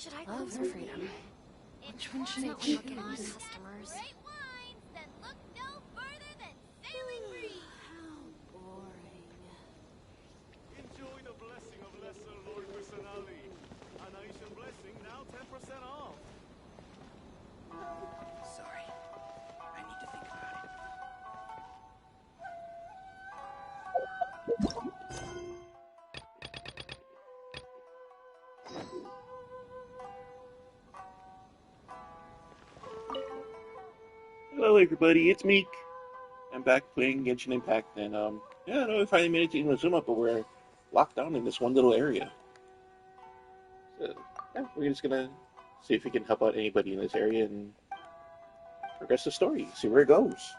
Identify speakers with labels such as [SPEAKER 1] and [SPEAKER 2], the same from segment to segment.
[SPEAKER 1] Should I love for freedom? Which one should I choose? Customers.
[SPEAKER 2] Great wines that look no further than sailing breeze.
[SPEAKER 1] How boring.
[SPEAKER 3] Enjoy the blessing of Lesser Lord Wisanali. An Aishan blessing now 10% off.
[SPEAKER 4] Sorry. I need to think about it.
[SPEAKER 5] Hello everybody, it's Meek. I'm back playing Genshin Impact, and yeah, I know we finally made it to Inazuma, but we're locked down in this one little area. So, yeah, we're just gonna see if we can help out anybody in this area and progress the story, see where it goes.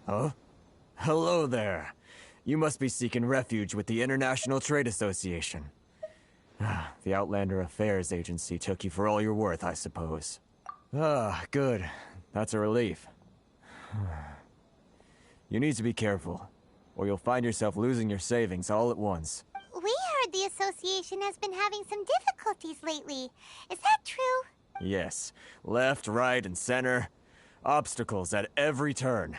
[SPEAKER 6] Huh? Hello there. You must be seeking refuge with the International Trade Association. The Outlander Affairs Agency took you for all you're worth, I suppose. Ah, good. That's a relief. You need to be careful, or you'll find yourself losing your savings all at once.
[SPEAKER 2] We heard the association has been having some difficulties lately. Is that true?
[SPEAKER 6] Yes. Left, right, and center. Obstacles at every turn.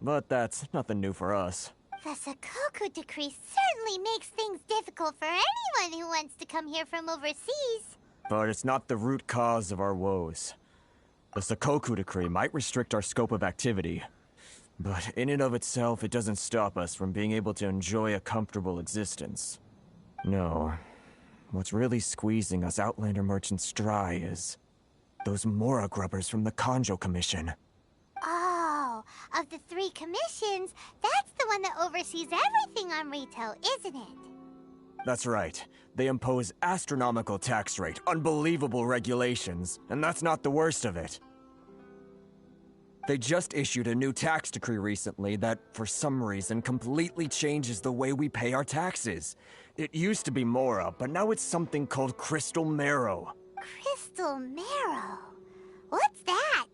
[SPEAKER 6] But that's nothing new for us.
[SPEAKER 2] The Sakoku decree certainly makes things difficult for anyone who wants to come here from overseas.
[SPEAKER 6] But it's not the root cause of our woes. The Sakoku decree might restrict our scope of activity, but in and of itself, it doesn't stop us from being able to enjoy a comfortable existence. No. What's really squeezing us Outlander merchants dry is those Mora grubbers from the Kanjo Commission.
[SPEAKER 2] Oh, of the 3 commissions, that's the one that oversees everything on retail, isn't it?
[SPEAKER 6] That's right. They impose astronomical tax rate, unbelievable regulations, and that's not the worst of it. They just issued a new tax decree recently that, for some reason, completely changes the way we pay our taxes. It used to be Mora, but now it's something called Crystal Marrow.
[SPEAKER 2] Crystal Marrow? What's that?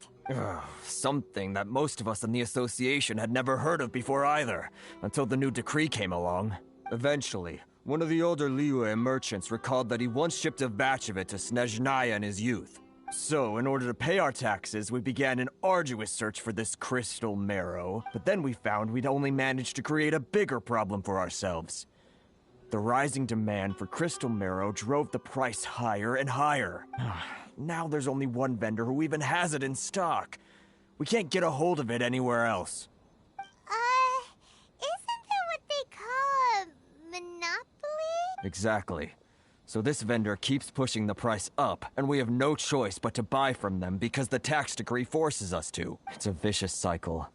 [SPEAKER 6] Something that most of us in the association had never heard of before either, until the new decree came along. Eventually, one of the older Liyue merchants recalled that he once shipped a batch of it to Snezhnaya in his youth. So, in order to pay our taxes, we began an arduous search for this crystal marrow, but then we found we'd only managed to create a bigger problem for ourselves. The rising demand for crystal marrow drove the price higher and higher. Now there's only one vendor who even has it in stock. We can't get a hold of it anywhere else.
[SPEAKER 2] Isn't that what they call a monopoly?
[SPEAKER 6] Exactly. So this vendor keeps pushing the price up, and we have no choice but to buy from them because the tax decree forces us to. It's a vicious cycle.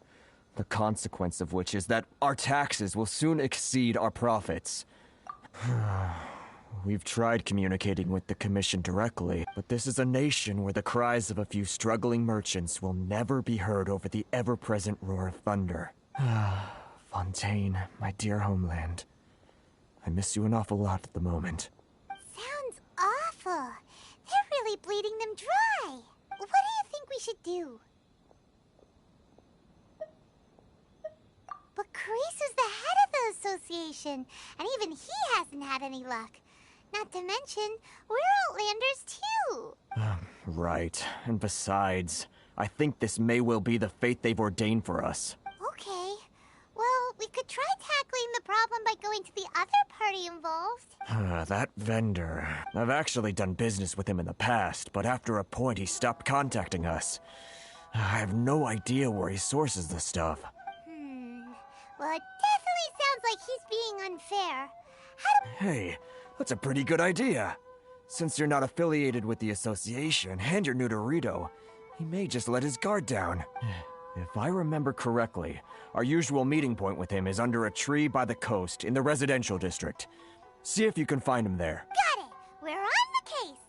[SPEAKER 6] The consequence of which is that our taxes will soon exceed our profits. We've tried communicating with the Commission directly, but this is a nation where the cries of a few struggling merchants will never be heard over the ever-present roar of thunder. Fontaine, my dear homeland. I miss you an awful lot at the moment.
[SPEAKER 2] Sounds awful. They're really bleeding them dry. What do you think we should do? But Carice is the head of the association, and even he hasn't had any luck. Not to mention, we're Outlanders too.
[SPEAKER 6] Right. And besides, I think this may well be the fate they've ordained for us.
[SPEAKER 2] Okay. Well, we could try tackling the problem by going to the other party involved.
[SPEAKER 6] That vendor. I've actually done business with him in the past, but after a point he stopped contacting us. I have no idea where he sources the stuff.
[SPEAKER 2] Well, it definitely sounds like he's being unfair.
[SPEAKER 6] Hey, that's a pretty good idea. Since you're not affiliated with the association, and you're new to Rito, he may just let his guard down. If I remember correctly, our usual meeting point with him is under a tree by the coast in the residential district. See if you can find him there.
[SPEAKER 2] Got it! We're on the case!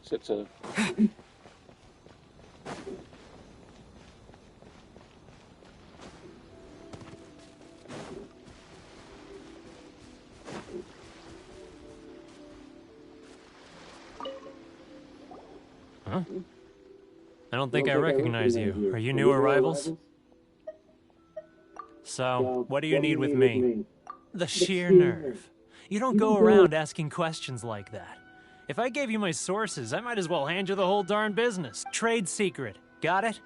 [SPEAKER 5] So it's a...
[SPEAKER 7] Huh? I don't think I recognize you. Are you new arrivals? So, what do you need with me? The sheer nerve. You don't go around asking questions like that. If I gave you my sources, I might as well hand you the whole darn business. Trade secret. Got it?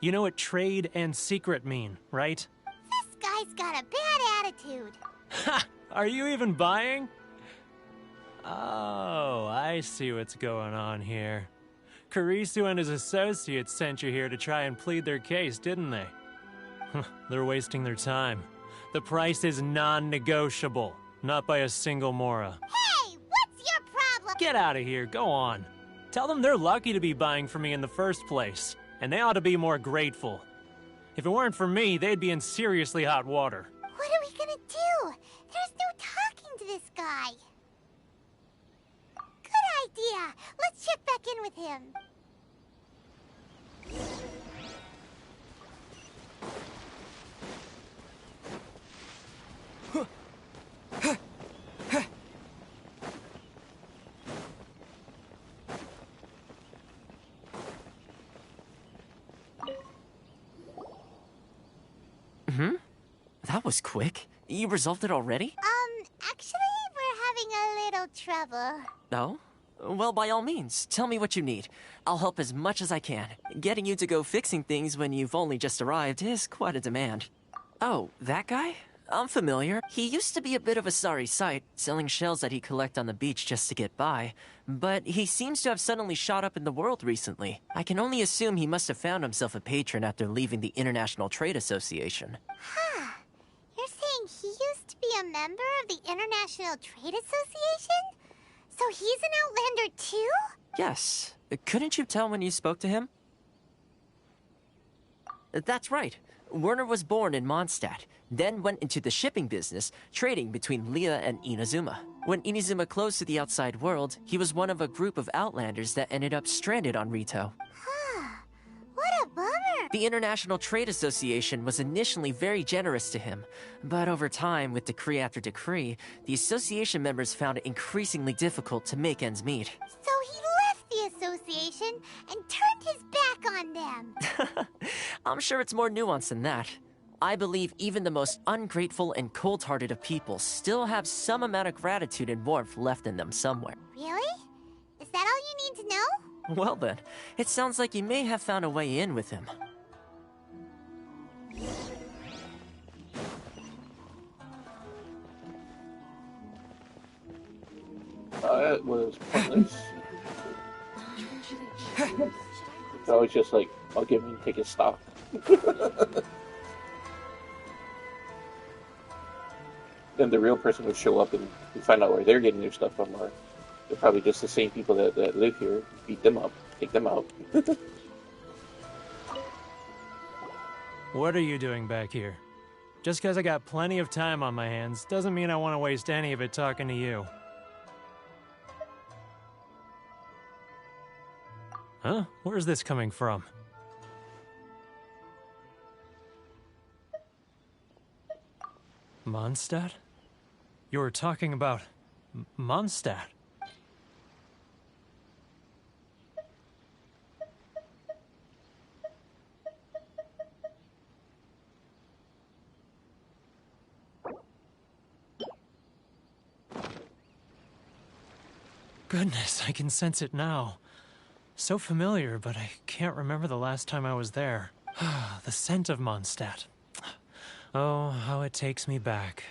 [SPEAKER 7] You know what trade and secret mean, right?
[SPEAKER 2] This guy's got a bad attitude.
[SPEAKER 7] Ha! Are you even buying? Oh, I see what's going on here. Kurisu and his associates sent you here to try and plead their case, didn't they? They're wasting their time. The price is non-negotiable, not by a single Mora.
[SPEAKER 2] Hey, what's your problem?
[SPEAKER 7] Get out of here, go on. Tell them they're lucky to be buying from me in the first place, and they ought to be more grateful. If it weren't for me, they'd be in seriously hot water.
[SPEAKER 2] What are we gonna do? There's no talking to this guy. Good idea. Let's check back in with him.
[SPEAKER 8] That was quick. You resolved it already?
[SPEAKER 2] Actually, we're having a little trouble.
[SPEAKER 8] No? Well, by all means, tell me what you need. I'll help as much as I can. Getting you to go fixing things when you've only just arrived is quite a demand. Oh, that guy? I'm familiar. He used to be a bit of a sorry sight, selling shells that he collect on the beach just to get by. But he seems to have suddenly shot up in the world recently. I can only assume he must have found himself a patron after leaving the International Trade Association.
[SPEAKER 2] Huh. You're saying he used to be a member of the International Trade Association? So he's an Outlander too?
[SPEAKER 8] Yes. Couldn't you tell when you spoke to him? That's right. Werner was born in Mondstadt, then went into the shipping business, trading between Leah and Inazuma. When Inazuma closed to the outside world, he was one of a group of Outlanders that ended up stranded on Rito.
[SPEAKER 2] Huh. What a bummer.
[SPEAKER 8] The International Trade Association was initially very generous to him, but over time, with decree after decree, the association members found it increasingly difficult to make ends meet.
[SPEAKER 2] So he left the association and turned his back on them.
[SPEAKER 8] I'm sure it's more nuanced than that. I believe even the most ungrateful and cold-hearted of people still have some amount of gratitude and warmth left in them somewhere.
[SPEAKER 2] Really? Is that all you need to know?
[SPEAKER 8] Well then, it sounds like you may have found a way in with him.
[SPEAKER 5] It was pointless. It's always just like, I'll give him take his stock. Then the real person would show up and we find out where they're getting their stuff from, or they're probably just the same people that live here. Beat them up, take them out.
[SPEAKER 7] What are you doing back here? Just because I got plenty of time on my hands doesn't mean I want to waste any of it talking to you. Huh? Where's this coming from? Mondstadt? You were talking about Mondstadt. Goodness, I can sense it now. So familiar, but I can't remember the last time I was there. The scent of Mondstadt. Oh, how it takes me back.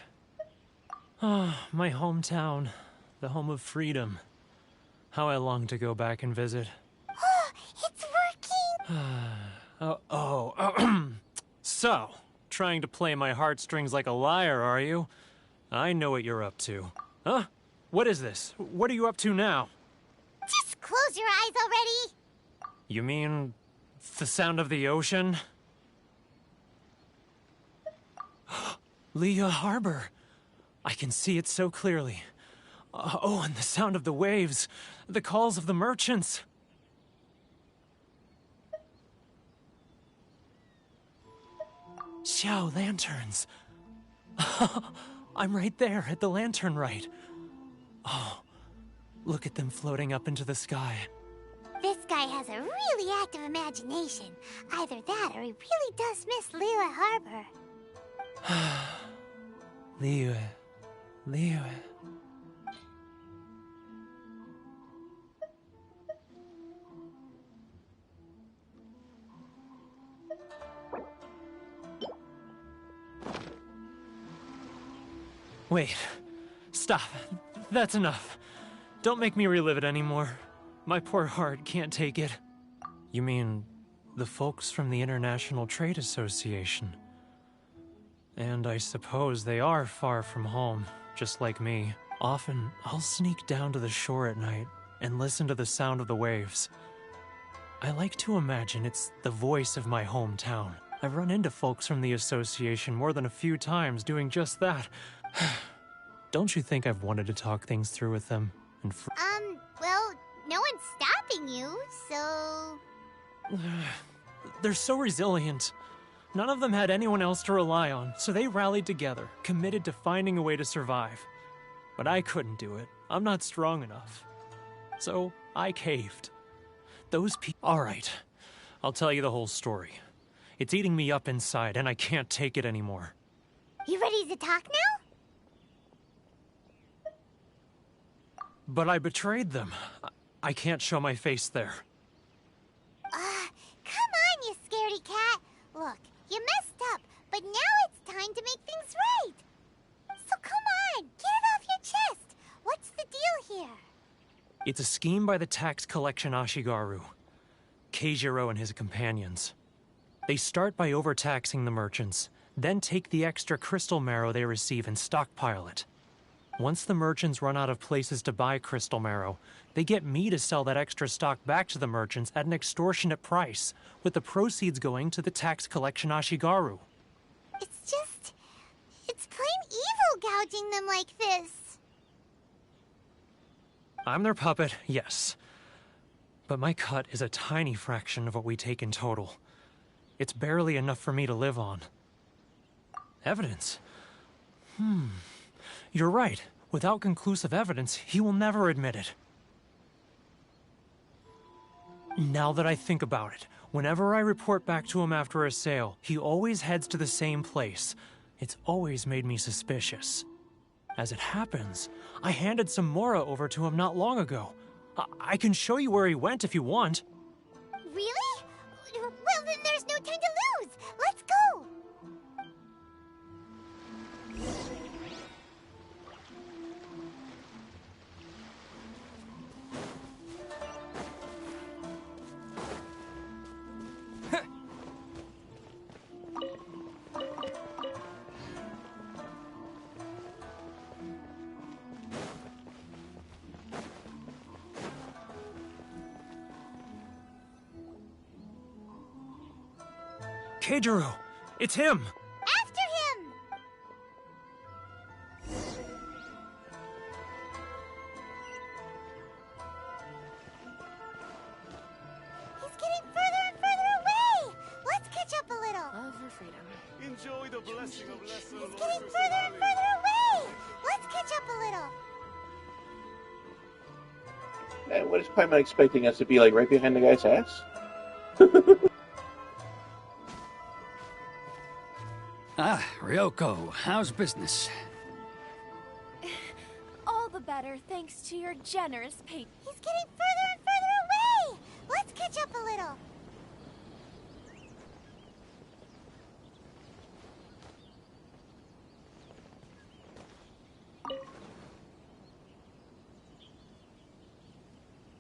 [SPEAKER 7] Oh, my hometown, the home of freedom. How I long to go back and visit.
[SPEAKER 2] Oh, it's working!
[SPEAKER 7] So, trying to play my heartstrings like a liar, are you? I know what you're up to. Huh? What is this? What are you up to now?
[SPEAKER 2] Just close your eyes already!
[SPEAKER 7] You mean the sound of the ocean? Liyue Harbor. I can see it so clearly. Oh, and the sound of the waves. The calls of the merchants. Xiao lanterns. I'm right there at the lantern right. Oh, look at them floating up into the sky.
[SPEAKER 2] This guy has a really active imagination. Either that or he really does miss Liyue Harbor.
[SPEAKER 7] Liyue. Liyue. Wait. Stop. That's enough. Don't make me relive it anymore. My poor heart can't take it. You mean the folks from the International Trade Association? And I suppose they are far from home, just like me. Often, I'll sneak down to the shore at night and listen to the sound of the waves. I like to imagine it's the voice of my hometown. I've run into folks from the association more than a few times doing just that. Don't you think I've wanted to talk things through with them? And
[SPEAKER 2] well, no one's stopping you, so...
[SPEAKER 7] They're so resilient. None of them had anyone else to rely on, so they rallied together, committed to finding a way to survive. But I couldn't do it. I'm not strong enough. So I caved. Those people... Alright, I'll tell you the whole story. It's eating me up inside, and I can't take it anymore.
[SPEAKER 2] You ready to talk now?
[SPEAKER 7] But I betrayed them. I can't show my face there.
[SPEAKER 2] Come on, you scaredy cat. Look, you messed up, but now it's time to make things right. So come on, get it off your chest. What's the deal here?
[SPEAKER 7] It's a scheme by the tax collection Ashigaru, Keijiro and his companions. They start by overtaxing the merchants, then take the extra crystal marrow they receive and stockpile it. Once the merchants run out of places to buy crystal marrow, they get me to sell that extra stock back to the merchants at an extortionate price, with the proceeds going to the tax collection Ashigaru.
[SPEAKER 2] It's plain evil gouging them like this.
[SPEAKER 7] I'm their puppet, yes. But my cut is a tiny fraction of what we take in total. It's barely enough for me to live on. Evidence? You're right. Without conclusive evidence, he will never admit it. Now that I think about it, whenever I report back to him after a sale, he always heads to the same place. It's always made me suspicious. As it happens, I handed some Mora over to him not long ago. I can show you where he went if you want.
[SPEAKER 2] Really? Well, then there's no time to lose. Let's go.
[SPEAKER 7] Keijiro! It's him!
[SPEAKER 2] After him! He's getting further and further away! Let's catch up a little.
[SPEAKER 1] Love for freedom.
[SPEAKER 3] Enjoy the blessing of lesser
[SPEAKER 2] He's
[SPEAKER 3] Lord
[SPEAKER 2] getting further and further away! Let's catch up a little.
[SPEAKER 5] And what is Paimon expecting us to be, like, right behind the guy's ass?
[SPEAKER 4] Ah, Ryoko, how's business?
[SPEAKER 1] All the better thanks to your generous pay.
[SPEAKER 2] He's getting further and further away! Let's catch up a little.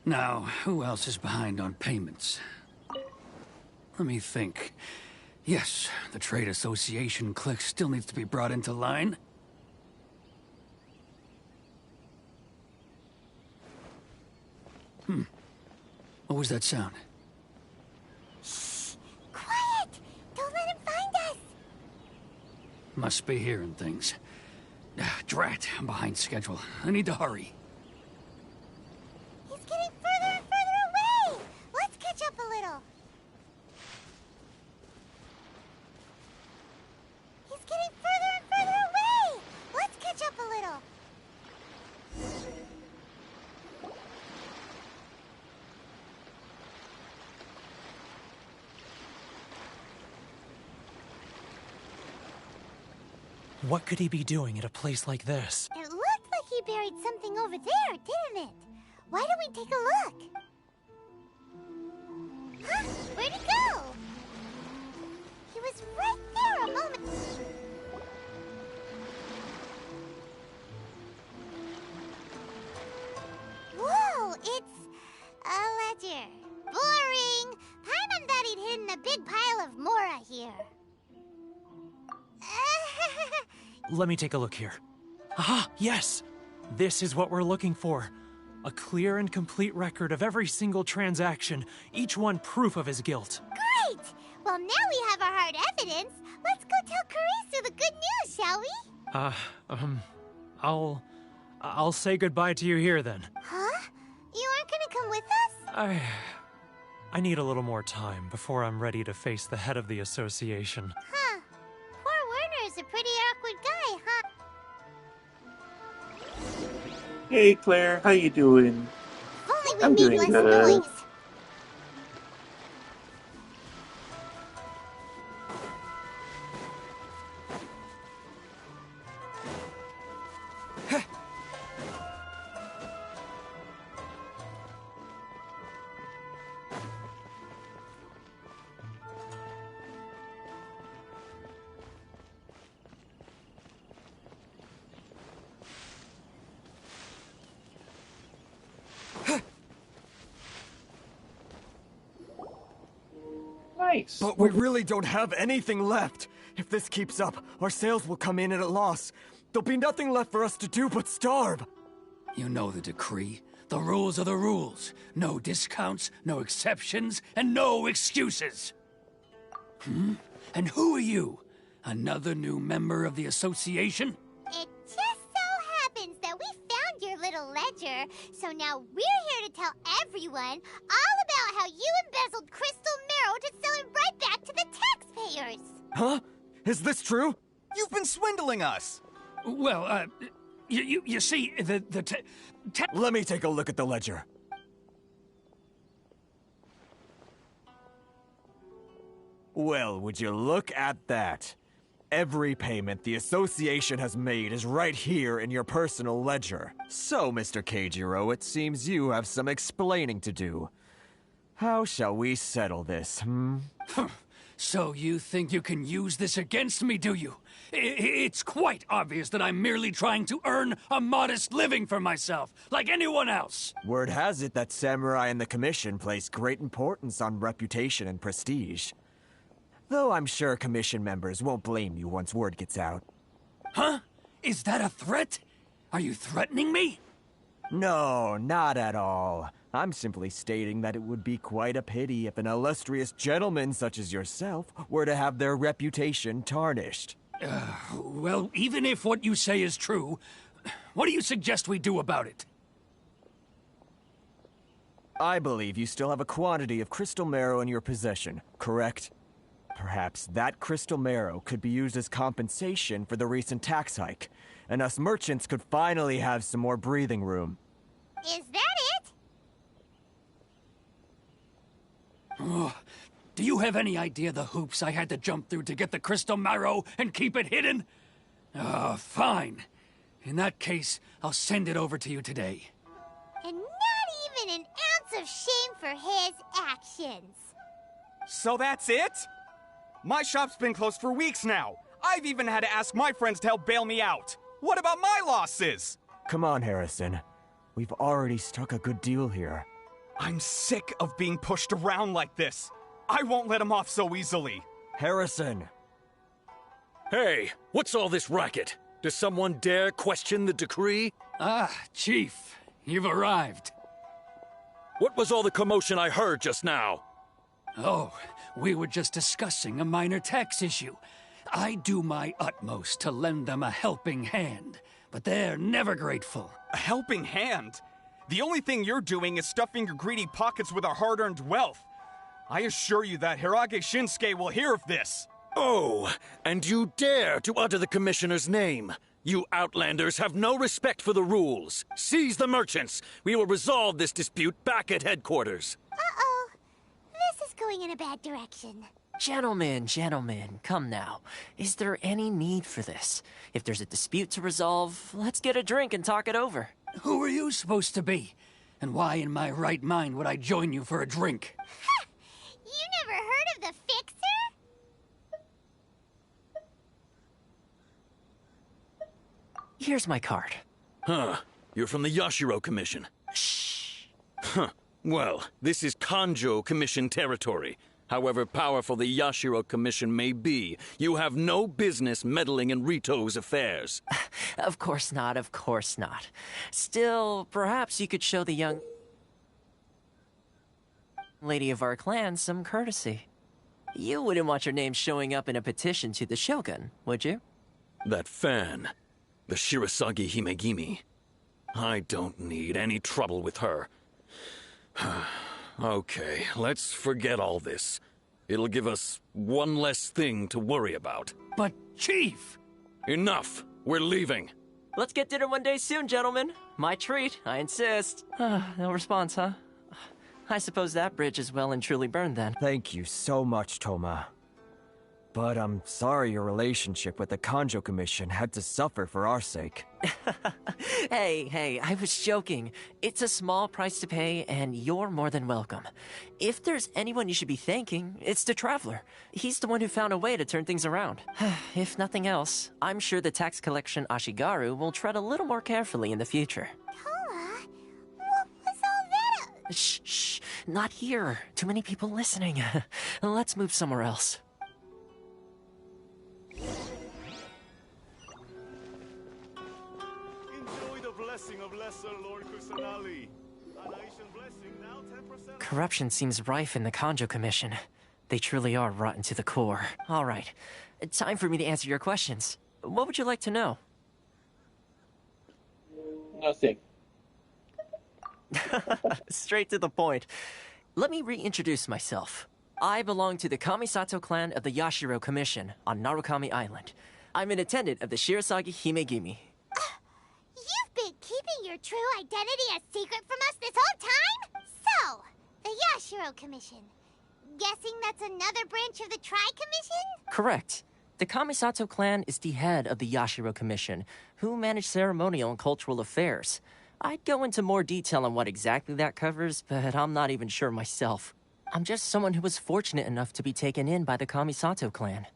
[SPEAKER 4] Now, who else is behind on payments? Let me think. Yes, the Trade Association clique still needs to be brought into line. What was that sound?
[SPEAKER 2] Quiet! Don't let him find us!
[SPEAKER 4] Must be hearing things. Drat, I'm behind schedule. I need to hurry.
[SPEAKER 2] He's getting further and further away! Let's catch up a little. He's getting further and further away! Let's catch up a little.
[SPEAKER 7] What could he be doing at a place like this?
[SPEAKER 2] It looked like he buried something over there, didn't it? Why don't we take a look? Huh? Where'd he go? He was right there a moment. Whoa, it's a ledger. Boring. Paimon thought he'd hidden a big pile of Mora here.
[SPEAKER 7] Let me take a look here. Aha, yes! This is what we're looking for. A clear and complete record of every single transaction, each one proof of his guilt.
[SPEAKER 2] Great! Well, now we have our hard evidence. Let's go tell Karisu the good news, shall we?
[SPEAKER 7] I'll say goodbye to you here then.
[SPEAKER 2] Huh? You aren't gonna come with us?
[SPEAKER 7] I need a little more time before I'm ready to face the head of the association.
[SPEAKER 2] Huh. Poor Werner's a pretty awkward guy, huh?
[SPEAKER 5] Hey Claire, how you doing?
[SPEAKER 2] If only
[SPEAKER 5] I'm
[SPEAKER 2] we made
[SPEAKER 5] doing
[SPEAKER 2] less
[SPEAKER 5] good.
[SPEAKER 2] noise.
[SPEAKER 5] Nice.
[SPEAKER 6] But we really don't have anything left. If this keeps up, our sales will come in at a loss. There'll be nothing left for us to do but starve.
[SPEAKER 4] You know the decree. The rules are the rules. No discounts, no exceptions, and no excuses. And who are you? Another new member of the association?
[SPEAKER 2] It just so happens that we found your little ledger, so now we're here to tell everyone all about how you embezzled crystal marrow to sell it right back to the taxpayers.
[SPEAKER 6] Huh? Is this true?
[SPEAKER 9] You've been swindling us!
[SPEAKER 4] Well, you see,
[SPEAKER 6] Let me take a look at the ledger. Well, would you look at that? Every payment the association has made is right here in your personal ledger. So, Mr. Keijiro, it seems you have some explaining to do. How shall we settle this,
[SPEAKER 4] So you think you can use this against me, do you? It's quite obvious that I'm merely trying to earn a modest living for myself, like anyone else.
[SPEAKER 6] Word has it that samurai and the commission place great importance on reputation and prestige. Though I'm sure commission members won't blame you once word gets out.
[SPEAKER 4] Huh? Is that a threat? Are you threatening me?
[SPEAKER 6] No, not at all. I'm simply stating that it would be quite a pity if an illustrious gentleman such as yourself were to have their reputation tarnished.
[SPEAKER 4] Well, even if what you say is true, what do you suggest we do about it?
[SPEAKER 6] I believe you still have a quantity of crystal marrow in your possession, correct? Perhaps that crystal marrow could be used as compensation for the recent tax hike, and us merchants could finally have some more breathing room.
[SPEAKER 2] Is that it?
[SPEAKER 4] Oh, do you have any idea the hoops I had to jump through to get the crystal marrow and keep it hidden? Fine. In that case, I'll send it over to you today.
[SPEAKER 2] And not even an ounce of shame for his actions.
[SPEAKER 9] So that's it? My shop's been closed for weeks now. I've even had to ask my friends to help bail me out. What about my losses?
[SPEAKER 6] Come on, Harrison. We've already struck a good deal here.
[SPEAKER 9] I'm sick of being pushed around like this. I won't let him off so easily.
[SPEAKER 6] Harrison!
[SPEAKER 10] Hey, what's all this racket? Does someone dare question the decree?
[SPEAKER 4] Ah, Chief, you've arrived.
[SPEAKER 10] What was all the commotion I heard just now?
[SPEAKER 4] Oh, we were just discussing a minor tax issue. I do my utmost to lend them a helping hand, but they're never grateful.
[SPEAKER 9] A helping hand? The only thing you're doing is stuffing your greedy pockets with our hard-earned wealth. I assure you that Hirage Shinsuke will hear of this.
[SPEAKER 10] Oh, and you dare to utter the Commissioner's name. You Outlanders have no respect for the rules. Seize the merchants. We will resolve this dispute back at headquarters.
[SPEAKER 2] Uh-oh. This is going in a bad direction.
[SPEAKER 8] Gentlemen, come now. Is there any need for this? If there's a dispute to resolve, let's get a drink and talk it over.
[SPEAKER 4] Who are you supposed to be? And why in my right mind would I join you for a drink?
[SPEAKER 2] Ha! You never heard of the Fixer?
[SPEAKER 8] Here's my card.
[SPEAKER 10] Huh. You're from the Yashiro Commission.
[SPEAKER 8] Shh.
[SPEAKER 10] Huh. Well, this is Kanjo Commission territory. However powerful the Yashiro Commission may be, you have no business meddling in Rito's affairs.
[SPEAKER 8] Of course not, of course not. Still, perhaps you could show the young lady of our clan some courtesy. You wouldn't want your name showing up in a petition to the Shogun, would you?
[SPEAKER 10] That fan, the Shirasagi Himegimi. I don't need any trouble with her. Okay, let's forget all this. It'll give us one less thing to worry about.
[SPEAKER 4] But, Chief!
[SPEAKER 10] Enough! We're leaving.
[SPEAKER 8] Let's get dinner one day soon, gentlemen. My treat, I insist. No response, huh? I suppose that bridge is well and truly burned then.
[SPEAKER 6] Thank you so much, Thoma. But I'm sorry your relationship with the Kanjo Commission had to suffer for our sake.
[SPEAKER 8] Hey, I was joking. It's a small price to pay, and you're more than welcome. If there's anyone you should be thanking, it's the Traveler. He's the one who found a way to turn things around. If nothing else, I'm sure the tax collection Ashigaru will tread a little more carefully in the future.
[SPEAKER 2] Thoma? What was all that?
[SPEAKER 8] Shh, not here. Too many people listening. Let's move somewhere else.
[SPEAKER 3] Enjoy the blessing of Lesser Lord Kusanali. An Aishan blessing, now 10%.
[SPEAKER 8] Corruption seems rife in the Kanjo Commission. They truly are rotten to the core. All right, time for me to answer your questions. What would you like to know?
[SPEAKER 5] Nothing.
[SPEAKER 8] Straight to the point. Let me reintroduce myself. I belong to the Kamisato clan of the Yashiro Commission on Narukami Island. I'm an attendant of the Shirasagi Himegimi.
[SPEAKER 2] You've been keeping your true identity a secret from us this whole time? So, the Yashiro Commission. Guessing that's another branch of the Tri-Commission?
[SPEAKER 8] Correct. The Kamisato clan is the head of the Yashiro Commission, who manage ceremonial and cultural affairs. I'd go into more detail on what exactly that covers, but I'm not even sure myself. I'm just someone who was fortunate enough to be taken in by the Kamisato clan.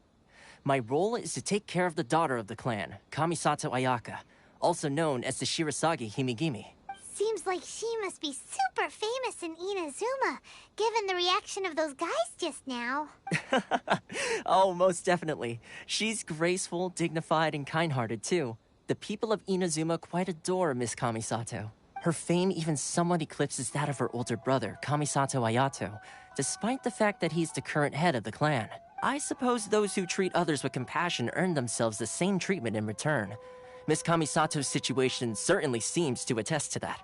[SPEAKER 8] My role is to take care of the daughter of the clan, Kamisato Ayaka, also known as the Shirasagi Himegimi.
[SPEAKER 2] Seems like she must be super famous in Inazuma, given the reaction of those guys just now.
[SPEAKER 8] Oh, most definitely. She's graceful, dignified, and kind-hearted, too. The people of Inazuma quite adore Miss Kamisato. Her fame even somewhat eclipses that of her older brother, Kamisato Ayato, despite the fact that he's the current head of the clan. I suppose those who treat others with compassion earn themselves the same treatment in return. Miss Kamisato's situation certainly seems to attest to that.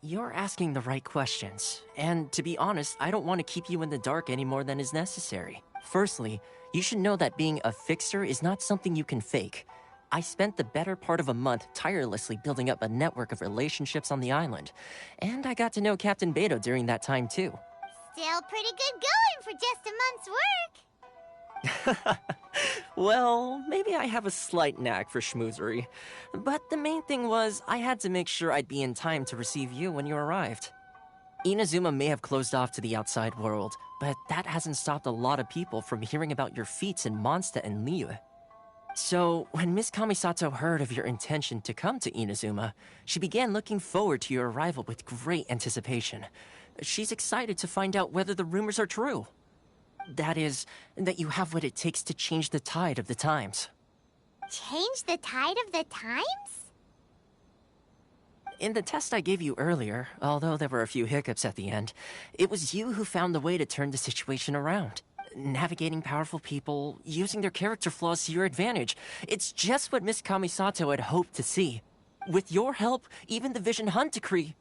[SPEAKER 8] You're asking the right questions, and to be honest, I don't want to keep you in the dark any more than is necessary. Firstly, you should know that being a fixer is not something you can fake. I spent the better part of a month tirelessly building up a network of relationships on the island, and I got to know Captain Beto during that time too.
[SPEAKER 2] Still pretty good going for just a month's work.
[SPEAKER 8] Well, maybe I have a slight knack for schmoozery. But the main thing was, I had to make sure I'd be in time to receive you when you arrived. Inazuma may have closed off to the outside world, but that hasn't stopped a lot of people from hearing about your feats in Mondstadt and Liyue. So, when Miss Kamisato heard of your intention to come to Inazuma, she began looking forward to your arrival with great anticipation. She's excited to find out whether the rumors are true. That is, that you have what it takes to change the tide of the times.
[SPEAKER 2] Change the tide of the times?
[SPEAKER 8] In the test I gave you earlier, although there were a few hiccups at the end, it was you who found the way to turn the situation around. navigating powerful people, using their character flaws to your advantage. It's just what Miss Kamisato had hoped to see. With your help, even the Vision Hunt decree...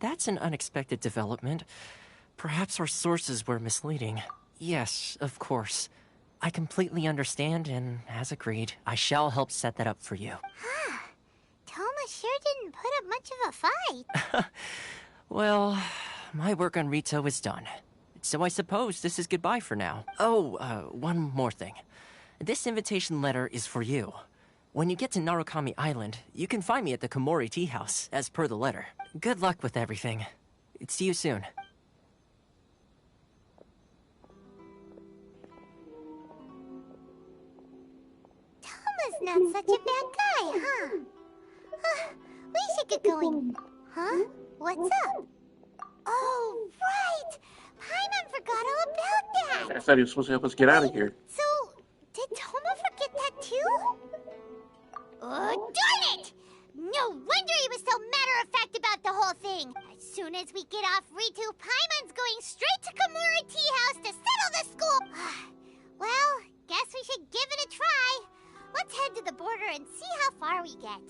[SPEAKER 8] That's an unexpected development. Perhaps our sources were misleading. Yes, of course. I completely understand, and as agreed, I shall help set that up for you.
[SPEAKER 2] Thoma sure didn't put up much of a fight.
[SPEAKER 8] Well, my work on Rito is done. So I suppose this is goodbye for now. Oh, one more thing. This invitation letter is for you. When you get to Narukami Island, you can find me at the Komori Tea House, as per the letter. Good luck with everything. See you soon.
[SPEAKER 2] Thoma's not such a bad guy, huh? We should get going. Huh? What's up? Oh, right! Paimon forgot all about that!
[SPEAKER 5] I thought he was supposed to help us get out of here.
[SPEAKER 2] So, did Thoma forget that too? Oh, darn it! No wonder he was so matter-of-fact about the whole thing. As soon as we get off Ritu, Paimon's going straight to Komori Tea House to settle the school. Well, guess we should give it a try. Let's head to the border and see how far we get.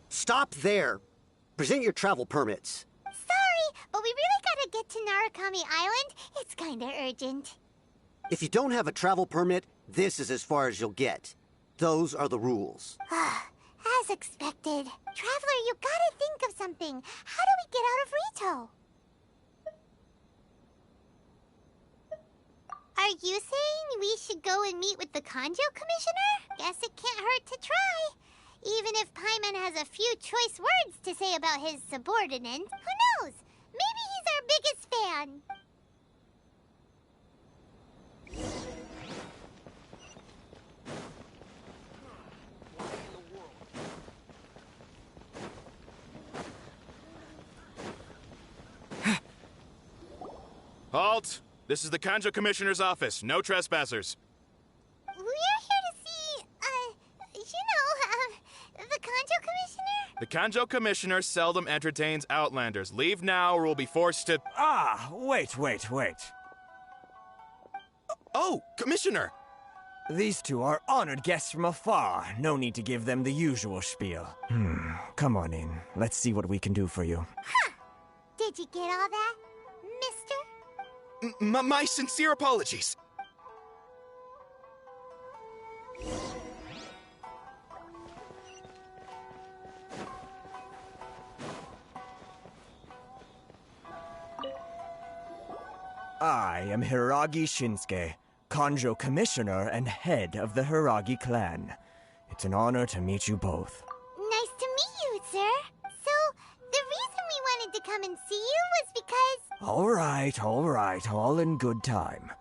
[SPEAKER 11] Stop there. Present your travel permits.
[SPEAKER 2] Sorry, but we really gotta get to Narukami Island. It's kinda urgent.
[SPEAKER 11] If you don't have a travel permit, this is as far as you'll get. Those are the rules.
[SPEAKER 2] As expected. Traveler, you gotta think of something. How do we get out of Rito? Are you saying we should go and meet with the Kanjo Commissioner? Guess it can't hurt to try. Even if Paimon has a few choice words to say about his subordinate, who knows? Maybe he's our biggest fan.
[SPEAKER 3] Halt! This is the Kanjo Commissioner's office. No trespassers.
[SPEAKER 2] We're here to see, the Kanjo Commissioner?
[SPEAKER 3] The Kanjo Commissioner seldom entertains Outlanders. Leave now or we'll be forced to...
[SPEAKER 6] Ah, wait.
[SPEAKER 3] Oh, Commissioner!
[SPEAKER 6] These two are honored guests from afar. No need to give them the usual spiel. Come on in. Let's see what we can do for you.
[SPEAKER 2] Did you get all that, mister?
[SPEAKER 3] My sincere apologies.
[SPEAKER 6] I am Hiragi Shinsuke, Kanjo Commissioner and head of the Hiragi clan. It's an honor to meet you both.
[SPEAKER 2] Nice to meet you, sir. So, the reason we wanted to come and see you was because...
[SPEAKER 6] All right, all in good time.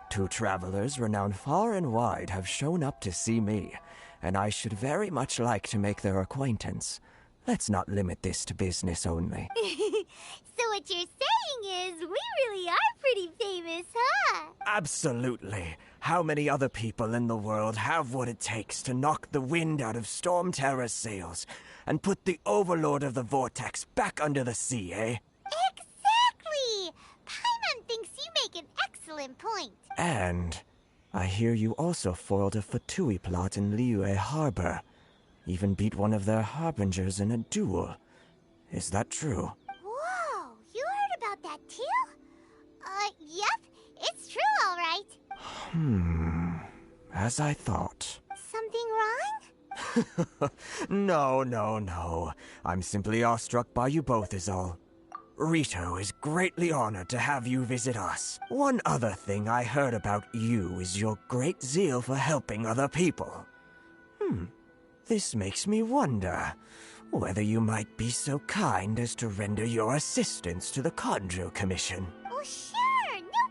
[SPEAKER 6] Two travelers renowned far and wide have shown up to see me, and I should very much like to make their acquaintance. Let's not limit this to business only.
[SPEAKER 2] So what you're saying is, we really are pretty famous, huh?
[SPEAKER 6] Absolutely. How many other people in the world have what it takes to knock the wind out of Storm Terror's sails and put the Overlord of the Vortex back under the sea, eh?
[SPEAKER 2] Exactly! Paimon thinks you make an excellent point.
[SPEAKER 6] And I hear you also foiled a Fatui plot in Liyue Harbor. Even beat one of their harbingers in a duel. Is that true?
[SPEAKER 2] Whoa, you heard about that too? Yep, it's true, all right.
[SPEAKER 6] As I thought.
[SPEAKER 2] Something wrong?
[SPEAKER 6] No. I'm simply awestruck by you both is all. Rito is greatly honored to have you visit us. One other thing I heard about you is your great zeal for helping other people. This makes me wonder whether you might be so kind as to render your assistance to the Kanjo Commission.
[SPEAKER 2] Oh, sure, no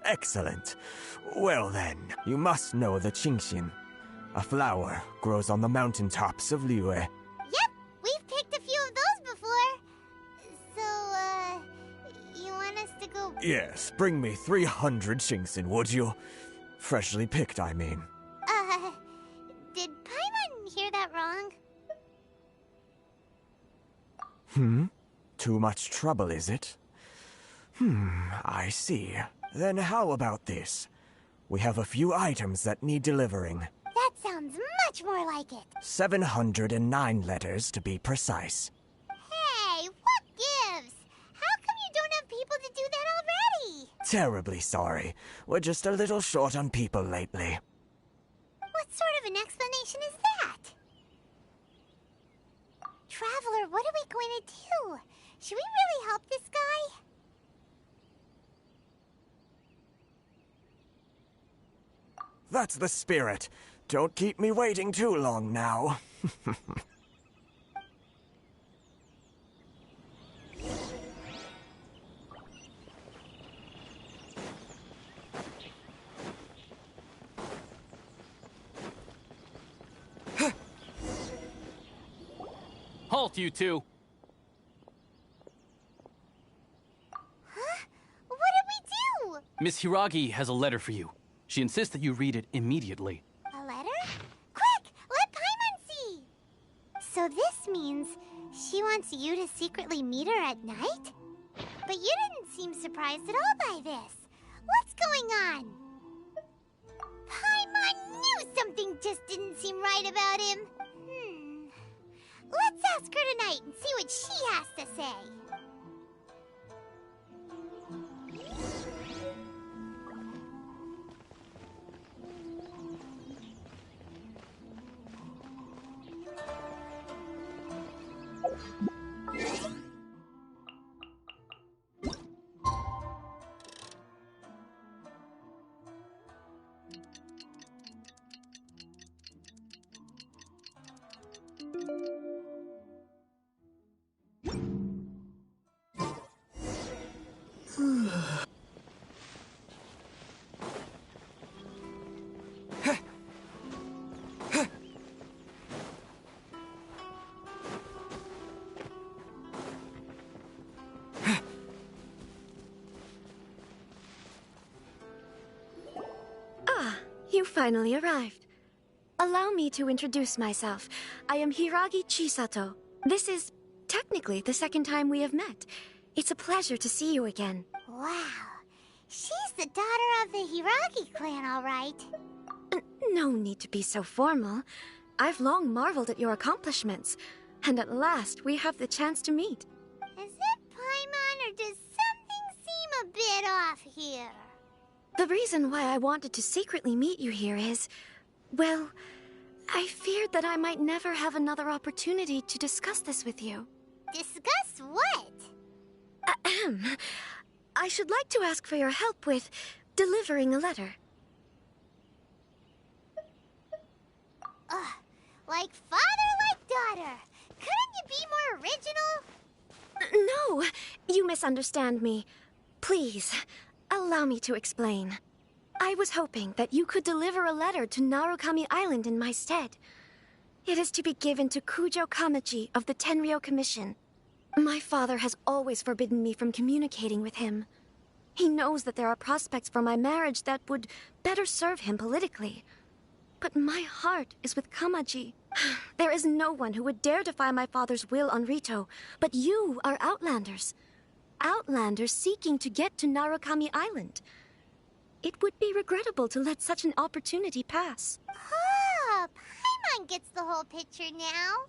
[SPEAKER 6] Excellent. Well then, you must know the Qingxin. A flower grows on the mountaintops of Liyue.
[SPEAKER 2] Yep, we've picked a few of those before. So, you want us to go...
[SPEAKER 6] Yes, bring me 300 Qingxin, would you? Freshly picked, I mean.
[SPEAKER 2] Did Paimon hear that wrong?
[SPEAKER 6] Too much trouble, is it? I see. Then how about this? We have a few items that need delivering.
[SPEAKER 2] That sounds much more like it.
[SPEAKER 6] 709 letters, to be precise.
[SPEAKER 2] Hey, what gives? How come you don't have people to do that already?
[SPEAKER 6] Terribly sorry. We're just a little short on people lately.
[SPEAKER 2] What sort of an explanation is that? Traveler, what are we going to do? Should we really help this guy?
[SPEAKER 6] That's the spirit. Don't keep me waiting too long now.
[SPEAKER 12] Halt, you two!
[SPEAKER 2] Huh? What did we do?
[SPEAKER 12] Miss Hiragi has a letter for you. She insists that you read it immediately.
[SPEAKER 2] A letter? Quick! Let Paimon see! So this means she wants you to secretly meet her at night? But you didn't seem surprised at all by this. What's going on? Paimon knew something just didn't seem right about him. Let's ask her tonight and see what she has to say.
[SPEAKER 1] You finally arrived. Allow me to introduce myself. I am Hiragi Chisato. This is technically the second time we have met. It's a pleasure to see you again.
[SPEAKER 2] Wow. She's the daughter of the Hiragi clan, all right.
[SPEAKER 1] No need to be so formal. I've long marveled at your accomplishments. And at last, we have the chance to meet.
[SPEAKER 2] Is it Paimon, or does something seem a bit off here?
[SPEAKER 1] The reason why I wanted to secretly meet you here is, well, I feared that I might never have another opportunity to discuss this with you.
[SPEAKER 2] Discuss what?
[SPEAKER 1] Ahem. I should like to ask for your help with delivering a letter.
[SPEAKER 2] Like father, like daughter. Couldn't you be more original?
[SPEAKER 1] No, you misunderstand me. Please, allow me to explain. I was hoping that you could deliver a letter to Narukami Island in my stead. It is to be given to Kujo Kamachi of the Tenryou Commission. My father has always forbidden me from communicating with him. He knows that there are prospects for my marriage that would better serve him politically. But my heart is with Kamaji. There is no one who would dare defy my father's will on Rito, but you are Outlanders. Outlanders seeking to get to Narukami Island. It would be regrettable to let such an opportunity pass.
[SPEAKER 2] Oh, Paimon gets the whole picture now.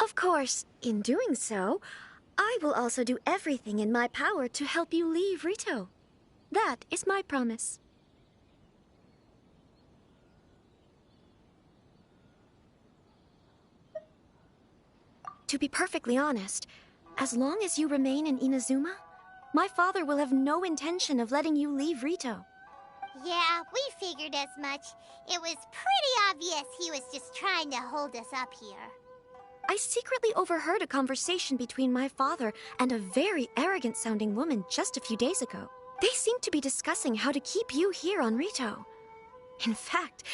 [SPEAKER 1] Of course, in doing so, I will also do everything in my power to help you leave Rito. That is my promise. To be perfectly honest, as long as you remain in Inazuma, my father will have no intention of letting you leave Rito.
[SPEAKER 2] Yeah, we figured as much. It was pretty obvious he was just trying to hold us up here.
[SPEAKER 1] I secretly overheard a conversation between my father and a very arrogant-sounding woman just a few days ago. They seem to be discussing how to keep you here on Rito. In fact,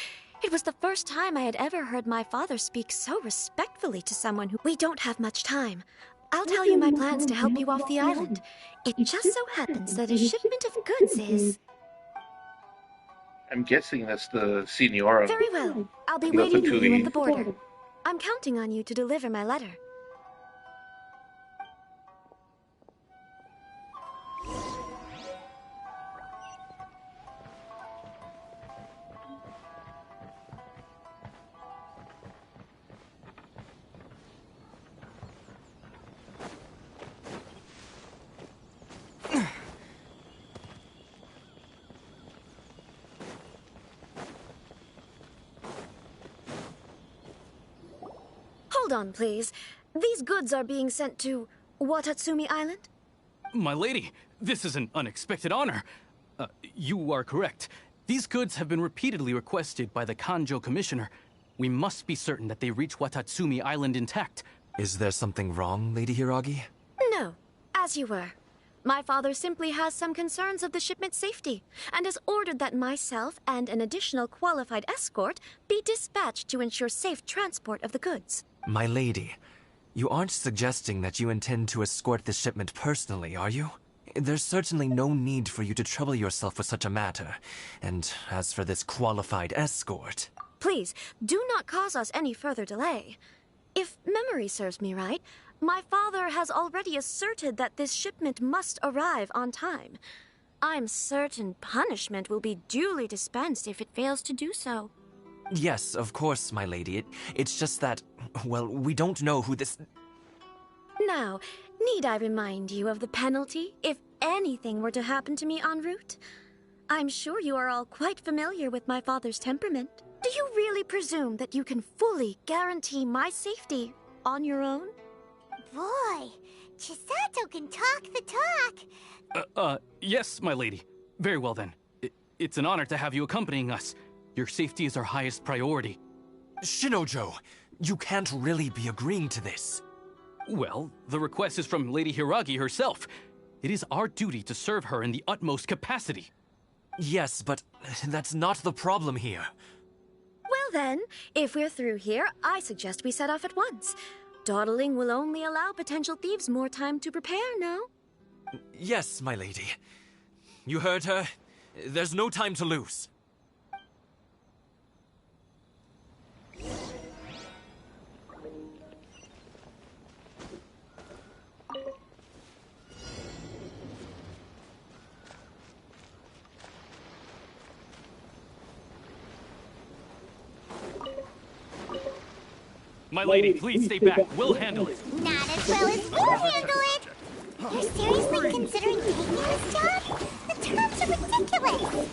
[SPEAKER 1] it was the first time I had ever heard my father speak so respectfully to someone who... We don't have much time. I'll tell you my plans to help you off the island. It just so happens that a shipment of goods is...
[SPEAKER 5] I'm guessing that's the Signora.
[SPEAKER 1] Very well. I'll be
[SPEAKER 5] That's
[SPEAKER 1] waiting
[SPEAKER 5] a
[SPEAKER 1] for you
[SPEAKER 5] 2D.
[SPEAKER 1] at the border. I'm counting on you to deliver my letter. Hold on, please. These goods are being sent to Watatsumi Island?
[SPEAKER 12] My lady, this is an unexpected honor. You are correct. These goods have been repeatedly requested by the Kanjo Commissioner. We must be certain that they reach Watatsumi Island intact.
[SPEAKER 6] Is there something wrong, Lady Hiragi?
[SPEAKER 1] No, as you were. My father simply has some concerns of the shipment's safety, and has ordered that myself and an additional qualified escort be dispatched to ensure safe transport of the goods.
[SPEAKER 6] My lady, you aren't suggesting that you intend to escort this shipment personally, are you? There's certainly no need for you to trouble yourself with such a matter. And as for this qualified escort...
[SPEAKER 1] Please, do not cause us any further delay. If memory serves me right, my father has already asserted that this shipment must arrive on time. I'm certain punishment will be duly dispensed if it fails to do so.
[SPEAKER 6] Yes, of course, my lady. It's just that, well, we don't know who this...
[SPEAKER 1] Now, need I remind you of the penalty if anything were to happen to me en route? I'm sure you are all quite familiar with my father's temperament. Do you really presume that you can fully guarantee my safety on your own?
[SPEAKER 2] Boy, Chisato can talk the talk.
[SPEAKER 12] Yes, my lady. Very well then. It's an honor to have you accompanying us. Your safety is our highest priority.
[SPEAKER 6] Shinojo, you can't really be agreeing to this.
[SPEAKER 12] Well, the request is from Lady Hiragi herself. It is our duty to serve her in the utmost capacity.
[SPEAKER 6] Yes, but that's not the problem here.
[SPEAKER 1] Well then, if we're through here, I suggest we set off at once. Dawdling will only allow potential thieves more time to prepare, no?
[SPEAKER 6] Yes, my lady. You heard her. There's no time to lose.
[SPEAKER 12] My lady, please stay back. We'll handle it.
[SPEAKER 2] Not as well as we handle it. You're seriously considering taking this job? The terms are ridiculous.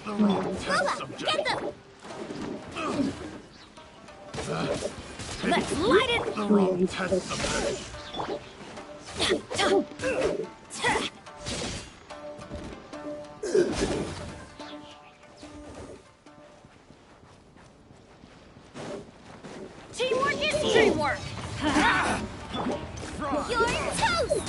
[SPEAKER 2] Thoma, get them!
[SPEAKER 1] Let's light it!
[SPEAKER 2] Teamwork is teamwork! You're toast!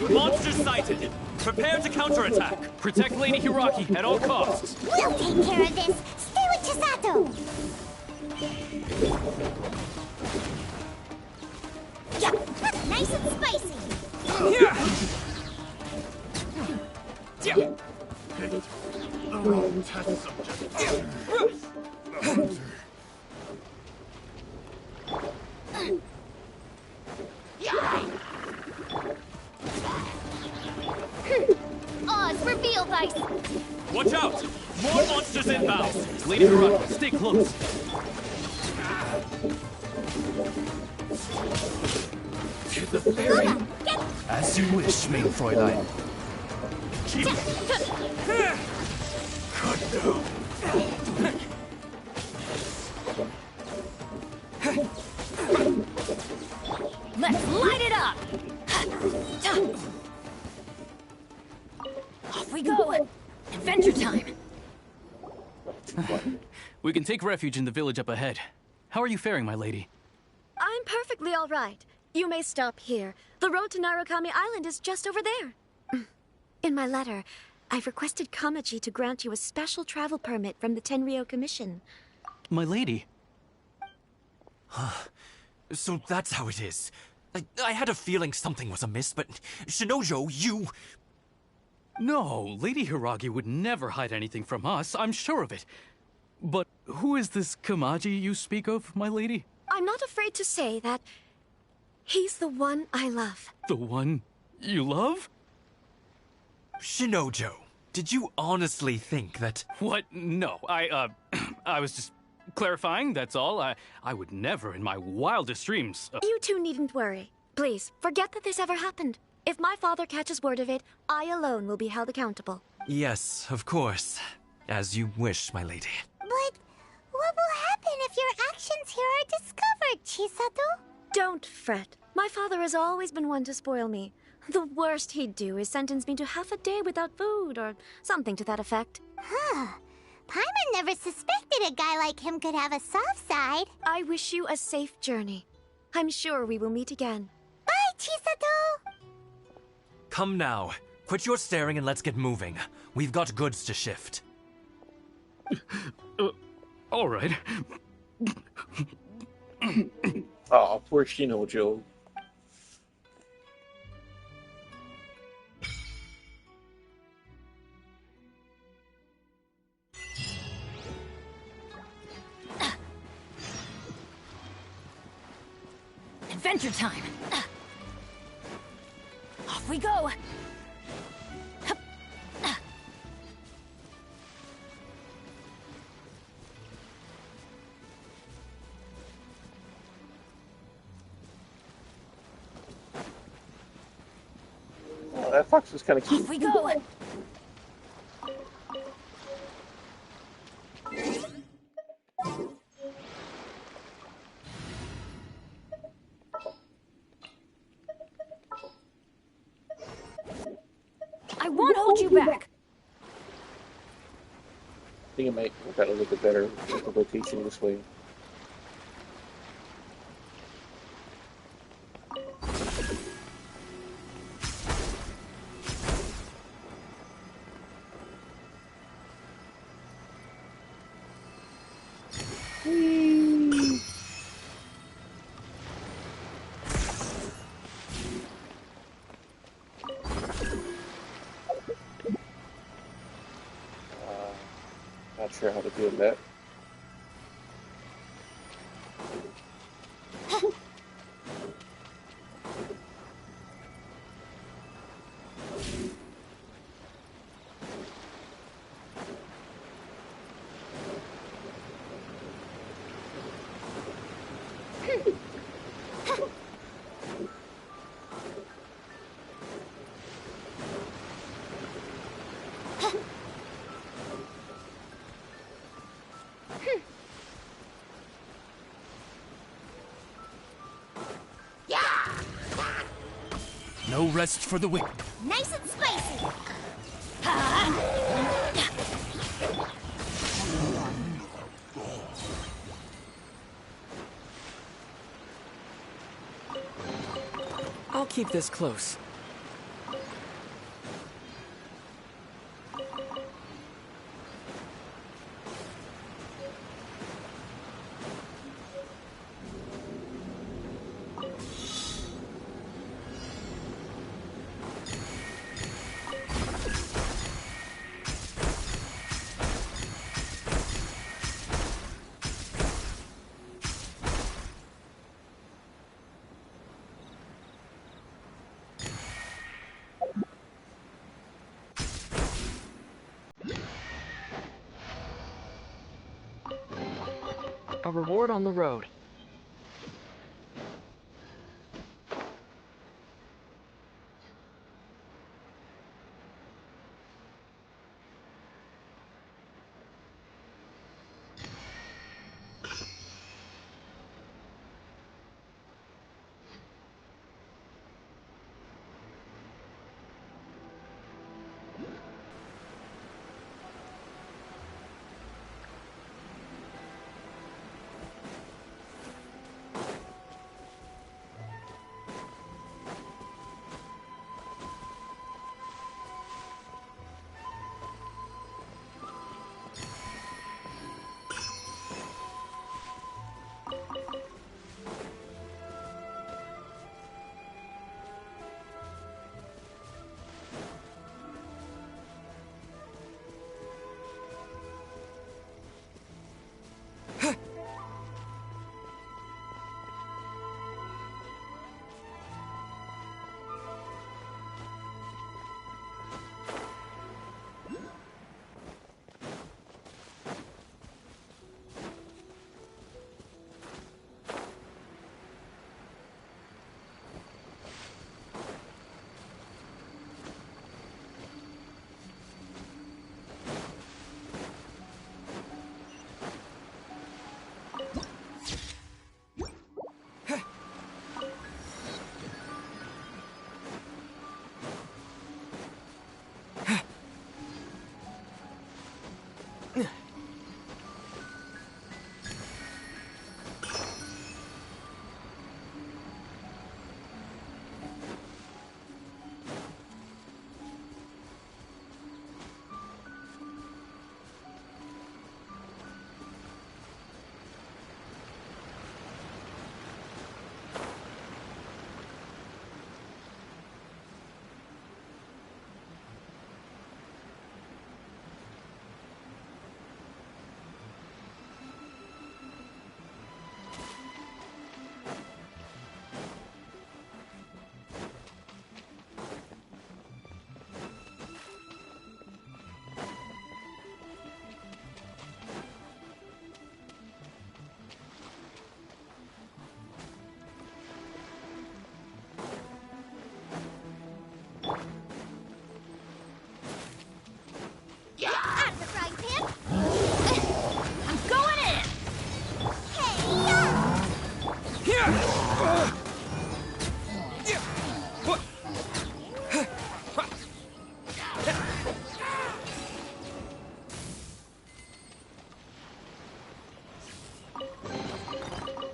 [SPEAKER 12] Monster sighted! Prepare to counterattack! Protect Lady Hiragi at all costs!
[SPEAKER 2] We'll take care of this! Stay with Chisato! Yeah, that's nice and spicy!
[SPEAKER 1] Oz, reveal dice!
[SPEAKER 12] Watch out! More monsters inbound! Lady Hiragi, stay close!
[SPEAKER 4] To the ferry! As you wish, main Fräulein.
[SPEAKER 1] Let's light it up! Off we go! Adventure time!
[SPEAKER 12] We can take refuge in the village up ahead. How are you faring, my lady?
[SPEAKER 1] I'm perfectly all right. You may stop here. The road to Narukami Island is just over there. In my letter, I've requested Kamaji to grant you a special travel permit from the Tenryou Commission.
[SPEAKER 12] My lady.
[SPEAKER 13] So that's how it is. I had a feeling something was amiss, but Shinojo, you...
[SPEAKER 12] No, Lady Hiragi would never hide anything from us, I'm sure of it. But who is this Kamaji you speak of, my lady?
[SPEAKER 1] I'm not afraid to say that he's the one I love.
[SPEAKER 12] The one you love?
[SPEAKER 13] Shinojo, did you honestly think that...
[SPEAKER 12] What? No, I was just clarifying, that's all. I would never in my wildest dreams...
[SPEAKER 1] You two needn't worry. Please, forget that this ever happened. If my father catches word of it, I alone will be held accountable.
[SPEAKER 13] Yes, of course. As you wish, my lady.
[SPEAKER 2] But what will happen if your actions here are discovered, Chisato?
[SPEAKER 1] Don't fret. My father has always been one to spoil me. The worst he'd do is sentence me to half a day without food, or something to that effect.
[SPEAKER 2] Huh. Paimon never suspected a guy like him could have a soft side.
[SPEAKER 1] I wish you a safe journey. I'm sure we will meet again.
[SPEAKER 2] Bye, Chisato!
[SPEAKER 13] Come now. Quit your staring and let's get moving. We've got goods to shift.
[SPEAKER 12] All right.
[SPEAKER 5] Oh, poor Shinojo.
[SPEAKER 14] Adventure time! Off we go!
[SPEAKER 5] Oh, that fox is kind of cute.
[SPEAKER 14] Off we go! I won't hold you back.
[SPEAKER 5] I think it might work out a little bit better with the location this way. Not sure how to do that.
[SPEAKER 12] No rest for the wicked.
[SPEAKER 2] Nice and spicy!
[SPEAKER 8] I'll keep this close. A reward on the road.
[SPEAKER 2] Out of the frying pan!
[SPEAKER 14] I'm going in!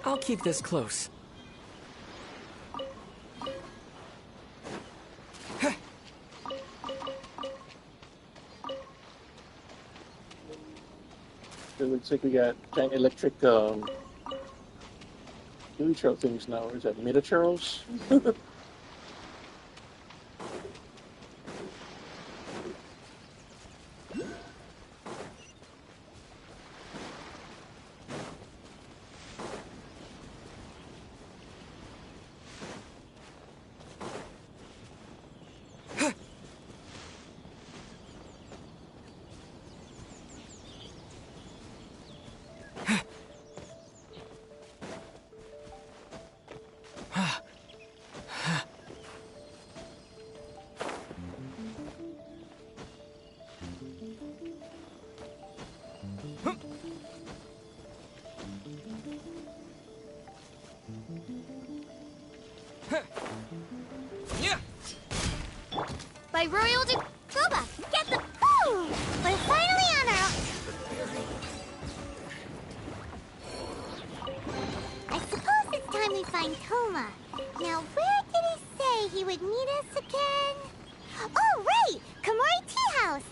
[SPEAKER 8] I'll keep this close.
[SPEAKER 5] It looks like we got giant electric gooey churro things now. Or is that meta churros?
[SPEAKER 2] By Royal Thoma, get the... Woo! We're finally on our... I suppose it's time we find Thoma. Now, where did he say he would meet us again? Oh, right! Komori Tea House!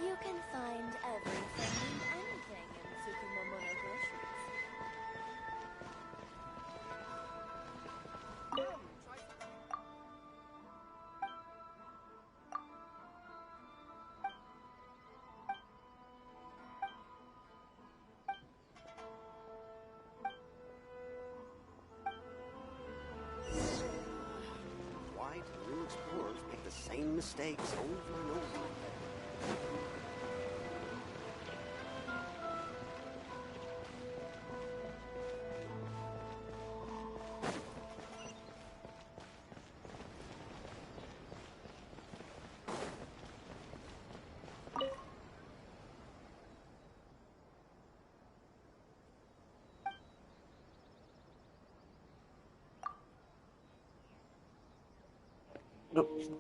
[SPEAKER 15] You can find everything and anything in Tsukuma Mono groceries.
[SPEAKER 11] Why do new explorers make the same mistakes over and over?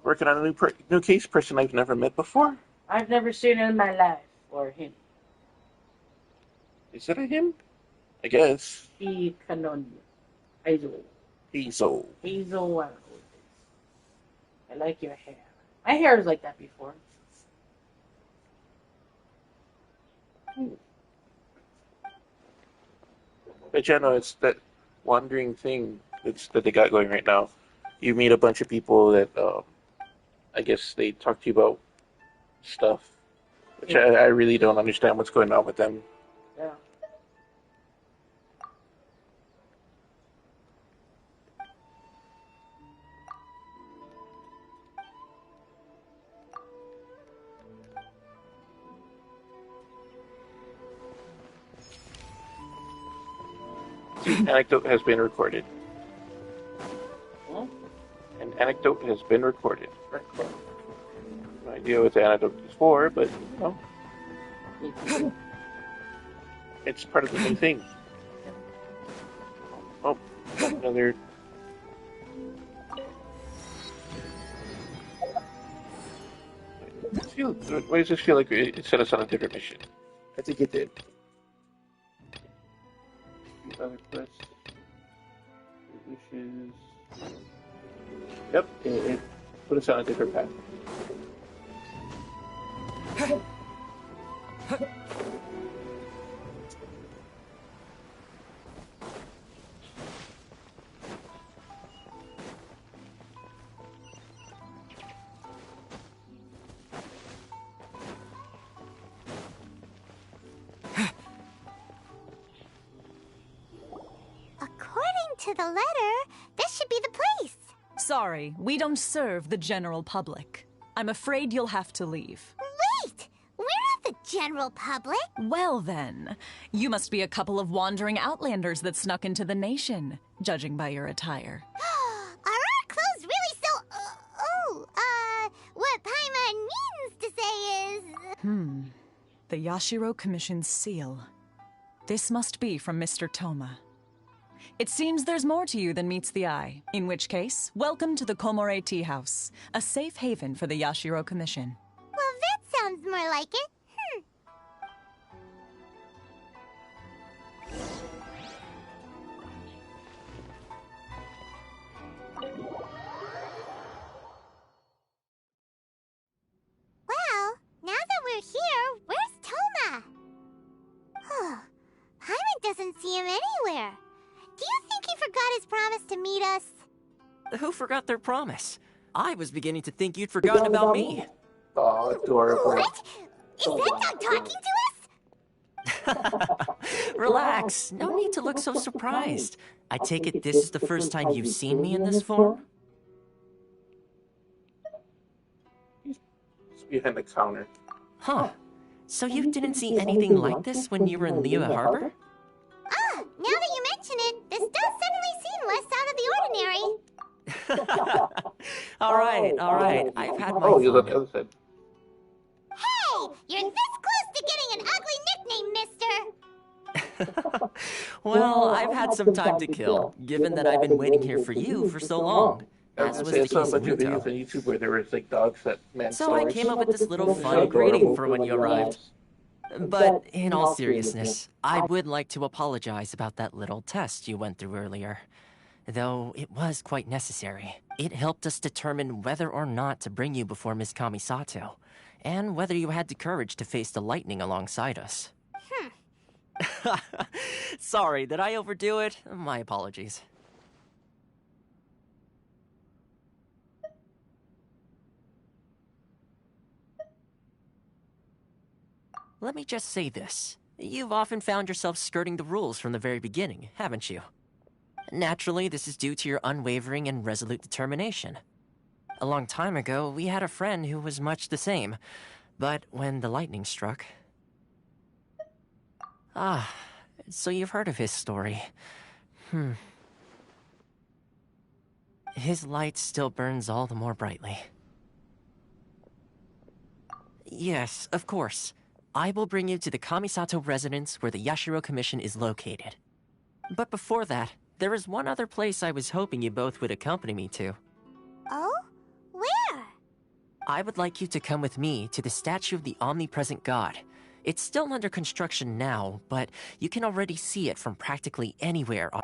[SPEAKER 5] Working on a new case, person I've never met before.
[SPEAKER 16] I've never seen him in my life, or him.
[SPEAKER 5] Is that a him? I guess.
[SPEAKER 16] He canon. Hazel.
[SPEAKER 5] Hazel.
[SPEAKER 16] Hazel, I don't know what it is. I like your hair. My hair is like that before.
[SPEAKER 5] But yeah, no, it's that wandering thing that they got going right now. You meet a bunch of people that, I guess they talk to you about stuff, which I really don't understand what's going on with them.
[SPEAKER 16] Yeah.
[SPEAKER 5] Anecdote has been recorded.
[SPEAKER 16] Huh?
[SPEAKER 5] An anecdote has been recorded. No idea what the anecdote is for, but you know, it's part of the new thing. Oh, another. Why does this feel like it set us on a different mission? I think it did. Other quests. Wishes. Yep, it put us on a different path.
[SPEAKER 2] To the letter, this should be the place.
[SPEAKER 14] Sorry, we don't serve the general public. I'm afraid you'll have to leave.
[SPEAKER 2] Wait! We're not the general public.
[SPEAKER 14] Well then, you must be a couple of wandering outlanders that snuck into the nation, judging by your attire.
[SPEAKER 2] Are our clothes really so... what Paimon means to say is...
[SPEAKER 14] The Yashiro Commission's seal. This must be from Mr. Thoma. It seems there's more to you than meets the eye, in which case, welcome to the Komore Tea House, a safe haven for the Yashiro Commission.
[SPEAKER 2] Well, that sounds more like it. Well, now that we're here, where's Thoma? Paimon doesn't see him anywhere. Do you think he forgot his promise to meet us?
[SPEAKER 8] Who forgot their promise? I was beginning to think you'd forgotten about me.
[SPEAKER 5] Oh, adorable.
[SPEAKER 2] What? Is that dog talking to us?
[SPEAKER 8] Relax. No need to look so surprised. I take it this is the first time you've seen me in this form?
[SPEAKER 5] It's behind the counter.
[SPEAKER 8] Huh. So you didn't see anything like this when you were in Liyue Harbor?
[SPEAKER 2] Now that you mention it, this does suddenly seem less out of the ordinary.
[SPEAKER 8] all right. I've had my
[SPEAKER 5] Oh, you
[SPEAKER 8] fun.
[SPEAKER 5] look the other side.
[SPEAKER 2] Hey! You're this close to getting an ugly nickname, mister!
[SPEAKER 8] Well, I've had some time to kill, given that I've been waiting here for you for so long. As was the
[SPEAKER 5] I saw a
[SPEAKER 8] case
[SPEAKER 5] bunch
[SPEAKER 8] in
[SPEAKER 5] of videos on
[SPEAKER 8] Rito.
[SPEAKER 5] YouTube where there was like dogs that man
[SPEAKER 8] So I
[SPEAKER 5] stores.
[SPEAKER 8] came up with this little fun greeting for when you arrived. But in all seriousness, I would like to apologize about that little test you went through earlier. Though it was quite necessary. It helped us determine whether or not to bring you before Miss Kamisato, and whether you had the courage to face the lightning alongside us. Sorry, did I overdo it? My apologies. Let me just say this. You've often found yourself skirting the rules from the very beginning, haven't you? Naturally, this is due to your unwavering and resolute determination. A long time ago, we had a friend who was much the same, but when the lightning struck... so you've heard of his story. His light still burns all the more brightly. Yes, of course. I will bring you to the Kamisato residence where the Yashiro Commission is located. But before that, there is one other place I was hoping you both would accompany me to.
[SPEAKER 2] Oh? Where
[SPEAKER 8] I would like you to come with me to the statue of the omnipresent god. It's still under construction now, but you can already see it from practically anywhere on...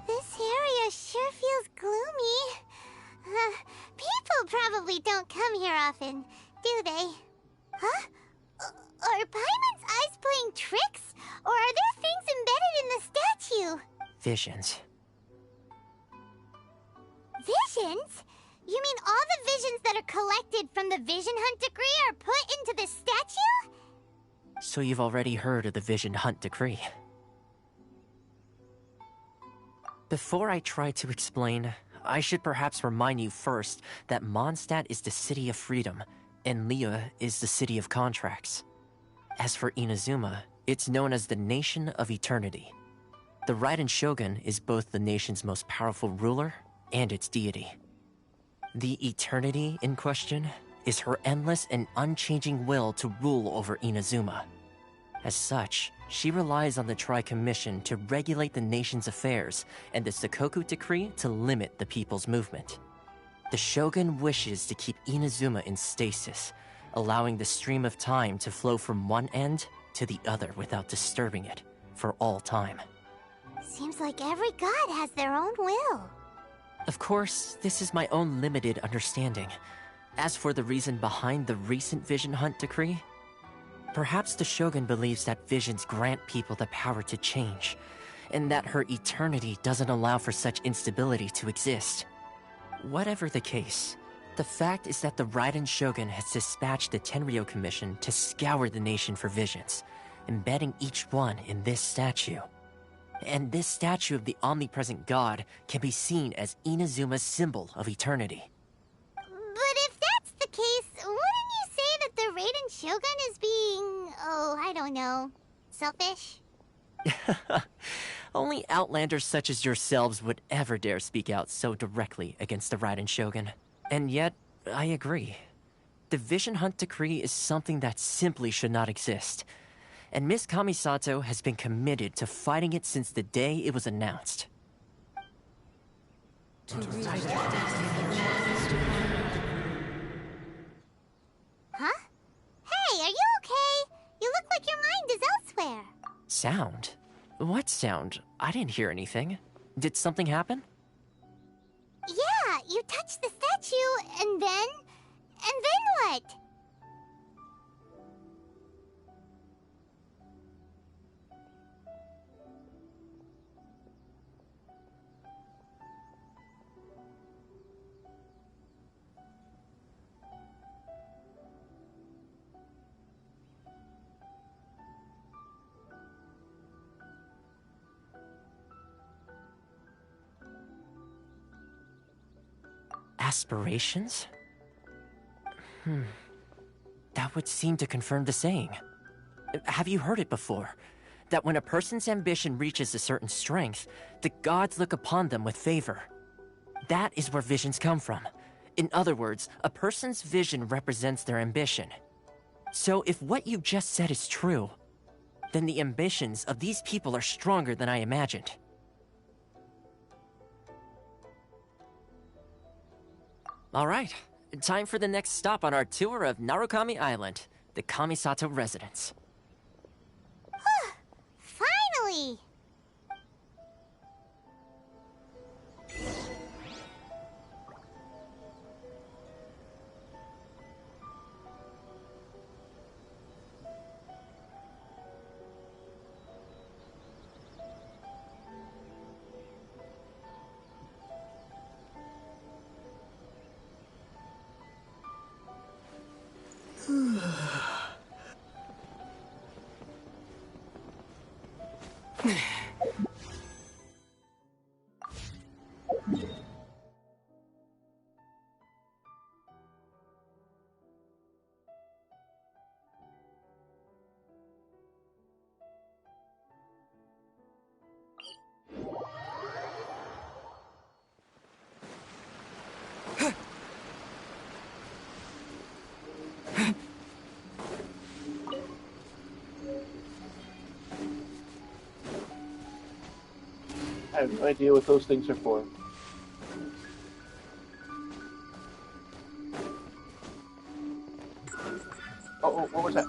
[SPEAKER 2] This area sure feels gloomy. People probably don't come here often, do they? Huh? Are Paimon's eyes playing tricks? Or are there things embedded in the statue?
[SPEAKER 8] Visions.
[SPEAKER 2] Visions? You mean all the visions that are collected from the Vision Hunt decree are put into this statue?
[SPEAKER 8] So you've already heard of the Vision Hunt decree. Before I try to explain, I should perhaps remind you first that Mondstadt is the city of freedom, and Liyue is the city of contracts. As for Inazuma, it's known as the Nation of Eternity. The Raiden Shogun is both the nation's most powerful ruler and its deity. The Eternity in question is her endless and unchanging will to rule over Inazuma. As such, she relies on the Tri-Commission to regulate the nation's affairs and the Sakoku Decree to limit the people's movement. The Shogun wishes to keep Inazuma in stasis, allowing the stream of time to flow from one end to the other without disturbing it for all time.
[SPEAKER 2] Seems like every god has their own will.
[SPEAKER 8] Of course, this is my own limited understanding. As for the reason behind the recent Vision Hunt decree, perhaps the Shogun believes that visions grant people the power to change, and that her eternity doesn't allow for such instability to exist. Whatever the case, the fact is that the Raiden Shogun has dispatched the Tenryou Commission to scour the nation for visions, embedding each one in this statue. And this statue of the omnipresent god can be seen as Inazuma's symbol of eternity.
[SPEAKER 2] But if that's the case, wouldn't you say that the Raiden Shogun is being, I don't know, selfish?
[SPEAKER 8] Only outlanders such as yourselves would ever dare speak out so directly against the Raiden Shogun. And yet, I agree. The Vision Hunt decree is something that simply should not exist. And Miss Kamisato has been committed to fighting it since the day it was announced.
[SPEAKER 2] Huh? Hey, are you okay? You look like your mind is elsewhere.
[SPEAKER 8] Sound? What sound? I didn't hear anything. Did something happen?
[SPEAKER 2] Yeah, you touched the statue, and then what?
[SPEAKER 8] Aspirations? That would seem to confirm the saying. Have you heard it before? That when a person's ambition reaches a certain strength, the gods look upon them with favor. That is where visions come from. In other words, a person's vision represents their ambition. So if what you just said is true, then the ambitions of these people are stronger than I imagined. All right, time for the next stop on our tour of Narukami Island, the Kamisato residence.
[SPEAKER 2] Finally!
[SPEAKER 5] I have no idea what those things are for. Oh, what was that?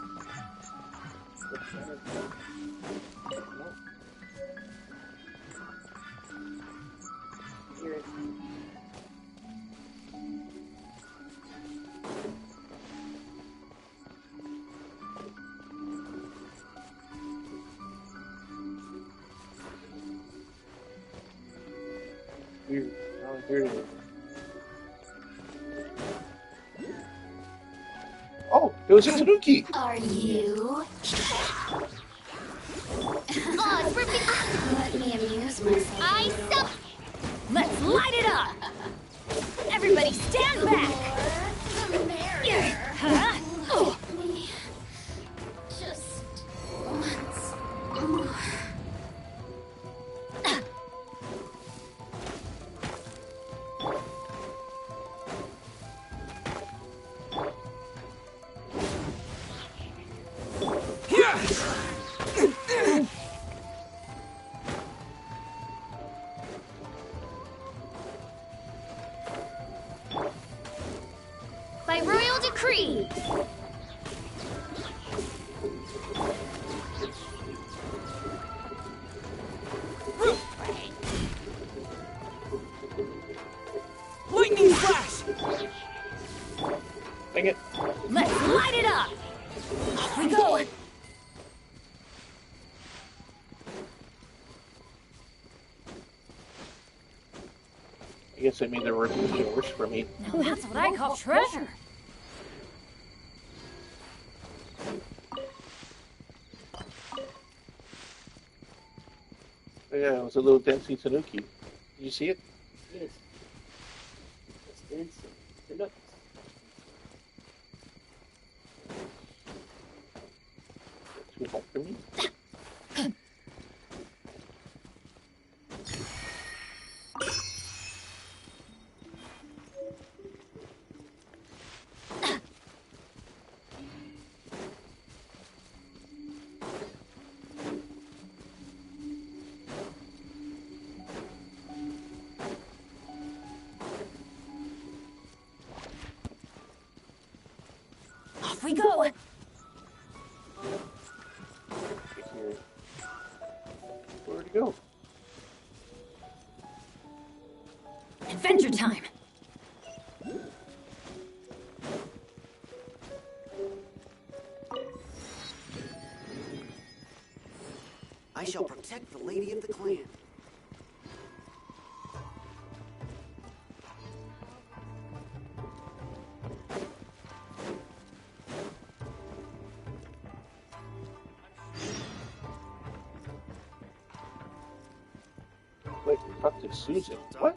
[SPEAKER 5] Weird. I don't hear it. Oh, it was a Tanuki!
[SPEAKER 15] Are you?
[SPEAKER 2] Oh, it's ripping.
[SPEAKER 15] Let me amuse myself.
[SPEAKER 2] I suck.
[SPEAKER 15] Let's light it up! Everybody stand back! Huh? Oh. Just once more.
[SPEAKER 2] By royal decree.
[SPEAKER 15] Lightning flash!
[SPEAKER 5] Dang it.
[SPEAKER 15] Let's light it up! Off we go!
[SPEAKER 5] I guess I made the resolution worse for me.
[SPEAKER 15] Now that's what I call treasure!
[SPEAKER 5] Yeah, it was a little dancing Tanuki. Did you see it?
[SPEAKER 16] Yes. It's dancing. Look.
[SPEAKER 5] Too hot for me?
[SPEAKER 15] Off we go!
[SPEAKER 5] Where'd it go?
[SPEAKER 15] Adventure time!
[SPEAKER 11] I shall protect the lady of the clan.
[SPEAKER 5] Wait, talk to Susan. What?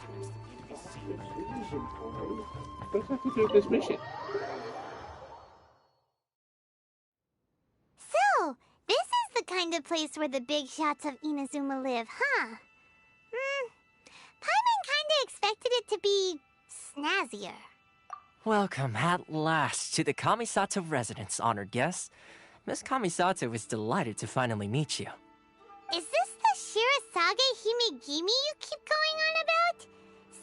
[SPEAKER 5] What does that have to do with this mission?
[SPEAKER 2] So, this is the kind of place where the big shots of Inazuma live, huh? Paimon kinda expected it to be snazzier.
[SPEAKER 8] Welcome at last to the Kamisato residence, honored guests. Miss Kamisato is delighted to finally meet you.
[SPEAKER 2] Is this the Shirazage Himegimi you keep going on about?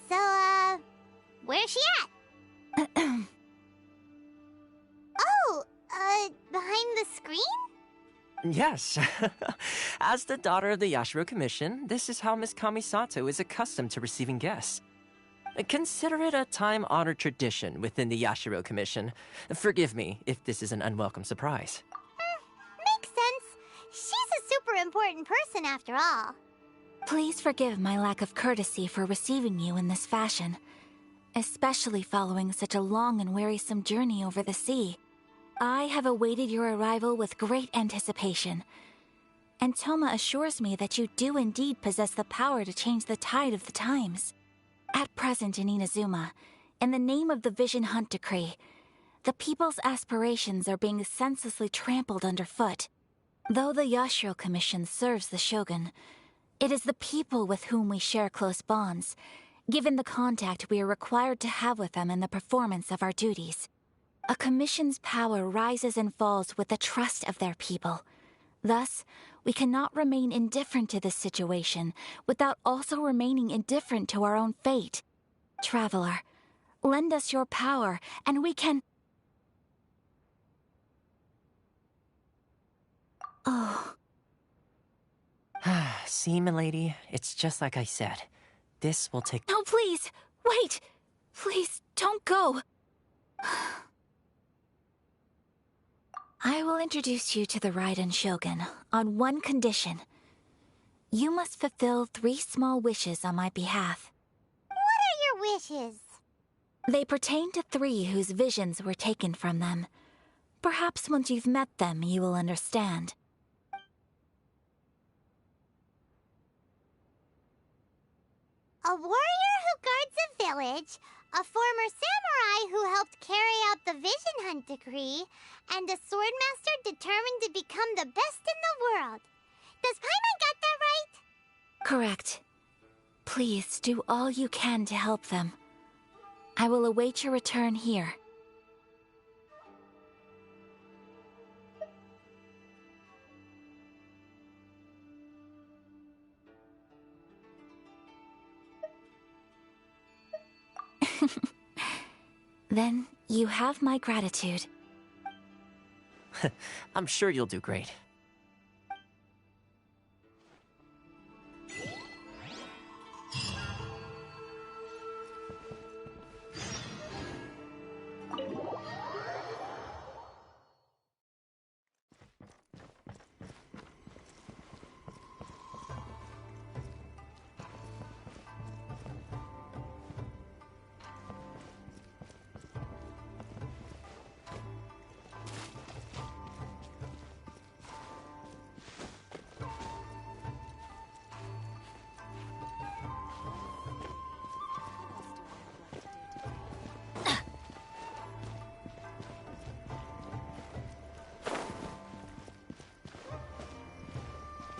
[SPEAKER 2] So, where's she at? Oh, behind the screen?
[SPEAKER 8] Yes. As the daughter of the Yashiro Commission, this is how Miss Kamisato is accustomed to receiving guests. Consider it a time-honored tradition within the Yashiro Commission. Forgive me if this is an unwelcome surprise.
[SPEAKER 2] Makes sense. She's a super important person after all.
[SPEAKER 1] Please forgive my lack of courtesy for receiving you in this fashion, especially following such a long and wearisome journey over the sea. I have awaited your arrival with great anticipation.
[SPEAKER 17] And Thoma assures me that you do indeed possess the power to change the tide of the times. At present in Inazuma, in the name of the Vision Hunt Decree, the people's aspirations are being senselessly trampled underfoot. Though the Yashiro Commission serves the Shogun, it is the people with whom we share close bonds, given the contact we are required to have with them in the performance of our duties. A commission's power rises and falls with the trust of their people. Thus, we cannot remain indifferent to this situation without also remaining indifferent to our own fate. Traveler, lend us your power, and we can... Oh.
[SPEAKER 8] See, milady, it's just like I said. This will take—
[SPEAKER 17] No, please! Wait! Please, don't go! I will introduce you to the Raiden Shogun on one condition. You must fulfill 3 small wishes on my behalf.
[SPEAKER 2] What are your wishes?
[SPEAKER 17] They pertain to 3 whose visions were taken from them. Perhaps once you've met them, you will understand.
[SPEAKER 2] A warrior who guards a village, a former samurai who helped carry out the Vision Hunt Decree, and a swordmaster determined to become the best in the world. Does Paimon got that right?
[SPEAKER 17] Correct. Please do all you can to help them. I will await your return here. Then you have my gratitude.
[SPEAKER 8] I'm sure you'll do great.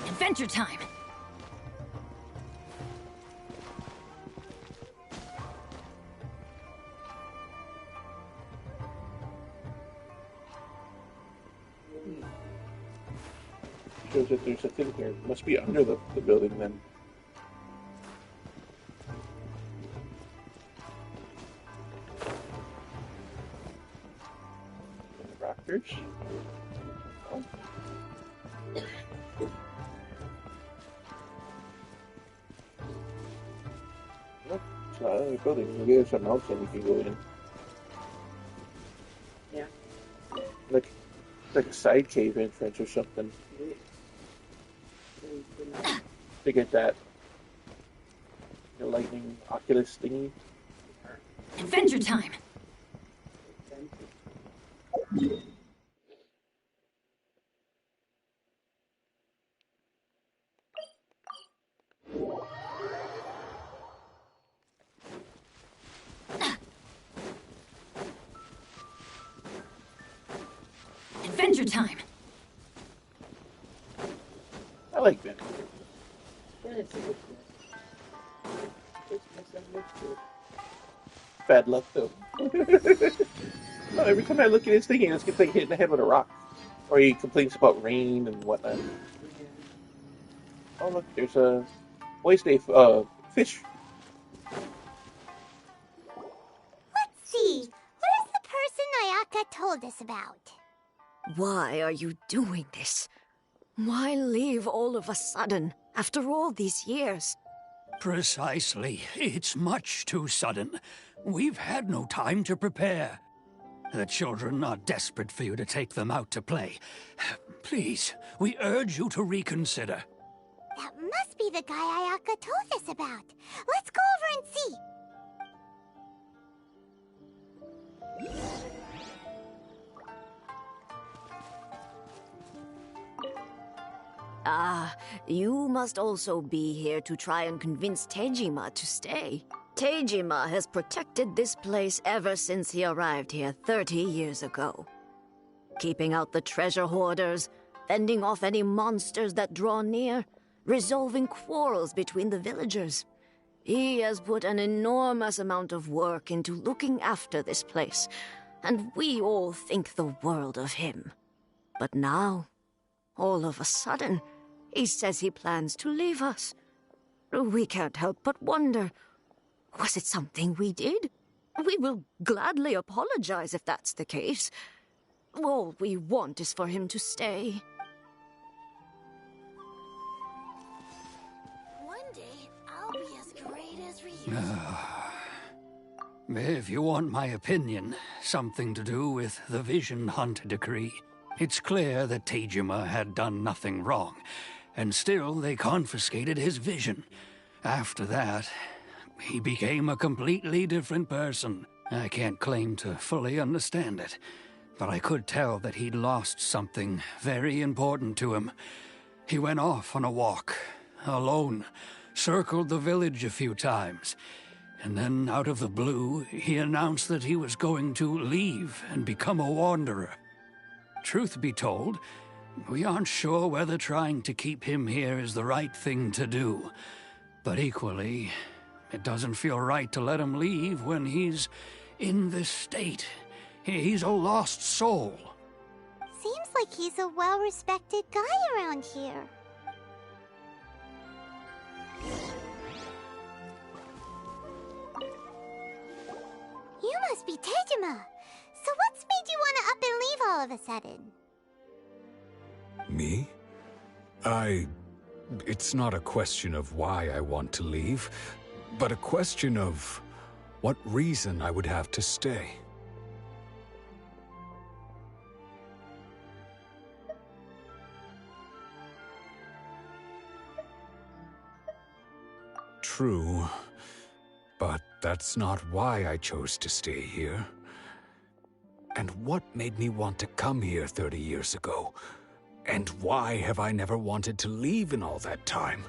[SPEAKER 17] Adventure time!
[SPEAKER 5] Shows that there's a thing here. It must be under the building then. Raptors? Oh. Nope, it's not under the building. Maybe there's something else that we can go in.
[SPEAKER 16] Yeah.
[SPEAKER 5] Like a side cave entrance or something. To get that lightning Oculus thingy.
[SPEAKER 17] Adventure time! Adventure time!
[SPEAKER 5] I like that. Bad luck though. No, every time I look at his thing, he just gets like hit in the head with a rock. Or he complains about rain and whatnot. Oh look, there's a fish.
[SPEAKER 2] Let's see. What is the person Ayaka told us about?
[SPEAKER 1] Why are you doing this? Why leave all of a sudden, after all these years?
[SPEAKER 4] Precisely. It's much too sudden. We've had no time to prepare. The children are desperate for you to take them out to play. Please, we urge you to reconsider.
[SPEAKER 2] That must be the guy Ayaka told us about. Let's go over and see.
[SPEAKER 18] Ah, you must also be here to try and convince Tejima to stay. Tejima has protected this place ever since he arrived here 30 years ago. Keeping out the treasure hoarders, fending off any monsters that draw near, resolving quarrels between the villagers. He has put an enormous amount of work into looking after this place, and we all think the world of him. But now, all of a sudden, he says he plans to leave us. We can't help but wonder, was it something we did? We will gladly apologize if that's the case. All we want is for him to stay.
[SPEAKER 15] One day, I'll be as great as Ryu.
[SPEAKER 4] If you want my opinion, something to do with the Vision Hunt decree. It's clear that Tejima had done nothing wrong, and still they confiscated his vision. After that, he became a completely different person. I can't claim to fully understand it, but I could tell that he'd lost something very important to him. He went off on a walk, alone, circled the village a few times, and then out of the blue, he announced that he was going to leave and become a wanderer. Truth be told, we aren't sure whether trying to keep him here is the right thing to do. But equally, it doesn't feel right to let him leave when he's in this state. He's a lost soul.
[SPEAKER 2] Seems like he's a well-respected guy around here. You must be Tejima. So what's made you want to up and leave all of a sudden?
[SPEAKER 19] Me? It's not a question of why I want to leave, but a question of what reason I would have to stay. True, but that's not why I chose to stay here. And what made me want to come here 30 years ago? And why have I never wanted to leave in all that time?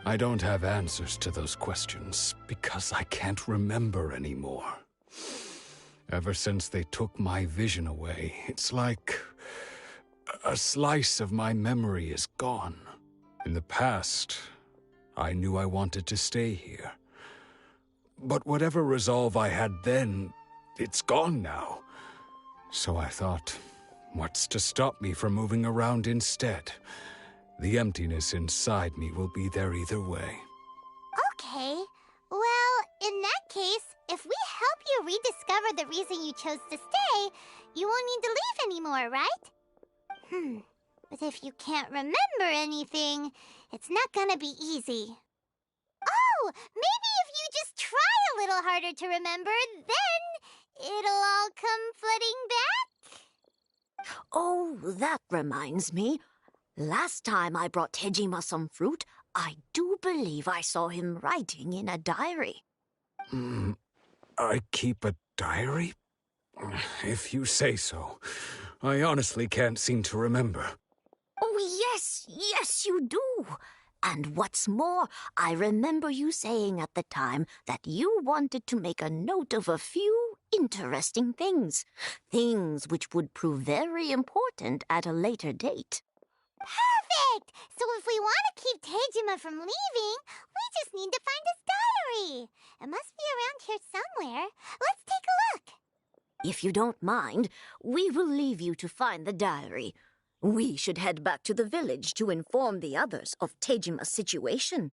[SPEAKER 19] I don't have answers to those questions because I can't remember anymore. Ever since they took my vision away, it's like a slice of my memory is gone. In the past, I knew I wanted to stay here. But whatever resolve I had then, it's gone now. So I thought, what's to stop me from moving around instead? The emptiness inside me will be there either way.
[SPEAKER 2] Okay. Well, in that case, if we help you rediscover the reason you chose to stay, you won't need to leave anymore, right? But if you can't remember anything, it's not gonna be easy. Oh, maybe if you just try a little harder to remember, then it'll all come flooding back?
[SPEAKER 18] Oh, that reminds me. Last time I brought Tejima some fruit, I do believe I saw him writing in a diary.
[SPEAKER 19] I keep a diary? If you say so. I honestly can't seem to remember.
[SPEAKER 18] Oh, yes, you do. And what's more, I remember you saying at the time that you wanted to make a note of a few interesting things. Things which would prove very important at a later date.
[SPEAKER 2] Perfect! So if we want to keep Tejima from leaving, we just need to find his diary. It must be around here somewhere. Let's take a look.
[SPEAKER 18] If you don't mind, we will leave you to find the diary. We should head back to the village to inform the others of Tejima's situation.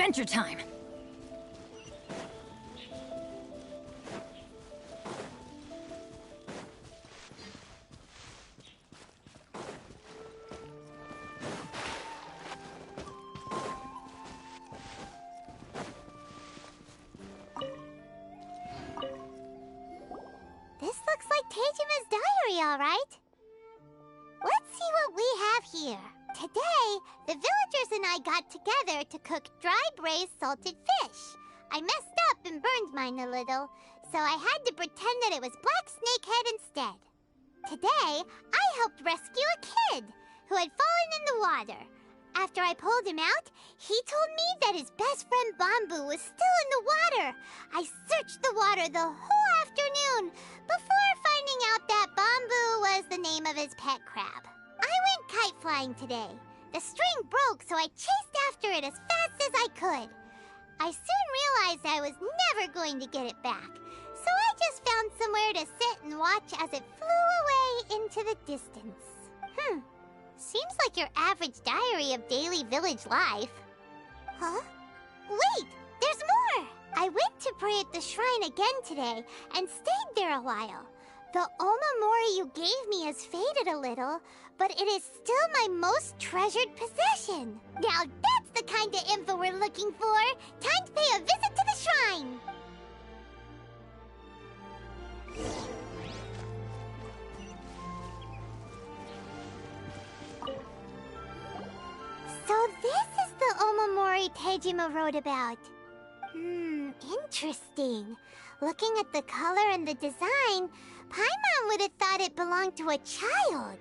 [SPEAKER 20] adventure time!
[SPEAKER 2] This looks like Teijima's diary, all right. Let's see what we have here. Today, the villagers and I got together to cook dry braised salted fish. I messed up and burned mine a little, so I had to pretend that it was black snakehead instead. Today, I helped rescue a kid who had fallen in the water. After I pulled him out, he told me that his best friend Bamboo was still in the water. I searched the water the whole afternoon before finding out that Bamboo was the name of his pet crab. I went kite flying today. The string broke, so I chased after it as fast as I could. I soon realized I was never going to get it back, so I just found somewhere to sit and watch as it flew away into the distance. Seems like your average diary of daily village life. Huh? Wait, there's more! I went to pray at the shrine again today and stayed there a while. The Omamori you gave me has faded a little, but it is still my most treasured possession. Now that's the kind of info we're looking for. Time to pay a visit to the shrine. So this is the Omamori Teijima wrote about. Interesting. Looking at the color and the design, Paimon would have thought it belonged to a child.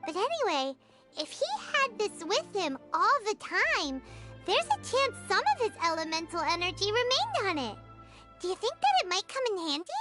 [SPEAKER 2] But anyway, if he had this with him all the time, there's a chance some of his elemental energy remained on it. Do you think that it might come in handy?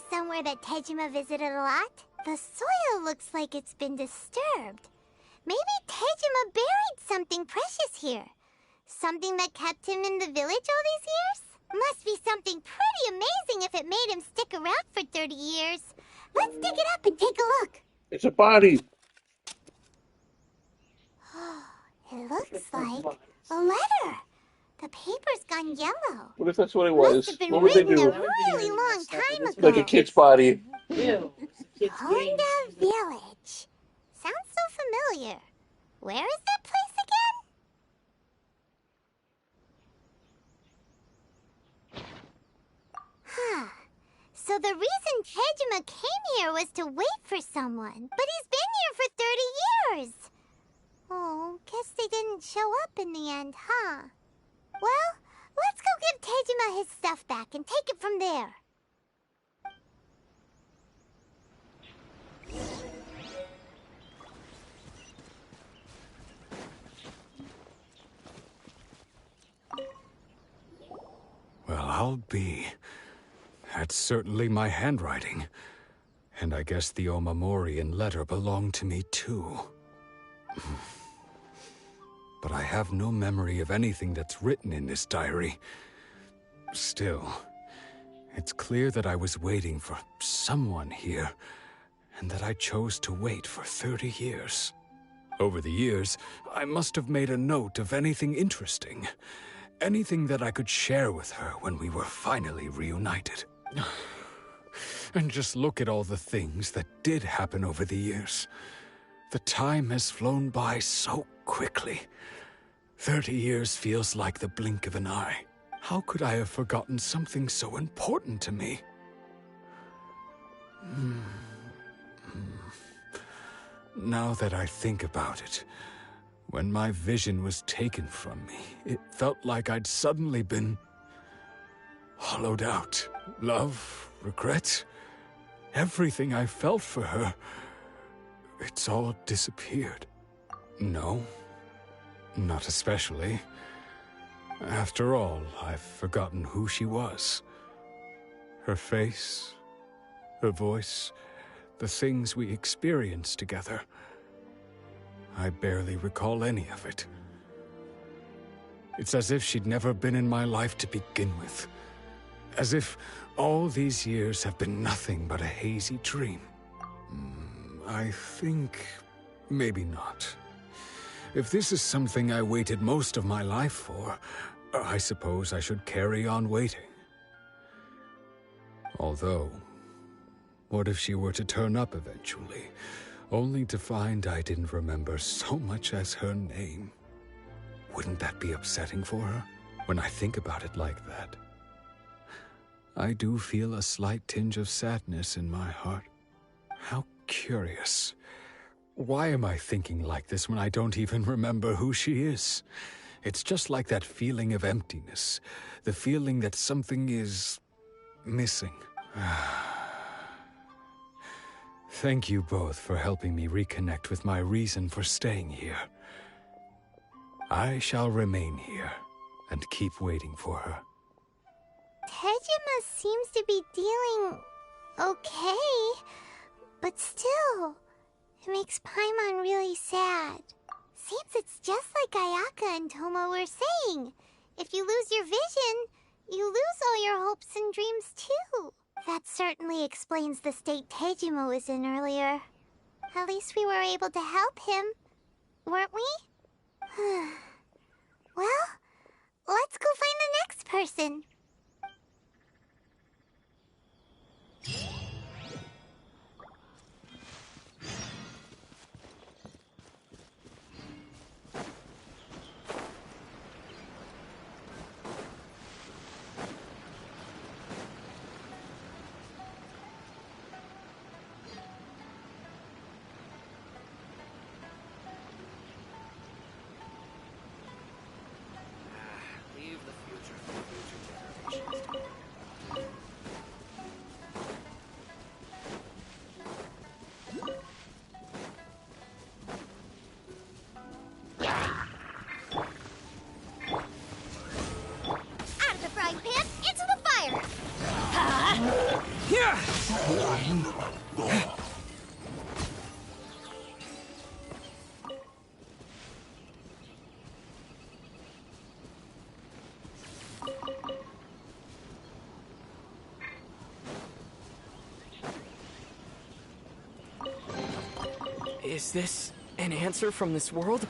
[SPEAKER 2] Somewhere that Tejima visited a lot. The soil looks like it's been disturbed. Maybe Tejima buried something precious here. Something that kept him in the village all these years? Must be something pretty amazing if it made him stick around for 30 years. Let's dig it up and take a look.
[SPEAKER 5] It's a body.
[SPEAKER 2] It looks like a letter. The paper's gone yellow.
[SPEAKER 5] What if that's what it was?
[SPEAKER 2] Must have been
[SPEAKER 5] What would they
[SPEAKER 2] written
[SPEAKER 5] do?
[SPEAKER 2] a really long time ago.
[SPEAKER 5] Like a kid's body.
[SPEAKER 2] Honda Village. Sounds so familiar. Where is that place again? So the reason Tejima came here was to wait for someone. But he's been here for 30 years. Oh, guess they didn't show up in the end, huh? Well, let's go give Tejima his stuff back and take it from there.
[SPEAKER 19] Well, I'll be. That's certainly my handwriting. And I guess the Omamorian letter belonged to me too. But I have no memory of anything that's written in this diary. Still, it's clear that I was waiting for someone here, and that I chose to wait for 30 years. Over the years, I must have made a note of anything interesting. Anything that I could share with her when we were finally reunited. And just look at all the things that did happen over the years. The time has flown by so quickly. 30 years feels like the blink of an eye. How could I have forgotten something so important to me? Now that I think about it, when my vision was taken from me, it felt like I'd suddenly been hollowed out. Love, regret, everything I felt for her, it's all disappeared. No, Not especially. After all, I've forgotten who she was. Her face, her voice, the things we experienced together. I barely recall any of it. It's as if she'd never been in my life to begin with. As if all these years have been nothing but a hazy dream. I think maybe not. If this is something I waited most of my life for, I suppose I should carry on waiting. Although, what if she were to turn up eventually, only to find I didn't remember so much as her name? Wouldn't that be upsetting for her, when I think about it like that? I do feel a slight tinge of sadness in my heart. How curious. Why am I thinking like this when I don't even remember who she is? It's just like that feeling of emptiness, the feeling that something is missing. Thank you both for helping me reconnect with my reason for staying here. I shall remain here and keep waiting for her.
[SPEAKER 2] Tejima seems to be dealing okay, but still, it makes Paimon really sad. Seems it's just like Ayaka and Thoma were saying. If you lose your vision, you lose all your hopes and dreams too. That certainly explains the state Tejima was in earlier. At least we were able to help him, weren't we? Well, let's go find the next person.
[SPEAKER 20] Leave the future for future generations.
[SPEAKER 2] Out of the frying pan, into the fire!
[SPEAKER 8] Is this an answer from this world?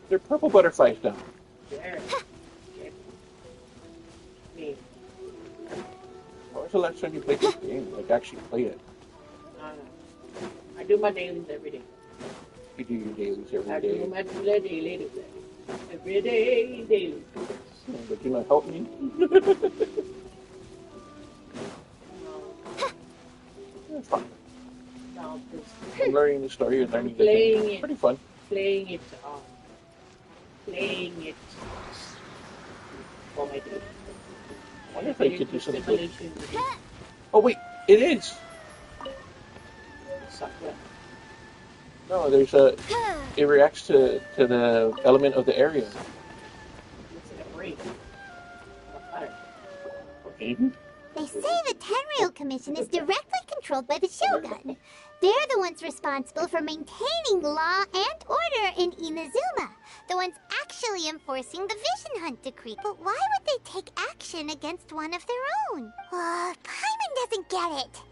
[SPEAKER 5] They're purple butterflies now.
[SPEAKER 16] There. Me.
[SPEAKER 5] When was the last time you played this game? Like, actually play it?
[SPEAKER 16] No. I do my dailies every day.
[SPEAKER 5] You do your dailies every day?
[SPEAKER 16] I do my daily every day, daily.
[SPEAKER 5] But you not help me? It's fun.
[SPEAKER 16] No,
[SPEAKER 5] I'm learning the story and learning the
[SPEAKER 16] playing
[SPEAKER 5] game.
[SPEAKER 16] it.
[SPEAKER 5] Pretty fun.
[SPEAKER 16] Playing it for my day.
[SPEAKER 5] I wonder if I could do something good. Oh wait, it is! No, there's a... It reacts to the element of the area.
[SPEAKER 2] They say the Tenryou Commission is directly controlled by the Shogun. They're the ones responsible for maintaining law and order in Inazuma. The ones actually enforcing the Vision Hunt Decree. But why would they take action against one of their own? Paimon doesn't get it.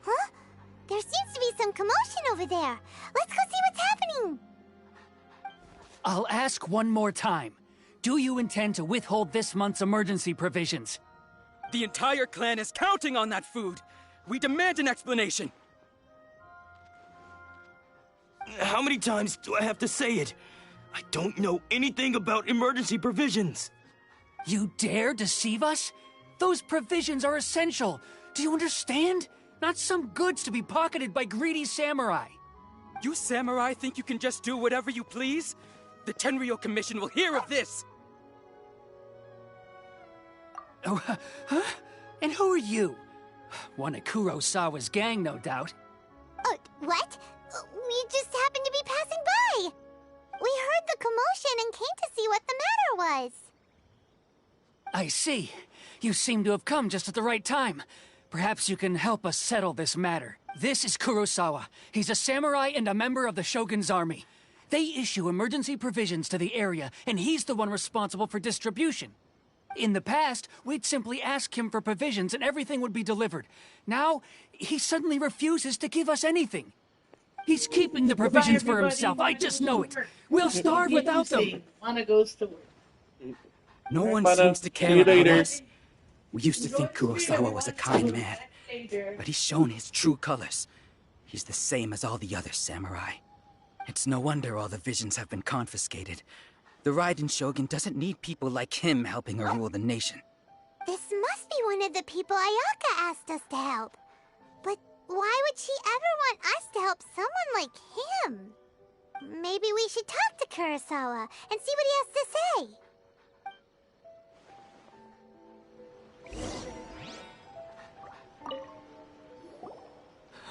[SPEAKER 2] Huh? There seems to be some commotion over there. Let's go see what's happening.
[SPEAKER 4] I'll ask one more time. Do you intend to withhold this month's emergency provisions?
[SPEAKER 9] The entire clan is counting on that food.
[SPEAKER 21] We demand an explanation!
[SPEAKER 22] How many times do I have to say it? I don't know anything about emergency provisions.
[SPEAKER 4] You dare deceive us? Those provisions are essential. Do you understand? Not some goods to be pocketed by greedy samurai.
[SPEAKER 21] You samurai think you can just do whatever you please? The Tenryou Commission will hear of this!
[SPEAKER 4] Oh, huh? And who are you? One of Kurosawa's gang, no doubt.
[SPEAKER 2] What? We just happened to be passing by. We heard the commotion and came to see what the matter was.
[SPEAKER 4] I see. You seem to have come just at the right time. Perhaps you can help us settle this matter. This is Kurosawa. He's a samurai and a member of the Shogun's army. They issue emergency provisions to the area, and he's the one responsible for distribution. In the past, we'd simply ask him for provisions and everything would be delivered. Now, he suddenly refuses to give us anything. He's keeping the provisions for himself, I just know it. We'll starve without them.
[SPEAKER 16] Mana goes to work.
[SPEAKER 21] No one
[SPEAKER 5] Mana,
[SPEAKER 21] seems to
[SPEAKER 5] see
[SPEAKER 21] care
[SPEAKER 5] you
[SPEAKER 21] about
[SPEAKER 5] later.
[SPEAKER 21] us. We used to think Kurosawa was a kind man, but he's shown his true colors. He's the same as all the other samurai. It's no wonder all the visions have been confiscated. The Raiden Shogun doesn't need people like him helping her rule the nation.
[SPEAKER 2] This must be one of the people Ayaka asked us to help. But why would she ever want us to help someone like him? Maybe we should talk to Kurosawa and see what he has to say.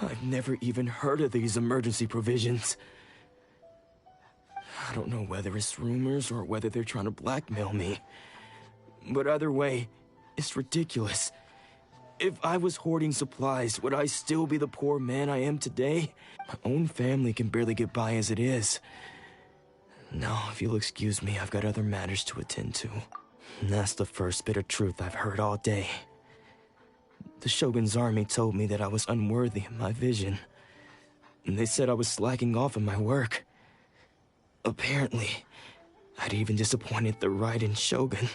[SPEAKER 22] I've never even heard of these emergency provisions. I don't know whether it's rumors or whether they're trying to blackmail me. But either way, it's ridiculous. If I was hoarding supplies, would I still be the poor man I am today? My own family can barely get by as it is. Now, if you'll excuse me, I've got other matters to attend to. And that's the first bit of truth I've heard all day. The Shogun's army told me that I was unworthy of my vision. And they said I was slacking off in my work. Apparently, I'd even disappointed the Raiden Shogun.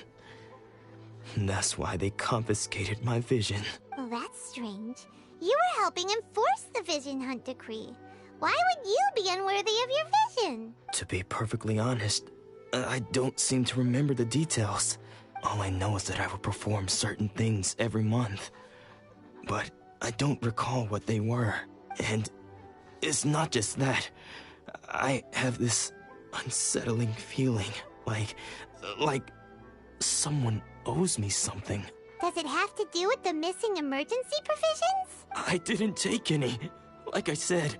[SPEAKER 22] And that's why they confiscated my vision.
[SPEAKER 2] Well, that's strange. You were helping enforce the Vision Hunt Decree. Why would you be unworthy of your vision?
[SPEAKER 22] To be perfectly honest, I don't seem to remember the details. All I know is that I would perform certain things every month. But I don't recall what they were. And it's not just that. I have this unsettling feeling, like someone owes me something.
[SPEAKER 2] Does it have to do with the missing emergency provisions?
[SPEAKER 22] I didn't take any. Like I said,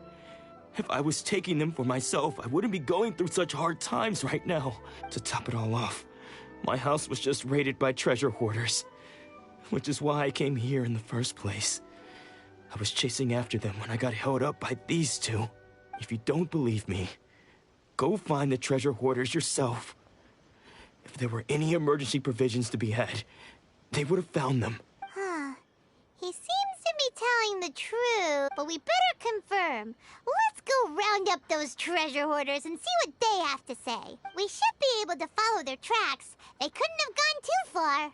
[SPEAKER 22] if I was taking them for myself, I wouldn't be going through such hard times right now. To top it all off, my house was just raided by treasure hoarders, which is why I came here in the first place. I was chasing after them when I got held up by these two. If you don't believe me, go find the treasure hoarders yourself. If there were any emergency provisions to be had, they would have found them.
[SPEAKER 2] Huh. He seems to be telling the truth, but we better confirm. Let's go round up those treasure hoarders and see what they have to say. We should be able to follow their tracks. They couldn't have gone too far.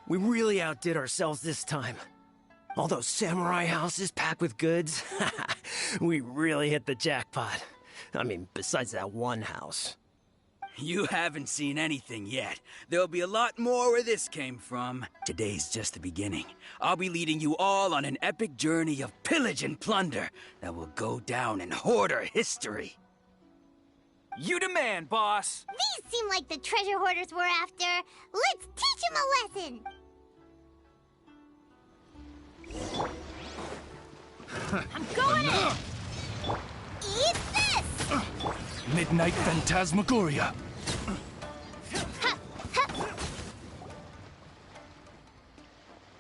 [SPEAKER 23] We really outdid ourselves this time. All those samurai houses packed with goods. We really hit the jackpot. I mean, besides that one house.
[SPEAKER 24] You haven't seen anything yet. There'll be a lot more where this came from. Today's just the beginning. I'll be leading you all on an epic journey of pillage and plunder that will go down in hoarder history.
[SPEAKER 9] You demand, boss!
[SPEAKER 2] These seem like the treasure hoarders we're after. Let's teach them a lesson! I'm going in! Eat this!
[SPEAKER 22] Midnight Phantasmagoria.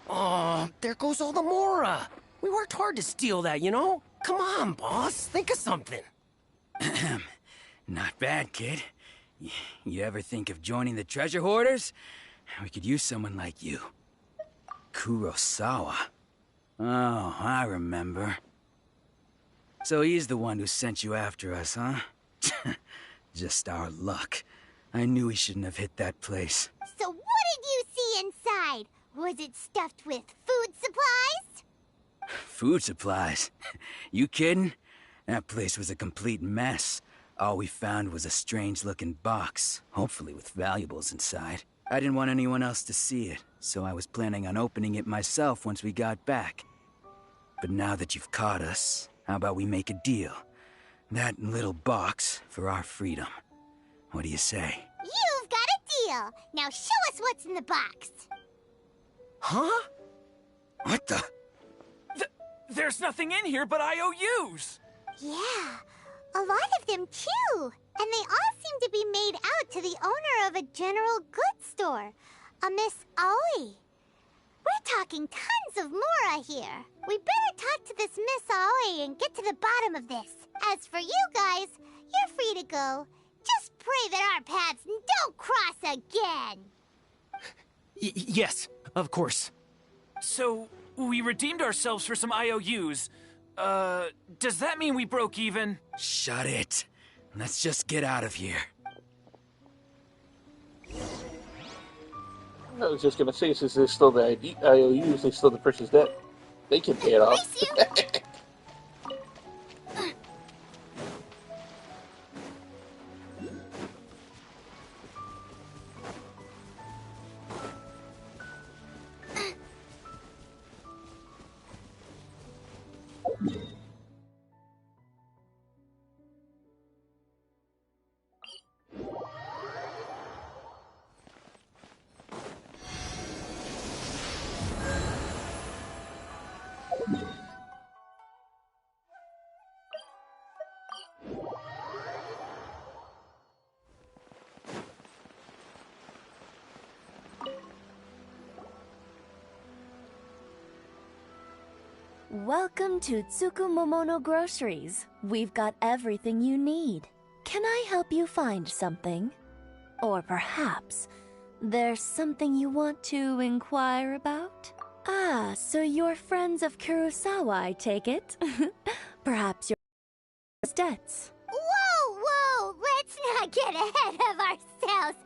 [SPEAKER 23] Oh, there goes all the Mora. We worked hard to steal that, you know? Come on, boss. Think of something.
[SPEAKER 24] Not bad, kid. You ever think of joining the treasure hoarders? We could use someone like you. Kurosawa. Oh, I remember. So he's the one who sent you after us, huh? Just our luck. I knew we shouldn't have hit that place.
[SPEAKER 2] So what did you see inside? Was it stuffed with food supplies?
[SPEAKER 24] Food supplies? You kidding? That place was a complete mess. All we found was a strange-looking box, hopefully with valuables inside. I didn't want anyone else to see it, so I was planning on opening it myself once we got back. But now that you've caught us, how about we make a deal? That little box for our freedom. What do you say?
[SPEAKER 2] You've got a deal. Now show us what's in the box.
[SPEAKER 24] Huh? What the?
[SPEAKER 9] There's nothing in here but IOUs!
[SPEAKER 2] Yeah, a lot of them too. And they all seem to be made out to the owner of a general goods store, a Miss Aoi. We're talking tons of Mora here. We better talk to this Miss Aoi and get to the bottom of this. As for you guys, you're free to go. Just pray that our paths don't cross again.
[SPEAKER 9] Yes, of course. So, we redeemed ourselves for some IOUs. Does that mean we broke even?
[SPEAKER 24] Shut it. Let's just get out of here.
[SPEAKER 5] I was just gonna say, since there's still the IOUs, there's still the person's debt. They can pay it off.
[SPEAKER 15] Welcome to Tsukumomono Groceries. We've got everything you need. Can I help you find something? Or perhaps there's something you want to inquire about? Ah, so you're friends of Kurosawa, I take it. Perhaps your debts.
[SPEAKER 2] Whoa! Let's not get ahead of ourselves.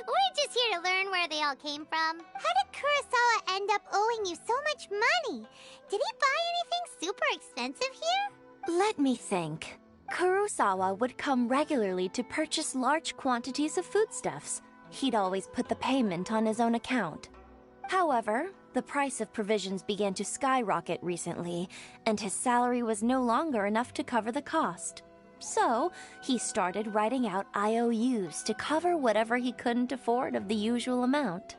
[SPEAKER 2] We're just here to learn where they all came from. How did Kurosawa end up owing you so much money? Did he buy anything super expensive here?
[SPEAKER 15] Let me think. Kurosawa would come regularly to purchase large quantities of foodstuffs. He'd always put the payment on his own account. However, the price of provisions began to skyrocket recently, and his salary was no longer enough to cover the cost. So, he started writing out IOUs to cover whatever he couldn't afford of the usual amount.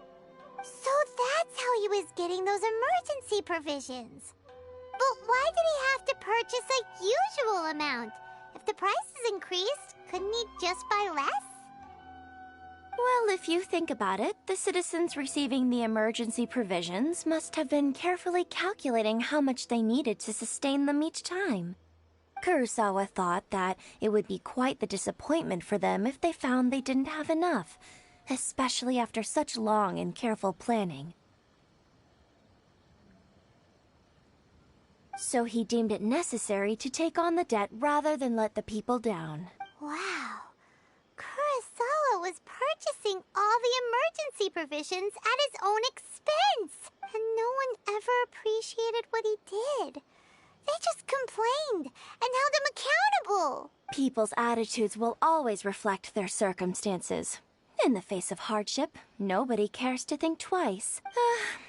[SPEAKER 2] So that's how he was getting those emergency provisions. But why did he have to purchase a usual amount? If the prices increased, couldn't he just buy less?
[SPEAKER 15] Well, if you think about it, the citizens receiving the emergency provisions must have been carefully calculating how much they needed to sustain them each time. Kurosawa thought that it would be quite the disappointment for them if they found they didn't have enough, especially after such long and careful planning. So he deemed it necessary to take on the debt rather than let the people down.
[SPEAKER 2] Wow. Kurosawa was purchasing all the emergency provisions at his own expense, and no one ever appreciated what he did. They just complained and held him accountable.
[SPEAKER 15] People's attitudes will always reflect their circumstances. In the face of hardship, nobody cares to think twice.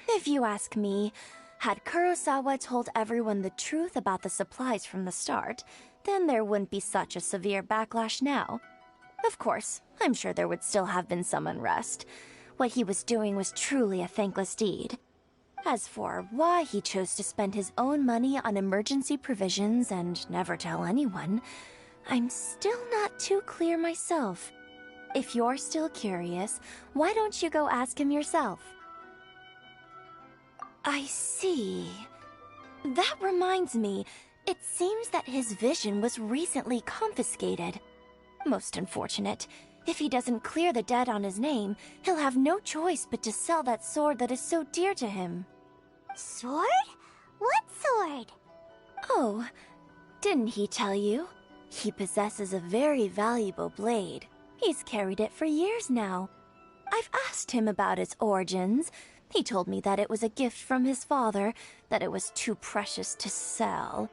[SPEAKER 15] If you ask me, had Kurosawa told everyone the truth about the supplies from the start, then there wouldn't be such a severe backlash now. Of course, I'm sure there would still have been some unrest. What he was doing was truly a thankless deed. As for why he chose to spend his own money on emergency provisions and never tell anyone, I'm still not too clear myself. If you're still curious, why don't you go ask him yourself? I see. That reminds me, it seems that his vision was recently confiscated. Most unfortunate. If he doesn't clear the debt on his name, he'll have no choice but to sell that sword that is so dear to him.
[SPEAKER 2] Sword? What sword?
[SPEAKER 15] Oh, didn't he tell you? He possesses a very valuable blade. He's carried it for years now. I've asked him about its origins. He told me that it was a gift from his father, that it was too precious to sell.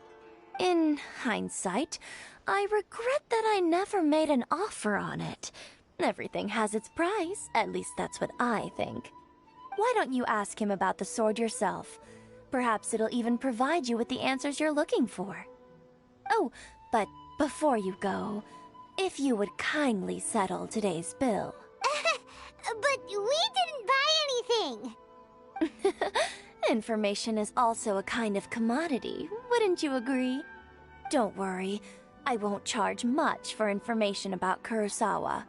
[SPEAKER 15] In hindsight, I regret that I never made an offer on it. Everything has its price, at least that's what I think. Why don't you ask him about the sword yourself? Perhaps it'll even provide you with the answers you're looking for. Oh, but before you go, if you would kindly settle today's bill.
[SPEAKER 2] But we didn't buy anything!
[SPEAKER 15] Information is also a kind of commodity, wouldn't you agree? Don't worry, I won't charge much for information about Kurosawa.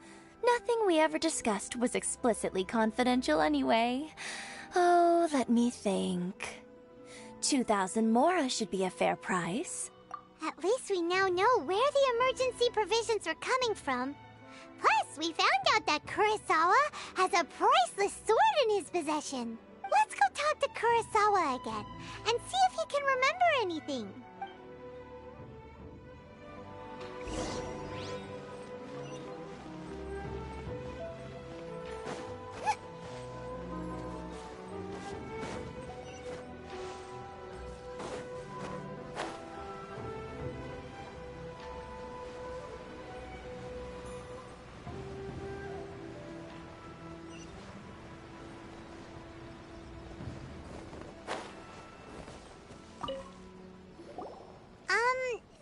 [SPEAKER 15] Nothing we ever discussed was explicitly confidential anyway. Oh, let me think. 2,000 mora should be a fair price.
[SPEAKER 2] At least we now know where the emergency provisions were coming from. Plus, we found out that Kurosawa has a priceless sword in his possession. Let's go talk to Kurosawa again, and see if he can remember anything.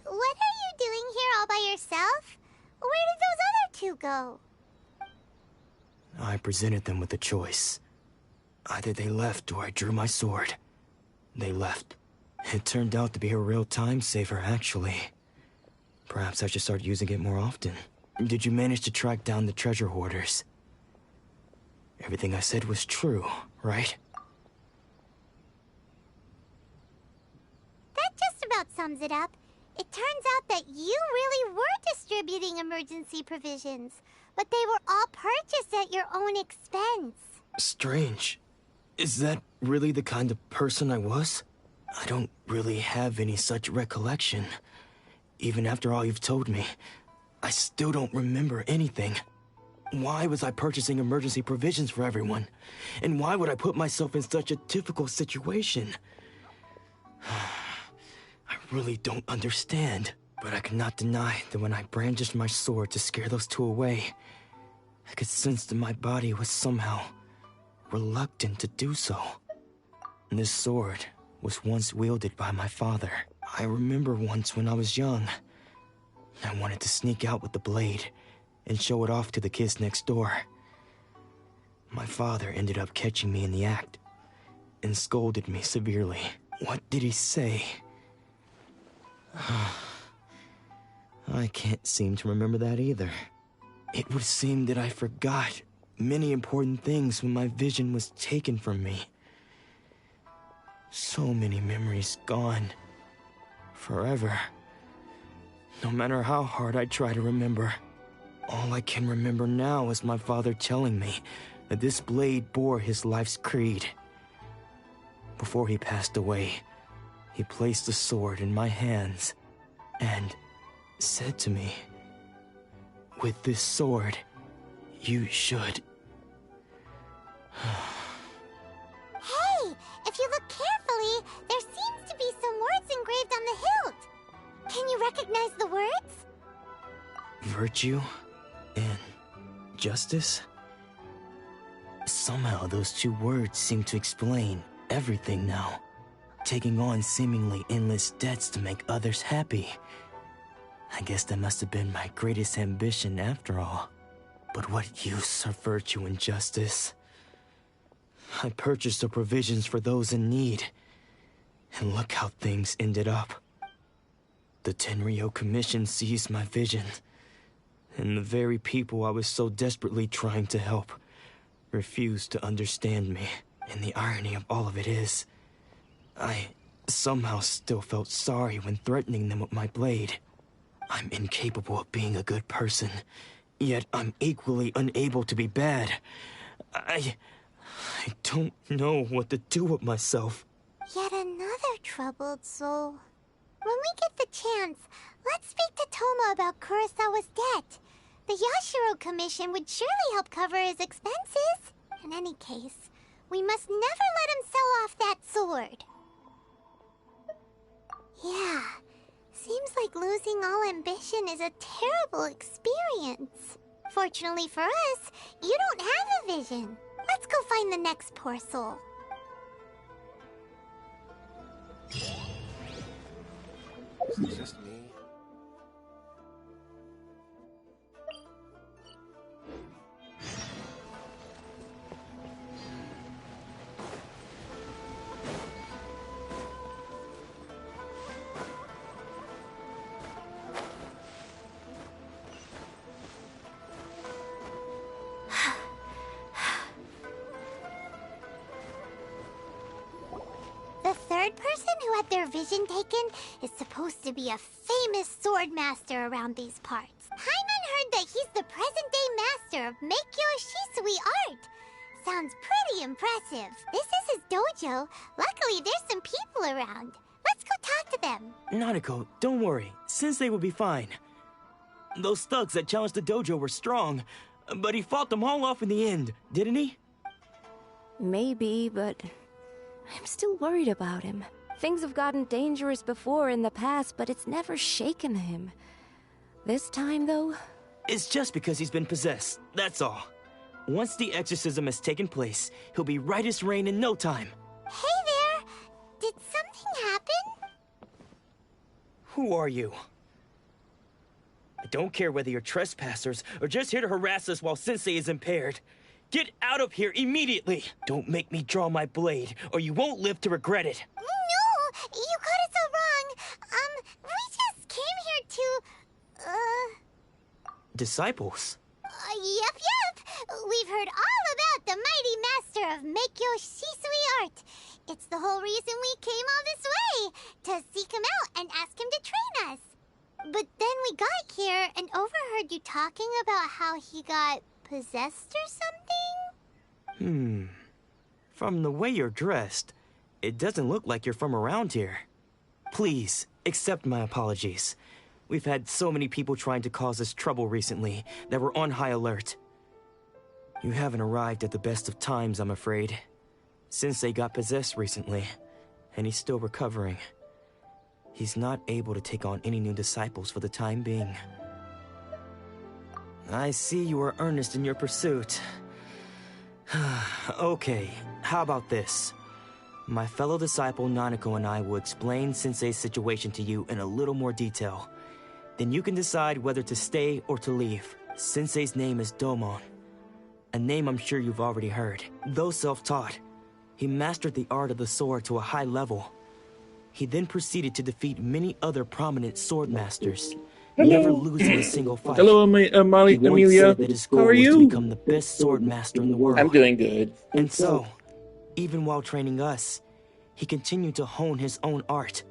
[SPEAKER 2] What are you doing here all by yourself? Where did those other two go?
[SPEAKER 22] I presented them with a choice. Either they left or I drew my sword. They left. It turned out to be a real time saver, actually. Perhaps I should start using it more often. Did you manage to track down the treasure hoarders? Everything I said was true, right?
[SPEAKER 2] That just about sums it up. It turns out that you really were distributing emergency provisions, but they were all purchased at your own expense.
[SPEAKER 22] Strange. Is that really the kind of person I was? I don't really have any such recollection. Even after all you've told me, I still don't remember anything. Why was I purchasing emergency provisions for everyone? And why would I put myself in such a difficult situation? I really don't understand. But I cannot deny that when I brandished my sword to scare those two away, I could sense that my body was somehow reluctant to do so. This sword was once wielded by my father. I remember once when I was young, I wanted to sneak out with the blade and show it off to the kids next door. My father ended up catching me in the act and scolded me severely. What did he say? I can't seem to remember that either. It would seem that I forgot many important things when my vision was taken from me. So many memories gone. Forever. No matter how hard I try to remember, all I can remember now is my father telling me that this blade bore his life's creed. Before he passed away, he placed the sword in my hands and said to me, "With this sword, you should..."
[SPEAKER 2] Hey, if you look carefully, there seems to be some words engraved on the hilt. Can you recognize the words?
[SPEAKER 22] Virtue and justice? Somehow those two words seem to explain everything now. Taking on seemingly endless debts to make others happy. I guess that must have been my greatest ambition after all. But what use are virtue and justice? I purchased the provisions for those in need. And look how things ended up. The Tenryo Commission seized my vision. And the very people I was so desperately trying to help refused to understand me. And the irony of all of it is, I somehow still felt sorry when threatening them with my blade. I'm incapable of being a good person, yet I'm equally unable to be bad. I don't know what to do with myself.
[SPEAKER 2] Yet another troubled soul. When we get the chance, let's speak to Thoma about Kurosawa's debt. The Yashiro Commission would surely help cover his expenses. In any case, we must never let him sell off that sword. Yeah, seems like losing all ambition is a terrible experience. Fortunately for us, you don't have a vision. Let's go find the next poor soul.
[SPEAKER 20] It's just me.
[SPEAKER 2] The third person who had their vision taken is supposed to be a famous sword master around these parts. Hyman heard that he's the present-day master of Meikyo Shisui art. Sounds pretty impressive. This is his dojo. Luckily, there's some people around. Let's go talk to them.
[SPEAKER 22] Nanako, don't worry. Sensei will be fine. Those thugs that challenged the dojo were strong, but he fought them all off in the end, didn't he?
[SPEAKER 15] Maybe, but I'm still worried about him. Things have gotten dangerous before in the past, but it's never shaken him. This time, though?
[SPEAKER 22] It's just because he's been possessed, that's all. Once the exorcism has taken place, he'll be right as rain in no time.
[SPEAKER 2] Hey there! Did something happen?
[SPEAKER 22] Who are you? I don't care whether you're trespassers or just here to harass us while Sensei is impaired. Get out of here immediately! Don't make me draw my blade, or you won't live to regret it.
[SPEAKER 2] No! You got it so wrong. We just came here to,
[SPEAKER 22] Disciples?
[SPEAKER 2] Yep. We've heard all about the mighty master of Meikyo Shisui art. It's the whole reason we came all this way, to seek him out and ask him to train us. But then we got here and overheard you talking about how he got possessed or something?
[SPEAKER 22] From the way you're dressed, it doesn't look like you're from around here. Please, accept my apologies. We've had so many people trying to cause us trouble recently that we're on high alert. You haven't arrived at the best of times, I'm afraid. Sensei got possessed recently, and he's still recovering. He's not able to take on any new disciples for the time being. I see you are earnest in your pursuit. Okay, how about this? My fellow disciple Nanako and I will explain Sensei's situation to you in a little more detail. Then you can decide whether to stay or to leave. Sensei's name is Domon, a name I'm sure you've already heard. Though self-taught, he mastered the art of the sword to a high level. He then proceeded to defeat many other prominent sword masters, never losing a single fight.
[SPEAKER 5] Hello, Amelia.
[SPEAKER 22] That his
[SPEAKER 5] How
[SPEAKER 22] goal
[SPEAKER 5] are
[SPEAKER 22] was
[SPEAKER 5] you?
[SPEAKER 22] to become the best sword master in the world.
[SPEAKER 5] I'm doing good.
[SPEAKER 22] And so, even while training us, he continued to hone his own art.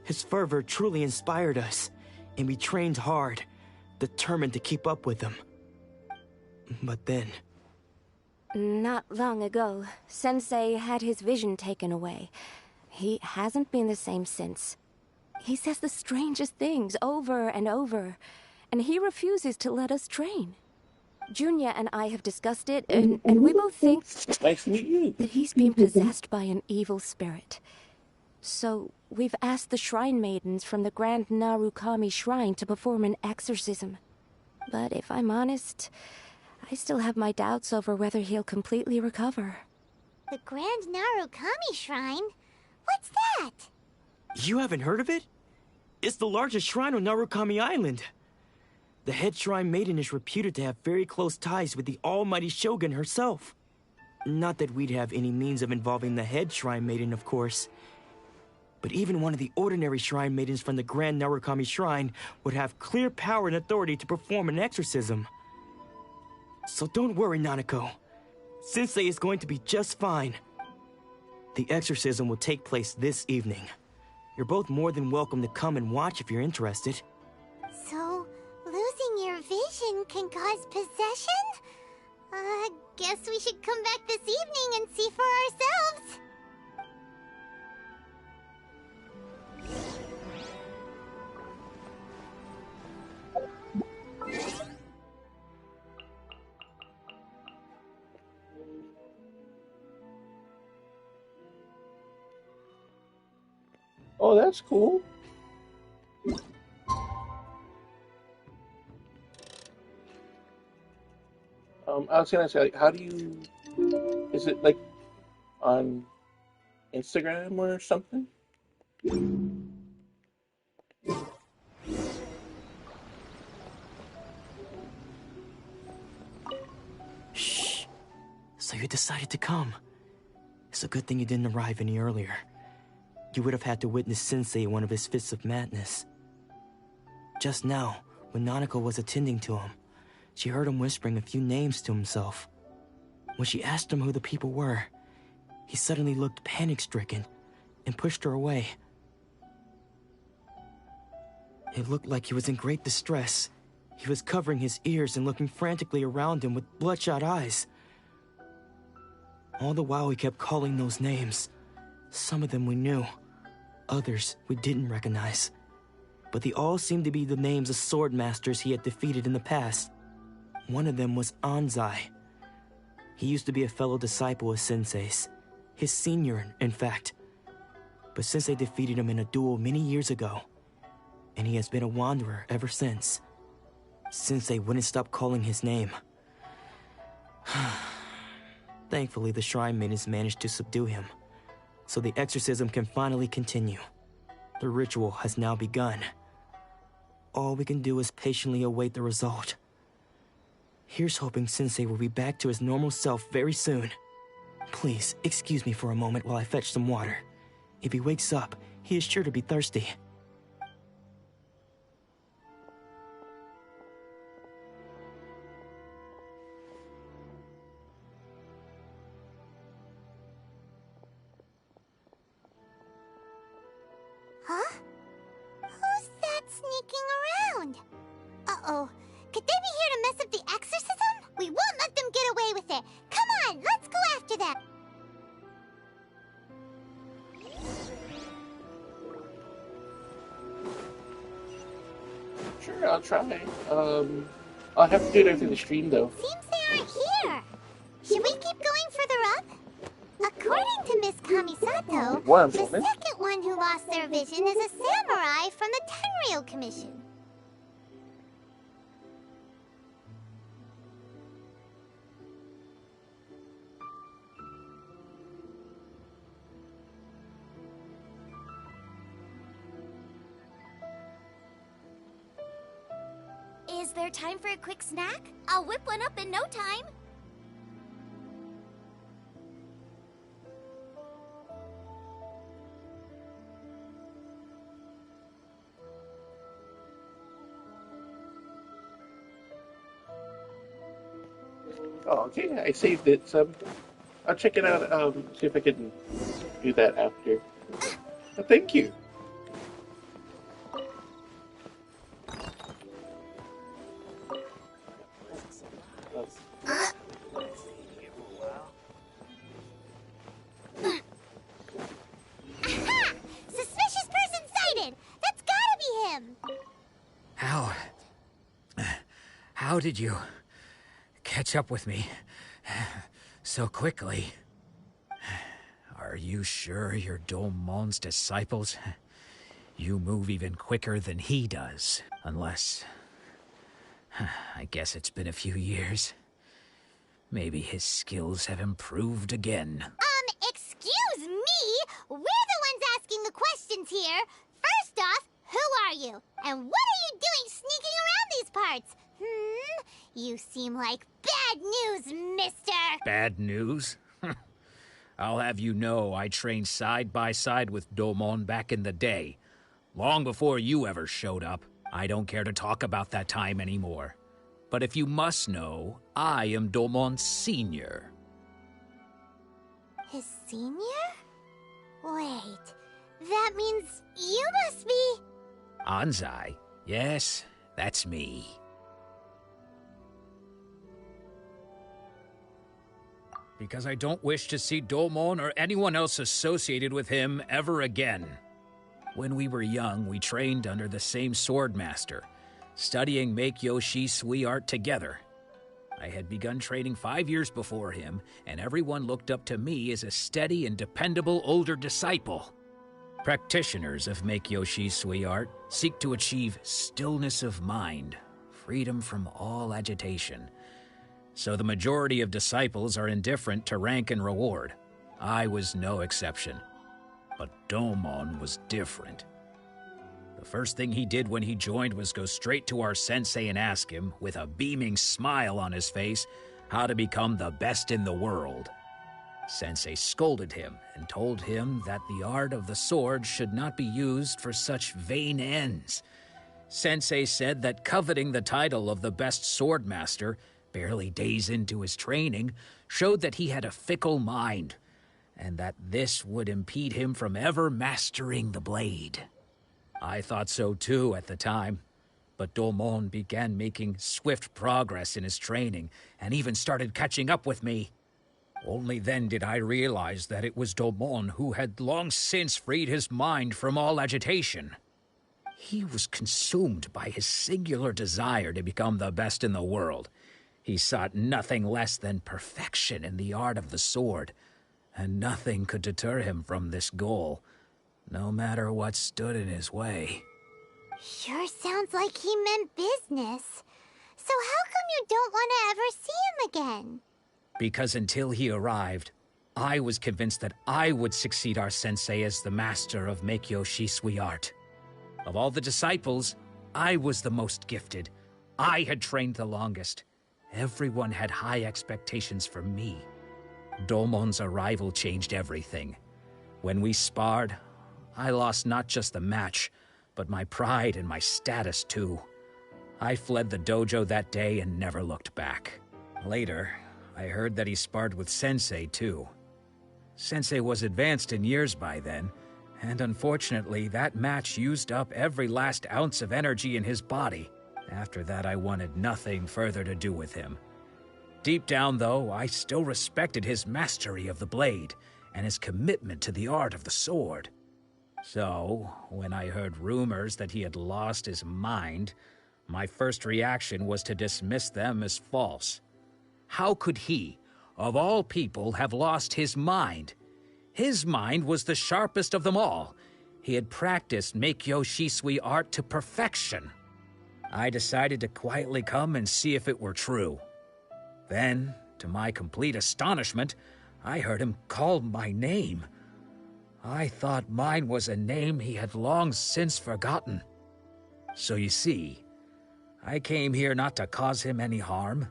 [SPEAKER 22] His fervor truly inspired us, and we trained hard, determined to keep up with him. But then...
[SPEAKER 15] Not long ago, Sensei had his vision taken away. He hasn't been the same since. He says the strangest things over and over, and he refuses to let us train. Junya and I have discussed it, and we both think
[SPEAKER 5] nice to meet you.
[SPEAKER 15] That he's been possessed by an evil spirit. So we've asked the shrine maidens from the Grand Narukami Shrine to perform an exorcism. But if I'm honest, I still have my doubts over whether he'll completely recover.
[SPEAKER 2] The Grand Narukami Shrine? What's that?
[SPEAKER 22] You haven't heard of it? It's the largest shrine on Narukami Island. The head shrine maiden is reputed to have very close ties with the almighty Shogun herself. Not that we'd have any means of involving the head shrine maiden, of course. But even one of the ordinary shrine maidens from the Grand Narukami Shrine would have clear power and authority to perform an exorcism. So don't worry, Nanako. Sensei is going to be just fine. The exorcism will take place this evening. You're both more than welcome to come and watch if you're interested.
[SPEAKER 2] vision can cause possession? Guess we should come back this evening and see for ourselves.
[SPEAKER 5] Oh, that's cool. I was gonna say, like, how do you? Is it like on Instagram or something?
[SPEAKER 8] Shh. So you decided to come. It's a good thing you didn't arrive any earlier. You would have had to witness Sensei one of his fits of madness. Just now, when Nanako was attending to him, she heard him whispering a few names to himself. When she asked him who the people were, he suddenly looked panic-stricken and pushed her away. It looked like he was in great distress. He was covering his ears and looking frantically around him with bloodshot eyes. All the while he kept calling those names. Some of them we knew, others we didn't recognize. But they all seemed to be the names of sword masters he had defeated in the past. One of them was Anzai. He used to be a fellow disciple of Sensei's, his senior, in fact. But Sensei defeated him in a duel many years ago, and he has been a wanderer ever since. Sensei wouldn't stop calling his name. Thankfully, the shrine maidens managed to subdue him, so the exorcism can finally continue. The ritual has now begun. All we can do is patiently await the result. Here's hoping Sensei will be back to his normal self very soon. Please, excuse me for a moment while I fetch some water. If he wakes up, he is sure to be thirsty.
[SPEAKER 2] Huh? Who's that sneaking around? Uh-oh. Could they be here to mess up the exorcism? We won't let them get away with it. Come on, let's go after them.
[SPEAKER 5] Sure, I'll try. I'll have to do it after the stream, though.
[SPEAKER 2] Seems they aren't here. Should we keep going further up? According to Miss Kamisato,
[SPEAKER 5] One
[SPEAKER 2] the
[SPEAKER 5] moment.
[SPEAKER 2] second one who lost their vision is a samurai from the Tenryou Commission.
[SPEAKER 15] Is there time for a quick snack? I'll whip one up in no time.
[SPEAKER 5] Oh, okay, I saved it, so I'll check it out, see if I can do that after. Thank you.
[SPEAKER 2] Aha! Suspicious person sighted! That's gotta be him!
[SPEAKER 3] How did you catch up with me so quickly? Are you sure you're Domon's disciples? You move even quicker than he does, unless... I guess it's been a few years. Maybe his skills have improved again.
[SPEAKER 2] Excuse me? We're the ones asking the questions here. First off, who are you? And what are you doing sneaking around these parts? You seem like bad news, mister!
[SPEAKER 3] Bad news? I'll have you know I trained side by side with Domon back in the day. Long before you ever showed up. I don't care to talk about that time anymore. But if you must know, I am Domon's senior.
[SPEAKER 2] His senior? Wait, that means you must be...
[SPEAKER 3] Anzai? Yes, that's me. because I don't wish to see Domon or anyone else associated with him ever again. When we were young, we trained under the same swordmaster, studying Make-Yoshi Sui art together. I had begun training 5 years before him, and everyone looked up to me as a steady and dependable older disciple. Practitioners of Make-Yoshi Sui art seek to achieve stillness of mind, freedom from all agitation. So the majority of disciples are indifferent to rank and reward. I was no exception. But Domon was different. The first thing he did when he joined was go straight to our sensei and ask him, with a beaming smile on his face, how to become the best in the world. Sensei scolded him and told him that the art of the sword should not be used for such vain ends. Sensei said that coveting the title of the best swordmaster, barely days into his training, showed that he had a fickle mind, and that this would impede him from ever mastering the blade. I thought so too at the time, but Domon began making swift progress in his training, and even started catching up with me. Only then did I realize that it was Domon who had long since freed his mind from all agitation. He was consumed by his singular desire to become the best in the world. He sought nothing less than perfection in the art of the sword, and nothing could deter him from this goal, no matter what stood in his way.
[SPEAKER 2] Sure sounds like he meant business. So how come you don't want to ever see him again?
[SPEAKER 3] Because until he arrived, I was convinced that I would succeed our sensei as the master of Make-Yoshi Sui art. Of all the disciples, I was the most gifted. I had trained the longest. Everyone had high expectations for me. Domon's arrival changed everything. When we sparred, I lost not just the match, but my pride and my status too. I fled the dojo that day and never looked back. Later, I heard that he sparred with Sensei too. Sensei was advanced in years by then, and unfortunately that match used up every last ounce of energy in his body. After that, I wanted nothing further to do with him. Deep down, though, I still respected his mastery of the blade and his commitment to the art of the sword. So, when I heard rumors that he had lost his mind, my first reaction was to dismiss them as false. How could he, of all people, have lost his mind? His mind was the sharpest of them all. He had practiced Make-Yoshi Sui art to perfection. I decided to quietly come and see if it were true. Then, to my complete astonishment, I heard him call my name. I thought mine was a name he had long since forgotten. So you see, I came here not to cause him any harm.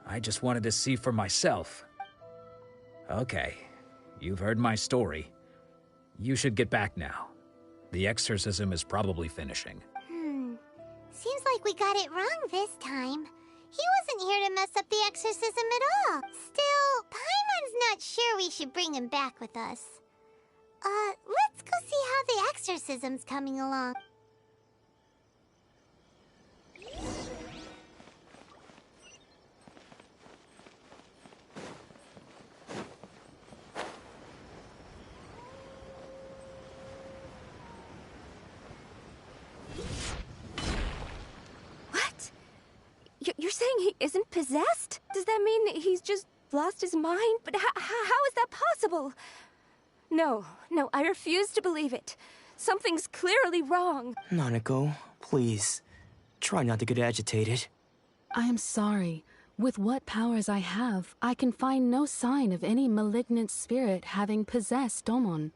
[SPEAKER 3] I just wanted to see for myself. Okay, you've heard my story. You should get back now. The exorcism is probably finishing.
[SPEAKER 2] Seems like we got it wrong this time. He wasn't here to mess up the exorcism at all. Still, Paimon's not sure we should bring him back with us. Let's go see how the exorcism's coming along.
[SPEAKER 1] You're saying he isn't possessed? Does that mean he's just lost his mind? But how is that possible? No, I refuse to believe it. Something's clearly wrong.
[SPEAKER 22] Nanako, please. Try not to get agitated.
[SPEAKER 6] I am sorry. With what powers I have, I can find no sign of any malignant spirit having possessed Domon.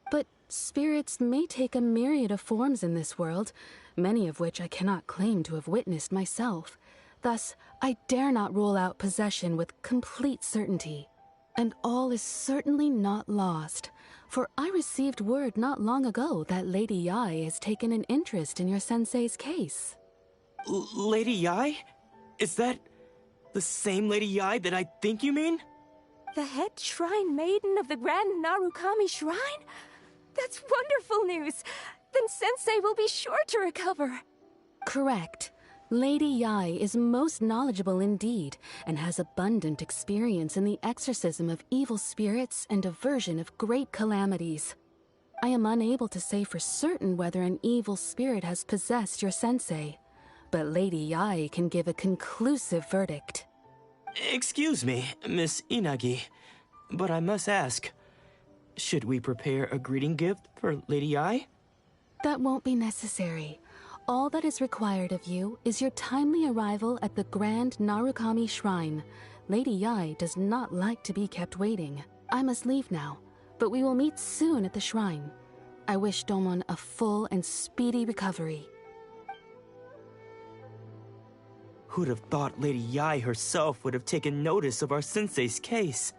[SPEAKER 6] But spirits may take a myriad of forms in this world, many of which I cannot claim to have witnessed myself. Thus, I dare not rule out possession with complete certainty. And all is certainly not lost, for I received word not long ago that Lady Yai has taken an interest in your sensei's case.
[SPEAKER 22] Lady Yai? Is that the same Lady Yai that I think you mean?
[SPEAKER 1] The head shrine maiden of the Grand Narukami Shrine? That's wonderful news! Then Sensei will be sure to recover.
[SPEAKER 6] Correct. Lady Yai is most knowledgeable indeed, and has abundant experience in the exorcism of evil spirits and aversion of great calamities. I am unable to say for certain whether an evil spirit has possessed your sensei, but Lady Yai can give a conclusive verdict.
[SPEAKER 22] Excuse me, Miss Inagi, but I must ask, should we prepare a greeting gift for Lady Yai?
[SPEAKER 6] That won't be necessary. All that is required of you is your timely arrival at the Grand Narukami Shrine. Lady Yai does not like to be kept waiting. I must leave now, but we will meet soon at the shrine. I wish Domon a full and speedy recovery.
[SPEAKER 22] Who'd have thought Lady Yai herself would have taken notice of our sensei's case?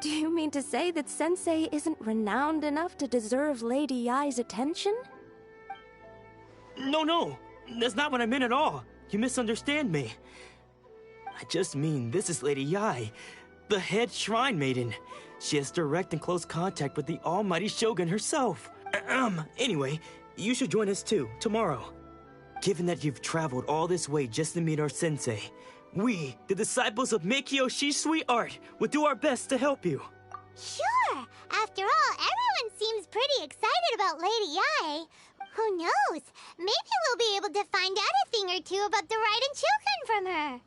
[SPEAKER 15] Do you mean to say that Sensei isn't renowned enough to deserve Lady Yai's attention?
[SPEAKER 22] No, that's not what I meant at all. You misunderstand me. I just mean this is Lady Yai, the head shrine maiden. She has direct and close contact with the almighty Shogun herself. Anyway, you should join us too, tomorrow. Given that you've traveled all this way just to meet our sensei, we, the disciples of Meikyo Shisui Art, will do our best to help you.
[SPEAKER 2] Sure! After all, everyone seems pretty excited about Lady Yai. Who knows? Maybe we'll be able to find out a thing or two about the Raiden children from her.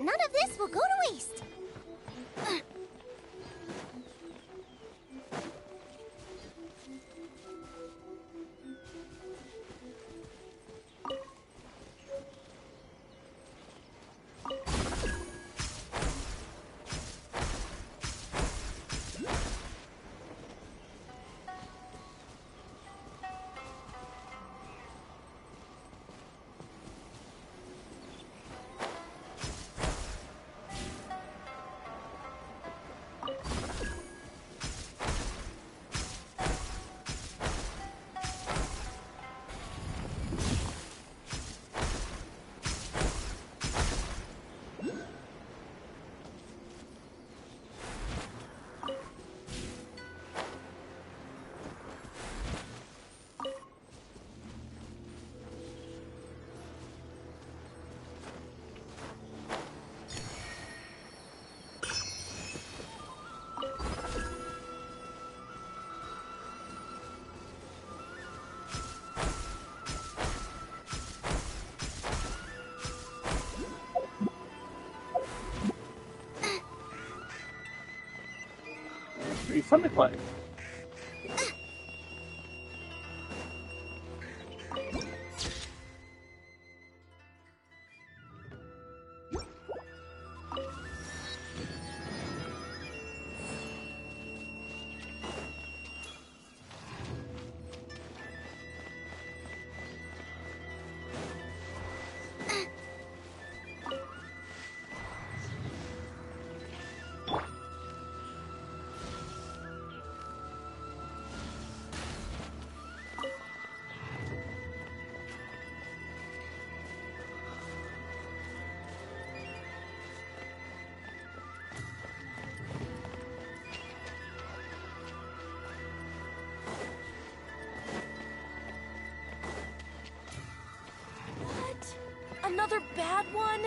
[SPEAKER 2] None of this will go to waste.
[SPEAKER 5] Pretty fun to climb.
[SPEAKER 7] Another bad one?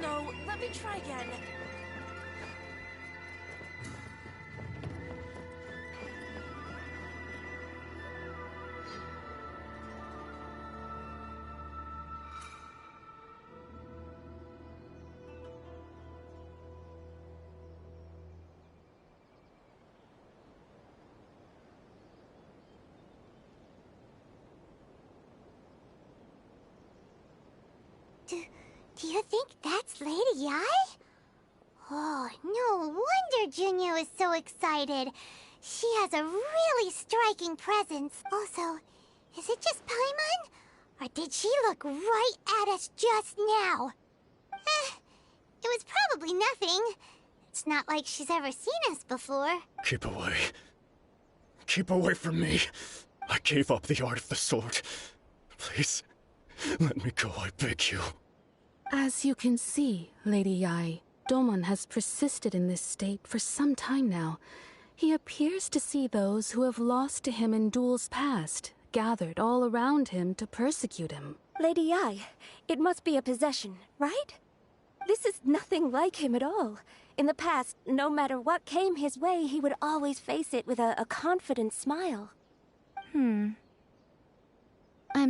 [SPEAKER 7] No, let me try again.
[SPEAKER 2] Do you think that's Lady Yai? Oh, no wonder Junyo is so excited. She has a really striking presence. Also, is it just Paimon? Or did she look right at us just now? It was probably nothing. It's not like she's ever seen us before.
[SPEAKER 7] Keep away. Keep away from me. I gave up the art of the sword. Please, let me go, I beg you.
[SPEAKER 6] As you can see, Lady Yai, Domon has persisted in this state for some time now. He appears to see those who have lost to him in duels past, gathered all around him to persecute him.
[SPEAKER 15] Lady Yai, it must be a possession, right? This is nothing like him at all. In the past, no matter what came his way, he would always face it with a confident smile.
[SPEAKER 10] I'm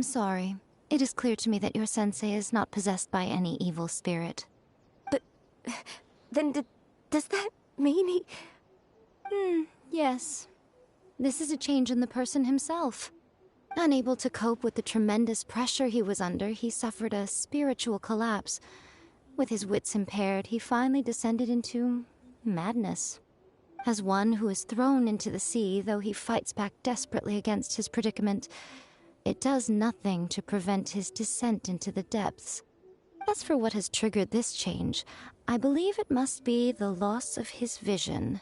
[SPEAKER 10] sorry. It is clear to me that your sensei is not possessed by any evil spirit.
[SPEAKER 15] But then does that mean he...
[SPEAKER 10] Yes. This is a change in the person himself. Unable to cope with the tremendous pressure he was under, he suffered a spiritual collapse. With his wits impaired, he finally descended into madness. As one who is thrown into the sea, though he fights back desperately against his predicament, it does nothing to prevent his descent into the depths. As for what has triggered this change, I believe it must be the loss of his vision.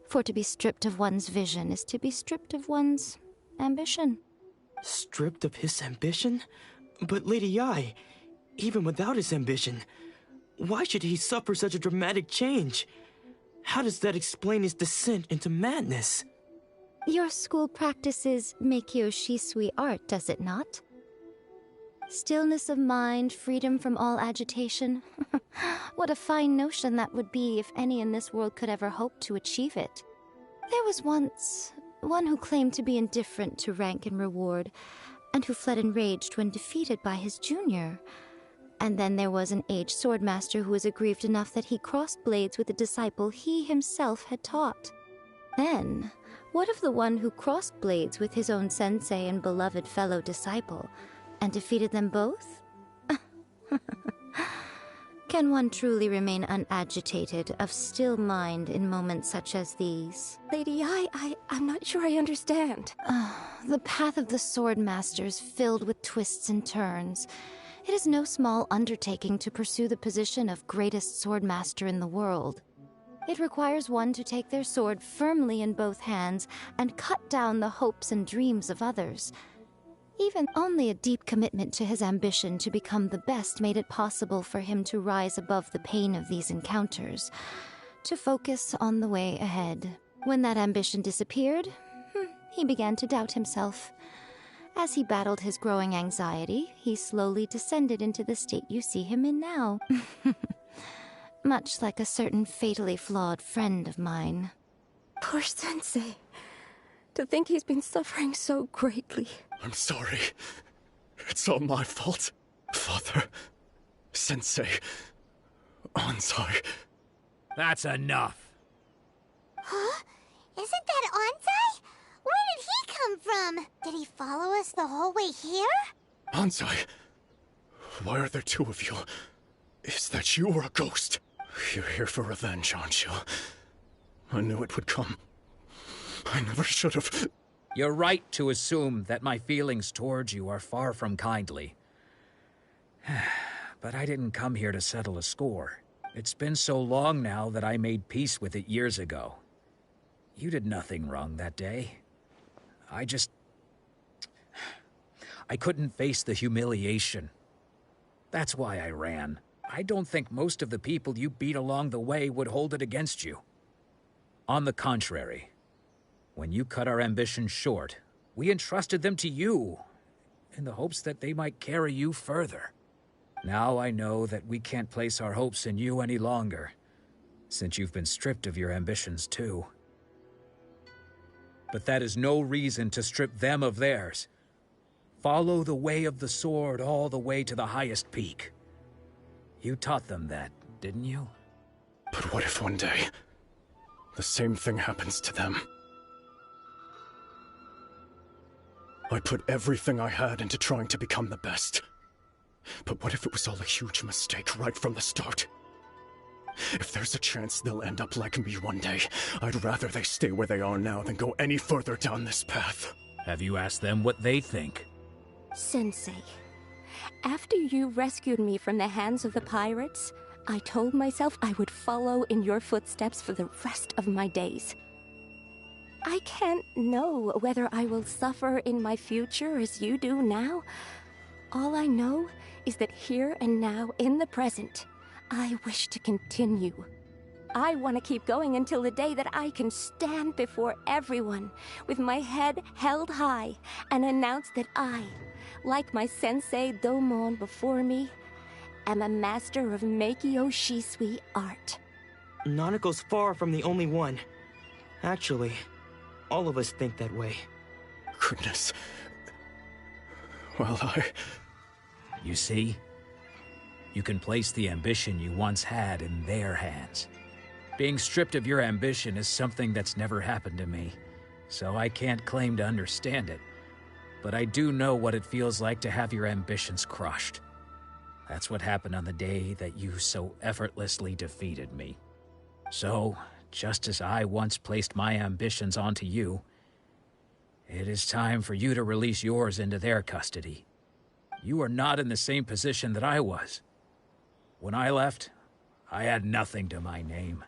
[SPEAKER 10] For to be stripped of one's vision is to be stripped of one's ambition.
[SPEAKER 22] Stripped of his ambition? But Lady Yai, even without his ambition, why should he suffer such a dramatic change? How does that explain his descent into madness?
[SPEAKER 10] Your school practices Meikyo Shisui art, does it not? Stillness of mind, freedom from all agitation. What a fine notion that would be if any in this world could ever hope to achieve it. There was once one who claimed to be indifferent to rank and reward, and who fled enraged when defeated by his junior. And then there was an aged swordmaster who was aggrieved enough that he crossed blades with a disciple he himself had taught. Then, what of the one who crossed blades with his own sensei and beloved fellow disciple, and defeated them both? Can one truly remain unagitated, of still mind in moments such as these?
[SPEAKER 15] Lady Yai, I'm not sure I understand.
[SPEAKER 10] The path of the swordmaster is filled with twists and turns. It is no small undertaking to pursue the position of greatest swordmaster in the world. It requires one to take their sword firmly in both hands and cut down the hopes and dreams of others. Even only a deep commitment to his ambition to become the best made it possible for him to rise above the pain of these encounters, to focus on the way ahead. When that ambition disappeared, he began to doubt himself. As he battled his growing anxiety, he slowly descended into the state you see him in now. Much like a certain fatally flawed friend of mine.
[SPEAKER 15] Poor sensei. To think he's been suffering so greatly.
[SPEAKER 7] I'm sorry. It's all my fault. Father, Sensei, Ansai.
[SPEAKER 3] That's enough.
[SPEAKER 2] Huh? Isn't that Ansai? Where did he come from? Did he follow us the whole way here?
[SPEAKER 7] Ansai, why are there two of you? Is that you or a ghost? You're here for revenge, aren't you? I knew it would come. I never should have.
[SPEAKER 3] You're right to assume that my feelings towards you are far from kindly. But I didn't come here to settle a score. It's been so long now that I made peace with it years ago. You did nothing wrong that day. I couldn't face the humiliation. That's why I ran. I don't think most of the people you beat along the way would hold it against you. On the contrary, when you cut our ambitions short, we entrusted them to you, in the hopes that they might carry you further. Now I know that we can't place our hopes in you any longer, since you've been stripped of your ambitions too. But that is no reason to strip them of theirs. Follow the way of the sword all the way to the highest peak. You taught them that, didn't you?
[SPEAKER 7] But what if one day, the same thing happens to them? I put everything I had into trying to become the best. But what if it was all a huge mistake right from the start? If there's a chance they'll end up like me one day, I'd rather they stay where they are now than go any further down this path.
[SPEAKER 3] Have you asked them what they think?
[SPEAKER 11] Sensei, after you rescued me from the hands of the pirates, I told myself I would follow in your footsteps for the rest of my days. I can't know whether I will suffer in my future as you do now. All I know is that here and now, in the present, I wish to continue. I want to keep going until the day that I can stand before everyone with my head held high and announce that I, like my sensei Domon before me, am a master of Meikyo Shisui art.
[SPEAKER 22] Nanako's far from the only one. Actually, all of us think that way.
[SPEAKER 7] Goodness. Well,
[SPEAKER 3] You see? You can place the ambition you once had in their hands. Being stripped of your ambition is something that's never happened to me, so I can't claim to understand it. But I do know what it feels like to have your ambitions crushed. That's what happened on the day that you so effortlessly defeated me. So, just as I once placed my ambitions onto you, it is time for you to release yours into their custody. You are not in the same position that I was. When I left, I had nothing to my name.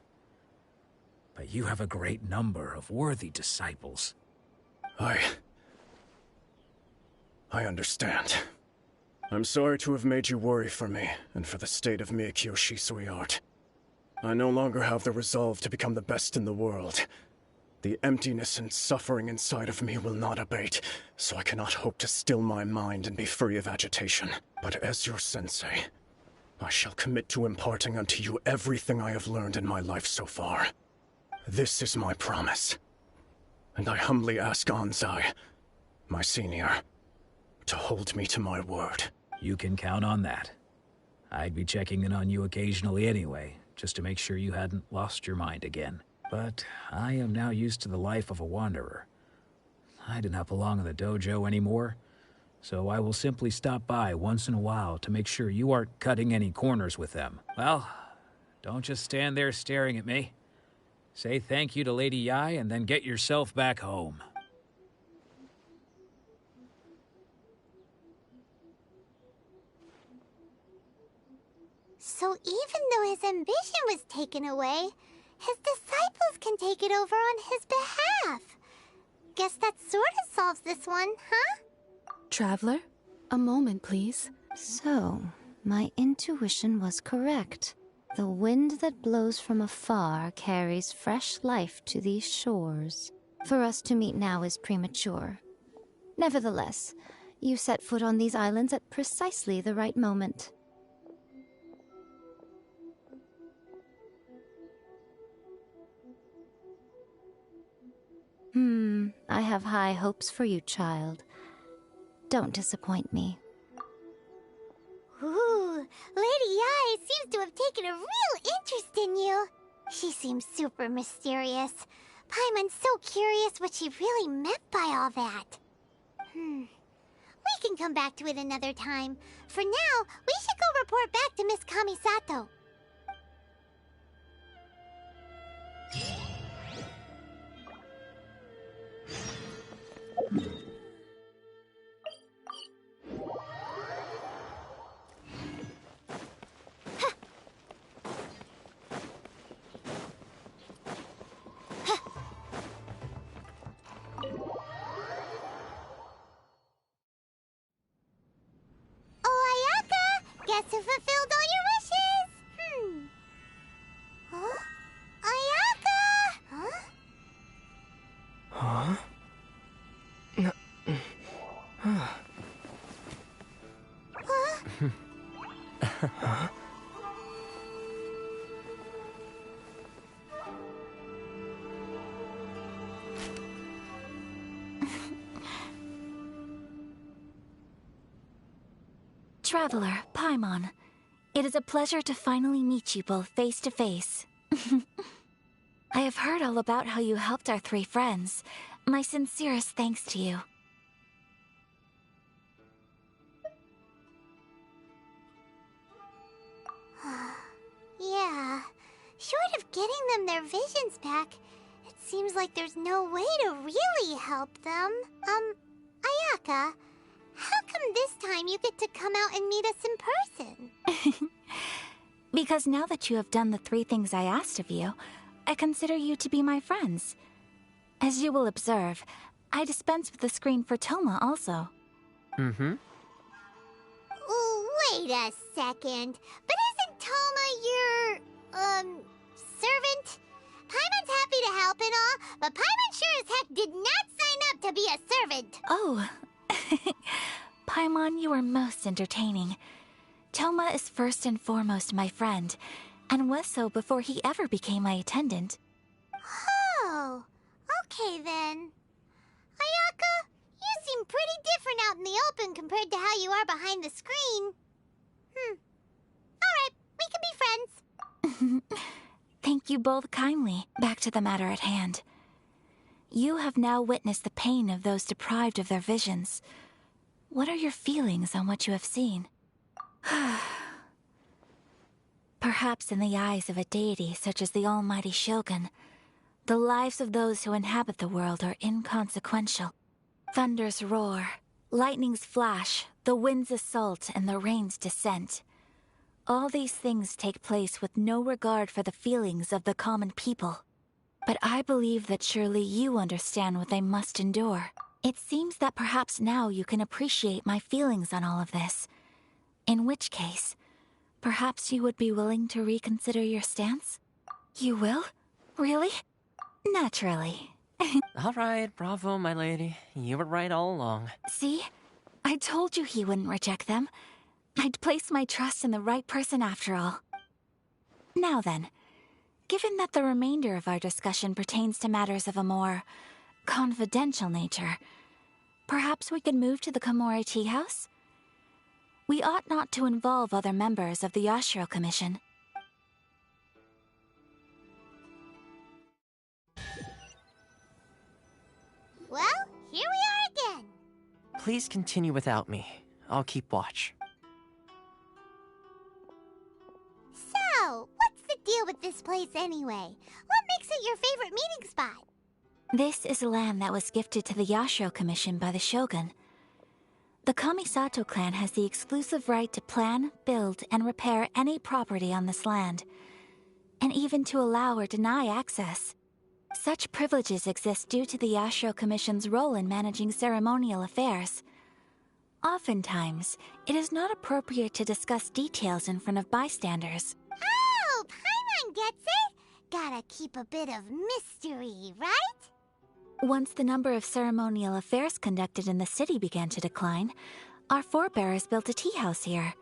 [SPEAKER 3] But you have a great number of worthy disciples.
[SPEAKER 7] I understand. I'm sorry to have made you worry for me, and for the state of Meikyo Shisui art. I no longer have the resolve to become the best in the world. The emptiness and suffering inside of me will not abate, so I cannot hope to still my mind and be free of agitation. But as your sensei, I shall commit to imparting unto you everything I have learned in my life so far. This is my promise. And I humbly ask Anzai, my senior, to hold me to my word.
[SPEAKER 3] You can count on that. I'd be checking in on you occasionally anyway, just to make sure you hadn't lost your mind again. But I am now used to the life of a wanderer. I do not belong in the dojo anymore, so I will simply stop by once in a while to make sure you aren't cutting any corners with them. Well, don't just stand there staring at me. Say thank you to Lady Yai and then get yourself back home.
[SPEAKER 2] So even though his ambition was taken away, his disciples can take it over on his behalf. Guess that sort of solves this one, huh?
[SPEAKER 6] Traveler, a moment, please.
[SPEAKER 10] So, my intuition was correct. The wind that blows from afar carries fresh life to these shores. For us to meet now is premature. Nevertheless, you set foot on these islands at precisely the right moment. I have high hopes for you, child. Don't disappoint me.
[SPEAKER 2] Ooh, Lady Yai seems to have taken a real interest in you. She seems super mysterious. Paimon's so curious what she really meant by all that. We can come back to it another time. For now, we should go report back to Miss Kamisato. Guess who fulfilled all your wishes? Huh? Ayaka! Huh?
[SPEAKER 22] Huh?
[SPEAKER 17] Traveler, Paimon, it is a pleasure to finally meet you both face to face. I have heard all about how you helped our three friends. My sincerest thanks to you.
[SPEAKER 2] Yeah. Short of getting them their visions back, it seems like there's no way to really help them. Ayaka, how come this time you get to come out and meet us in person?
[SPEAKER 17] Because now that you have done the 3 things I asked of you, I consider you to be my friends. As you will observe, I dispense with the screen for Thoma also.
[SPEAKER 8] Mm-hmm.
[SPEAKER 2] Wait a second. But isn't Thoma your, servant? Paimon's happy to help and all, but Paimon sure as heck did not sign up to be a servant.
[SPEAKER 17] Oh. Paimon, you are most entertaining. Thoma is first and foremost my friend, and was so before he ever became my attendant.
[SPEAKER 2] Oh, okay then. Ayaka, you seem pretty different out in the open compared to how you are behind the screen. Alright, we can be friends.
[SPEAKER 17] Thank you both kindly. Back to the matter at hand. You have now witnessed the pain of those deprived of their visions. What are your feelings on what you have seen? Perhaps in the eyes of a deity such as the almighty Shogun, the lives of those who inhabit the world are inconsequential. Thunders roar, lightnings flash, the winds assault, and the rains descent. All these things take place with no regard for the feelings of the common people. But I believe that surely you understand what they must endure. It seems that perhaps now you can appreciate my feelings on all of this. In which case, perhaps you would be willing to reconsider your stance? You will? Really? Naturally.
[SPEAKER 8] All right, bravo, my lady. You were right all along.
[SPEAKER 17] See? I told you he wouldn't reject them. I'd place my trust in the right person after all. Now then, given that the remainder of our discussion pertains to matters of a more confidential nature, perhaps we could move to the Komori Tea House? We ought not to involve other members of the Yashiro Commission.
[SPEAKER 2] Well, here we are again.
[SPEAKER 8] Please continue without me. I'll keep watch.
[SPEAKER 2] So, what's the deal with this place anyway? What makes it your favorite meeting spot?
[SPEAKER 17] This is land that was gifted to the Yashiro Commission by the Shogun. The Kamisato clan has the exclusive right to plan, build, and repair any property on this land, and even to allow or deny access. Such privileges exist due to the Yashiro Commission's role in managing ceremonial affairs. Oftentimes, it is not appropriate to discuss details in front of bystanders.
[SPEAKER 2] Oh, Paimon gets it! Gotta keep a bit of mystery, right?
[SPEAKER 17] Once the number of ceremonial affairs conducted in the city began to decline, our forebears built a tea house here.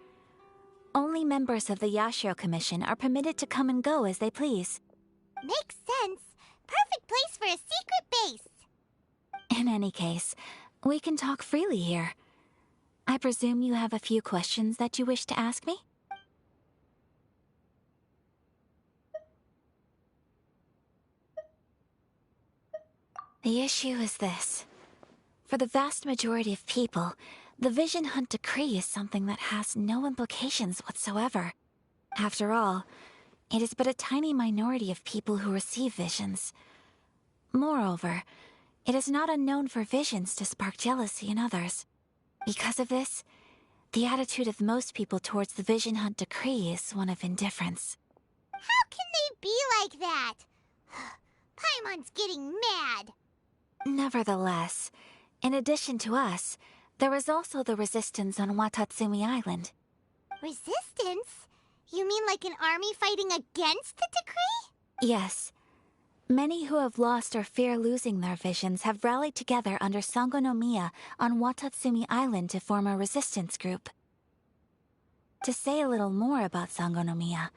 [SPEAKER 17] Only members of the Yashiro Commission are permitted to come and go as they please.
[SPEAKER 2] Makes sense. Perfect place for a secret base.
[SPEAKER 17] In any case, we can talk freely here. I presume you have a few questions that you wish to ask me? The issue is this. For the vast majority of people, the Vision Hunt Decree is something that has no implications whatsoever. After all, it is but a tiny minority of people who receive visions. Moreover, it is not unknown for visions to spark jealousy in others. Because of this, the attitude of most people towards the Vision Hunt Decree is one of indifference.
[SPEAKER 2] How can they be like that? Paimon's getting mad.
[SPEAKER 17] Nevertheless, in addition to us, there is also the resistance on Watatsumi Island.
[SPEAKER 2] Resistance? You mean like an army fighting against the decree?
[SPEAKER 17] Yes. Many who have lost or fear losing their visions have rallied together under Sangonomiya on Watatsumi Island to form a resistance group. To say a little more about Sangonomiya,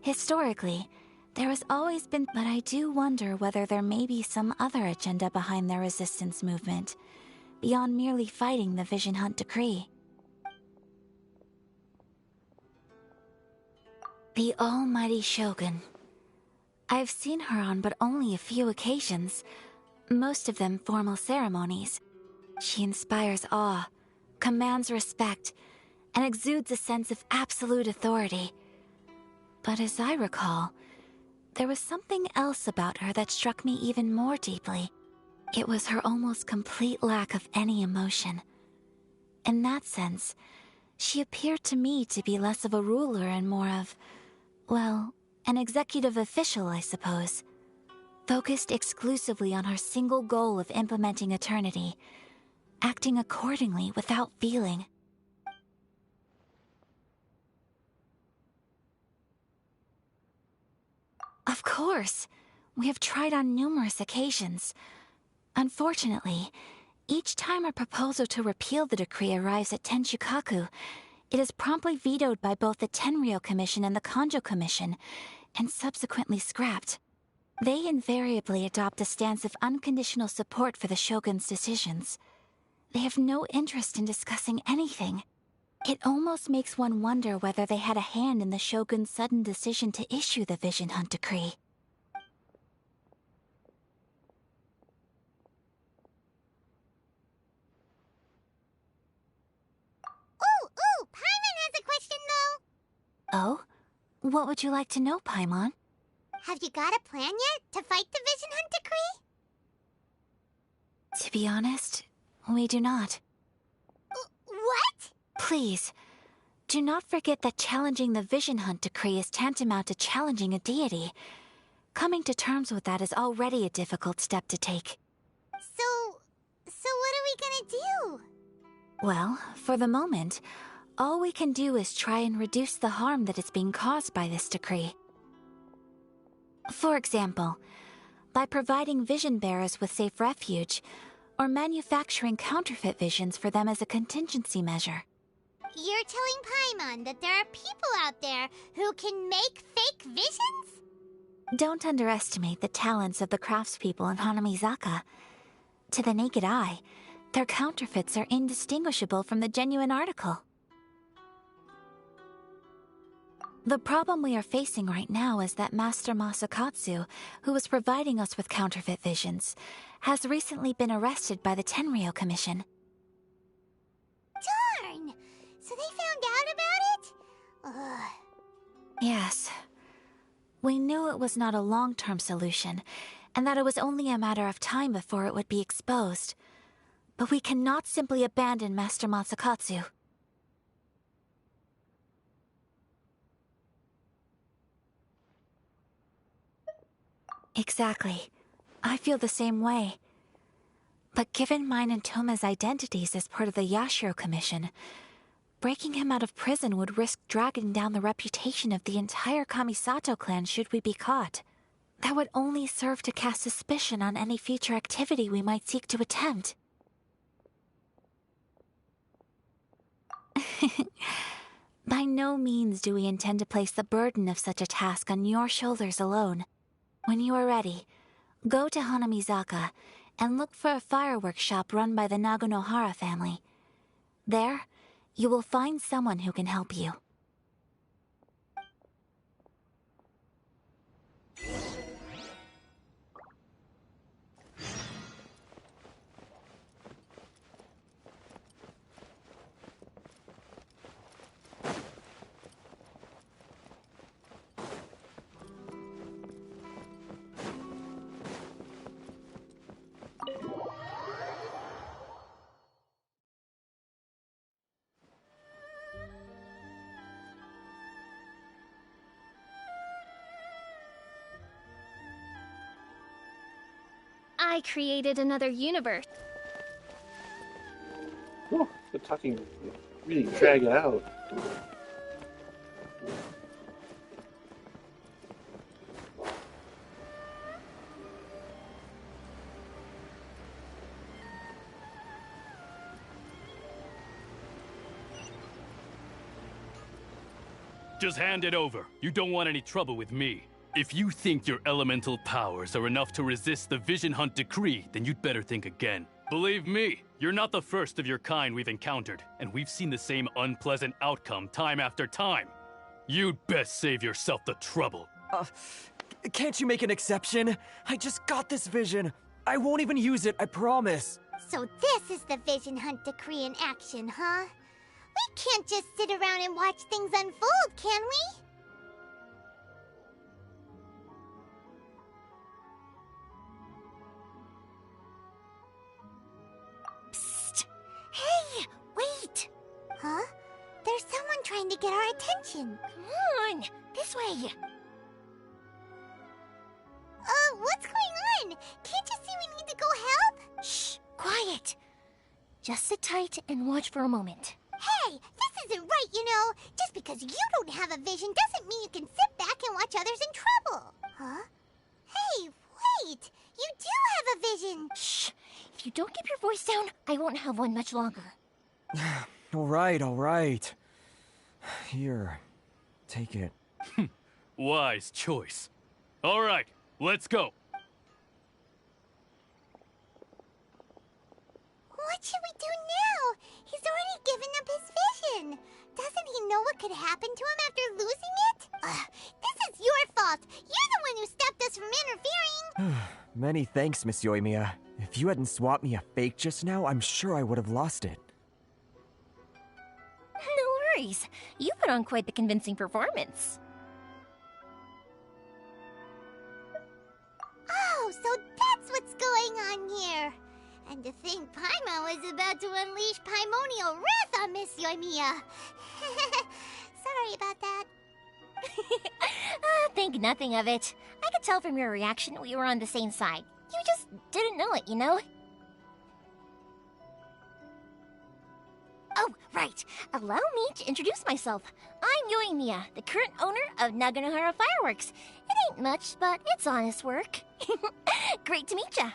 [SPEAKER 17] historically, there has always been, but I do wonder whether there may be some other agenda behind their resistance movement, beyond merely fighting the Vision Hunt Decree. The almighty Shogun. I've seen her on but only a few occasions, most of them formal ceremonies. She inspires awe, commands respect, and exudes a sense of absolute authority. But as I recall, there was something else about her that struck me even more deeply. It was her almost complete lack of any emotion. In that sense, she appeared to me to be less of a ruler and more of, well, an executive official, I suppose. Focused exclusively on her single goal of implementing eternity, acting accordingly without feeling. Of course, we have tried on numerous occasions. Unfortunately, each time a proposal to repeal the decree arrives at Tenshukaku, it is promptly vetoed by both the Tenryou Commission and the Kanjo Commission, and subsequently scrapped. They invariably adopt a stance of unconditional support for the Shogun's decisions. They have no interest in discussing anything. It almost makes one wonder whether they had a hand in the Shogun's sudden decision to issue the Vision Hunt Decree.
[SPEAKER 2] Ooh, Paimon has a question though.
[SPEAKER 17] Oh? What would you like to know, Paimon?
[SPEAKER 2] Have you got a plan yet to fight the Vision Hunt Decree?
[SPEAKER 17] To be honest, we do not.
[SPEAKER 2] What?
[SPEAKER 17] Please, do not forget that challenging the Vision Hunt Decree is tantamount to challenging a deity. Coming to terms with that is already a difficult step to take.
[SPEAKER 2] So what are we gonna do?
[SPEAKER 17] Well, for the moment, all we can do is try and reduce the harm that is being caused by this decree. For example, by providing vision bearers with safe refuge, or manufacturing counterfeit visions for them as a contingency measure.
[SPEAKER 2] You're telling Paimon that there are people out there who can make fake visions?
[SPEAKER 17] Don't underestimate the talents of the craftspeople in Hanamizaka. To the naked eye, their counterfeits are indistinguishable from the genuine article. The problem we are facing right now is that Master Masakatsu, who was providing us with counterfeit visions, has recently been arrested by the Tenryou Commission.
[SPEAKER 2] Darn! So they found out about it? Ugh.
[SPEAKER 17] Yes. We knew it was not a long-term solution, and that it was only a matter of time before it would be exposed. But we cannot simply abandon Master Masakatsu. Exactly. I feel the same way. But given mine and Thoma's identities as part of the Yashiro Commission, breaking him out of prison would risk dragging down the reputation of the entire Kamisato clan should we be caught. That would only serve to cast suspicion on any future activity we might seek to attempt. By no means do we intend to place the burden of such a task on your shoulders alone. When you are ready, go to Hanamizaka and look for a fireworks shop run by the Nagonohara family. There, you will find someone who can help you.
[SPEAKER 1] I created another universe.
[SPEAKER 5] Whew, the talking really drag it out.
[SPEAKER 12] Just hand it over. You don't want any trouble with me. If you think your elemental powers are enough to resist the Vision Hunt Decree, then you'd better think again. Believe me, you're not the first of your kind we've encountered, and we've seen the same unpleasant outcome time after time. You'd best save yourself the trouble.
[SPEAKER 8] Can't you make an exception? I just got this vision. I won't even use it, I promise.
[SPEAKER 2] So this is the Vision Hunt Decree in action, huh? We can't just sit around and watch things unfold, can we? Hey, wait! Huh? There's someone trying to get our attention. Come on, this way. What's going on? Can't you see we need to go help?
[SPEAKER 15] Shh, quiet. Just sit tight and watch for a moment.
[SPEAKER 2] Hey, this isn't right, you know. Just because you don't have a vision doesn't mean you can sit back and watch others in trouble. Huh? Hey, wait! You do have a vision!
[SPEAKER 15] Shh! If you don't keep your voice down, I won't have one much longer.
[SPEAKER 13] All right. Here, take it.
[SPEAKER 12] Wise choice. All right, let's go.
[SPEAKER 2] What should we do now? He's already given up his vision. Doesn't he know what could happen to him after losing it? This is your fault. You're the one who stopped us from interfering.
[SPEAKER 13] Many thanks, Miss Yoimiya. If you hadn't swapped me a fake just now, I'm sure I would have lost it.
[SPEAKER 15] No worries. You put on quite the convincing performance.
[SPEAKER 2] Oh, so that's what's going on here. And to think Paimon was about to unleash Paimonial wrath on Miss Yoimiya. Sorry about that.
[SPEAKER 15] Think nothing of it. I could tell from your reaction we were on the same side. You just didn't know it, you know? Oh, right. Allow me to introduce myself. I'm Yoimiya, the current owner of Naganohara Fireworks. It ain't much, but it's honest work. Great to meet ya.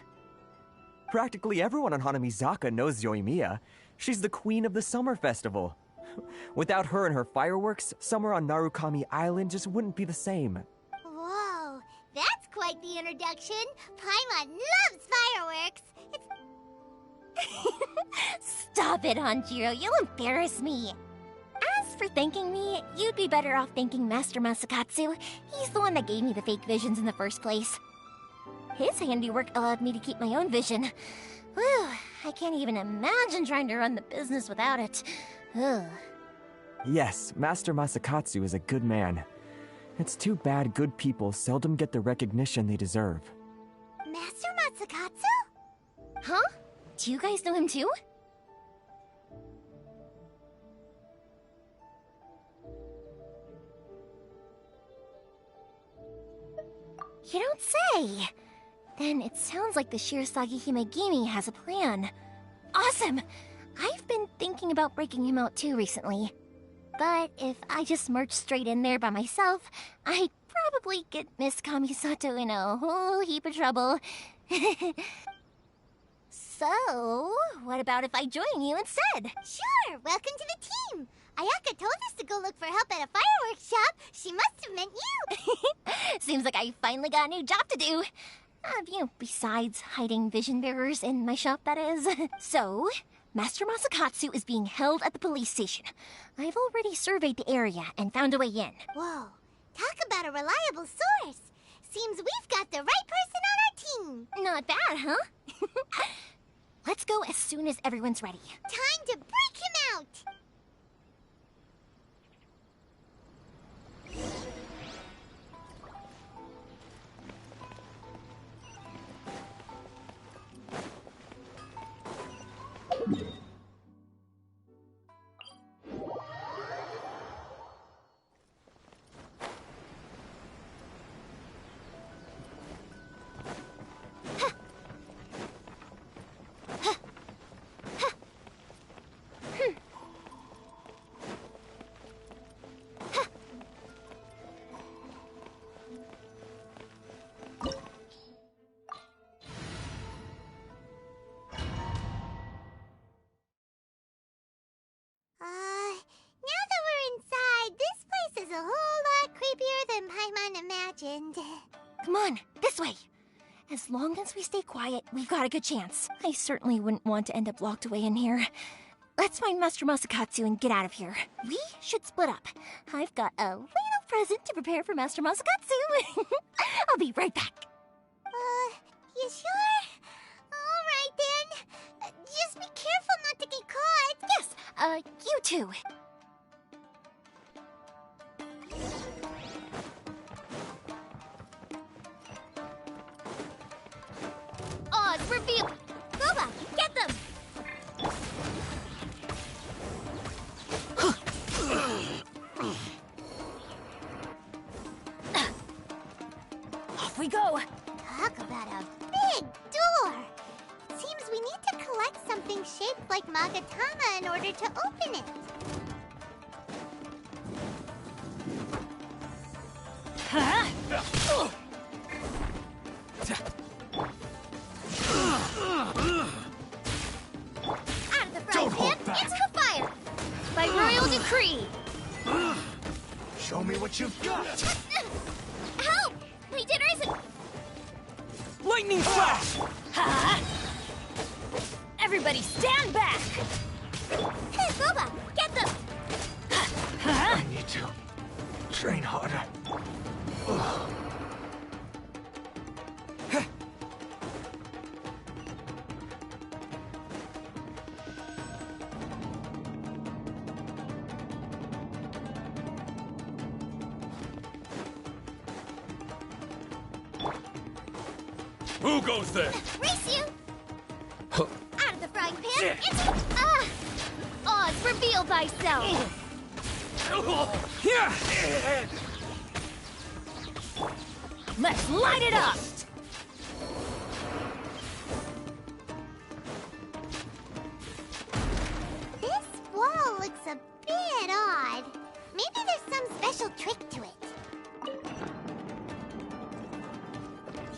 [SPEAKER 13] Practically everyone on Hanamizaka knows Yoimiya. She's the queen of the summer festival. Without her and her fireworks, summer on Narukami Island just wouldn't be the same.
[SPEAKER 2] Whoa, that's quite the introduction. Paimon loves fireworks.
[SPEAKER 15] Stop it, Hanjiro. You'll embarrass me. As for thanking me, you'd be better off thanking Master Masakatsu. He's the one that gave me the fake visions in the first place. His handiwork allowed me to keep my own vision. Whew, I can't even imagine trying to run the business without it. Ugh.
[SPEAKER 13] Yes, Master Masakatsu is a good man. It's too bad good people seldom get the recognition they deserve.
[SPEAKER 2] Master Masakatsu?
[SPEAKER 15] Huh? Do you guys know him too? You don't say! Then it sounds like the Shirasagi Himegimi has a plan. Awesome! I've been thinking about breaking him out too recently. But if I just marched straight in there by myself, I'd probably get Miss Kamisato in a whole heap of trouble. So, what about if I join you instead?
[SPEAKER 2] Sure, welcome to the team. Ayaka told us to go look for help at a fireworks shop. She must have meant you.
[SPEAKER 15] Seems like I finally got a new job to do. Besides hiding vision bearers in my shop, that is. So, Master Masakatsu is being held at the police station. I've already surveyed the area and found a way in.
[SPEAKER 2] Whoa, talk about a reliable source. Seems we've got the right person on our team.
[SPEAKER 15] Not bad, huh? Let's go as soon as everyone's ready.
[SPEAKER 2] Time to break him out! A whole lot creepier than Paimon imagined.
[SPEAKER 15] Come on, this way. As long as we stay quiet, we've got a good chance. I certainly wouldn't want to end up locked away in here. Let's find Master Masakatsu and get out of here. We should split up. I've got a little present to prepare for Master Masakatsu. I'll be right back.
[SPEAKER 2] You sure? All right then. Just be careful not to get caught.
[SPEAKER 15] Yes, you too.
[SPEAKER 2] Odds reveal. Thoma, get them! something shaped like Magatama in order to open it.
[SPEAKER 4] Huh?
[SPEAKER 2] Out of the frying pan, into the fire! By royal decree!
[SPEAKER 7] Show me what you've got!
[SPEAKER 2] Help! My dinner isn't...
[SPEAKER 4] Lightning flash! Huh? Everybody stand back!
[SPEAKER 2] Hey, Boba! Get them!
[SPEAKER 4] Huh?
[SPEAKER 7] I need to train harder. Ugh.
[SPEAKER 12] Who goes there?
[SPEAKER 2] Race you! Out of the frying pan, into... Oz, reveal thyself!
[SPEAKER 4] Let's light it up!
[SPEAKER 2] This wall looks a bit odd. Maybe there's some special trick to it.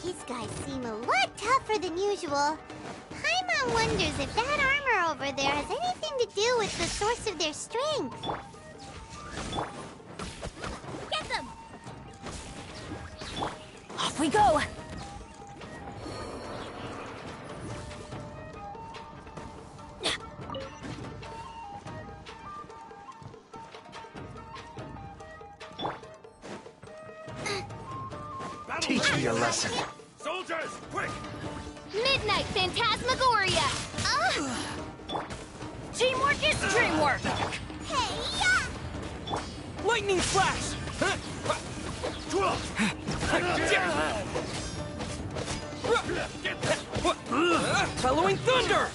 [SPEAKER 2] These guys seem a lot tougher than usual. Paimon wonders if that armor over there has anything to do with the source of their strength. Get them!
[SPEAKER 4] Off we go!
[SPEAKER 7] Teach me a lesson.
[SPEAKER 12] Soldiers, quick!
[SPEAKER 2] Midnight Phantasmagoria!
[SPEAKER 4] Teamwork is dreamwork!
[SPEAKER 2] Hey-ya!
[SPEAKER 4] Lightning flash! Bellowing thunder!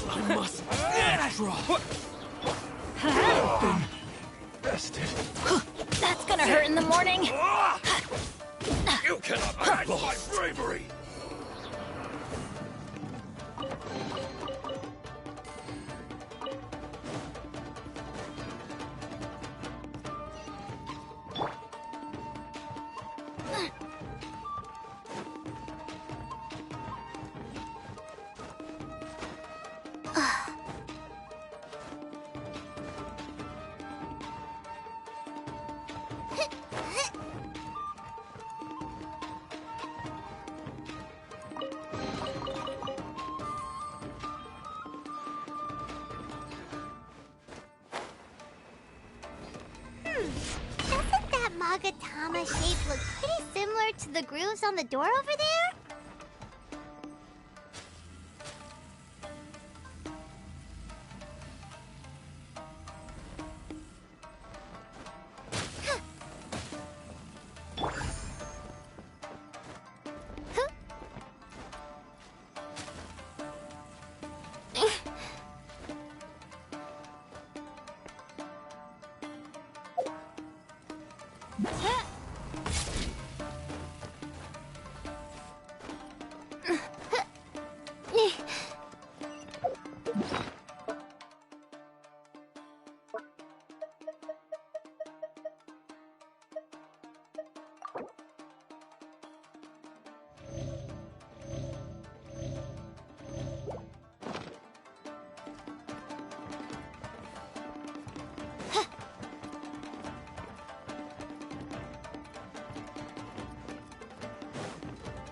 [SPEAKER 7] I must draw. Bested.
[SPEAKER 4] That's gonna hurt in the morning!
[SPEAKER 12] You cannot match my bravery!
[SPEAKER 2] Doesn't that Magatama shape look pretty similar to the grooves on the door over there?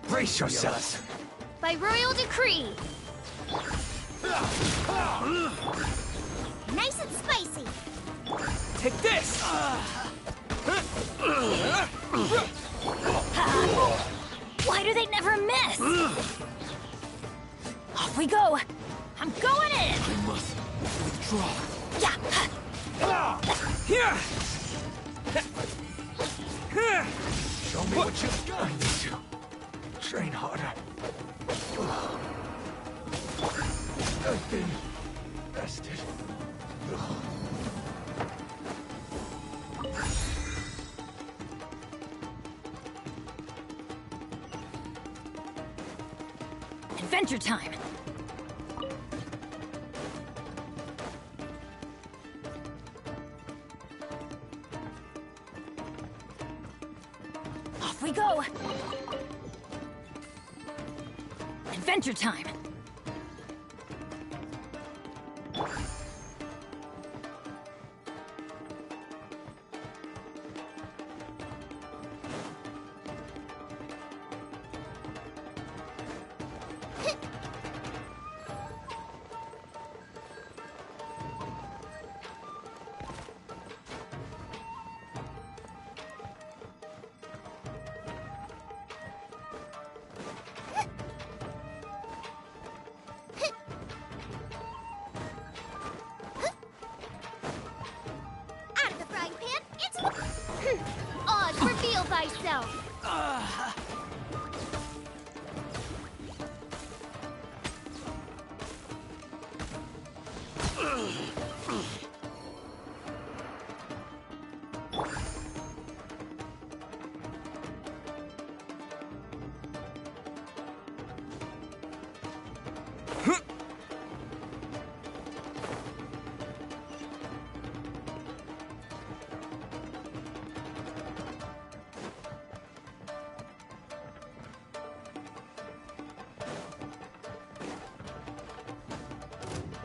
[SPEAKER 7] Brace yourselves.
[SPEAKER 2] By royal decree. Nice and spicy.
[SPEAKER 4] Take this! Why do they never miss? Off we go! I'm going in!
[SPEAKER 7] I must withdraw.
[SPEAKER 4] Here!
[SPEAKER 7] Show me what you've got. I need to train harder. I've been bested.
[SPEAKER 4] Adventure time! Off we go! Adventure time!
[SPEAKER 2] Out of the frying pan, it's... Oz, reveal thyself!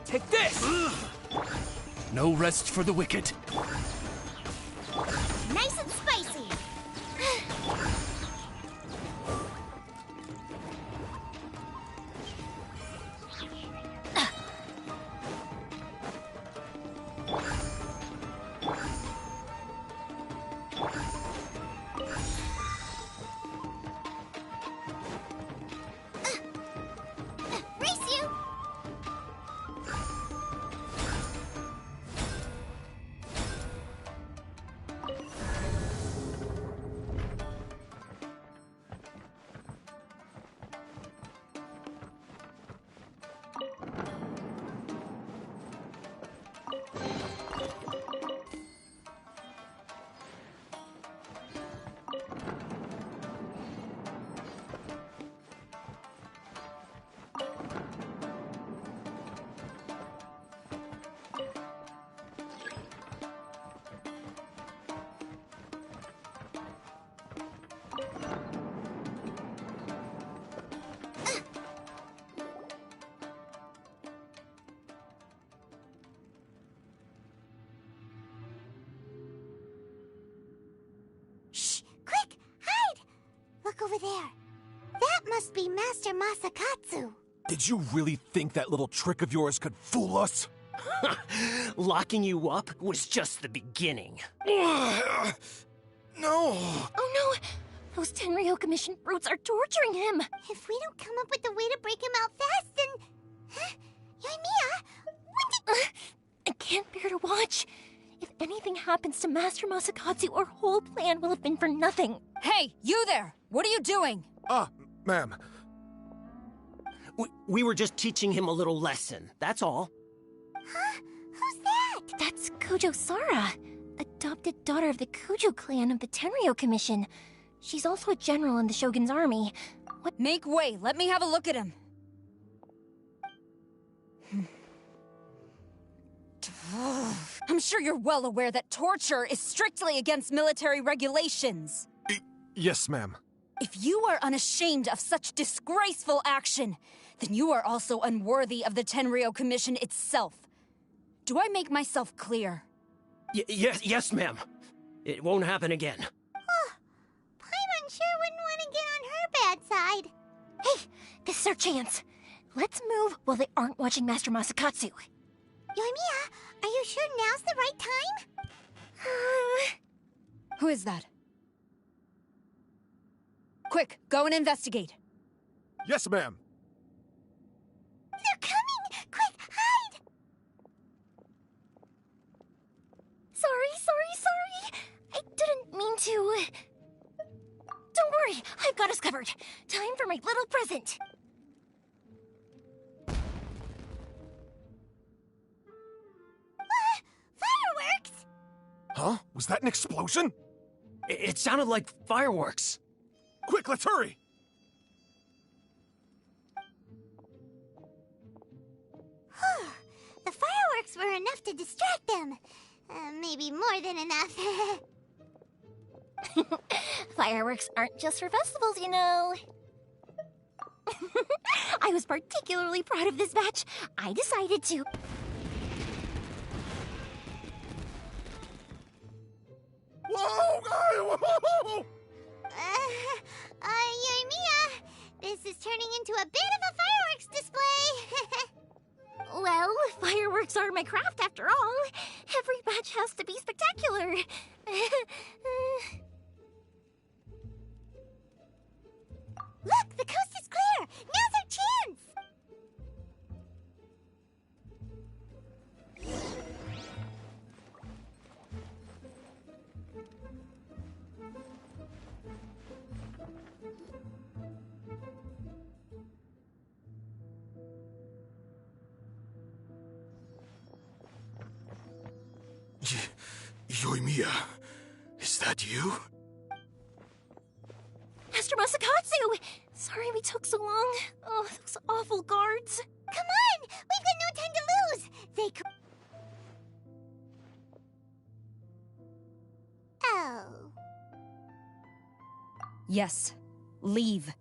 [SPEAKER 9] Take this!
[SPEAKER 22] No rest for the wicked.
[SPEAKER 2] Nice and spicy! Race you! Shh! Quick! Hide! Look over there. That must be Master Masakatsu.
[SPEAKER 14] Did you really think that little trick of yours could fool us?
[SPEAKER 23] Locking you up was just the beginning.
[SPEAKER 14] No!
[SPEAKER 15] Oh no! Those Tenryo Commission brutes are torturing him!
[SPEAKER 2] If we don't come up with a way to break him out fast, then... Huh? Yoimiya, when did...
[SPEAKER 15] I can't bear to watch. If anything happens to Master Masakatsu, our whole plan will have been for nothing.
[SPEAKER 4] Hey, you there! What are you doing?
[SPEAKER 14] Ma'am.
[SPEAKER 23] We were just teaching him a little lesson, that's all.
[SPEAKER 2] Huh? Who's that?
[SPEAKER 15] That's Kujo Sara, adopted daughter of the Kujo clan of the Tenryo Commission. She's also a general in the Shogun's army.
[SPEAKER 4] What? Make way, let me have a look at him. I'm sure you're well aware that torture is strictly against military regulations.
[SPEAKER 14] Yes, ma'am.
[SPEAKER 4] If you are unashamed of such disgraceful action, then you are also unworthy of the Tenryo Commission itself. Do I make myself clear?
[SPEAKER 23] Yes, ma'am. It won't happen again.
[SPEAKER 2] Paimon sure wouldn't want to get on her bad side.
[SPEAKER 15] Hey, this is our chance. Let's move while they aren't watching Master Masakatsu.
[SPEAKER 2] Yoimiya, are you sure now's the right time?
[SPEAKER 4] Who is that? Quick, go and investigate.
[SPEAKER 14] Yes, ma'am.
[SPEAKER 2] They're coming! Quick, hide!
[SPEAKER 15] Sorry. I didn't mean to. Don't worry, I've got us covered. Time for my little present.
[SPEAKER 2] Fireworks!
[SPEAKER 14] Huh? Was that an explosion?
[SPEAKER 23] It sounded like fireworks.
[SPEAKER 14] Quick, let's hurry!
[SPEAKER 2] enough to distract them. Maybe more than enough.
[SPEAKER 16] Fireworks aren't just for festivals, you know. I was particularly proud of this batch. I decided to...
[SPEAKER 2] Whoa! Yoimiya, this is turning into a bit of a fireworks display.
[SPEAKER 16] Well, fireworks are my craft after all. Every batch has to be spectacular.
[SPEAKER 2] Look, the coast is clear. Now's our chance.
[SPEAKER 7] Yoimiya, is that you?
[SPEAKER 16] Master Masakatsu! Sorry we took so long. Oh, those awful guards.
[SPEAKER 2] Come on! We've got no time to lose! They could... Oh.
[SPEAKER 4] Yes. Leave.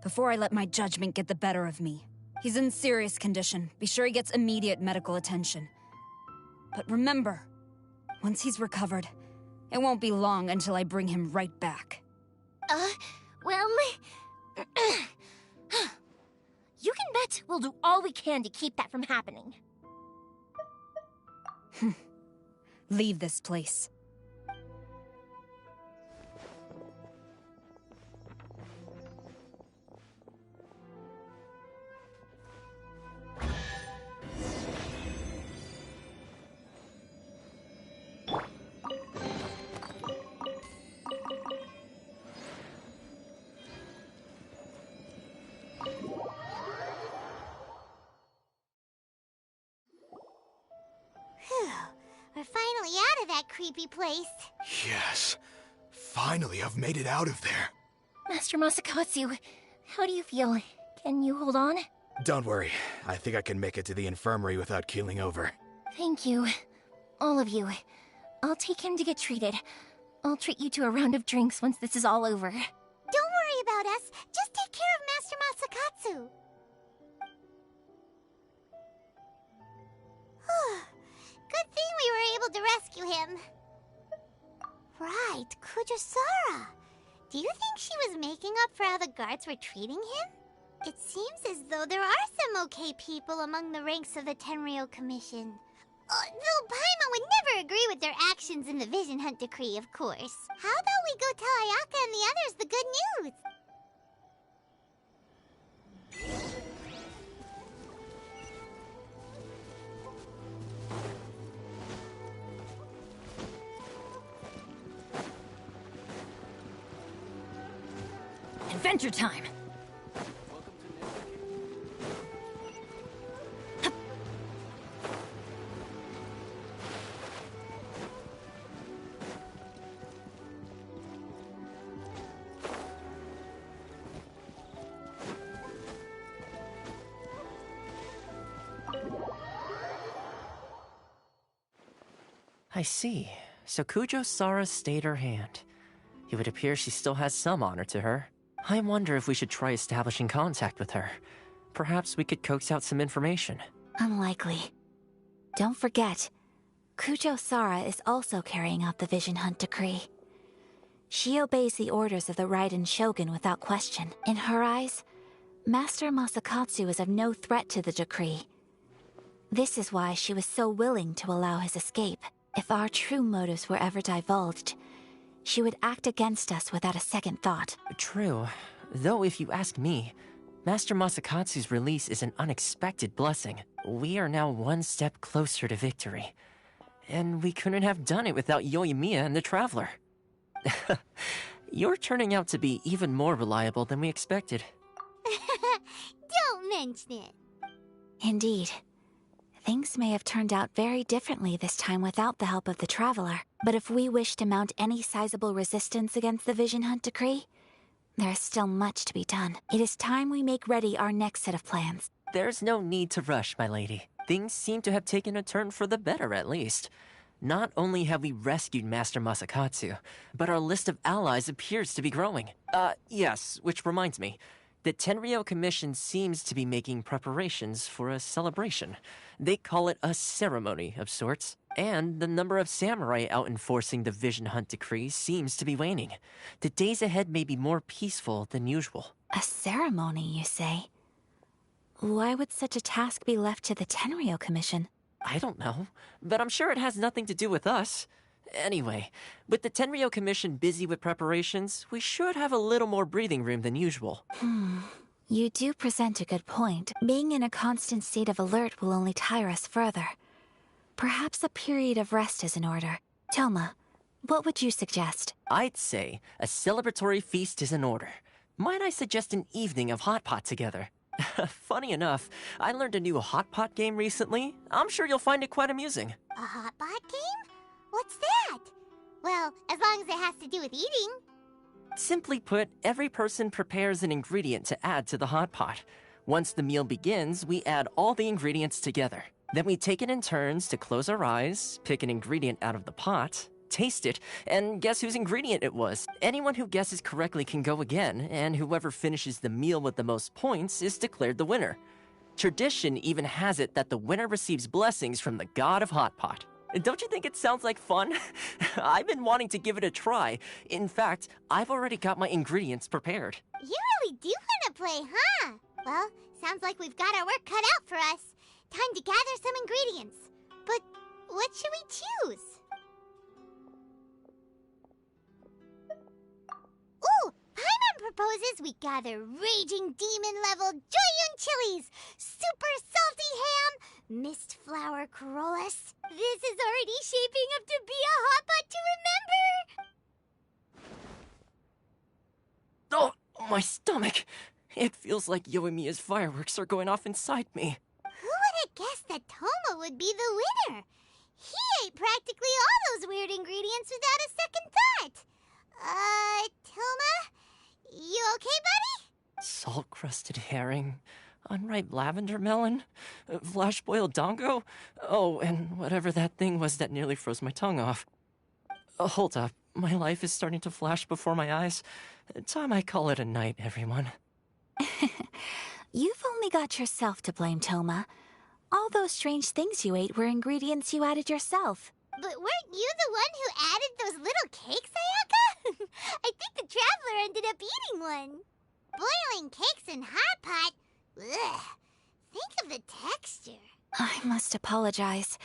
[SPEAKER 4] Before I let my judgment get the better of me. He's in serious condition. Be sure he gets immediate medical attention. But remember, once he's recovered, it won't be long until I bring him right back.
[SPEAKER 16] Well... You can bet we'll do all we can to keep that from happening.
[SPEAKER 4] Leave this place.
[SPEAKER 2] We're finally out of that creepy place.
[SPEAKER 7] Yes. Finally, I've made it out of there.
[SPEAKER 16] Master Masakatsu, how do you feel? Can you hold on?
[SPEAKER 7] Don't worry. I think I can make it to the infirmary without keeling over.
[SPEAKER 16] Thank you. All of you. I'll take him to get treated. I'll treat you to a round of drinks once this is all over.
[SPEAKER 2] Don't worry about us. Just take care of Master Masakatsu. Good thing we were able to rescue him. Right, Kujosara. Do you think she was making up for how the guards were treating him? It seems as though there are some okay people among the ranks of the Tenryou Commission. Though Paimon would never agree with their actions in the Vision Hunt Decree, of course. How about we go tell Ayaka and the others the good news?
[SPEAKER 4] Adventure time!
[SPEAKER 8] I see. So Kujo-Sara stayed her hand. It would appear she still has some honor to her. I wonder if we should try establishing contact with her. Perhaps we could coax out some information.
[SPEAKER 15] Unlikely. Don't forget, Kujo-Sara is also carrying out the Vision Hunt Decree. She obeys the orders of the Raiden Shogun without question. In her eyes, Master Masakatsu is of no threat to the decree. This is why she was so willing to allow his escape. If our true motives were ever divulged, she would act against us without a second thought.
[SPEAKER 8] True. Though if you ask me, Master Masakatsu's release is an unexpected blessing. We are now one step closer to victory. And we couldn't have done it without Yoimiya and the Traveler. You're turning out to be even more reliable than we expected.
[SPEAKER 2] Don't mention it.
[SPEAKER 15] Indeed. Things may have turned out very differently this time without the help of the Traveler. But if we wish to mount any sizable resistance against the Vision Hunt Decree, there is still much to be done. It is time we make ready our next set of plans.
[SPEAKER 8] There's no need to rush, my lady. things seem to have taken a turn for the better, at least. Not only have we rescued Master Masakatsu, but our list of allies appears to be growing. Yes, which reminds me. The Tenryou Commission seems to be making preparations for a celebration. They call it a ceremony of sorts. And the number of samurai out enforcing the Vision Hunt Decree seems to be waning. The days ahead may be more peaceful than usual.
[SPEAKER 17] A ceremony, you say? Why would such a task be left to the Tenryou Commission?
[SPEAKER 8] I don't know, but I'm sure it has nothing to do with us. Anyway, with the Tenryou Commission busy with preparations, we should have a little more breathing room than usual.
[SPEAKER 17] You do present a good point. Being in a constant state of alert will only tire us further. Perhaps a period of rest is in order. Thoma, what would you suggest?
[SPEAKER 8] I'd say a celebratory feast is in order. Might I suggest an evening of hot pot together? Funny enough, I learned a new hot pot game recently. I'm sure you'll find it quite amusing.
[SPEAKER 2] A hot pot game? What's that? Well, as long as it has to do with eating.
[SPEAKER 8] Simply put, every person prepares an ingredient to add to the hot pot. Once the meal begins, we add all the ingredients together. Then we take it in turns to close our eyes, pick an ingredient out of the pot, taste it, and guess whose ingredient it was. Anyone who guesses correctly can go again, and whoever finishes the meal with the most points is declared the winner. Tradition even has it that the winner receives blessings from the god of hot pot. Don't you think it sounds like fun? I've been wanting to give it a try. In fact, I've already got my ingredients prepared.
[SPEAKER 2] You really do want to play, huh? Well, sounds like we've got our work cut out for us. Time to gather some ingredients. But what should we choose? Ooh! Paimon proposes we gather raging demon-level Joyun chilies, super salty ham, mist flower corollas. This is already shaping up to be a hot pot to remember!
[SPEAKER 8] Oh, my stomach! It feels like Yoimiya's fireworks are going off inside me.
[SPEAKER 2] Who would have guessed that Thoma would be the winner? He ate practically all those weird ingredients without a second thought. Thoma? You okay, buddy?
[SPEAKER 8] Salt-crusted herring, unripe lavender melon, flash-boiled dongo. Oh, and whatever that thing was that nearly froze my tongue off. Hold up, my life is starting to flash before my eyes. Time I call it a night, everyone.
[SPEAKER 17] You've only got yourself to blame, Thoma. All those strange things you ate were ingredients you added yourself.
[SPEAKER 2] But weren't you the one who added those little cakes, Ayaka? I think the traveler ended up eating one. Boiling cakes in hot pot? Ugh. Think of the texture.
[SPEAKER 17] I must apologize.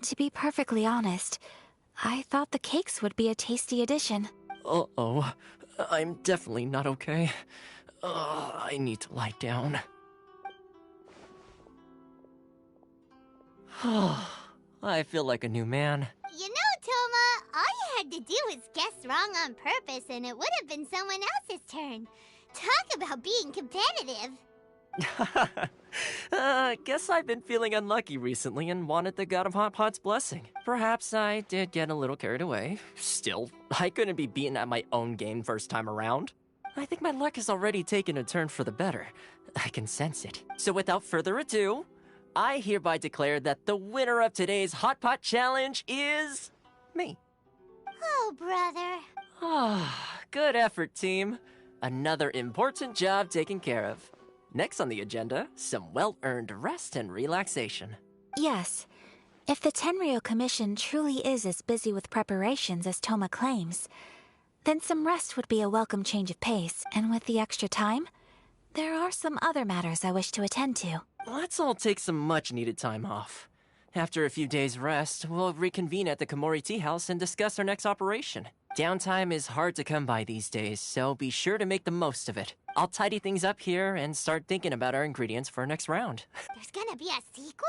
[SPEAKER 17] To be perfectly honest, I thought the cakes would be a tasty addition.
[SPEAKER 8] Uh-oh. I'm definitely not okay. I need to lie down. I feel like a new man.
[SPEAKER 2] You know, Thoma, all you had to do was guess wrong on purpose and it would have been someone else's turn. Talk about being competitive.
[SPEAKER 8] Guess I've been feeling unlucky recently and wanted the God of Hot Pot's blessing. Perhaps I did get a little carried away. Still, I couldn't be beaten at my own game first time around. I think my luck has already taken a turn for the better. I can sense it. So without further ado, I hereby declare that the winner of today's Hot Pot Challenge is me.
[SPEAKER 2] Oh, brother.
[SPEAKER 8] Good effort, team. Another important job taken care of. Next on the agenda, some well-earned rest and relaxation.
[SPEAKER 17] Yes. If the Tenryou Commission truly is as busy with preparations as Thoma claims, then some rest would be a welcome change of pace, and with the extra time, there are some other matters I wish to attend to.
[SPEAKER 8] Let's all take some much-needed time off. After a few days' rest, we'll reconvene at the Komori Tea House and discuss our next operation. Downtime is hard to come by these days, so be sure to make the most of it. I'll tidy things up here and start thinking about our ingredients for our next round.
[SPEAKER 2] There's gonna be a sequel?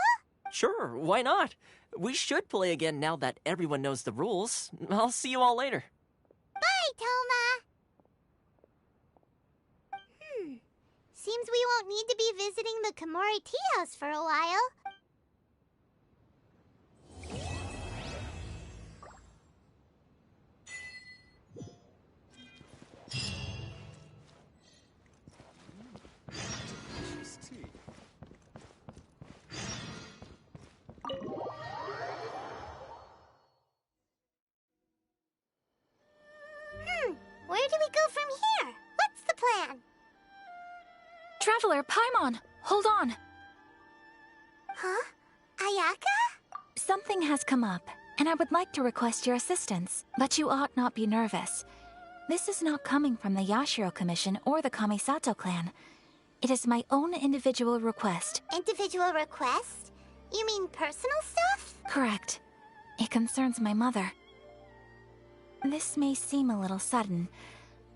[SPEAKER 8] Sure, why not? We should play again now that everyone knows the rules. I'll see you all later.
[SPEAKER 2] Bye, Thoma! Seems we won't need to be visiting the Komori Tea House for a while.
[SPEAKER 17] Traveler, Paimon, hold on.
[SPEAKER 2] Huh? Ayaka?
[SPEAKER 17] Something has come up, and I would like to request your assistance. But you ought not be nervous. This is not coming from the Yashiro Commission or the Kamisato clan. It is my own individual request.
[SPEAKER 2] Individual request? You mean personal stuff?
[SPEAKER 17] Correct. It concerns my mother. This may seem a little sudden,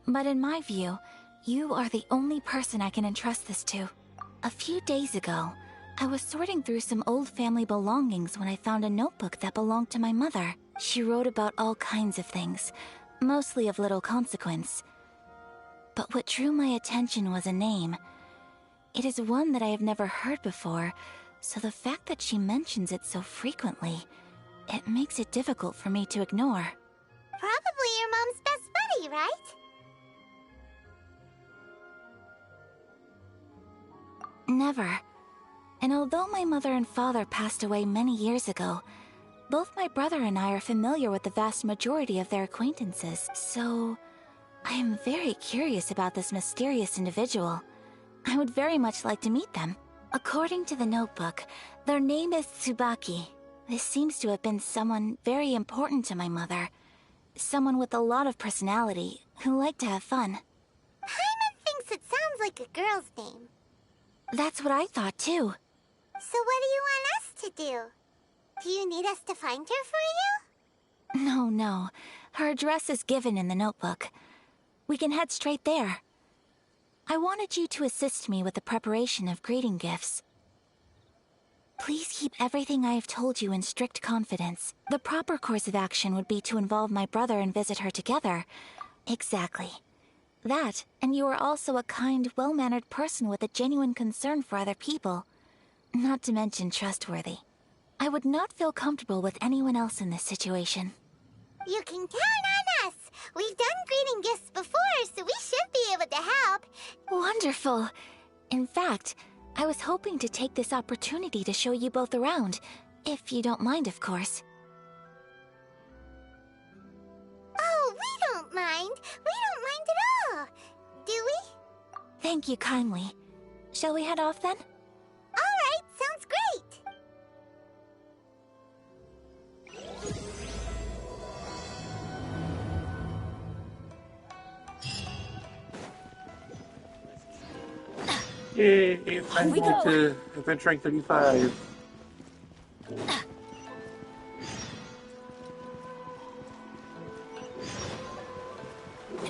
[SPEAKER 17] but in my view, you are the only person I can entrust this to. A few days ago, I was sorting through some old family belongings when I found a notebook that belonged to my mother. She wrote about all kinds of things, mostly of little consequence. But what drew my attention was a name. It is one that I have never heard before, so the fact that she mentions it so frequently, it makes it difficult for me to ignore.
[SPEAKER 2] Probably your mom's best buddy, right?
[SPEAKER 17] Never. And although my mother and father passed away many years ago, both my brother and I are familiar with the vast majority of their acquaintances, so I am very curious about this mysterious individual. I would very much like to meet them. According to the notebook, their name is Tsubaki. This seems to have been someone very important to my mother. Someone with a lot of personality, who liked to have fun.
[SPEAKER 2] Paimon thinks it sounds like a girl's name.
[SPEAKER 17] That's what I thought too.
[SPEAKER 2] So what do you want us to do? Do you need us to find her for you?
[SPEAKER 17] No. Her address is given in the notebook. We can head straight there. I wanted you to assist me with the preparation of greeting gifts. Please keep everything I have told you in strict confidence. The proper course of action would be to involve my brother and visit her together. Exactly. That, and you are also a kind, well-mannered person with a genuine concern for other people. Not to mention trustworthy. I would not feel comfortable with anyone else in this situation.
[SPEAKER 2] You can count on us! We've done greeting gifts before, so we should be able to help.
[SPEAKER 17] Wonderful! In fact, I was hoping to take this opportunity to show you both around, if you don't mind, of course.
[SPEAKER 2] Oh, we don't mind. We don't mind at all. Do we?
[SPEAKER 17] Thank you kindly. Shall we head off then?
[SPEAKER 2] All right, sounds great.
[SPEAKER 5] Yay, finally to Adventure Rank 35.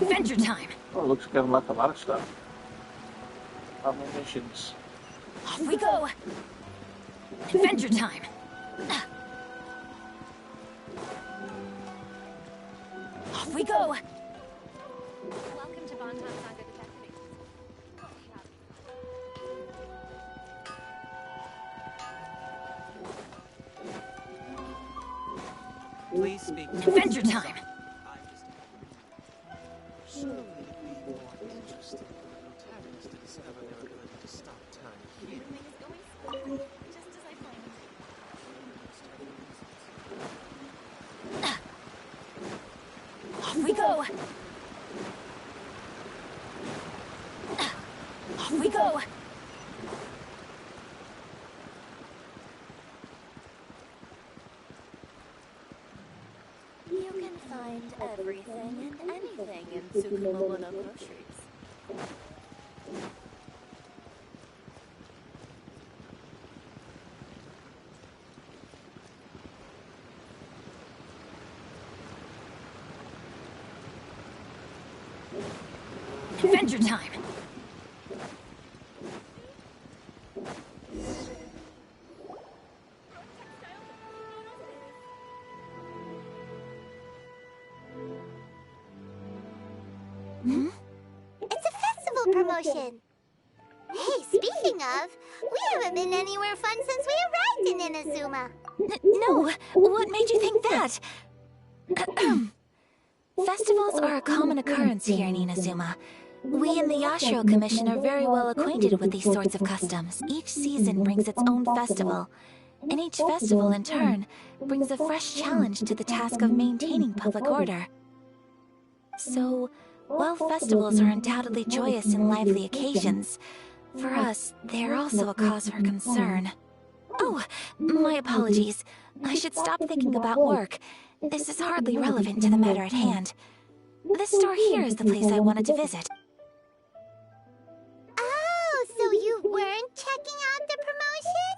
[SPEAKER 17] Adventure time!
[SPEAKER 5] Oh, it looks like I've unlocked a lot of stuff. A lot more missions.
[SPEAKER 17] Off we go! Adventure time! Off we go!
[SPEAKER 1] Welcome to Bonton Saga Detective.
[SPEAKER 8] Please speak.
[SPEAKER 17] Adventure time! Off we go! Off we go!
[SPEAKER 15] You can find everything and anything in Tsukumomono groceries.
[SPEAKER 17] Adventure time!
[SPEAKER 2] Hmm? It's a festival promotion. Hey, speaking of, we haven't been anywhere fun since we arrived in Inazuma.
[SPEAKER 17] No, what made you think that? Festivals are a common occurrence here in Inazuma. We in the Yashiro Commission are very well acquainted with these sorts of customs. Each season brings its own festival, and each festival, in turn, brings a fresh challenge to the task of maintaining public order. So, while festivals are undoubtedly joyous and lively occasions, For us, they're also a cause for concern. Oh, my apologies. I should stop thinking about work. This is hardly relevant to the matter at hand. This store here is the place I wanted to visit.
[SPEAKER 2] Oh, so you weren't checking out the promotion?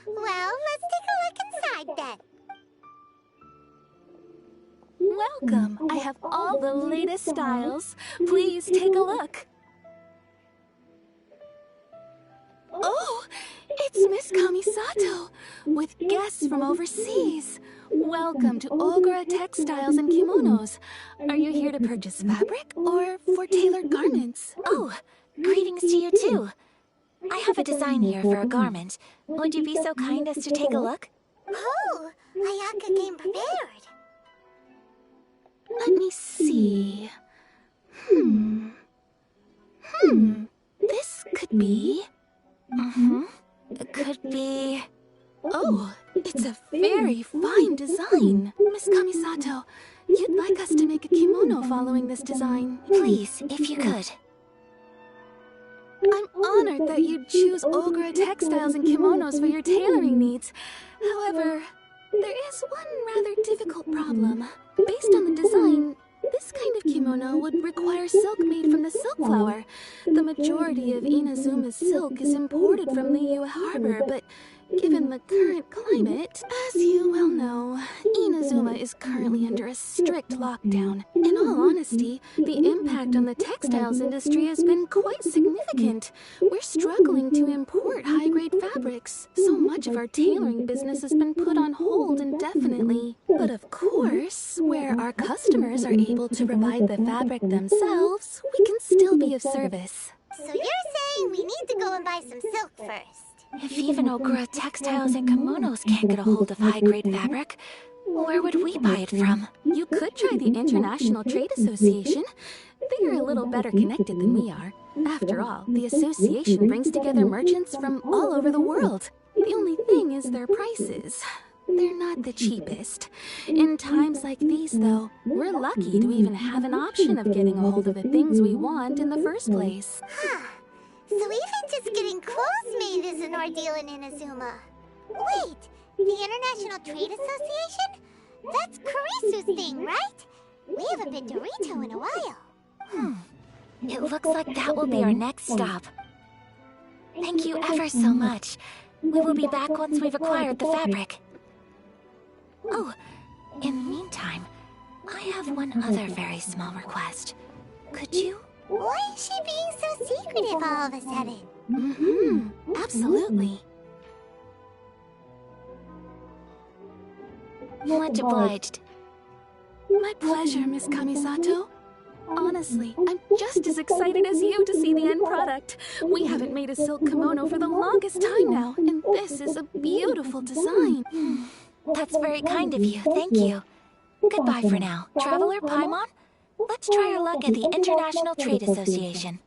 [SPEAKER 2] Well, let's take a look inside then.
[SPEAKER 6] Welcome. I have all the latest styles. Please take a look. Oh, it's Miss Kamisato, with guests from overseas. Welcome to Ogura Textiles and Kimonos. Are you here to purchase fabric or for tailored garments?
[SPEAKER 17] Oh, greetings to you too. I have a design here for a garment. Would you be so kind as to take a look?
[SPEAKER 2] Oh, Ayaka came prepared.
[SPEAKER 6] Let me see. This could be...
[SPEAKER 17] It could be...
[SPEAKER 6] Oh, it's a very fine design. Miss Kamisato, you'd like us to make a kimono following this design.
[SPEAKER 17] Please, if you could.
[SPEAKER 6] I'm honored that you'd choose Ogura Textiles and Kimonos for your tailoring needs. However, there is one rather difficult problem. Based on the design, this kind of kimono would require silk made from the silk flower. The majority of Inazuma's silk is imported from the Yue Harbor, but given the current climate, as you well know, Inazuma is currently under a strict lockdown. In all honesty, the impact on the textiles industry has been quite significant. We're struggling to import high-grade fabrics. So much of our tailoring business has been put on hold indefinitely. But of course, where our customers are able to provide the fabric themselves, we can still be of service.
[SPEAKER 2] So you're saying we need to go and buy some silk first?
[SPEAKER 17] If even Ogura Textiles and Kimonos can't get a hold of high-grade fabric, where would we buy it from?
[SPEAKER 6] You could try the International Trade Association. They are a little better connected than we are. After all, the association brings together merchants from all over the world. The only thing is their prices. They're not the cheapest. In times like these, though, we're lucky to even have an option of getting a hold of the things we want in the first place.
[SPEAKER 2] So even just getting clothes made is an ordeal in Inazuma. Wait, the International Trade Association? That's Kurisu's thing, right? We haven't been to Rito in a while.
[SPEAKER 17] It looks like that will be our next stop. Thank you ever so much. We will be back once we've acquired the fabric. Oh, in the meantime, I have one other very small request. Could you...
[SPEAKER 2] Why is she being so secretive all of a sudden?
[SPEAKER 6] Absolutely.
[SPEAKER 17] Much obliged.
[SPEAKER 6] My pleasure, Miss Kamisato. Honestly, I'm just as excited as you to see the end product. We haven't made a silk kimono for the longest time now, and this is a beautiful design.
[SPEAKER 17] That's very kind of you, thank you. Goodbye for now. Traveler Paimon, let's try our luck at the International Trade Association.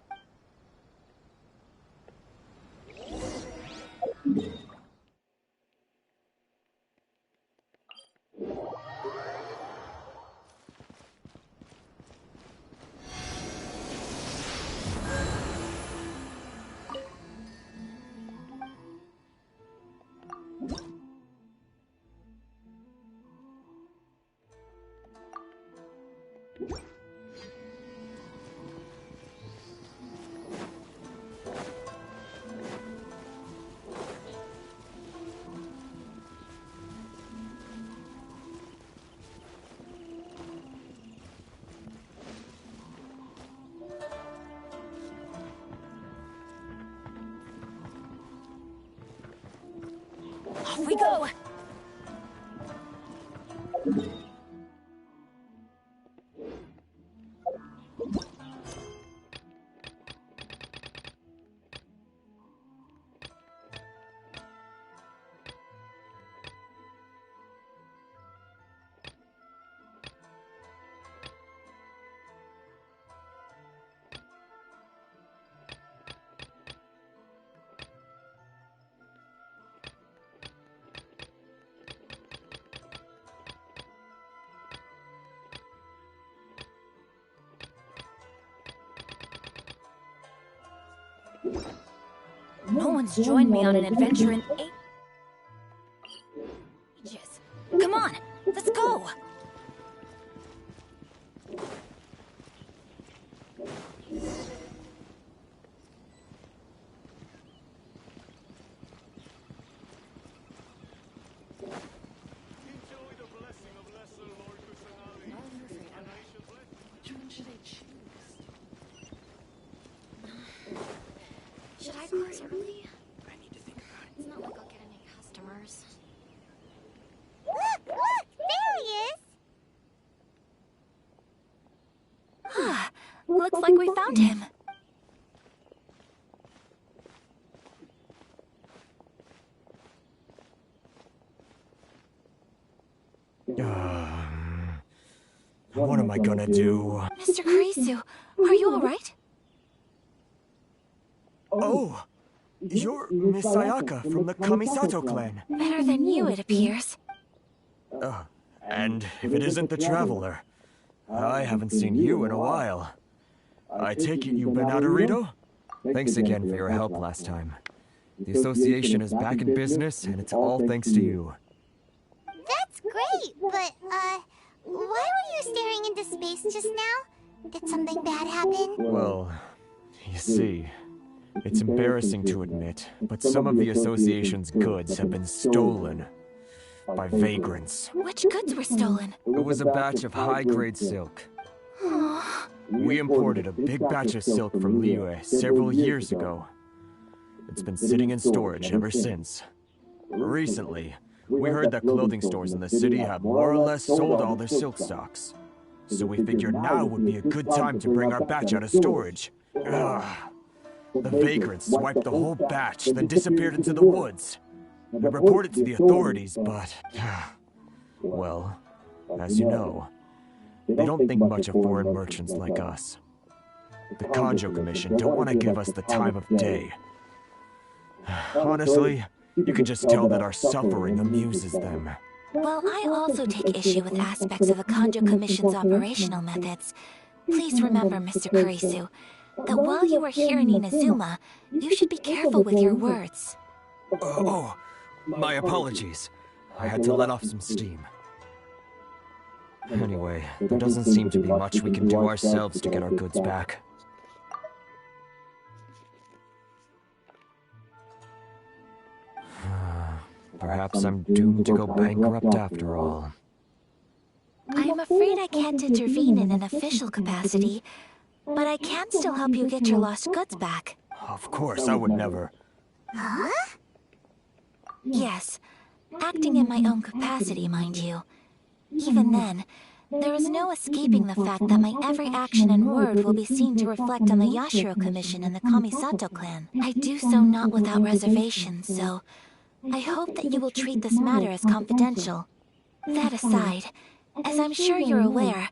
[SPEAKER 17] Off we go!
[SPEAKER 4] one's joined me on an adventure in ages. Come on, let's go!
[SPEAKER 1] Should I close early? I need to think about it. It's not like I'll get any customers.
[SPEAKER 2] Look! There he is!
[SPEAKER 17] Looks like we found him.
[SPEAKER 13] What am I gonna do?
[SPEAKER 17] Mr. Kurisu, are you alright?
[SPEAKER 13] Oh! You're Miss Sayaka from the Kamisato clan.
[SPEAKER 17] Better than you, it appears.
[SPEAKER 13] And if it isn't the Traveler, I haven't seen you in a while. I take it you've been out of Rito? Thanks again for your help last time. The association is back in business, and it's all thanks to you.
[SPEAKER 2] That's great, but, why were you staring into space just now? Did something bad happen?
[SPEAKER 13] Well, you see, it's embarrassing to admit, but some of the association's goods have been stolen by vagrants.
[SPEAKER 17] Which goods were stolen?
[SPEAKER 13] It was a batch of high-grade silk. We imported a big batch of silk from Liyue several years ago. It's been sitting in storage ever since. Recently, we heard that clothing stores in the city have more or less sold all their silk stocks. So we figured now would be a good time to bring our batch out of storage. The vagrants swiped the whole batch, then disappeared into the woods. We reported to the authorities, but... well, as you know, they don't think much of foreign merchants like us. The Kanjo Commission don't want to give us the time of day. Honestly, you can just tell that our suffering amuses them.
[SPEAKER 17] Well, I also take issue with aspects of the Kanjo Commission's operational methods. Please remember, Mr. Kurisu, that while you are here in Inazuma, you should be careful with your words.
[SPEAKER 13] My apologies. I had to let off some steam. Anyway, there doesn't seem to be much we can do ourselves to get our goods back. Perhaps I'm doomed to go bankrupt after all.
[SPEAKER 17] I am afraid I can't intervene in an official capacity, but I can still help you get your lost goods back.
[SPEAKER 13] Of course, I would never.
[SPEAKER 2] Huh?
[SPEAKER 17] Yes, acting in my own capacity, mind you. Even then, there is no escaping the fact that my every action and word will be seen to reflect on the Yashiro Commission and the Kamisato clan. I do so not without reservation, so I hope that you will treat this matter as confidential. That aside, as I'm sure you're aware,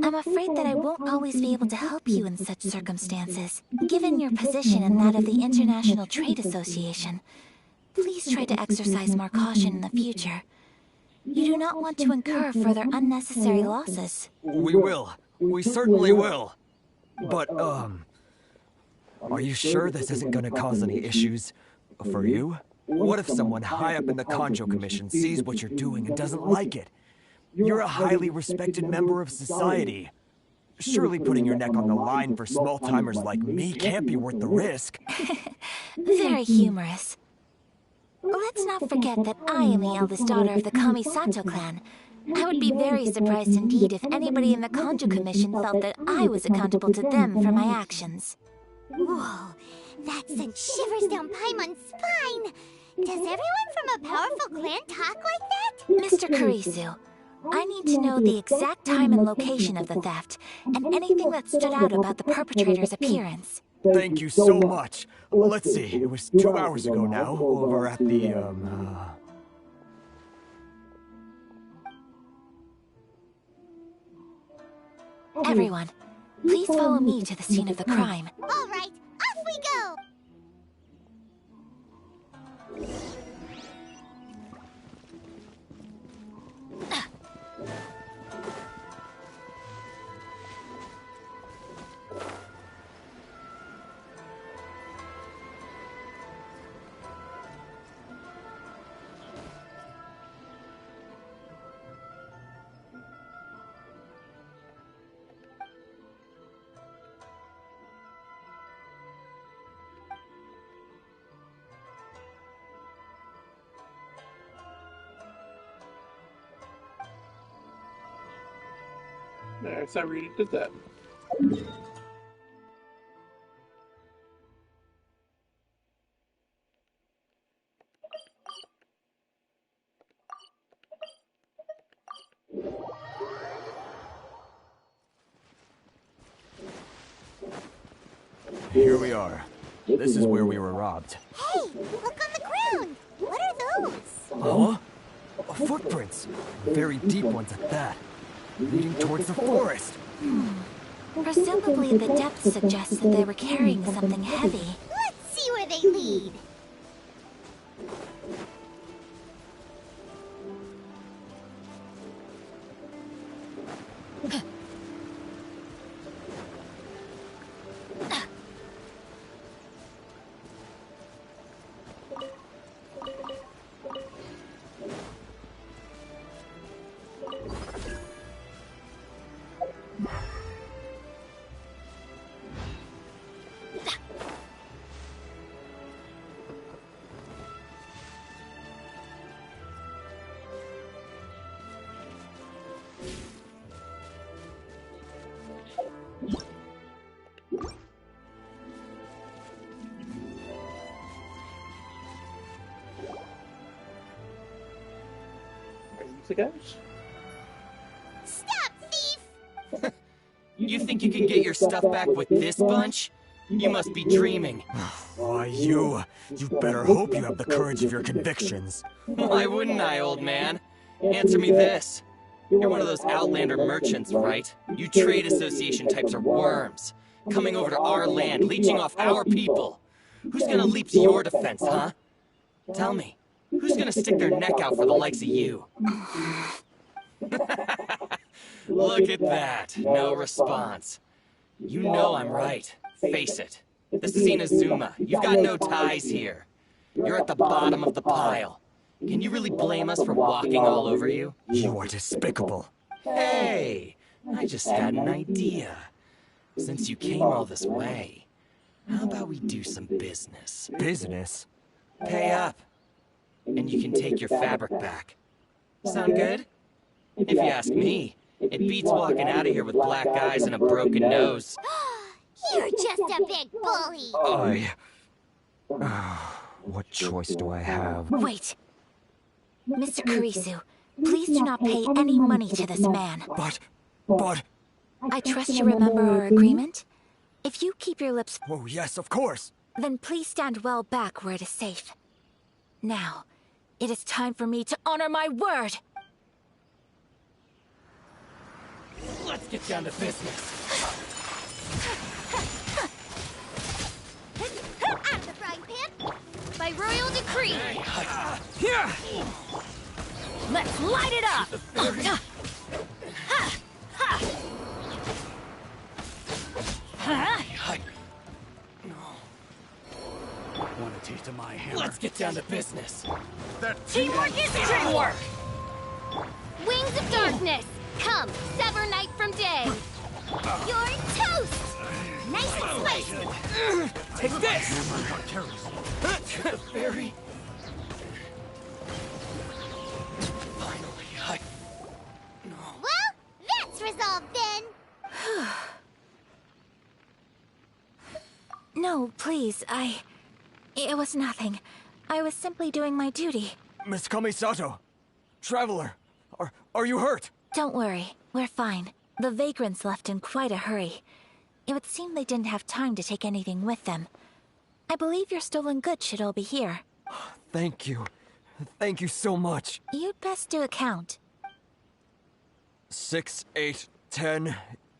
[SPEAKER 17] I'm afraid that I won't always be able to help you in such circumstances, given your position and that of the International Trade Association. Please try to exercise more caution in the future. You do not want to incur further unnecessary losses.
[SPEAKER 13] We will. We certainly will. But, are you sure this isn't gonna cause any issues for you? What if someone high up in the Kanjo Commission sees what you're doing and doesn't like it? You're a highly respected member of society. Surely putting your neck on the line for small-timers like me can't be worth the risk.
[SPEAKER 17] Very humorous. Let's not forget that I am the eldest daughter of the Kamisato clan. I would be very surprised indeed if anybody in the Kanjo Commission felt that I was accountable to them for my actions.
[SPEAKER 2] Whoa, that sent shivers down Paimon's spine! Does everyone from a powerful clan talk like that?
[SPEAKER 17] Mr. Kurisu, I need to know the exact time and location of the theft, and anything that stood out about the perpetrator's appearance.
[SPEAKER 13] Thank you so much. Let's see, it was 2 hours ago now, over at the,
[SPEAKER 17] Everyone, please follow me to the scene of the crime.
[SPEAKER 2] All right, off we go!
[SPEAKER 5] Nice, I really did that.
[SPEAKER 13] Here we are. This is where we were robbed.
[SPEAKER 2] Hey, look on the ground! What are those?
[SPEAKER 13] Huh? Footprints. Very deep ones at that. Leading towards the forest.
[SPEAKER 17] Presumably the depth suggests that they were carrying something heavy.
[SPEAKER 2] Let's see where they lead.
[SPEAKER 5] Guys?
[SPEAKER 2] Stop, thief!
[SPEAKER 22] You think you can get your stuff back with this bunch? You must be dreaming.
[SPEAKER 13] Why, you better hope you have the courage of your convictions.
[SPEAKER 22] Why wouldn't I, old man? Answer me this. You're one of those Outlander merchants, right? You trade association types are worms. Coming over to our land, leeching off our people. Who's gonna leap to your defense, huh? Tell me. Who's gonna stick their neck out for the likes of you? Look at that. No response. You know I'm right. Face it. This is Inazuma. You've got no ties here. You're at the bottom of the pile. Can you really blame us for walking all over you?
[SPEAKER 13] You are despicable.
[SPEAKER 22] Hey! I just had an idea. Since you came all this way, how about we do some business?
[SPEAKER 13] Business?
[SPEAKER 22] Pay up. And you can take your fabric back. Sound good? If you ask me, it beats walking out of here with black eyes and a broken nose.
[SPEAKER 2] You're just a big bully!
[SPEAKER 13] What choice do I have?
[SPEAKER 17] Wait. Mr. Kurisu, please do not pay any money to this man.
[SPEAKER 13] But...
[SPEAKER 17] I trust you remember our agreement? If you keep your lips...
[SPEAKER 13] Oh, yes, of course.
[SPEAKER 17] Then please stand well back where it is safe. Now, it is time for me to honor my word!
[SPEAKER 22] Let's get down to business.
[SPEAKER 2] Out of the frying pan! By royal decree!
[SPEAKER 9] Here!
[SPEAKER 17] Let's light it up!
[SPEAKER 9] Want a taste of my hammer?
[SPEAKER 22] Let's get down to business.
[SPEAKER 2] Teamwork is teamwork! Wings of darkness! Come, sever night from day! You're toast! Nice and spicy!
[SPEAKER 9] Take this!
[SPEAKER 22] Very... Finally,
[SPEAKER 2] Well, that's resolved then!
[SPEAKER 17] No, please, It was nothing. I was simply doing my duty.
[SPEAKER 13] Miss Kamisato! Traveler! Are you hurt?
[SPEAKER 17] Don't worry, we're fine. The vagrants left in quite a hurry. It would seem they didn't have time to take anything with them. I believe your stolen goods should all be here.
[SPEAKER 13] Thank you. Thank you so much.
[SPEAKER 17] You'd best do a count.
[SPEAKER 13] 6, 8, 10...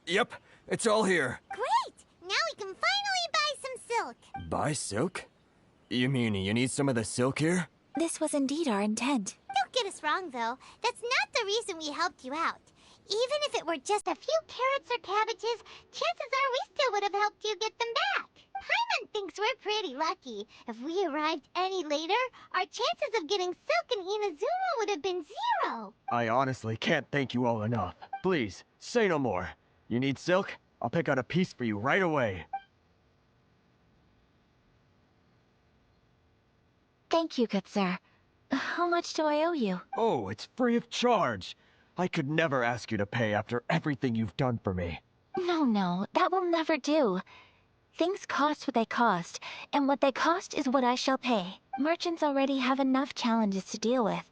[SPEAKER 13] Yep, it's all here.
[SPEAKER 2] Great! Now we can finally buy some silk!
[SPEAKER 13] Buy silk? You mean you need some of the silk here?
[SPEAKER 17] This was indeed our intent.
[SPEAKER 2] Don't get us wrong, though. That's not the reason we helped you out. Even if it were just a few carrots or cabbages, chances are we still would have helped you get them back. Paimon thinks we're pretty lucky. If we arrived any later, our chances of getting silk in Inazuma would have been 0.
[SPEAKER 13] I honestly can't thank you all enough. Please, say no more. You need silk? I'll pick out a piece for you right away.
[SPEAKER 17] Thank you, good sir. How much do I owe you?
[SPEAKER 13] Oh, it's free of charge. I could never ask you to pay after everything you've done for me.
[SPEAKER 17] No, that will never do. Things cost what they cost, and what they cost is what I shall pay. Merchants already have enough challenges to deal with,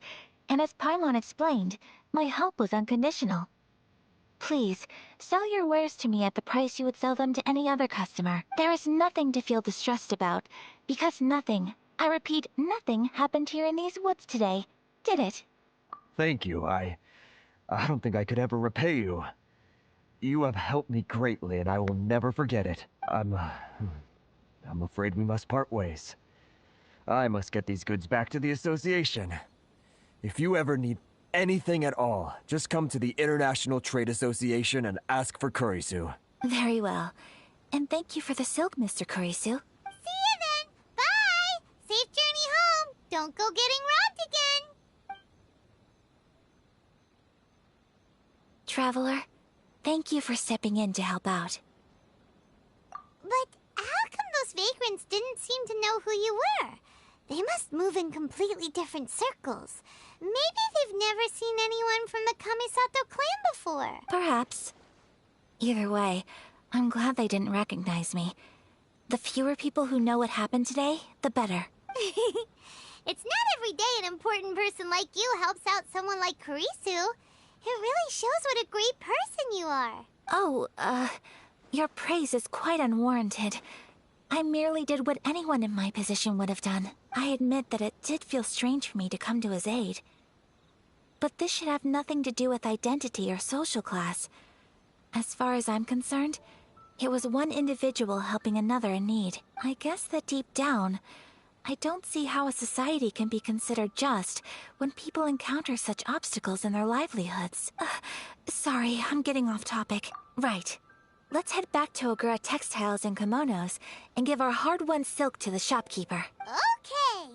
[SPEAKER 17] and as Paimon explained, my help was unconditional. Please, sell your wares to me at the price you would sell them to any other customer. There is nothing to feel distressed about, because nothing, I repeat, nothing happened here in these woods today, did it?
[SPEAKER 13] Thank you. I don't think I could ever repay you. You have helped me greatly, and I will never forget it. I'm afraid we must part ways. I must get these goods back to the association. If you ever need anything at all, just come to the International Trade Association and ask for Kurisu.
[SPEAKER 17] Very well. And thank you for the silk, Mr. Kurisu.
[SPEAKER 2] See you then! Bye! Safe journey home! Don't go getting robbed again!
[SPEAKER 17] Traveler, thank you for stepping in to help out.
[SPEAKER 2] But how come those vagrants didn't seem to know who you were? They must move in completely different circles. Maybe they've never seen anyone from the Kamisato clan before.
[SPEAKER 17] Perhaps. Either way, I'm glad they didn't recognize me. The fewer people who know what happened today, the better.
[SPEAKER 2] It's not every day an important person like you helps out someone like Kurisu. It really shows what a great person you are.
[SPEAKER 17] Oh, your praise is quite unwarranted. I merely did what anyone in my position would have done. I admit that it did feel strange for me to come to his aid. But this should have nothing to do with identity or social class. As far as I'm concerned, it was one individual helping another in need. I guess that deep down, I don't see how a society can be considered just when people encounter such obstacles in their livelihoods. Sorry, I'm getting off topic. Right. Let's head back to Ogura Textiles and Kimonos and give our hard-won silk to the shopkeeper.
[SPEAKER 2] Okay!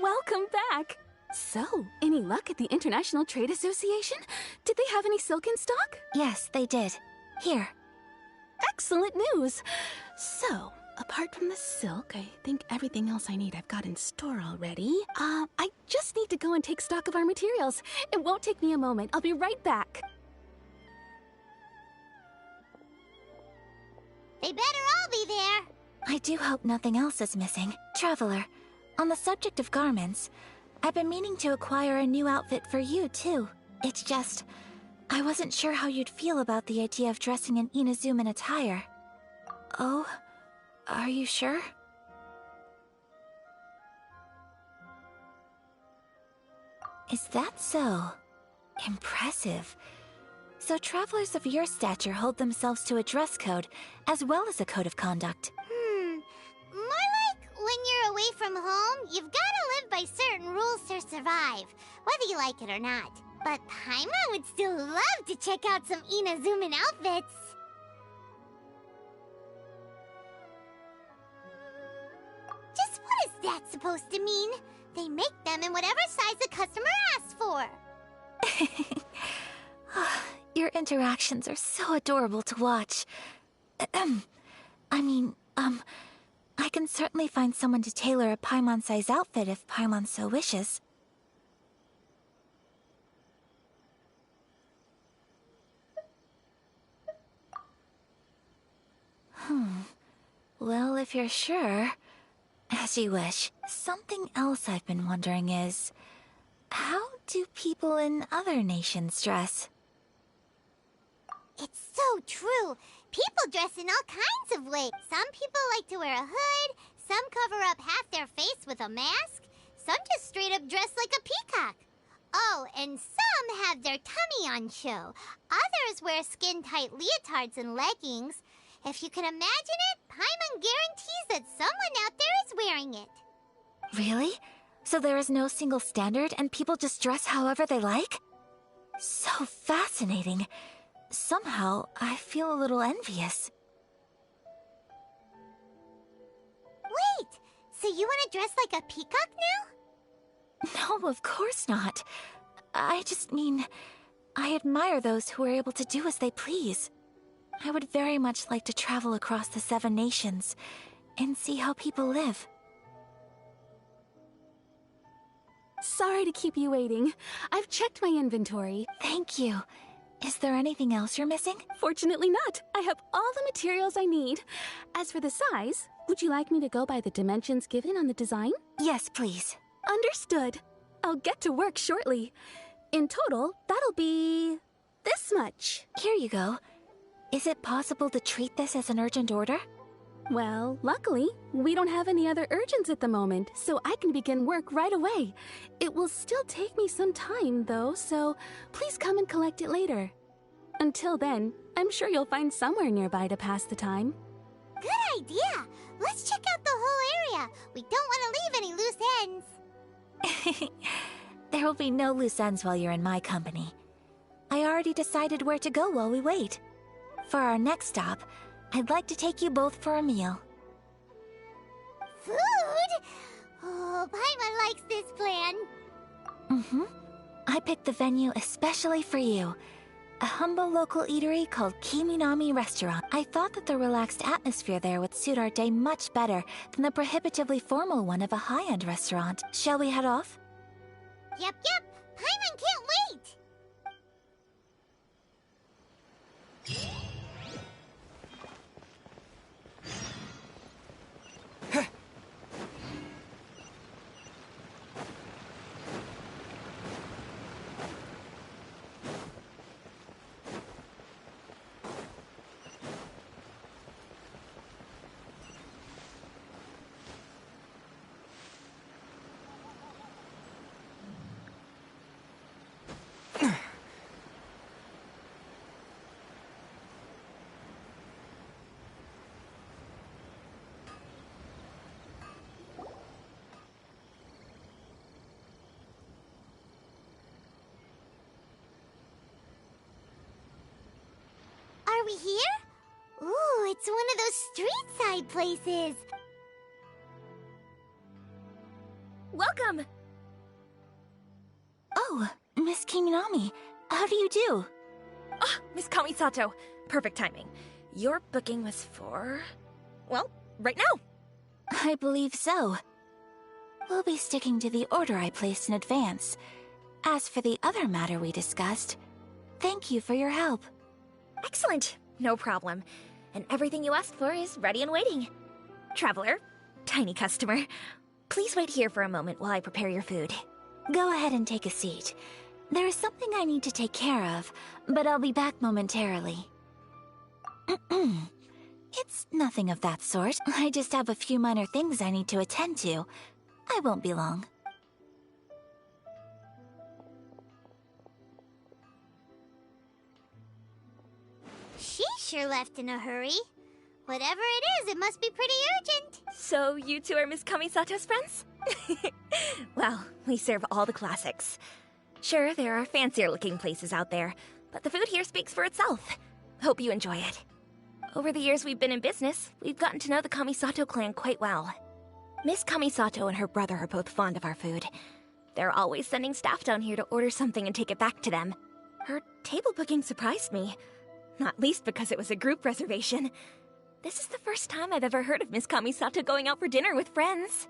[SPEAKER 6] Welcome back! So, any luck at the International Trade Association? Did they have any silk in stock?
[SPEAKER 17] Yes, they did. Here.
[SPEAKER 6] Excellent news! So, apart from the silk, I think everything else I need I've got in store already. I just need to go and take stock of our materials. It won't take me a moment. I'll be right back.
[SPEAKER 2] They better all be there.
[SPEAKER 17] I do hope nothing else is missing. Traveler, on the subject of garments, I've been meaning to acquire a new outfit for you, too. It's just, I wasn't sure how you'd feel about the idea of dressing in Inazuman attire. Oh, are you sure? Is that so? Impressive. So travelers of your stature hold themselves to a dress code, as well as a code of conduct.
[SPEAKER 2] More like when you're away from home, you've gotta live by certain rules to survive, whether you like it or not. But Paimon would still love to check out some Inazuman outfits. Just what is that supposed to mean? They make them in whatever size the customer asks for.
[SPEAKER 17] Your interactions are so adorable to watch. I can certainly find someone to tailor a Paimon-size outfit if Paimon so wishes. Well, if you're sure, as you wish. Something else I've been wondering is, how do people in other nations dress?
[SPEAKER 2] It's so true. People dress in all kinds of ways. Some people like to wear a hood, some cover up half their face with a mask, some just straight up dress like a peacock. Oh, and some have their tummy on show. Others wear skin-tight leotards and leggings. If you can imagine it, Paimon guarantees that someone out there is wearing it.
[SPEAKER 17] Really? So there is no single standard and people just dress however they like? So fascinating. Somehow, I feel a little envious.
[SPEAKER 2] Wait! So you want to dress like a peacock now?
[SPEAKER 17] No, of course not. I just mean, I admire those who are able to do as they please. I would very much like to travel across the 7 nations and see how people live.
[SPEAKER 6] Sorry to keep you waiting. I've checked my inventory.
[SPEAKER 17] Thank you. Is there anything else you're missing?
[SPEAKER 6] Fortunately not. I have all the materials I need. As for the size, would you like me to go by the dimensions given on the design?
[SPEAKER 17] Yes, please.
[SPEAKER 6] Understood. I'll get to work shortly. In total, that'll be this much.
[SPEAKER 17] Here you go. Is it possible to treat this as an urgent order?
[SPEAKER 6] Well, luckily, we don't have any other urgents at the moment, so I can begin work right away. It will still take me some time, though, so please come and collect it later. Until then, I'm sure you'll find somewhere nearby to pass the time.
[SPEAKER 2] Good idea! Let's check out the whole area. We don't want to leave any loose ends.
[SPEAKER 17] There will be no loose ends while you're in my company. I already decided where to go while we wait. For our next stop, I'd like to take you both for a meal.
[SPEAKER 2] Food? Oh, Paimon likes this plan.
[SPEAKER 17] Mm-hmm. I picked the venue especially for you. A humble local eatery called Kiminami Restaurant. I thought that the relaxed atmosphere there would suit our day much better than the prohibitively formal one of a high-end restaurant. Shall we head off?
[SPEAKER 2] Yep. Paimon can't wait! Are we here? Ooh, it's one of those street-side places.
[SPEAKER 15] Welcome!
[SPEAKER 17] Oh, Miss Kiminami, how do you do?
[SPEAKER 15] Ah, Miss Kamisato. Perfect timing. Your booking was for... well, right now.
[SPEAKER 17] I believe so. We'll be sticking to the order I placed in advance. As for the other matter we discussed, thank you for your help.
[SPEAKER 15] Excellent. No problem. And everything you asked for is ready and waiting. Traveler, tiny customer, please wait here for a moment while I prepare your food.
[SPEAKER 17] Go ahead and take a seat. There is something I need to take care of, but I'll be back momentarily. It's nothing of that sort. I just have a few minor things I need to attend to. I won't be long.
[SPEAKER 2] She sure left in a hurry. Whatever it is, it must be pretty urgent.
[SPEAKER 15] So you two are Miss Kamisato's friends? Well, we serve all the classics. Sure, there are fancier looking places out there, but the food here speaks for itself. Hope you enjoy it. Over the years we've been in business, we've gotten to know the Kamisato clan quite well. Miss Kamisato and her brother are both fond of our food. They're always sending staff down here to order something and take it back to them. Her table booking surprised me. Not least because it was a group reservation. This is the first time I've ever heard of Miss Kamisato going out for dinner with friends.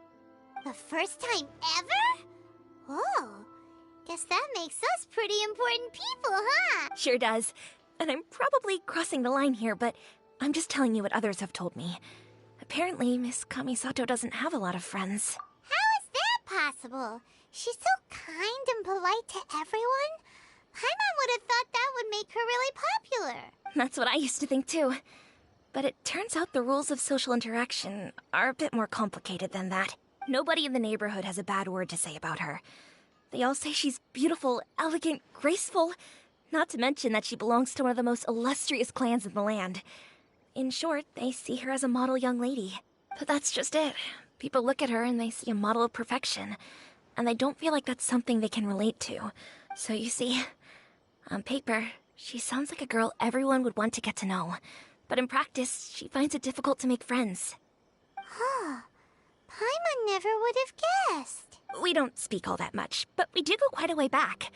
[SPEAKER 2] The first time ever? Oh, guess that makes us pretty important people, huh?
[SPEAKER 15] Sure does. And I'm probably crossing the line here, but I'm just telling you what others have told me. Apparently, Miss Kamisato doesn't have a lot of friends.
[SPEAKER 2] How is that possible? She's so kind and polite to everyone. Paimon would have thought that would make her really popular.
[SPEAKER 15] That's what I used to think too. But it turns out the rules of social interaction are a bit more complicated than that. Nobody in the neighborhood has a bad word to say about her. They all say she's beautiful, elegant, graceful, not to mention that she belongs to one of the most illustrious clans in the land. In short, they see her as a model young lady. But that's just it. People look at her and they see a model of perfection. and I don't feel like that's something they can relate to. So you see, on paper, she sounds like a girl everyone would want to get to know. But in practice, she finds it difficult to make friends.
[SPEAKER 2] Huh. Paimon never would have guessed.
[SPEAKER 15] We don't speak all that much, but we do go quite a way back.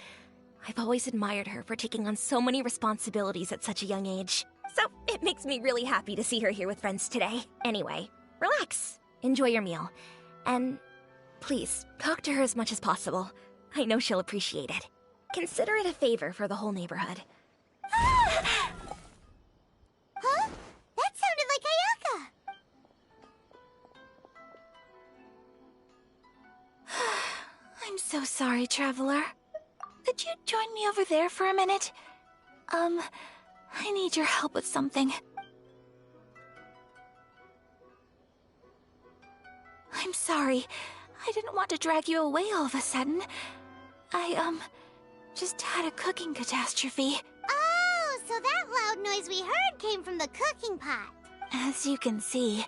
[SPEAKER 15] I've always admired her for taking on so many responsibilities at such a young age. So it makes me really happy to see her here with friends today. Anyway, relax. Enjoy your meal. And please, talk to her as much as possible. I know she'll appreciate it. Consider it a favor for the whole neighborhood.
[SPEAKER 2] Huh? That sounded like Ayaka!
[SPEAKER 17] I'm so sorry, Traveler. Could you join me over there for a minute? I need your help with something. I'm sorry. I didn't want to drag you away all of a sudden. I, just had a cooking catastrophe.
[SPEAKER 2] Oh, so that loud noise we heard came from the cooking pot.
[SPEAKER 17] As you can see,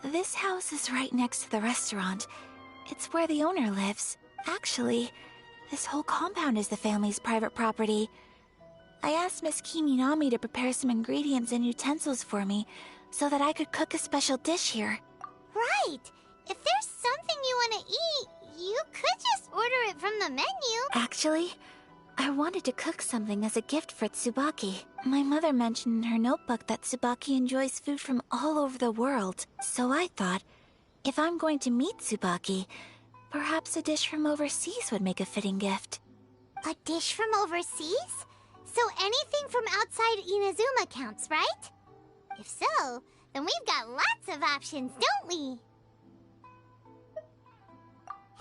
[SPEAKER 17] this house is right next to the restaurant. It's where the owner lives. Actually, this whole compound is the family's private property. I asked Miss Kiminami to prepare some ingredients and utensils for me so that I could cook a special dish here.
[SPEAKER 2] Right! If there's something you want to eat, you could just order it from the menu.
[SPEAKER 17] Actually, I wanted to cook something as a gift for Tsubaki. My mother mentioned in her notebook that Tsubaki enjoys food from all over the world. So I thought, if I'm going to meet Tsubaki, perhaps a dish from overseas would make a fitting gift.
[SPEAKER 2] A dish from overseas? So anything from outside Inazuma counts, right? If so, then we've got lots of options, don't we?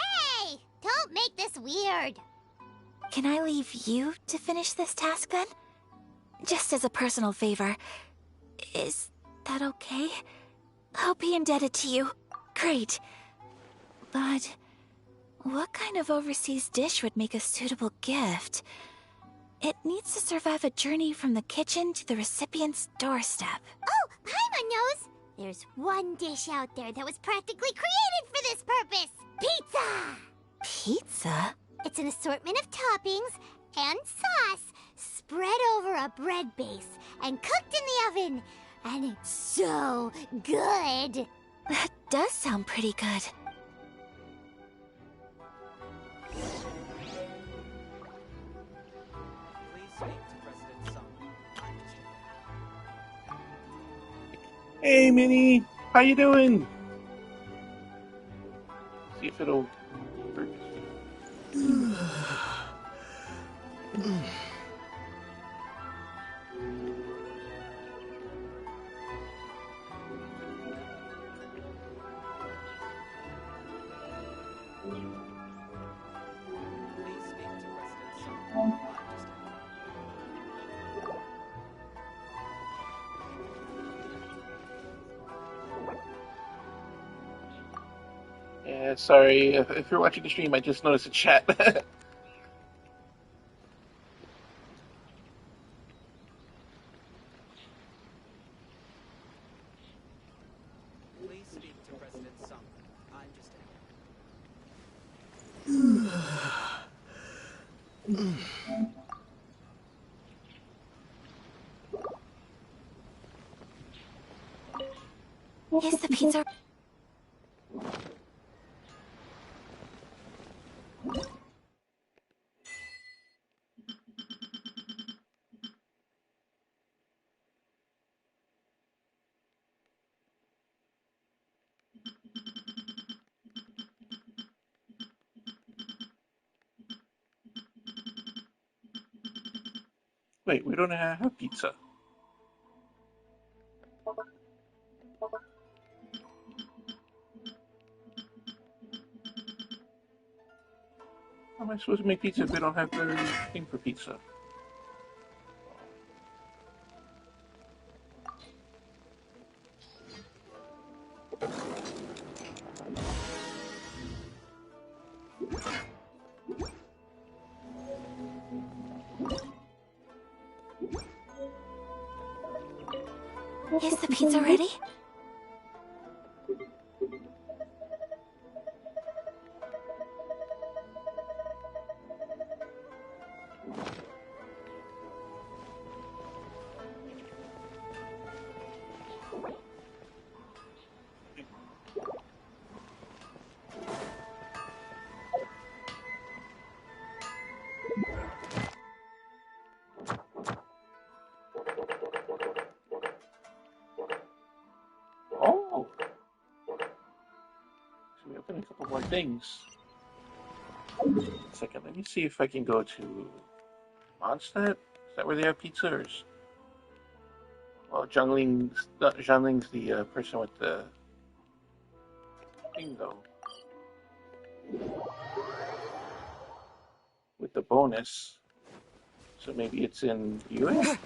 [SPEAKER 2] Hey! Don't make this weird!
[SPEAKER 17] Can I leave you to finish this task then? Just as a personal favor. Is that okay? I'll be indebted to you. Great. But what kind of overseas dish would make a suitable gift? It needs to survive a journey from the kitchen to the recipient's doorstep.
[SPEAKER 2] Oh, Paimon knows! There's one dish out there that was practically created for this purpose! Pizza!
[SPEAKER 17] Pizza?
[SPEAKER 2] It's an assortment of toppings and sauce spread over a bread base and cooked in the oven. And it's so good!
[SPEAKER 17] That does sound pretty good.
[SPEAKER 5] Hey, Minnie! How you doing? See if it'll work. Yeah, sorry. If you're watching the stream, I just noticed a chat.
[SPEAKER 18] Please speak to President Sung. I'm just
[SPEAKER 17] Is the pizza...
[SPEAKER 5] Wait, we don't have pizza. How am I supposed to make pizza if we don't have the thing for pizza?
[SPEAKER 17] Is the pizza ready?
[SPEAKER 5] a couple more things. Second, let me see if I can go to Mondstadt. Is that where they have pizzas? Well, Zhangling's the person with the thing, though. With the bonus. So maybe it's in US?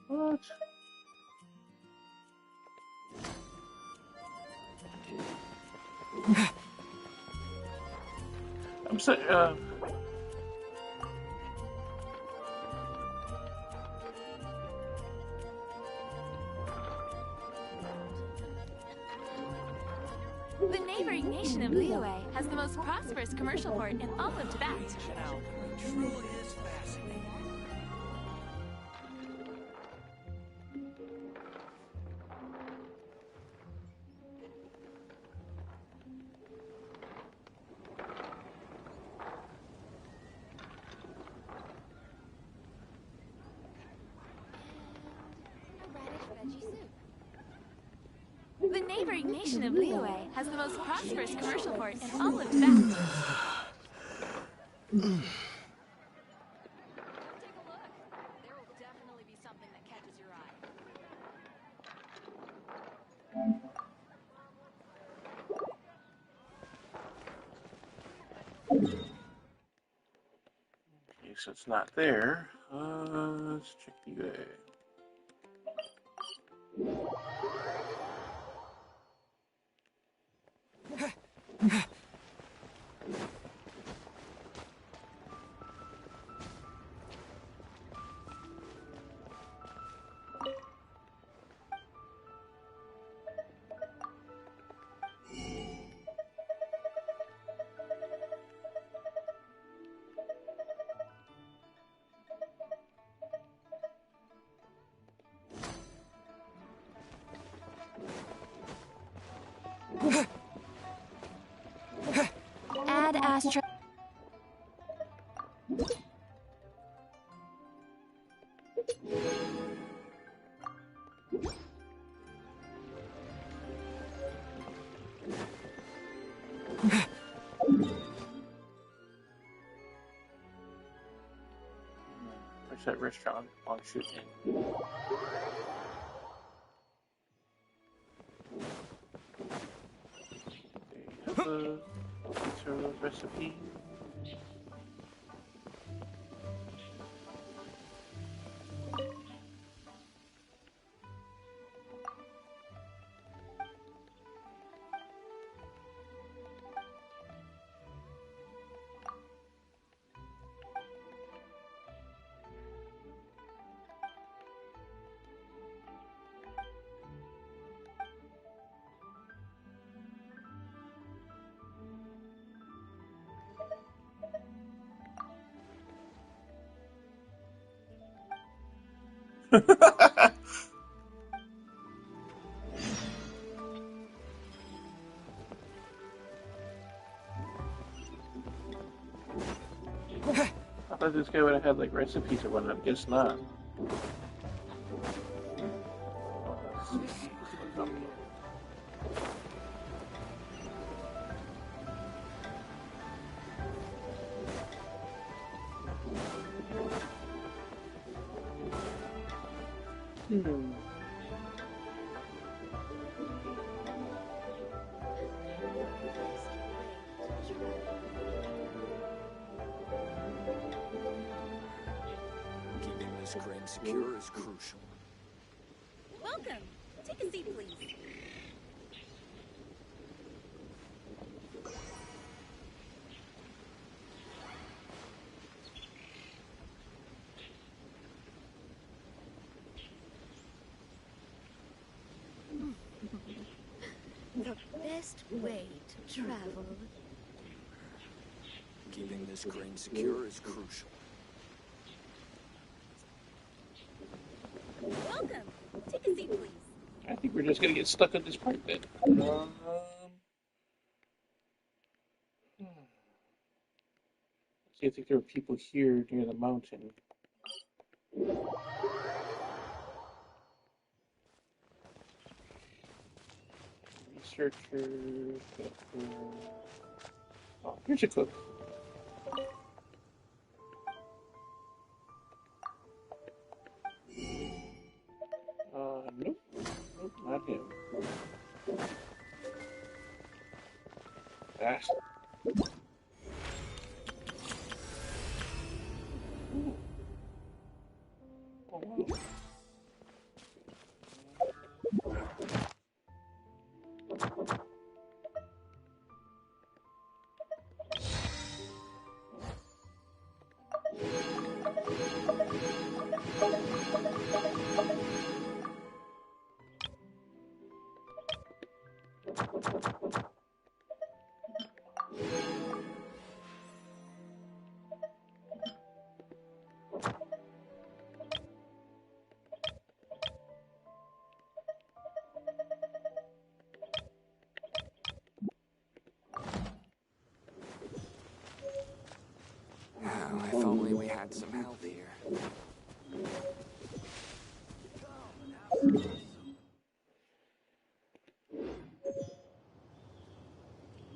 [SPEAKER 5] What? I'm so,
[SPEAKER 19] The neighboring nation of Liyue has the most prosperous commercial port in all of Tibet.
[SPEAKER 9] Truly is fascinating.
[SPEAKER 19] The neighboring nation of Liyue has the most prosperous commercial port in all of Tibet.
[SPEAKER 5] okay, so it's not there. Let's check the UA.
[SPEAKER 10] Add Astra.
[SPEAKER 5] Where's that restaurant on shooting? They have a pizza recipe. I thought this guy would have had like recipes or whatnot. Guess not.
[SPEAKER 14] Keeping this grain secure is crucial.
[SPEAKER 19] Welcome. Take a seat, please.
[SPEAKER 1] The best way to travel.
[SPEAKER 14] Keeping this grain secure is crucial.
[SPEAKER 19] Welcome. Take a seat, please.
[SPEAKER 5] I we're just gonna get stuck on this part then. See, I think there are people here near the mountain. Researchers. Oh, here's a cook. Nope. Nope, not him. Ah. Ooh. Oh, wow.
[SPEAKER 11] If only we had some help here.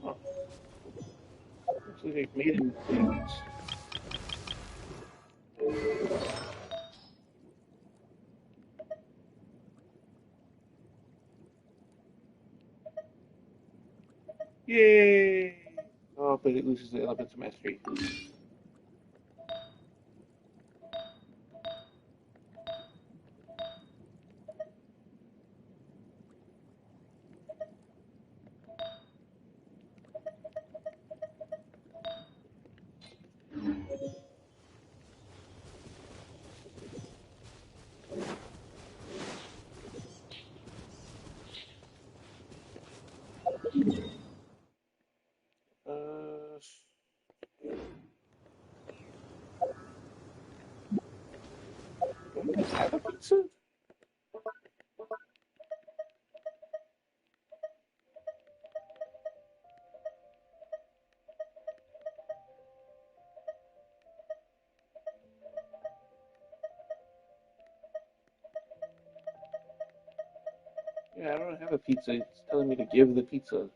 [SPEAKER 5] Oh. Looks like they've made improvements. Yay! Oh, but it loses the elements of mastery. Don't we have a pizza? Yeah, I don't have a pizza. It's telling me to give the pizza.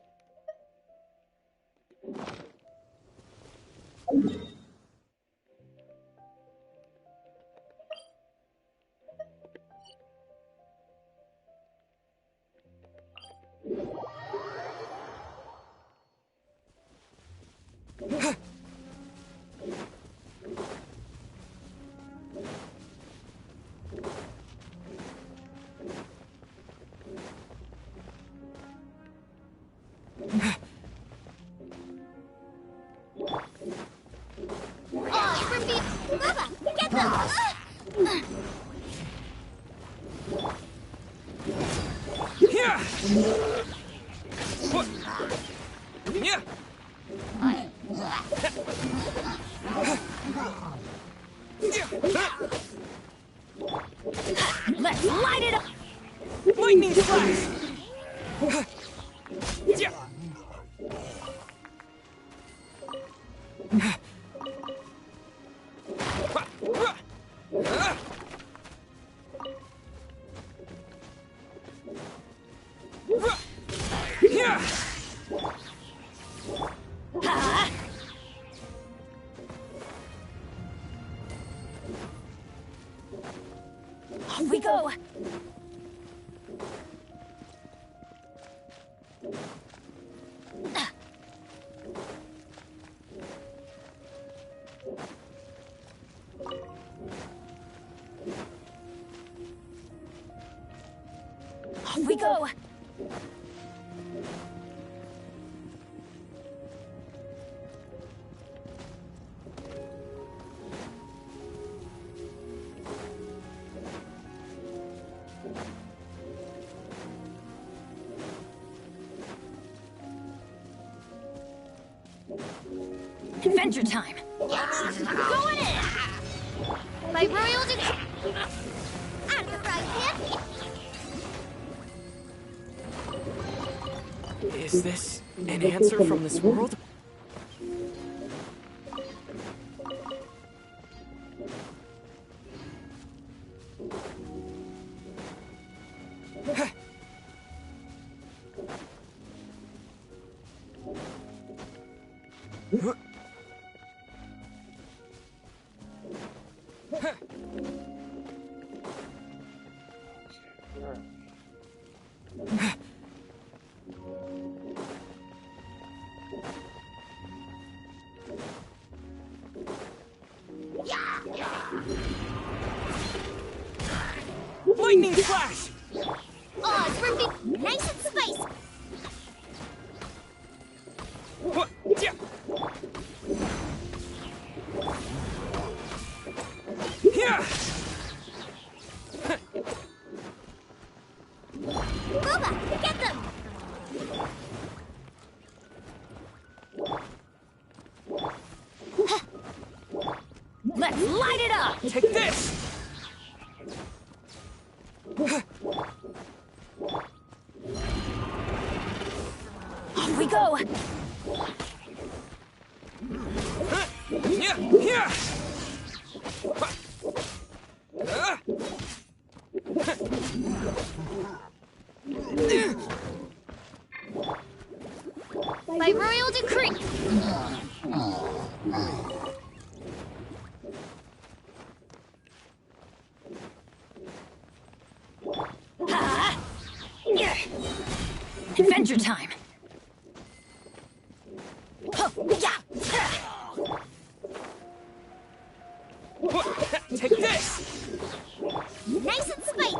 [SPEAKER 4] Let's light it up! Lightning flash! Off we go! Off we go! Adventure time!
[SPEAKER 2] Going in! My royal decree! I'm the right
[SPEAKER 23] Is this an answer from this world? Lightning flash!
[SPEAKER 2] Oh, it's working nice and spicy. Boba, get them!
[SPEAKER 4] Let's light it up!
[SPEAKER 23] Take this!
[SPEAKER 4] Off we go!
[SPEAKER 2] By royal decree.
[SPEAKER 4] Adventure time!
[SPEAKER 23] Take this!
[SPEAKER 2] Nice and spicy.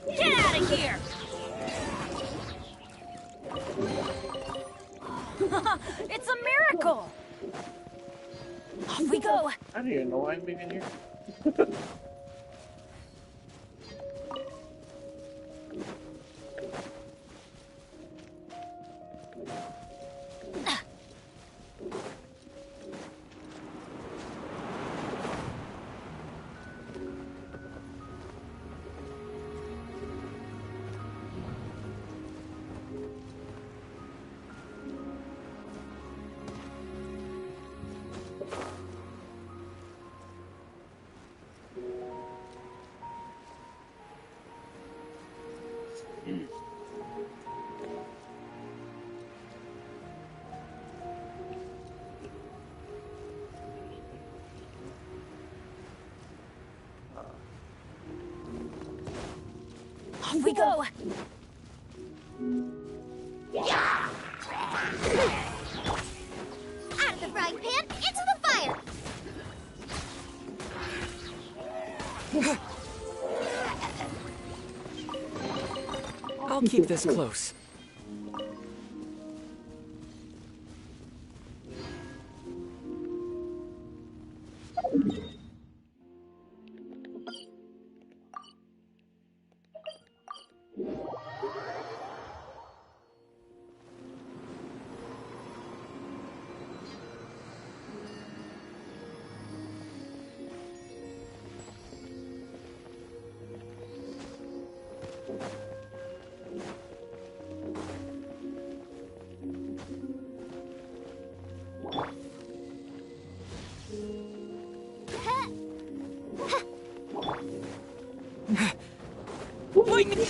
[SPEAKER 4] Get out of here! It's a miracle! Off we go!
[SPEAKER 5] I don't even know why I'm in here.
[SPEAKER 4] Off we go!
[SPEAKER 2] Out of the frying pan, into the fire.
[SPEAKER 23] I'll keep this close. Lightning!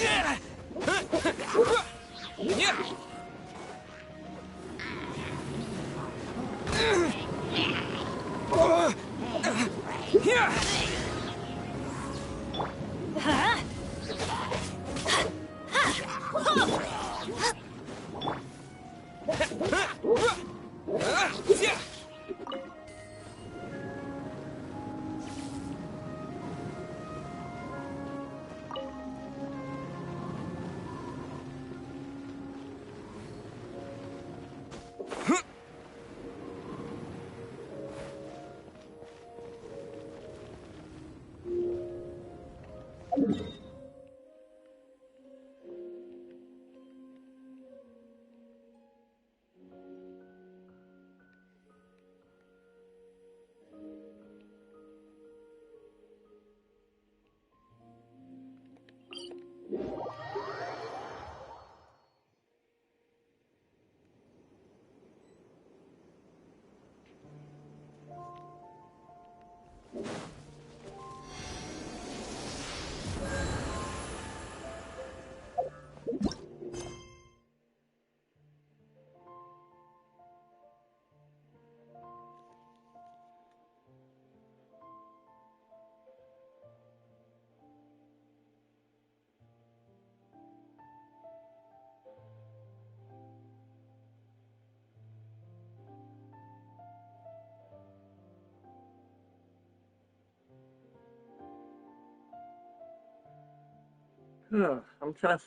[SPEAKER 5] I'm trying to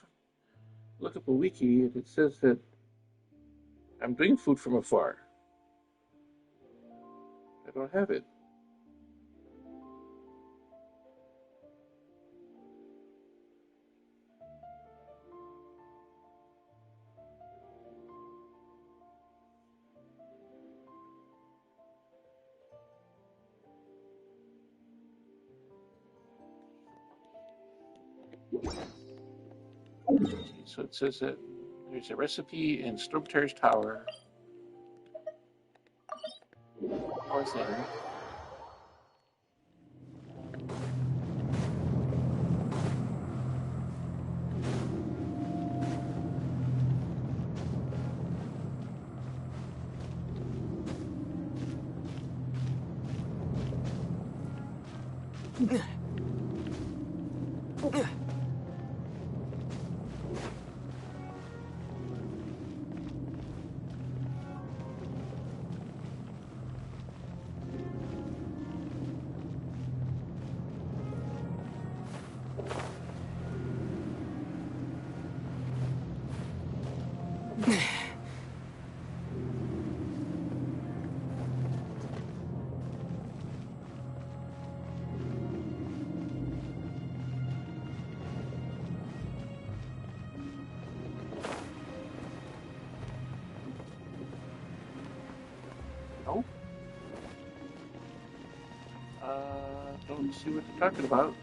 [SPEAKER 5] look up a wiki, and it says that I'm doing food from afar. I don't have it. So it says that there's a recipe in Stormterror's Tower. What's that? No? Don't see what they're talking about.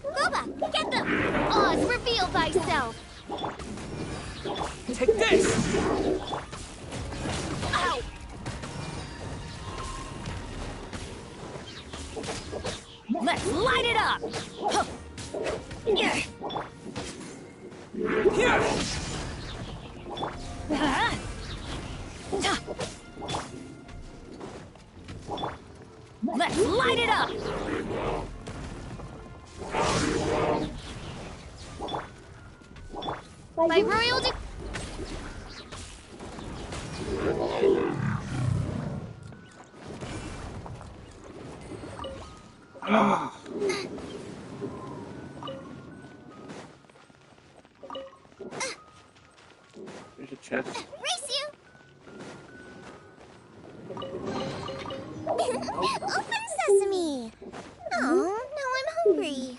[SPEAKER 2] Boba, get them! Oz, reveal thyself!
[SPEAKER 9] Take this!
[SPEAKER 2] Ow!
[SPEAKER 4] Let's light it up!
[SPEAKER 9] Here!
[SPEAKER 4] Let's light it up!
[SPEAKER 2] By royal
[SPEAKER 5] There's a chest.
[SPEAKER 2] Race you! Open sesame! Oh, now I'm hungry.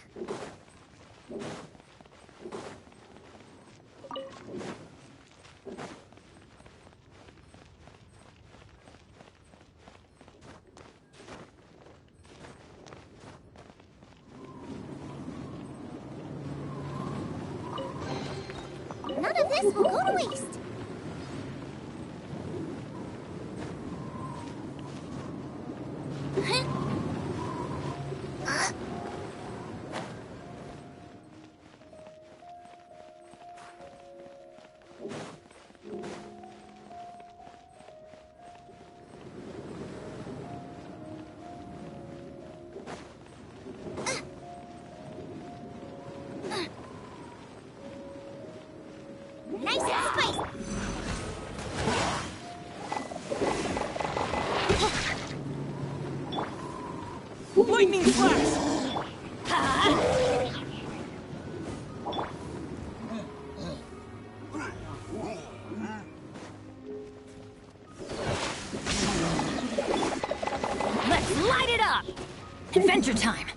[SPEAKER 2] None of this will go to waste. Nice and spicy.
[SPEAKER 17] time.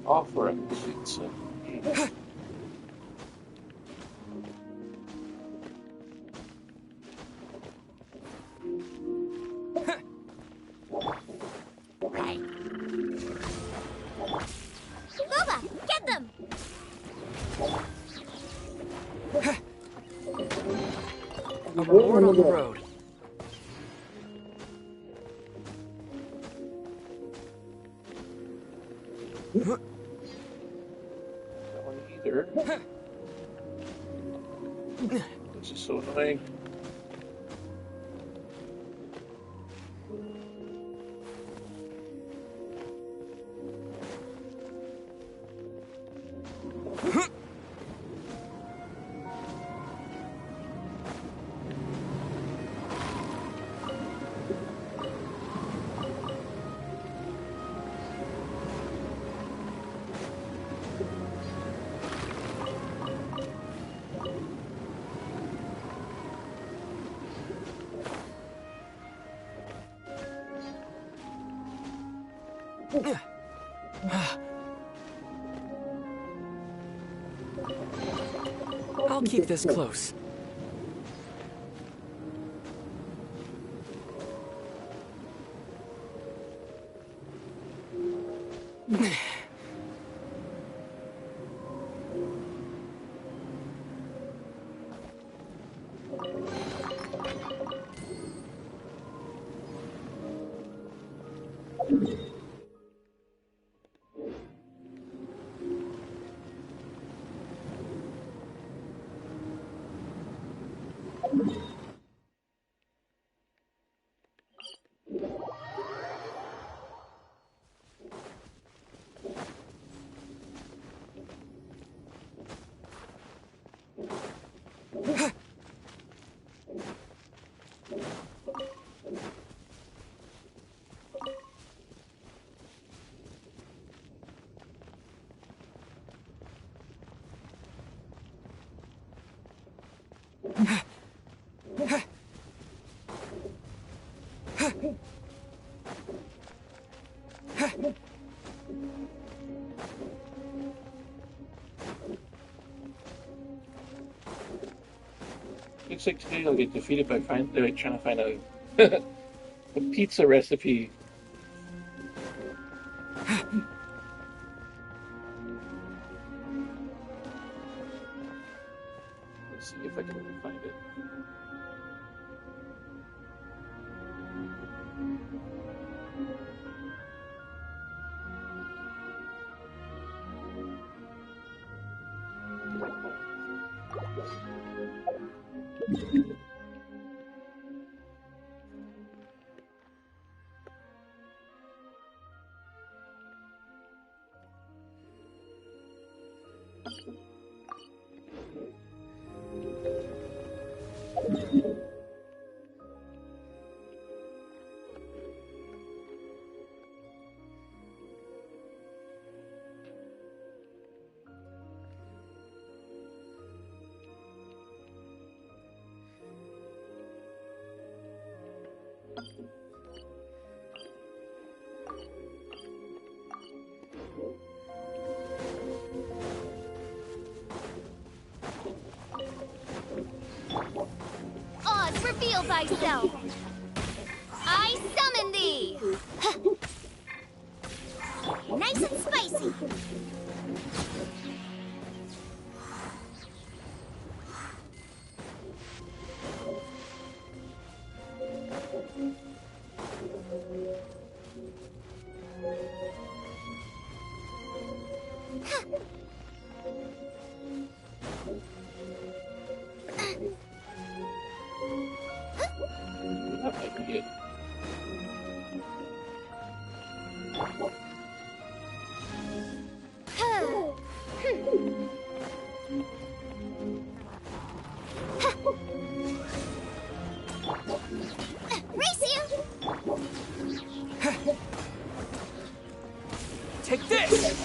[SPEAKER 5] Offer a pizza.
[SPEAKER 2] Thoma, get them!
[SPEAKER 9] A reward on the road.
[SPEAKER 5] That one either. This is so annoying.
[SPEAKER 9] I'll keep this close. Looks like today I'll get defeated by trying to find a a pizza recipe. Let's see if I can find it.
[SPEAKER 2] Oz, reveal thyself! I summon thee! Nice and spicy!
[SPEAKER 5] That might be it.
[SPEAKER 9] take this!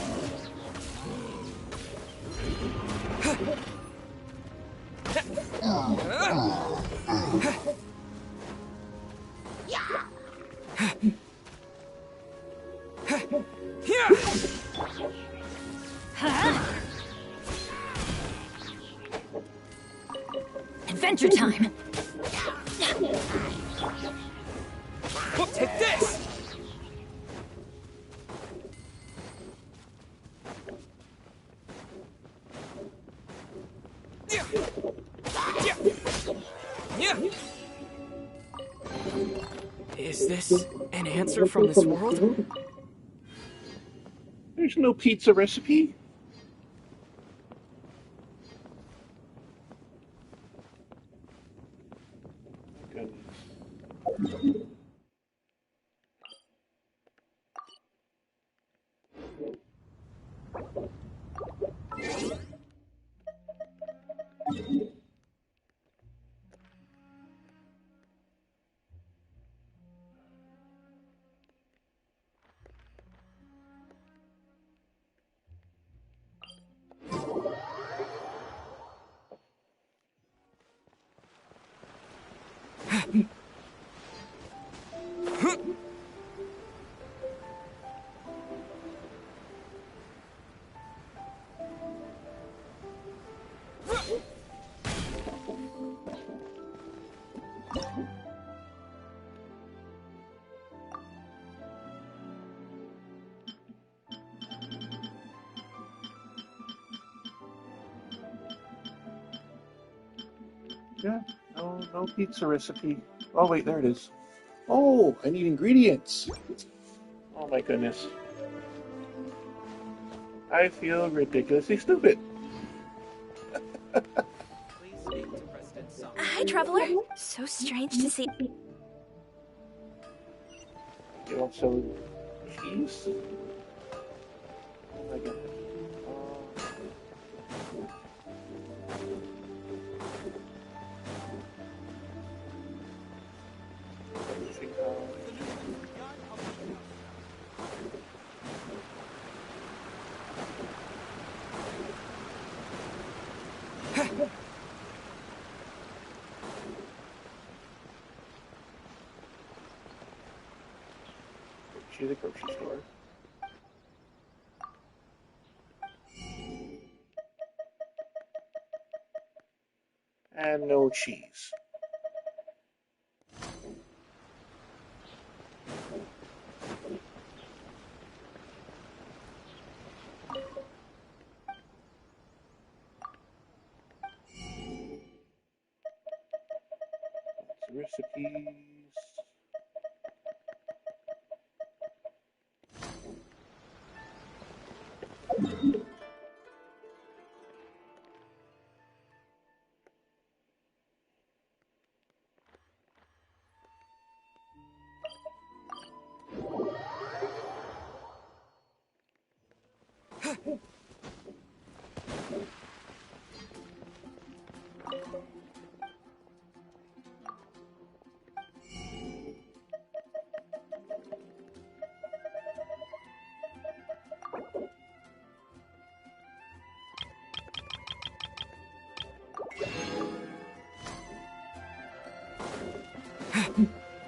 [SPEAKER 4] Adventure time!
[SPEAKER 9] Take this! Is this an answer from this world?
[SPEAKER 5] There's no pizza recipe. Goodness. Yeah, no pizza recipe. Oh wait, there it is. Oh, I need ingredients. Oh my goodness. I feel ridiculously stupid.
[SPEAKER 19] Hi, Traveler. So strange to see.
[SPEAKER 5] You also cheese? Oh my goodness. To the grocery store. And no cheese. Recipes.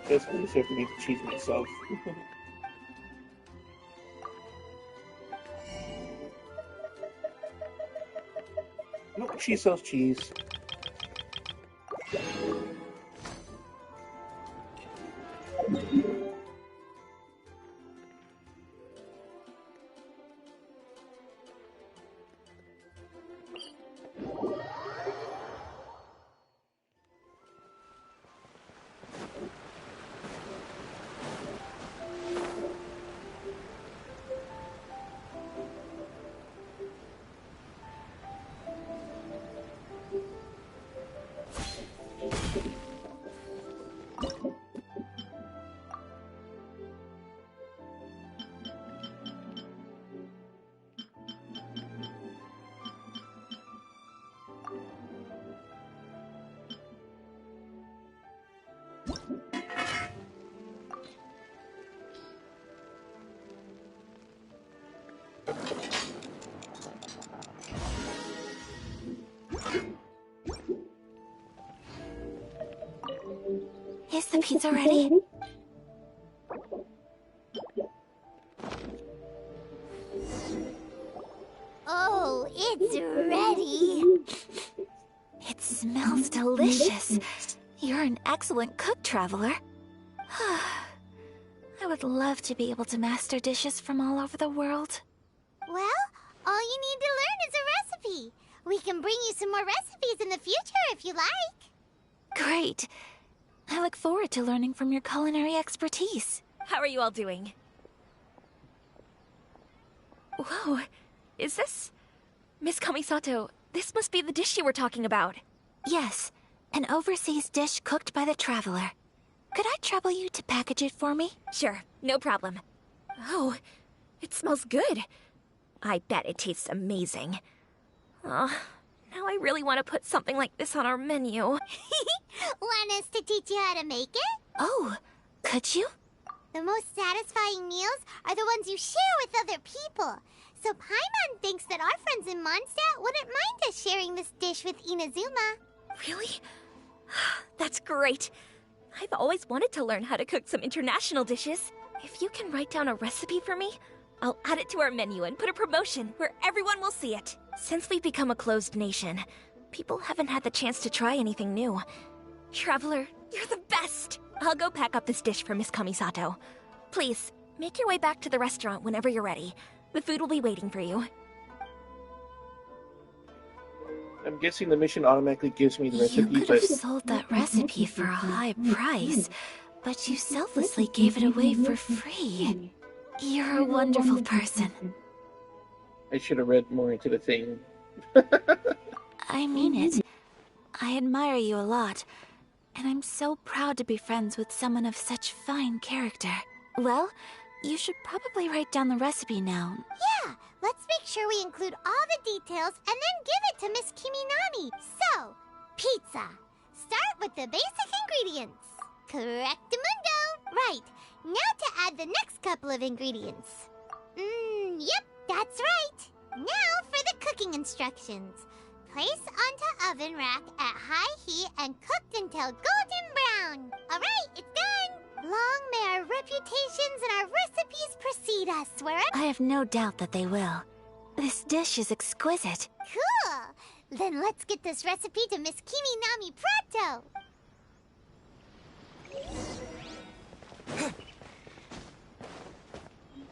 [SPEAKER 5] It's easier for me to cheese myself. Nope, she sells cheese.
[SPEAKER 17] Is the pizza ready?
[SPEAKER 2] Oh, it's ready.
[SPEAKER 17] It smells delicious. You're an excellent cook, Traveler. I would love to be able to master dishes from all over the world.
[SPEAKER 2] Well, all you need to learn is a recipe. We can bring you some more recipes in the future if you like.
[SPEAKER 17] Great. I look forward to learning from your culinary expertise.
[SPEAKER 15] How are you all doing? Whoa, is this... Miss Kamisato, this must be the dish you were talking about.
[SPEAKER 17] Yes, an overseas dish cooked by the Traveler. Could I trouble you to package it for me?
[SPEAKER 15] Sure, no problem. Oh, it smells good. I bet it tastes amazing. Oh, now I really want to put something like this on our menu.
[SPEAKER 2] Want us to teach you how to make it?
[SPEAKER 17] Oh, could you?
[SPEAKER 2] The most satisfying meals are the ones you share with other people. So Paimon thinks that our friends in Mondstadt wouldn't mind us sharing this dish with Inazuma.
[SPEAKER 15] Really? That's great. I've always wanted to learn how to cook some international dishes. If you can write down a recipe for me, I'll add it to our menu and put a promotion where everyone will see it. Since we've become a closed nation, people haven't had the chance to try anything new. Traveler, you're the best! I'll go pack up this dish for Miss Kamisato. Please, make your way back to the restaurant whenever you're ready. The food will be waiting for you.
[SPEAKER 5] I'm guessing the mission automatically gives me the recipe,
[SPEAKER 17] You could have sold that recipe for a high price, but you selflessly gave it away for free. You're a wonderful person.
[SPEAKER 5] I should have read more into the thing.
[SPEAKER 17] I mean it. I admire you a lot, and I'm so proud to be friends with someone of such fine character. Well, you should probably write down the recipe now.
[SPEAKER 2] Yeah, let's make sure we include all the details and then give it to Miss Kiminami. So, pizza. Start with the basic ingredients. Correctamundo. Right, now to add the next couple of ingredients. Yep, that's right. Now for the cooking instructions. Place onto oven rack at high heat and cooked until golden brown. Alright, it's done. Long may our reputations and our recipes precede us wherever...
[SPEAKER 17] I have no doubt that they will. This dish is exquisite.
[SPEAKER 2] Cool! Then let's get this recipe to Miss Kiminami pronto!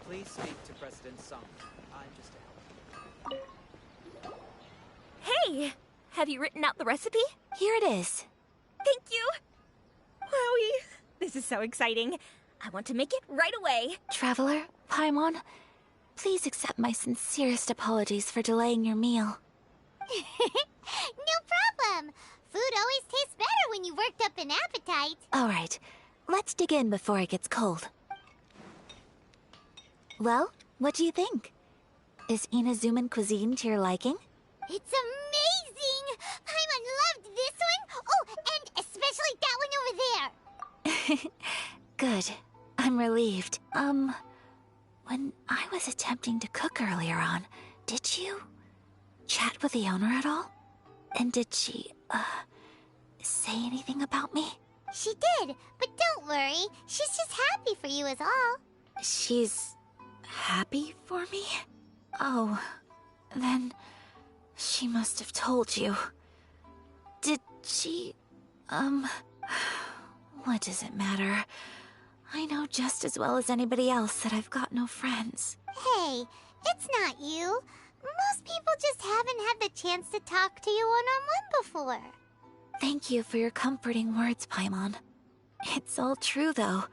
[SPEAKER 18] Please speak to President Song. I'm just a helper.
[SPEAKER 15] Hey! Have you written out the recipe?
[SPEAKER 17] Here it is.
[SPEAKER 15] Thank you! Wowie! This is so exciting. I want to make it right away.
[SPEAKER 17] Traveler, Paimon, please accept my sincerest apologies for delaying your meal.
[SPEAKER 2] No problem! Food always tastes better when you've worked up an appetite.
[SPEAKER 17] Alright, let's dig in before it gets cold. Well, what do you think? Is Inazuman cuisine to your liking?
[SPEAKER 2] It's amazing! Paimon loved this one! Oh, and especially that one over there!
[SPEAKER 17] Good. I'm relieved. When I was attempting to cook earlier on, did you chat with the owner at all? And did she, say anything about me?
[SPEAKER 2] She did, but don't worry. She's just happy for you is all.
[SPEAKER 17] She's happy for me? Oh, then she must have told you. Did she, what does it matter? I know just as well as anybody else that I've got no friends.
[SPEAKER 2] Hey, it's not you. Most people just haven't had the chance to talk to you one-on-one before.
[SPEAKER 17] Thank you for your comforting words, Paimon. It's all true, though.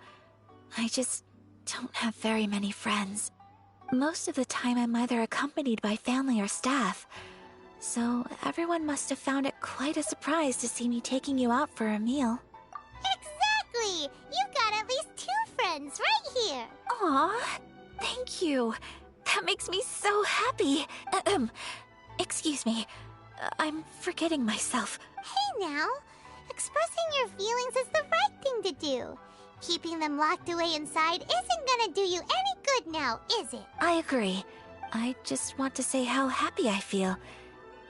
[SPEAKER 17] I just don't have very many friends. Most of the time I'm either accompanied by family or staff. So everyone must have found it quite a surprise to see me taking you out for a meal.
[SPEAKER 2] Exactly! You've got at least 2 friends right here.
[SPEAKER 17] Aw, thank you. That makes me so happy. Excuse me. I'm forgetting myself.
[SPEAKER 2] Hey now, expressing your feelings is the right thing to do. Keeping them locked away inside isn't gonna do you any good now, is it?
[SPEAKER 17] I agree. I just want to say how happy I feel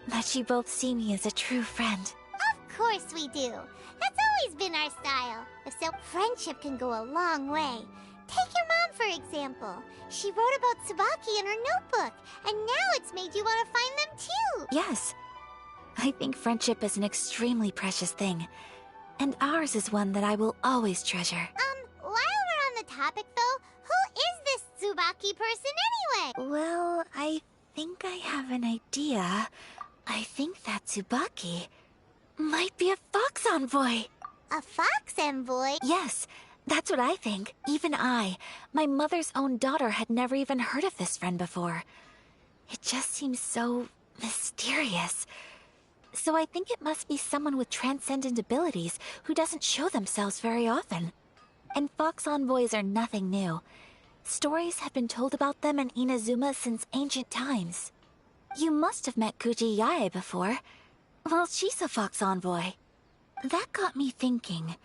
[SPEAKER 17] that you both see me as a true friend.
[SPEAKER 2] Of course we do. That's always been our style. If so, friendship can go a long way. Take your mom, for example. She wrote about Tsubaki in her notebook, and now it's made you want to find them too.
[SPEAKER 17] Yes. I think friendship is an extremely precious thing, and ours is one that I will always treasure.
[SPEAKER 2] While we're on the topic though, who is this Tsubaki person anyway?
[SPEAKER 17] Well, I think I have an idea. I think that Tsubaki might be a fox envoy.
[SPEAKER 2] A fox envoy?
[SPEAKER 17] Yes, that's what I think. Even I, my mother's own daughter, had never even heard of this friend before. It just seems so mysterious. So I think it must be someone with transcendent abilities who doesn't show themselves very often. And fox envoys are nothing new. Stories have been told about them in Inazuma since ancient times. You must have met Kuji Yae before. Well, she's a fox envoy. That got me thinking.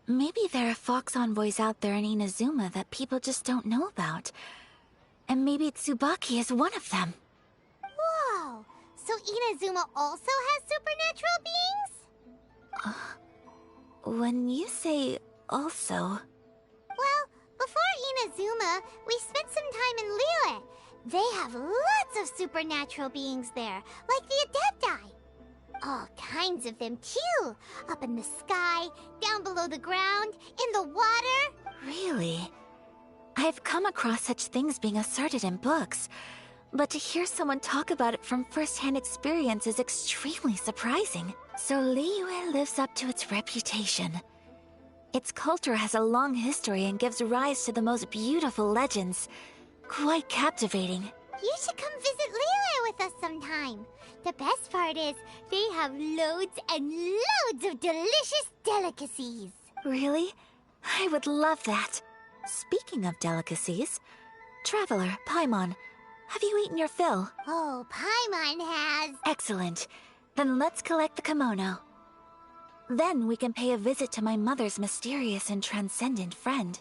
[SPEAKER 17] Maybe there are fox envoys out there in Inazuma that people just don't know about. And maybe Tsubaki is one of them.
[SPEAKER 2] Whoa! So Inazuma also has supernatural beings?
[SPEAKER 17] When you say also...
[SPEAKER 2] Well, before Inazuma, we spent some time in Liyue. They have lots of supernatural beings there, like the Adepti. All kinds of them, too. Up in the sky, down below the ground, in the water.
[SPEAKER 17] Really? I've come across such things being asserted in books, but to hear someone talk about it from first-hand experience is extremely surprising. So Liyue lives up to its reputation. Its culture has a long history and gives rise to the most beautiful legends. Quite captivating.
[SPEAKER 2] You should come visit Liyue with us sometime. The best part is, they have loads and loads of delicious delicacies.
[SPEAKER 17] Really? I would love that. Speaking of delicacies, Traveler, Paimon, have you eaten your fill?
[SPEAKER 2] Oh, Paimon has.
[SPEAKER 17] Excellent. Then let's collect the kimono. Then we can pay a visit to my mother's mysterious and transcendent friend.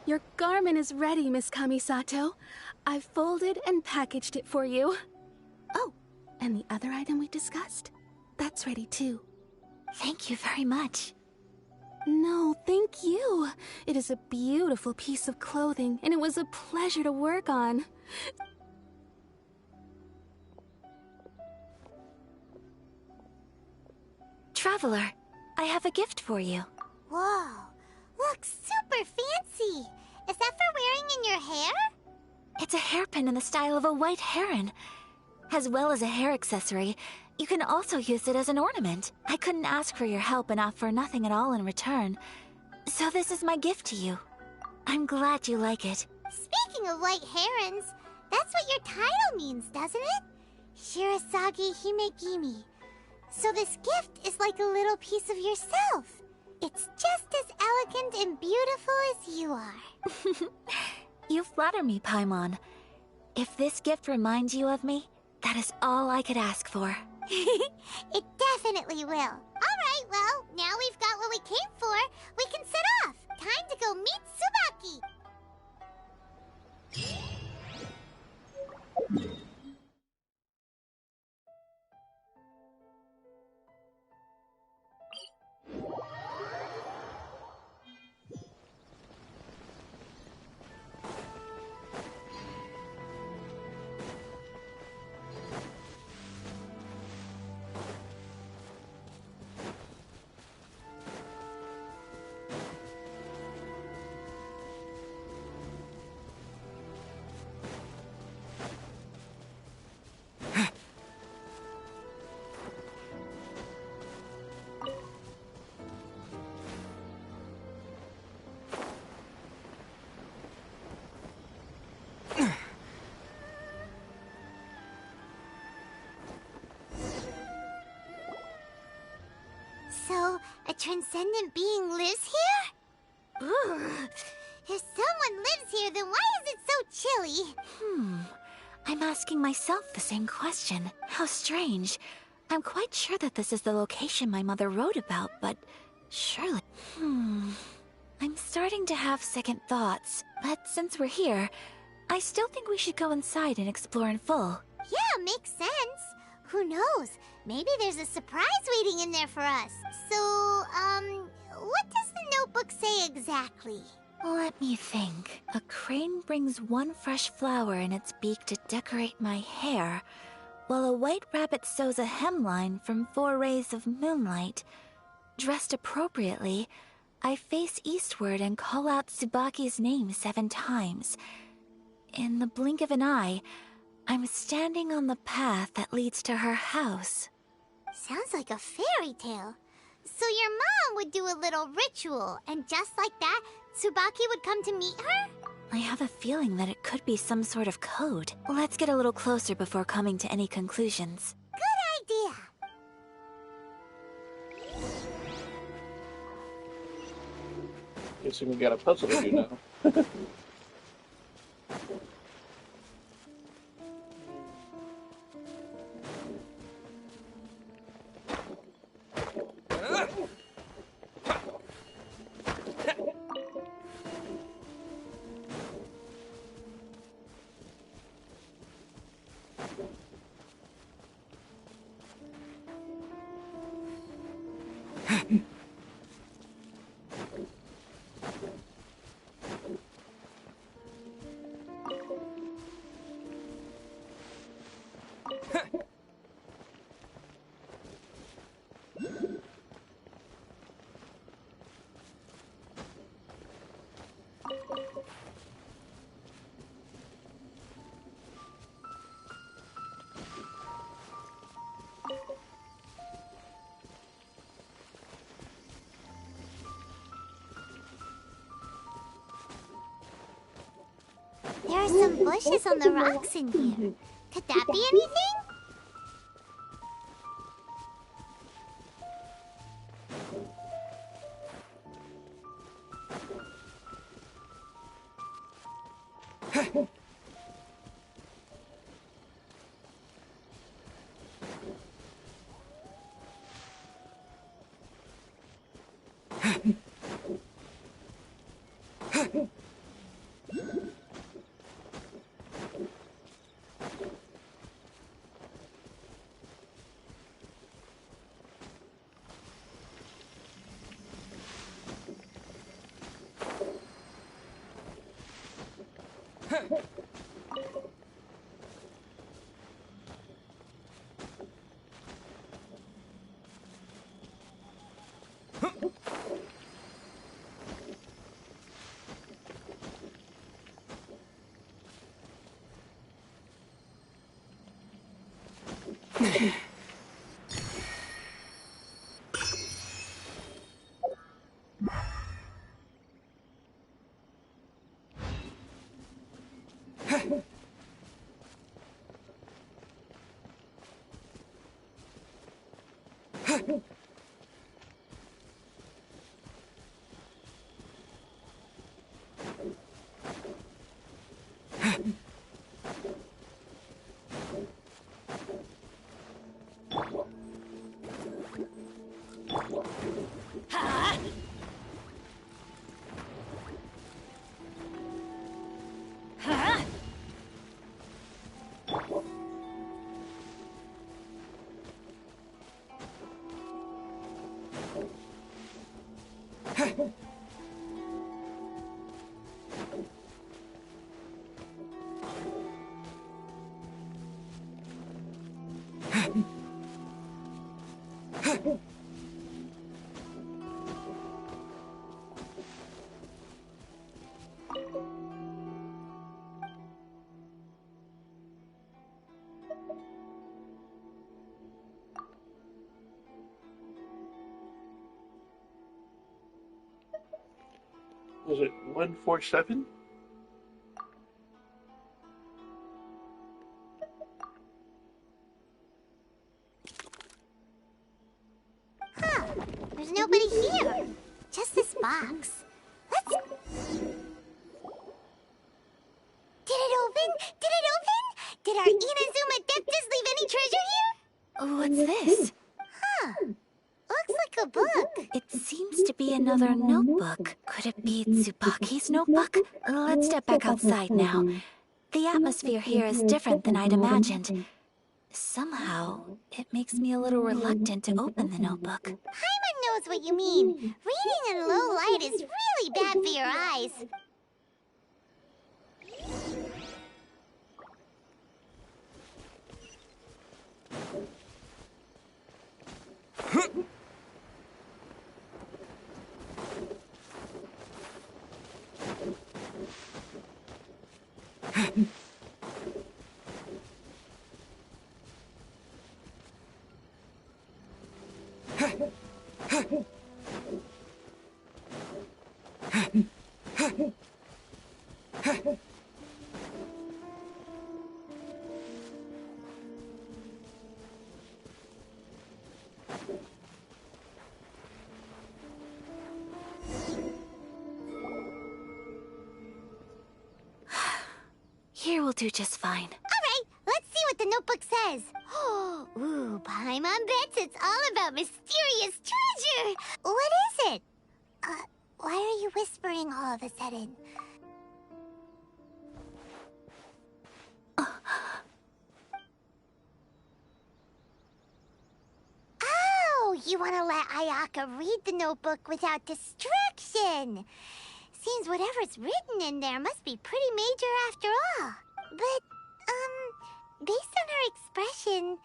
[SPEAKER 6] Your garment is ready, Miss Kamisato. I've folded and packaged it for you. Oh, and the other item we discussed? That's ready too.
[SPEAKER 17] Thank you very much.
[SPEAKER 6] No, thank you. It is a beautiful piece of clothing, and it was a pleasure to work on.
[SPEAKER 17] Traveler, I have a gift for you.
[SPEAKER 2] Whoa, looks super fancy. Is that for wearing in your hair?
[SPEAKER 17] It's a hairpin in the style of a white heron. As well as a hair accessory, you can also use it as an ornament. I couldn't ask for your help and offer nothing at all in return. So this is my gift to you. I'm glad you like it.
[SPEAKER 2] Speaking of white herons, that's what your title means, doesn't it? Shirasagi Himegimi. So this gift is like a little piece of yourself. It's just as elegant and beautiful as you are.
[SPEAKER 17] You flatter me, Paimon. If this gift reminds you of me, that is all I could ask for.
[SPEAKER 2] It definitely will. Alright, well, now we've got what we came for. We can set off. Time to go meet Tsubaki. transcendent being lives here? Ooh. If someone lives here, then why is it so chilly?
[SPEAKER 17] I'm asking myself the same question. How strange. I'm quite sure that this is the location my mother wrote about, but surely... I'm starting to have second thoughts, but since we're here, I still think we should go inside and explore in full.
[SPEAKER 2] Yeah, makes sense. Who knows? Maybe there's a surprise waiting in there for us. So, what does the notebook say exactly?
[SPEAKER 17] Let me think. A crane brings one fresh flower in its beak to decorate my hair, while a white rabbit sews a hemline from 4 rays of moonlight. Dressed appropriately, I face eastward and call out Tsubaki's name 7 times. In the blink of an eye, I'm standing on the path that leads to her house.
[SPEAKER 2] Sounds like a fairy tale. So your mom would do a little ritual, and just like that, Tsubaki would come to meet her?
[SPEAKER 17] I have a feeling that it could be some sort of code. Let's get a little closer before coming to any conclusions.
[SPEAKER 2] Good idea.
[SPEAKER 5] Guessing we got a puzzle to do now.
[SPEAKER 2] There are some bushes on the rocks in here. Could that be anything? Was it 147? There's nobody here. Just this box. Let's... Did it open? Did it open? Did our Inazuma Deptus leave any treasure here?
[SPEAKER 17] What's this?
[SPEAKER 2] Huh. Looks like a book.
[SPEAKER 17] It seems to be another notebook. Could it be Tsubaki's notebook? Let's step back outside now. The atmosphere here is different than I'd imagined. Somehow, it makes me a little reluctant to open the notebook.
[SPEAKER 2] Paimon knows what you mean. Reading in low light is really bad for your eyes.
[SPEAKER 17] Here will do just fine.
[SPEAKER 2] Alright, let's see what the notebook says. Ooh, Paimon bets it's all about mysterious treasure. What is it? Why are you whispering all of a sudden? Oh, you want to let Ayaka read the notebook without distraction. Seems whatever's written in there must be pretty major after all. But, based on her expression,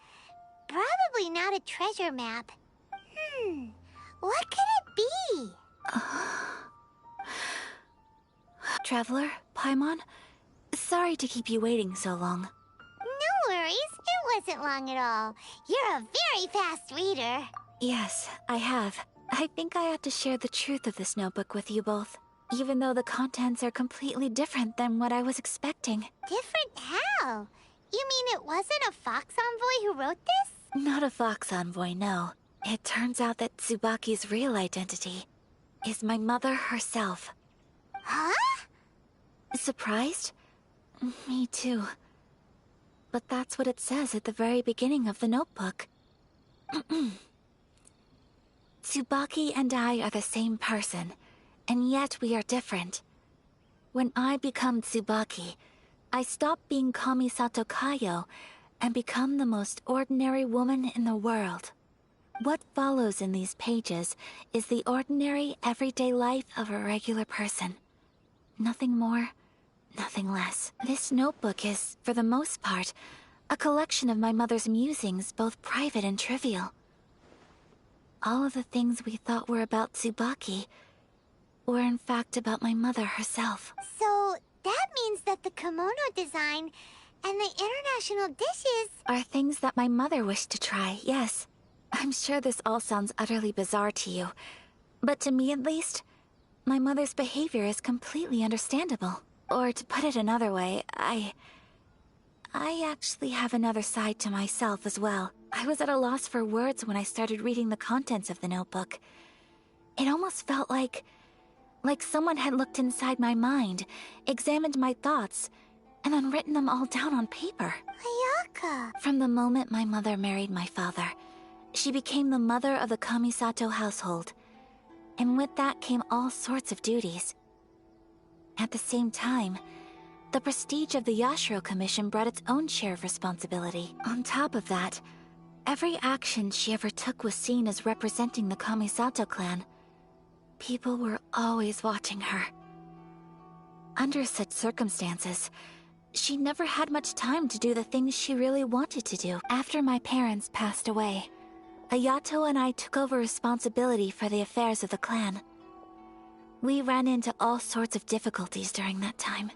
[SPEAKER 2] probably not a treasure map. What could it be?
[SPEAKER 17] Traveler, Paimon, sorry to keep you waiting so long.
[SPEAKER 2] No worries, it wasn't long at all. You're a very fast reader.
[SPEAKER 17] Yes, I have. I think I have to share the truth of this notebook with you both, even though the contents are completely different than what I was expecting.
[SPEAKER 2] Different how? You mean it wasn't a Fox Envoy who wrote this?
[SPEAKER 17] Not a Fox Envoy, no. It turns out that Tsubaki's real identity is my mother herself.
[SPEAKER 2] Huh?
[SPEAKER 17] Surprised? Me too. But that's what it says at the very beginning of the notebook. Tsubaki and I are the same person, and yet we are different. When I become Tsubaki, I stop being Kamisato Kayo and become the most ordinary woman in the world. What follows in these pages is the ordinary, everyday life of a regular person. Nothing more, nothing less. This notebook is, for the most part, a collection of my mother's musings, both private and trivial. All of the things we thought were about Tsubaki were in fact about my mother herself.
[SPEAKER 2] So, that means that the kimono design and the international dishes
[SPEAKER 17] are things that my mother wished to try, yes. I'm sure this all sounds utterly bizarre to you, but to me at least, my mother's behavior is completely understandable. Or to put it another way, I actually have another side to myself as well. I was at a loss for words when I started reading the contents of the notebook. It almost felt like someone had looked inside my mind, examined my thoughts, and then written them all down on paper.
[SPEAKER 2] Ayaka!
[SPEAKER 17] From the moment my mother married my father, she became the mother of the Kamisato household. And with that came all sorts of duties. At the same time, the prestige of the Yashiro Commission brought its own share of responsibility. On top of that, every action she ever took was seen as representing the Kamisato clan. People were always watching her. Under such circumstances, she never had much time to do the things she really wanted to do. After my parents passed away, Ayato and I took over responsibility for the affairs of the clan. We ran into all sorts of difficulties during that time.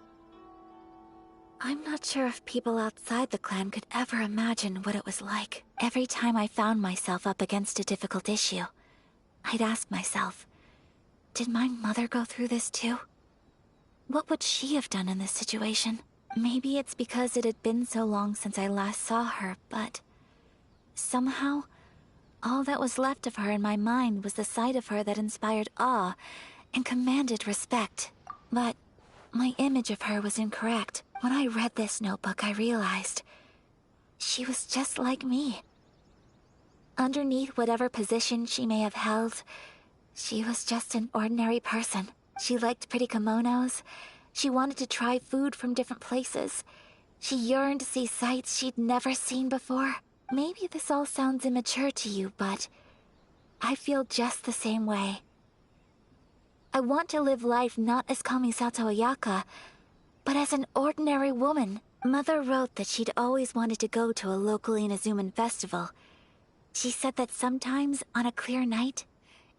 [SPEAKER 17] I'm not sure if people outside the clan could ever imagine what it was like. Every time I found myself up against a difficult issue, I'd ask myself, did my mother go through this too? What would she have done in this situation? Maybe it's because it had been so long since I last saw her, but somehow, All that was left of her in my mind was the side of her that inspired awe and commanded respect. But my image of her was incorrect. When I read this notebook, I realized she was just like me. Underneath whatever position she may have held, she was just an ordinary person. She liked pretty kimonos. She wanted to try food from different places. She yearned to see sights she'd never seen before. Maybe this all sounds immature to you, but I feel just the same way. I want to live life not as Kamisato Ayaka, but as an ordinary woman. Mother wrote that she'd always wanted to go to a local Inazuman festival. She said that sometimes, on a clear night,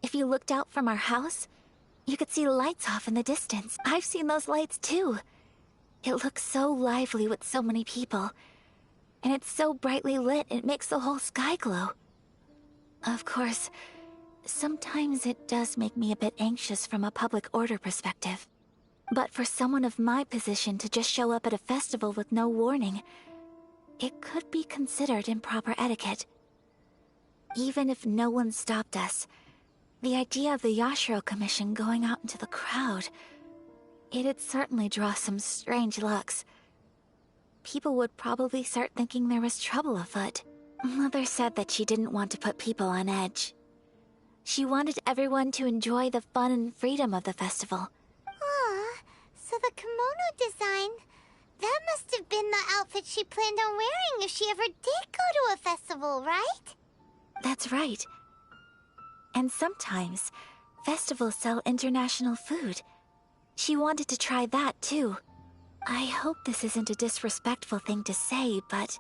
[SPEAKER 17] if you looked out from our house, you could see lights off in the distance. I've seen those lights too. It looks so lively with so many people. And it's so brightly lit, it makes the whole sky glow. Of course, sometimes it does make me a bit anxious from a public order perspective. But for someone of my position to just show up at a festival with no warning, it could be considered improper etiquette. Even if no one stopped us, the idea of the Yashiro Commission going out into the crowd, it'd certainly draw some strange looks. People would probably start thinking there was trouble afoot. Mother said that she didn't want to put people on edge. She wanted everyone to enjoy the fun and freedom of the festival.
[SPEAKER 2] Aw, so the kimono design, that must have been the outfit she planned on wearing if she ever did go to a festival, right?
[SPEAKER 17] That's right. And sometimes, festivals sell international food. She wanted to try that too. I hope this isn't a disrespectful thing to say, but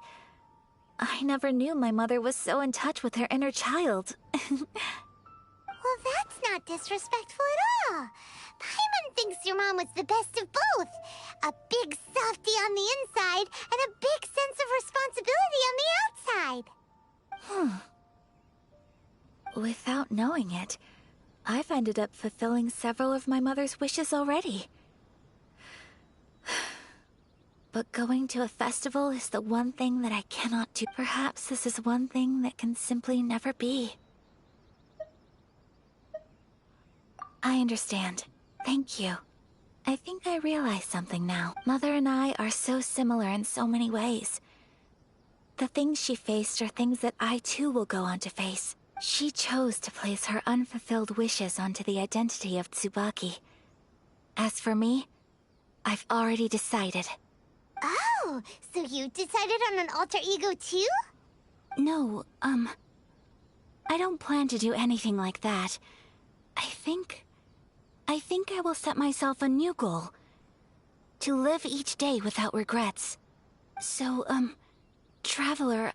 [SPEAKER 17] I never knew my mother was so in touch with her inner child.
[SPEAKER 2] Well, that's not disrespectful at all. Paimon thinks your mom was the best of both. A big softie on the inside and a big sense of responsibility on the outside.
[SPEAKER 17] Without knowing it, I've ended up fulfilling several of my mother's wishes already. But going to a festival is the one thing that I cannot do. Perhaps this is one thing that can simply never be. I understand. Thank you. I think I realize something now. Mother and I are so similar in so many ways. The things she faced are things that I too will go on to face. She chose to place her unfulfilled wishes onto the identity of Tsubaki. As for me, I've already decided.
[SPEAKER 2] Oh, so you decided on an alter ego too?
[SPEAKER 17] No, I don't plan to do anything like that. I think I will set myself a new goal. To live each day without regrets. So, Traveler,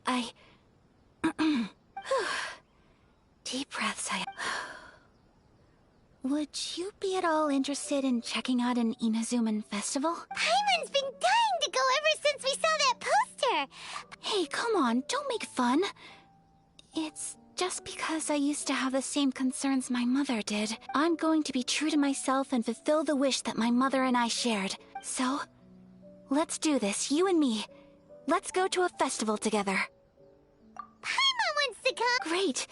[SPEAKER 17] Deep breaths, Would you be at all interested in checking out an Inazuman festival?
[SPEAKER 2] Paimon's been dying to go ever since we saw that poster!
[SPEAKER 17] Hey, come on, don't make fun. It's just because I used to have the same concerns my mother did. I'm going to be true to myself and fulfill the wish that my mother and I shared. So, let's do this, you and me. Let's go to a festival together.
[SPEAKER 2] Paimon wants to come!
[SPEAKER 17] Great.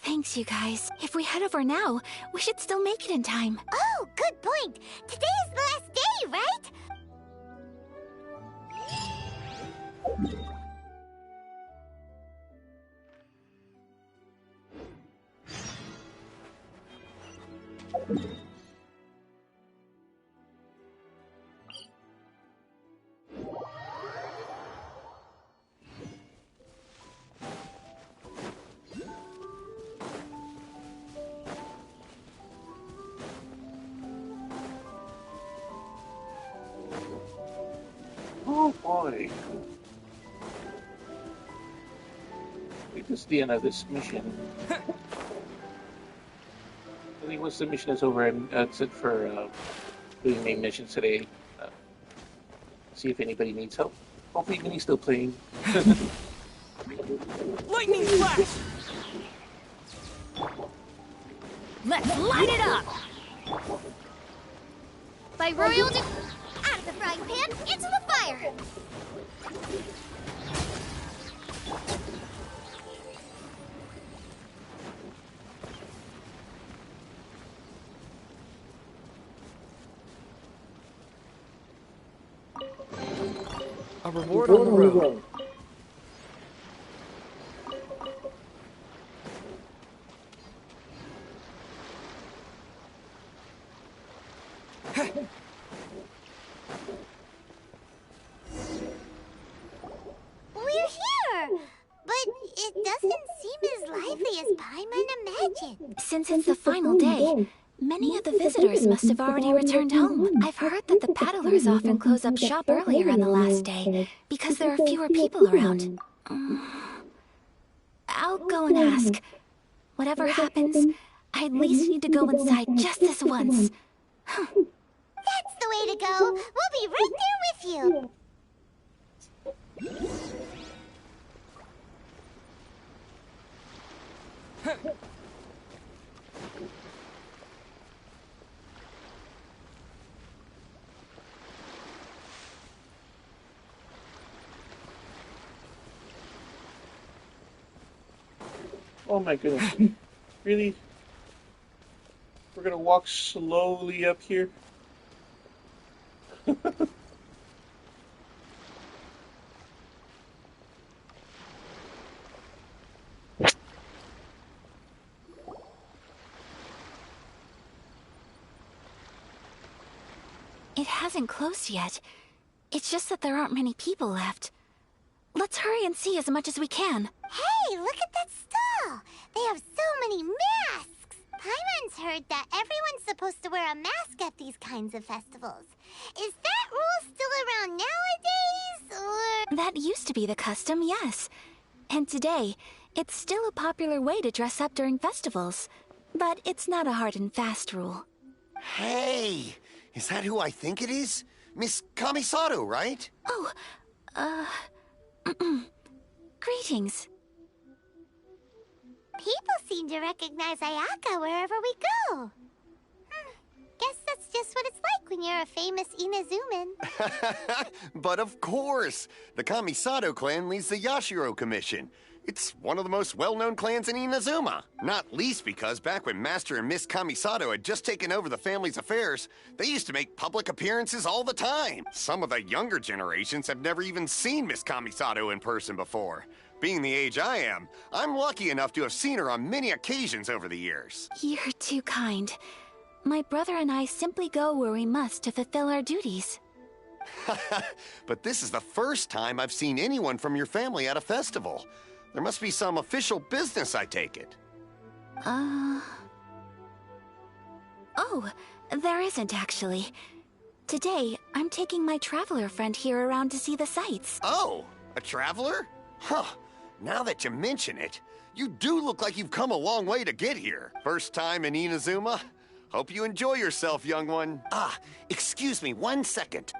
[SPEAKER 17] Thanks, you guys. If we head over now, we should still make it in time.
[SPEAKER 2] Oh, good point. Today is the last day, right?
[SPEAKER 5] Oh boy. This is the end of this mission. I think once the mission is over, that's it for doing main missions today. See if anybody needs help. Hopefully Minnie's still playing.
[SPEAKER 9] Lightning flash!
[SPEAKER 15] Let's light it up!
[SPEAKER 2] By royal out of the frying pan, into the fire!
[SPEAKER 8] A reward on the road.
[SPEAKER 2] We're here! But it doesn't seem as lively as Paimon imagined.
[SPEAKER 16] Since it's the final day, many of the visitors must have already returned home. I've heard that the peddlers often close up shop earlier on the last day because there are fewer people around. I'll go and ask. Whatever happens, I at least need to go inside just this once.
[SPEAKER 2] That's the way to go. We'll be right there with you.
[SPEAKER 5] Oh my goodness. Really? We're gonna walk slowly up here?
[SPEAKER 16] It hasn't closed yet. It's just that there aren't many people left. Let's hurry and see as much as we can.
[SPEAKER 2] Hey, look at that stall! They have so many masks! Paimon's heard that everyone's supposed to wear a mask at these kinds of festivals. Is that rule still around nowadays, or...?
[SPEAKER 16] That used to be the custom, yes. And today, it's still a popular way to dress up during festivals. But it's not a hard and fast rule.
[SPEAKER 3] Hey! Is that who I think it is? Miss Kamisato, right?
[SPEAKER 16] Oh, greetings.
[SPEAKER 2] People seem to recognize Ayaka wherever we go. Guess that's just what it's like when you're a famous Inazuman.
[SPEAKER 3] But of course! The Kamisato clan leads the Yashiro Commission. It's one of the most well-known clans in Inazuma. Not least because back when Master and Miss Kamisato had just taken over the family's affairs, they used to make public appearances all the time. Some of the younger generations have never even seen Miss Kamisato in person before. Being the age I am, I'm lucky enough to have seen her on many occasions over the years.
[SPEAKER 16] You're too kind. My brother and I simply go where we must to fulfill our duties.
[SPEAKER 3] But this is the first time I've seen anyone from your family at a festival. There must be some official business, I take it.
[SPEAKER 16] Oh, there isn't actually. Today, I'm taking my traveler friend here around to see the sights.
[SPEAKER 3] Oh, a traveler? Huh. Now that you mention it, you do look like you've come a long way to get here. First time in Inazuma? Hope you enjoy yourself, young one. Ah, excuse me 1 second.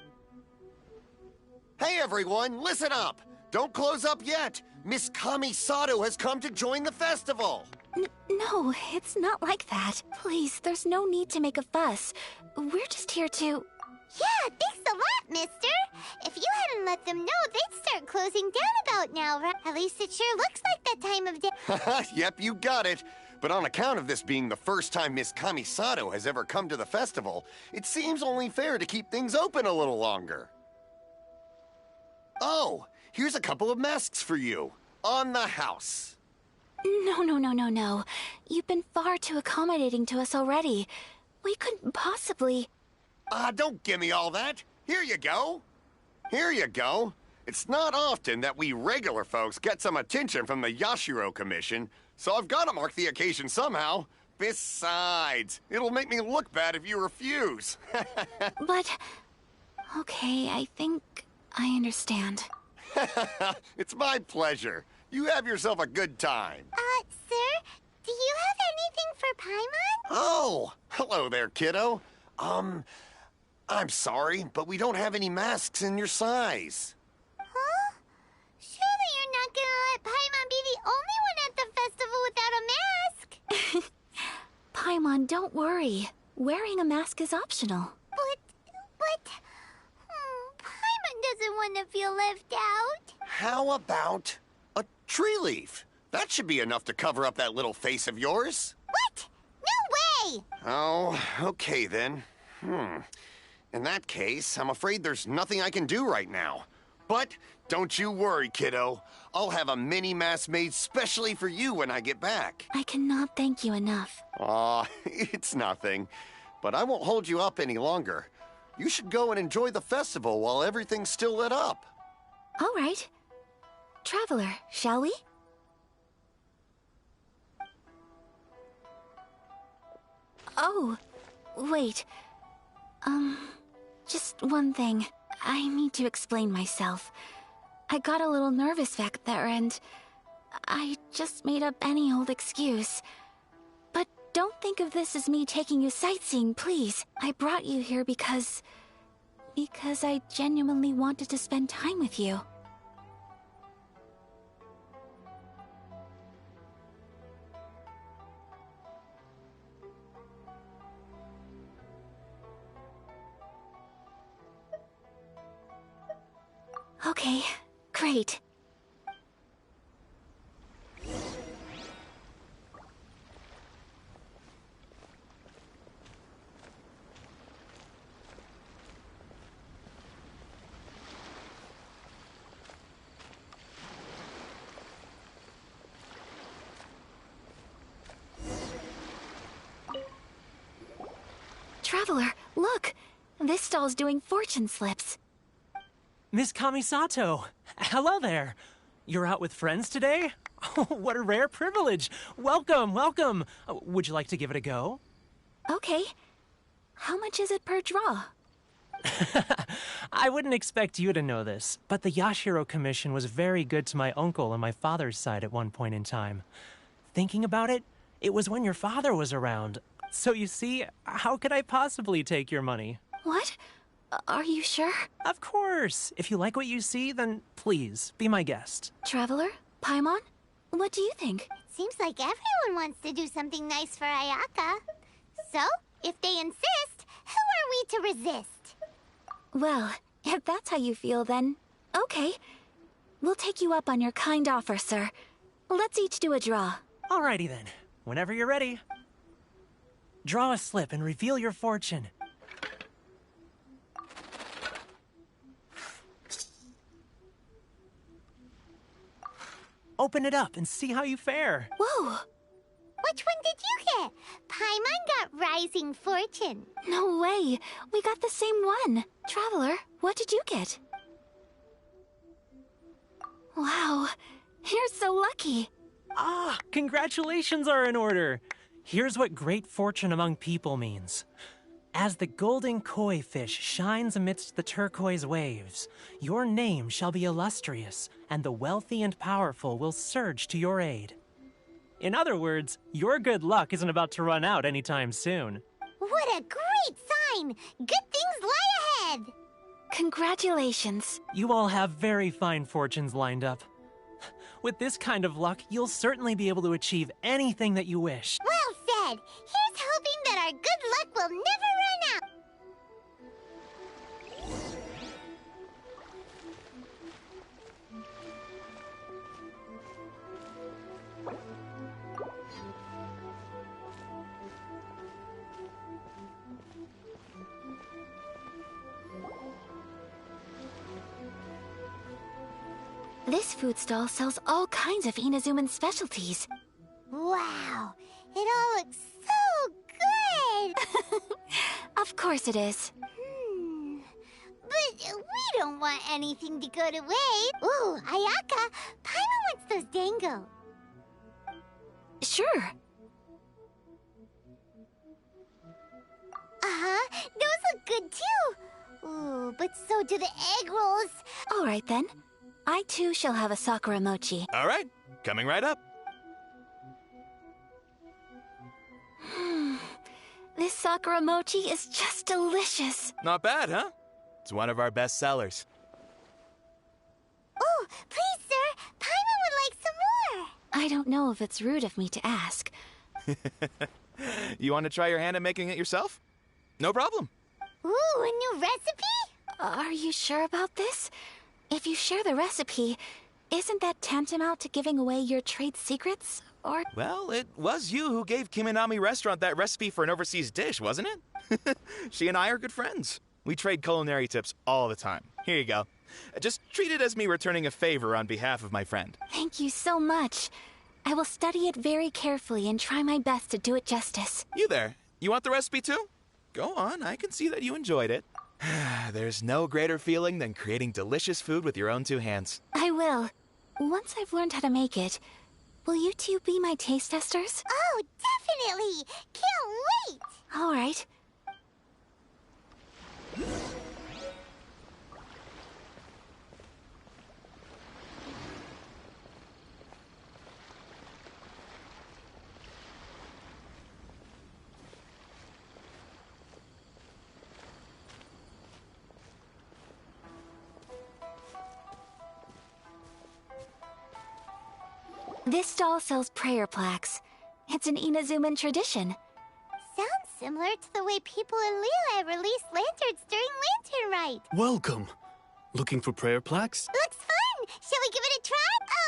[SPEAKER 3] Hey everyone, listen up! Don't close up yet! Miss Kamisato has come to join the festival!
[SPEAKER 16] No, it's not like that. Please, there's no need to make a fuss. We're just here to...
[SPEAKER 2] Yeah, thanks a lot, mister! If you hadn't let them know, they'd start closing down about now, right? At least it sure looks like that time of day.
[SPEAKER 3] Yep, you got it. But on account of this being the first time Miss Kamisato has ever come to the festival, it seems only fair to keep things open a little longer. Oh, here's a couple of masks for you. On the house.
[SPEAKER 16] No. You've been far too accommodating to us already. We couldn't possibly...
[SPEAKER 3] Don't give me all that. Here you go. Here you go. It's not often that we regular folks get some attention from the Yashiro Commission, so I've got to mark the occasion somehow. Besides, it'll make me look bad if you refuse.
[SPEAKER 16] But... Okay, I think I understand.
[SPEAKER 3] It's my pleasure. You have yourself a good time.
[SPEAKER 2] Sir, do you have anything for Paimon?
[SPEAKER 3] Oh, hello there, kiddo. I'm sorry, but we don't have any masks in your size.
[SPEAKER 2] Huh? Surely you're not gonna let Paimon be the only one at the festival without a mask?
[SPEAKER 16] Paimon, don't worry. Wearing a mask is optional.
[SPEAKER 2] But... Paimon doesn't want to feel left out.
[SPEAKER 3] How about a tree leaf? That should be enough to cover up that little face of yours.
[SPEAKER 2] What? No way!
[SPEAKER 3] Oh, okay then. In that case, I'm afraid there's nothing I can do right now. But don't you worry, kiddo. I'll have a mini mask made specially for you when I get back.
[SPEAKER 16] I cannot thank you enough.
[SPEAKER 3] Aw, it's nothing. But I won't hold you up any longer. You should go and enjoy the festival while everything's still lit up.
[SPEAKER 16] All right. Traveler, shall we? Oh, wait. Just one thing. I need to explain myself. I got a little nervous back there and I just made up any old excuse. But don't think of this as me taking you sightseeing, please. I brought you here because I genuinely wanted to spend time with you. Okay, great. Traveler, look! This stall's doing fortune slips.
[SPEAKER 12] Miss Kamisato, hello there. You're out with friends today? Oh, what a rare privilege. Welcome, welcome. Would you like to give it a go?
[SPEAKER 16] Okay. How much is it per draw?
[SPEAKER 12] I wouldn't expect you to know this, but the Yashiro Commission was very good to my uncle on my father's side at one point in time. Thinking about it, it was when your father was around. So you see, how could I possibly take your money?
[SPEAKER 16] What? Are you sure?
[SPEAKER 12] Of course. If you like what you see, then please, be my guest.
[SPEAKER 16] Traveler? Paimon? What do you think?
[SPEAKER 2] Seems like everyone wants to do something nice for Ayaka. So, if they insist, who are we to resist?
[SPEAKER 16] Well, if that's how you feel, then okay. We'll take you up on your kind offer, sir. Let's each do a draw.
[SPEAKER 12] Alrighty then. Whenever you're ready. Draw a slip and reveal your fortune. Open it up and see how you fare.
[SPEAKER 16] Whoa!
[SPEAKER 2] Which one did you get? Paimon got Rising Fortune.
[SPEAKER 16] No way! We got the same one. Traveler, what did you get? Wow, you're so lucky.
[SPEAKER 12] Ah, congratulations are in order. Here's what great fortune among people means. As the golden koi fish shines amidst the turquoise waves, your name shall be illustrious, and the wealthy and powerful will surge to your aid. In other words, your good luck isn't about to run out anytime soon.
[SPEAKER 2] What a great sign! Good things lie ahead!
[SPEAKER 16] Congratulations.
[SPEAKER 12] You all have very fine fortunes lined up. With this kind of luck, you'll certainly be able to achieve anything that you wish.
[SPEAKER 2] Well said! Here's hoping that our good luck will never run out!
[SPEAKER 16] This food stall sells all kinds of Inazuman specialties.
[SPEAKER 2] Wow! It all looks so good!
[SPEAKER 16] Of course it is.
[SPEAKER 2] But we don't want anything to go to waste. Ooh, Ayaka! Paimon wants those dango.
[SPEAKER 16] Sure.
[SPEAKER 2] Uh-huh, those look good too. Ooh, but so do the egg rolls.
[SPEAKER 16] All right then. I too shall have a Sakura mochi.
[SPEAKER 20] All right, coming right up.
[SPEAKER 16] This Sakura mochi is just delicious.
[SPEAKER 20] Not bad, huh? It's one of our best sellers.
[SPEAKER 2] Oh, please, sir. Paimon would like some more.
[SPEAKER 16] I don't know if it's rude of me to ask.
[SPEAKER 20] You want to try your hand at making it yourself? No problem.
[SPEAKER 2] Ooh, a new recipe?
[SPEAKER 16] Are you sure about this? If you share the recipe, isn't that tantamount to giving away your trade secrets? Or...
[SPEAKER 20] Well, it was you who gave Kiminami Restaurant that recipe for an overseas dish, wasn't it? She and I are good friends. We trade culinary tips all the time. Here you go. Just treat it as me returning a favor on behalf of my friend.
[SPEAKER 16] Thank you so much. I will study it very carefully and try my best to do it justice.
[SPEAKER 20] You there, you want the recipe too? Go on, I can see that you enjoyed it. There's no greater feeling than creating delicious food with your own two hands.
[SPEAKER 16] I will. Once I've learned how to make it, will you two be my taste testers?
[SPEAKER 2] Oh, definitely! Can't wait!
[SPEAKER 16] All right. This stall sells prayer plaques. It's an Inazuman tradition.
[SPEAKER 2] Sounds similar to the way people in Liyue release lanterns during Lantern Rite.
[SPEAKER 7] Welcome. Looking for prayer plaques?
[SPEAKER 2] Looks fun! Shall we give it a try?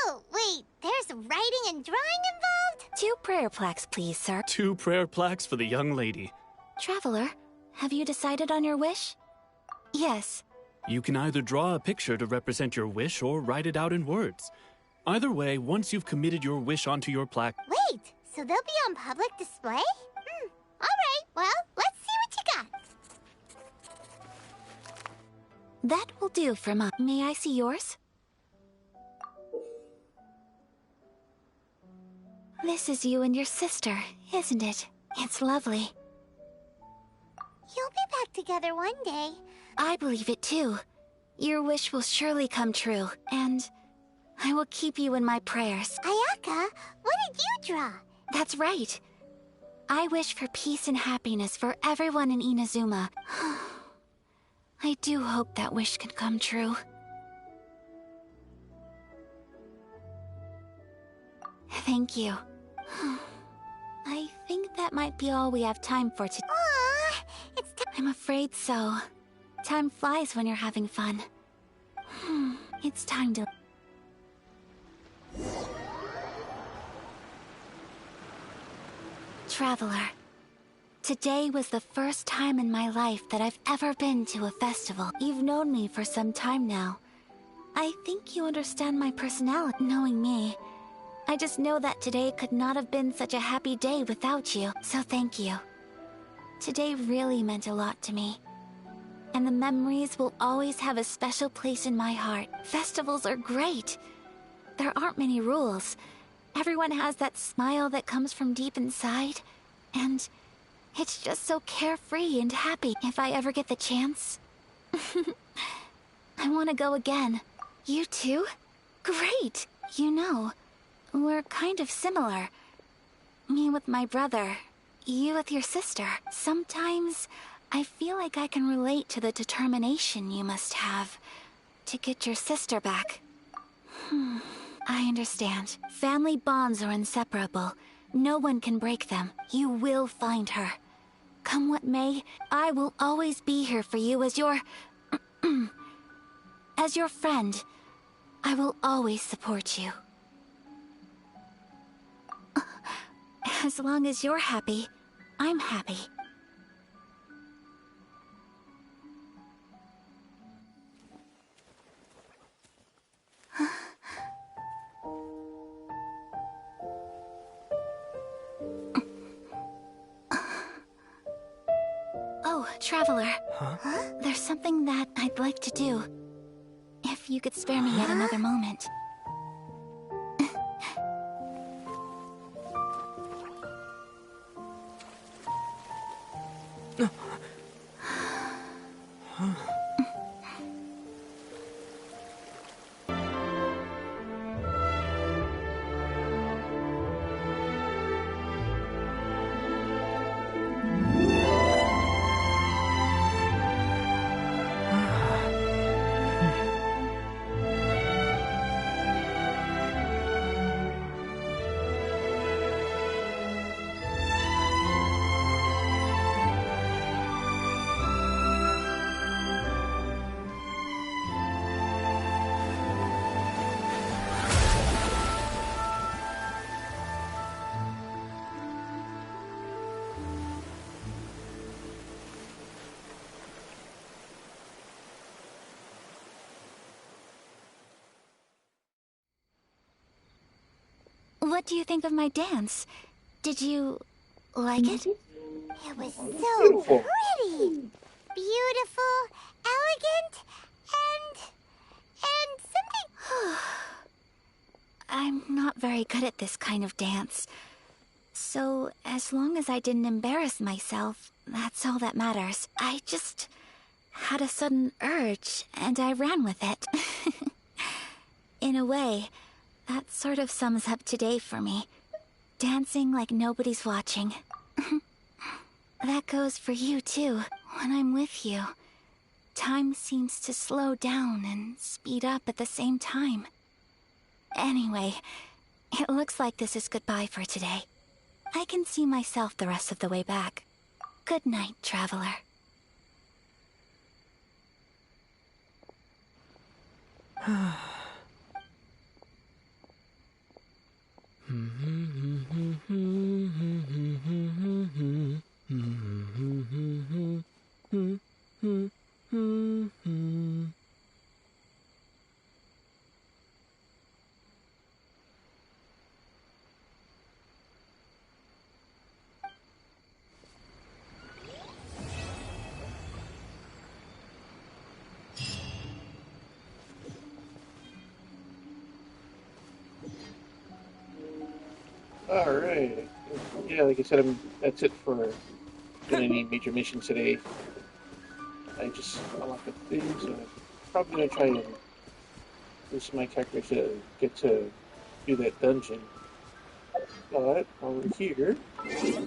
[SPEAKER 2] Oh, wait, there's writing and drawing involved?
[SPEAKER 16] 2 prayer plaques, please, sir.
[SPEAKER 7] 2 prayer plaques for the young lady.
[SPEAKER 16] Traveler, have you decided on your wish? Yes.
[SPEAKER 7] You can either draw a picture to represent your wish or write it out in words. Either way, once you've committed your wish onto your plaque...
[SPEAKER 2] Wait, so they'll be on public display? Alright, well, let's see what you got.
[SPEAKER 16] That will do for Mom. May I see yours? This is you and your sister, isn't it? It's lovely.
[SPEAKER 2] You'll be back together one day.
[SPEAKER 16] I believe it too. Your wish will surely come true, and I will keep you in my prayers.
[SPEAKER 2] Ayaka, what did you draw?
[SPEAKER 16] That's right. I wish for peace and happiness for everyone in Inazuma. I do hope that wish can come true. Thank you. I think that might be all we have time for today.
[SPEAKER 2] Aww, it's
[SPEAKER 16] I'm afraid so. Time flies when you're having fun. It's time to... Traveler, today was the first time in my life that I've ever been to a festival. You've known me for some time now. I think you understand my personality, knowing me. I just know that today could not have been such a happy day without you, so thank you. Today really meant a lot to me. And the memories will always have a special place in my heart. Festivals are great. There aren't many rules. Everyone has that smile that comes from deep inside. And it's just so carefree and happy. If I ever get the chance, I want to go again. You too? Great! You know, we're kind of similar. Me with my brother, you with your sister. Sometimes I feel like I can relate to the determination you must have to get your sister back. I understand. Family bonds are inseparable. No one can break them. You will find her. Come what may, I will always be here for you as your... as your friend. I will always support you. As long as you're happy, I'm happy. Oh, Traveler.
[SPEAKER 7] Huh?
[SPEAKER 16] There's something that I'd like to do. If you could spare me yet another moment.
[SPEAKER 17] what do you think of my dance? Did you like it?
[SPEAKER 2] It was so
[SPEAKER 5] Beautiful.
[SPEAKER 2] pretty. Beautiful, elegant, and something...
[SPEAKER 17] I'm not very good at this kind of dance. So, as long as I didn't embarrass myself, that's all that matters. I just had a sudden urge, and I ran with it. In a way, that sort of sums up today for me. Dancing like nobody's watching. That goes for you, too. When I'm with you, time seems to slow down and speed up at the same time. Anyway, it looks like this is goodbye for today. I can see myself the rest of the way back. Good night, traveler.
[SPEAKER 5] Alright. Yeah, like I said, that's it for doing any major missions today. I just unlocked the thing, so I'm probably going to try and use my character to get to do that dungeon. But while we're here, let's see.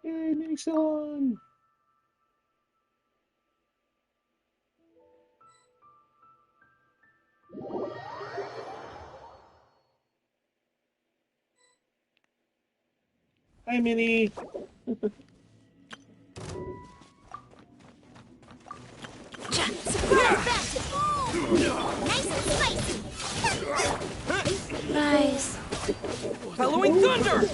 [SPEAKER 5] Yay, mini salon! Hi, Minnie!
[SPEAKER 2] Nice and spicy!
[SPEAKER 10] Rise.
[SPEAKER 9] Bellowing thunder!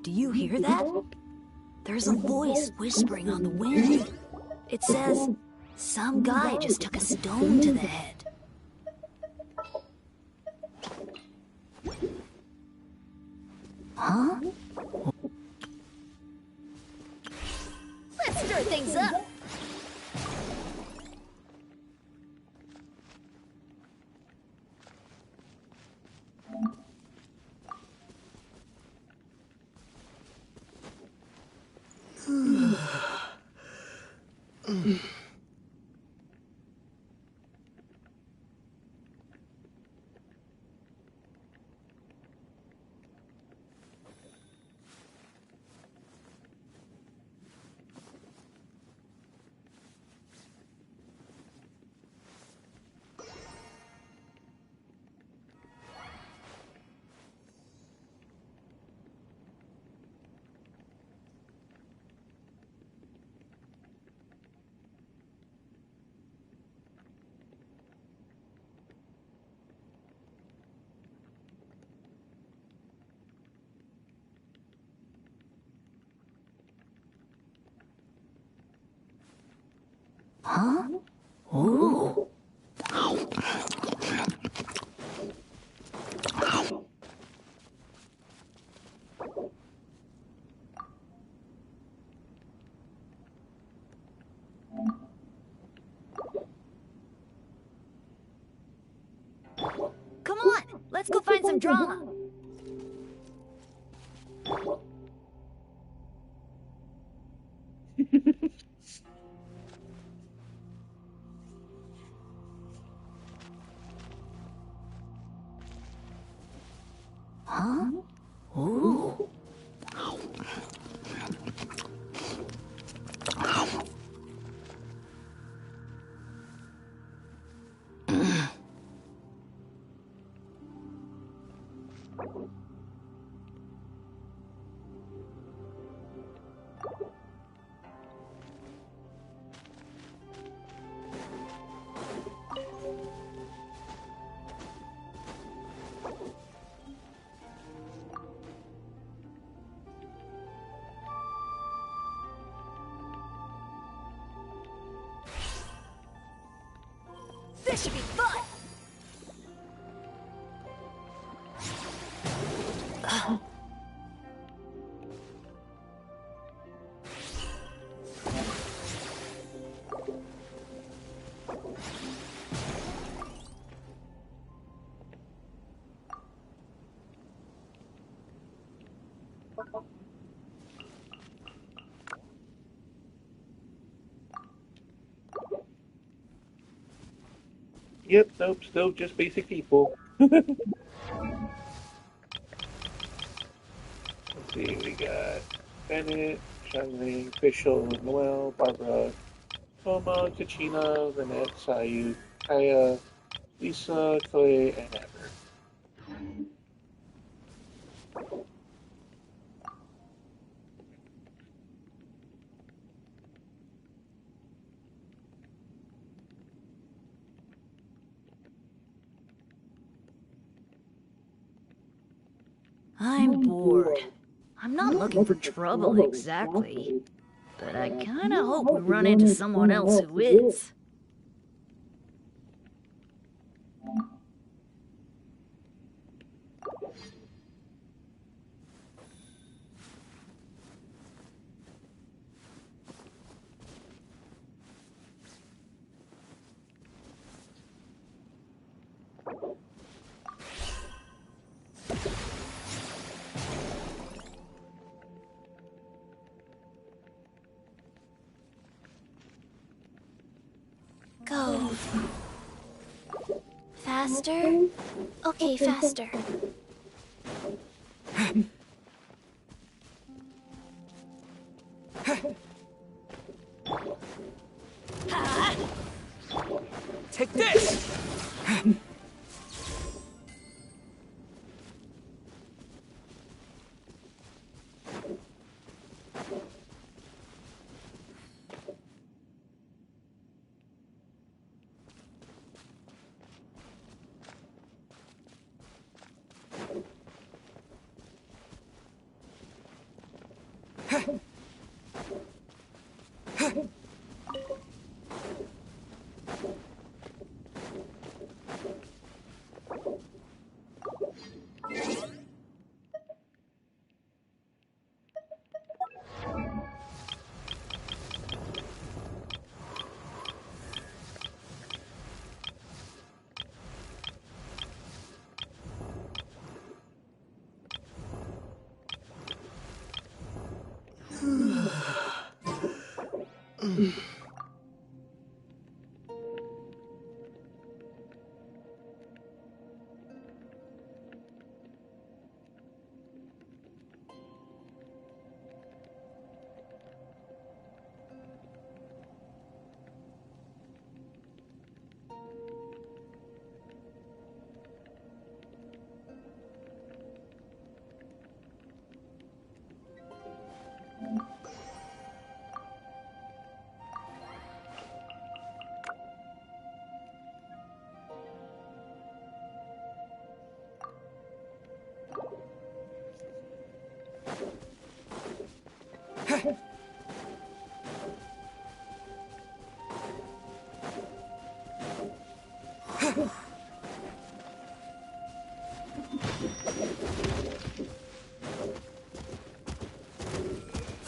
[SPEAKER 13] Do you hear that? There's a voice whispering on the wind. It says, some guy just took a stone to the head. Huh?
[SPEAKER 19] Let's stir things up.
[SPEAKER 13] Huh? Ooh.
[SPEAKER 17] Come on, let's go find some drama.
[SPEAKER 13] Huh? Ooh.
[SPEAKER 17] This should be fun!
[SPEAKER 5] Yep, nope, still just basic people. Let's see, we got Bennett, Charlene, Fischl, Noel, Barbara, Thoma, Kachina, Lynette, Sayu, Kaya, Lisa, Clay, and Amber.
[SPEAKER 13] I'm bored. I'm not looking for trouble exactly, but I kinda hope we run into someone else who is.
[SPEAKER 15] Go. Faster? Okay, faster.
[SPEAKER 9] Take this!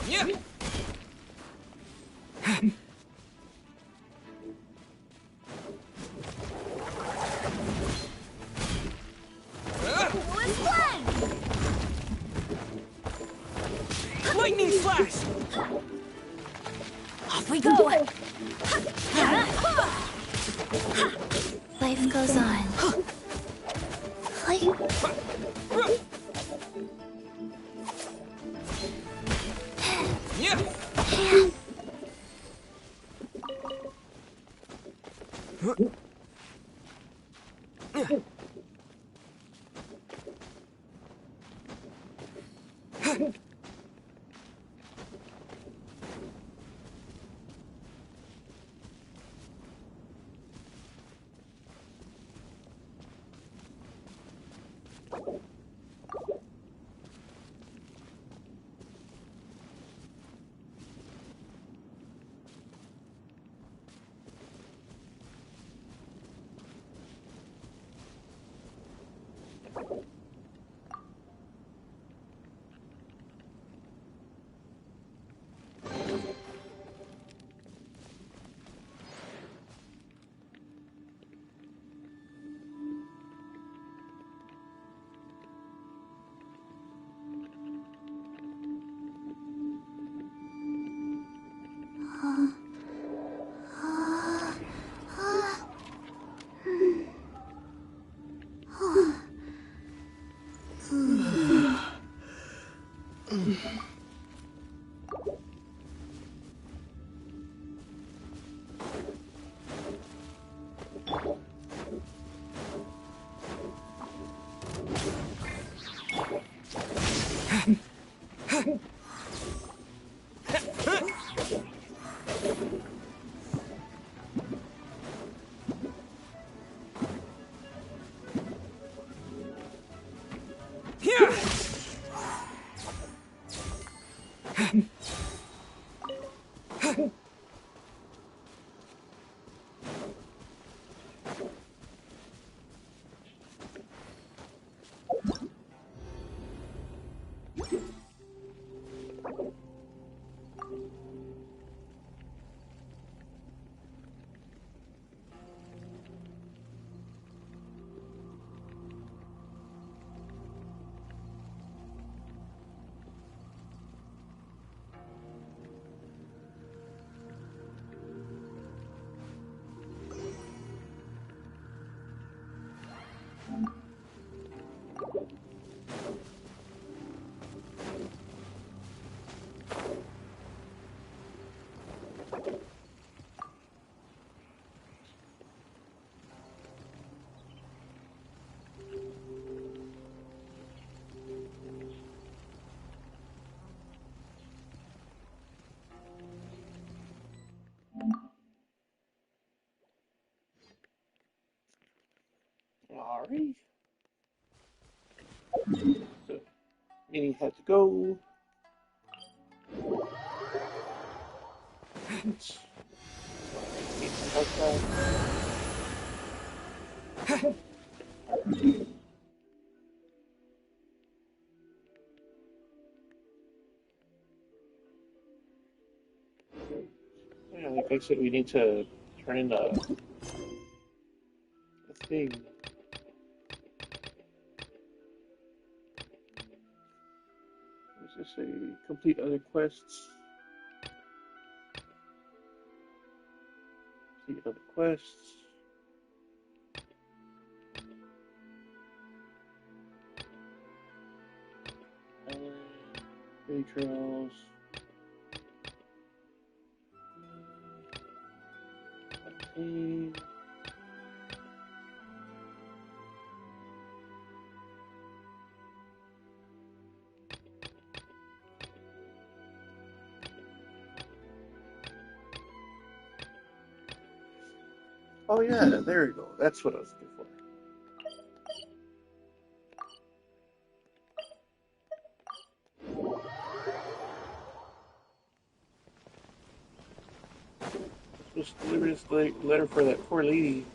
[SPEAKER 9] Yeah. Lightning flash!
[SPEAKER 13] Off we go!
[SPEAKER 16] Life goes on.
[SPEAKER 5] Alright. So, Minnie had to go. Yeah, like I said, we need to turn in the thing. What does this say? Complete other quests. Complete other quests. Bay trails. Okay. Oh yeah, there you go. That's what I was looking for. Supposed to deliver this letter for that poor lady.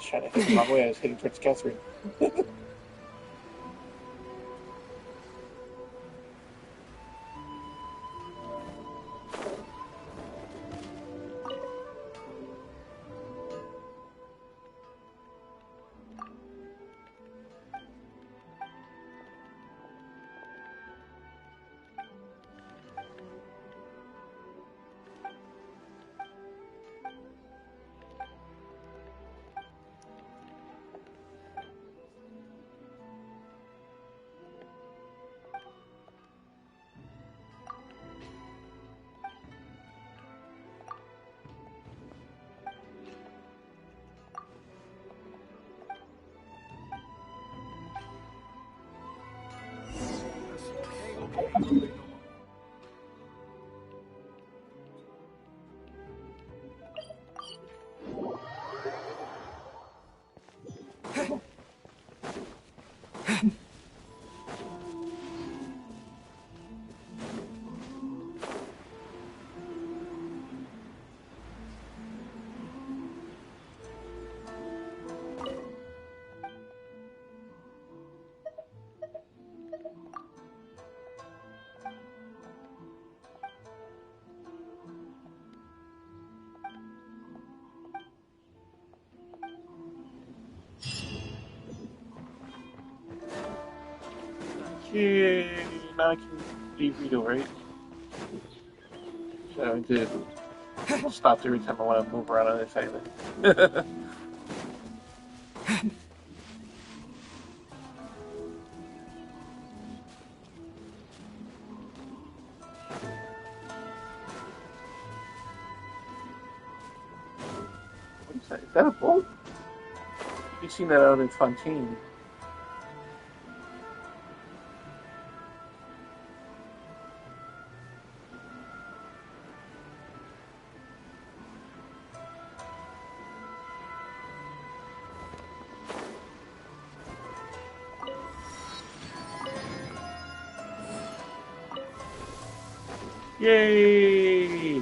[SPEAKER 5] was trying to hit the wrong way. I was heading towards Catherine. Okay, now I can leave Rito, right? So I have to stop every time I want to move around on this island. What is that? Is that a boat? You've seen that out in Fontaine. Yay!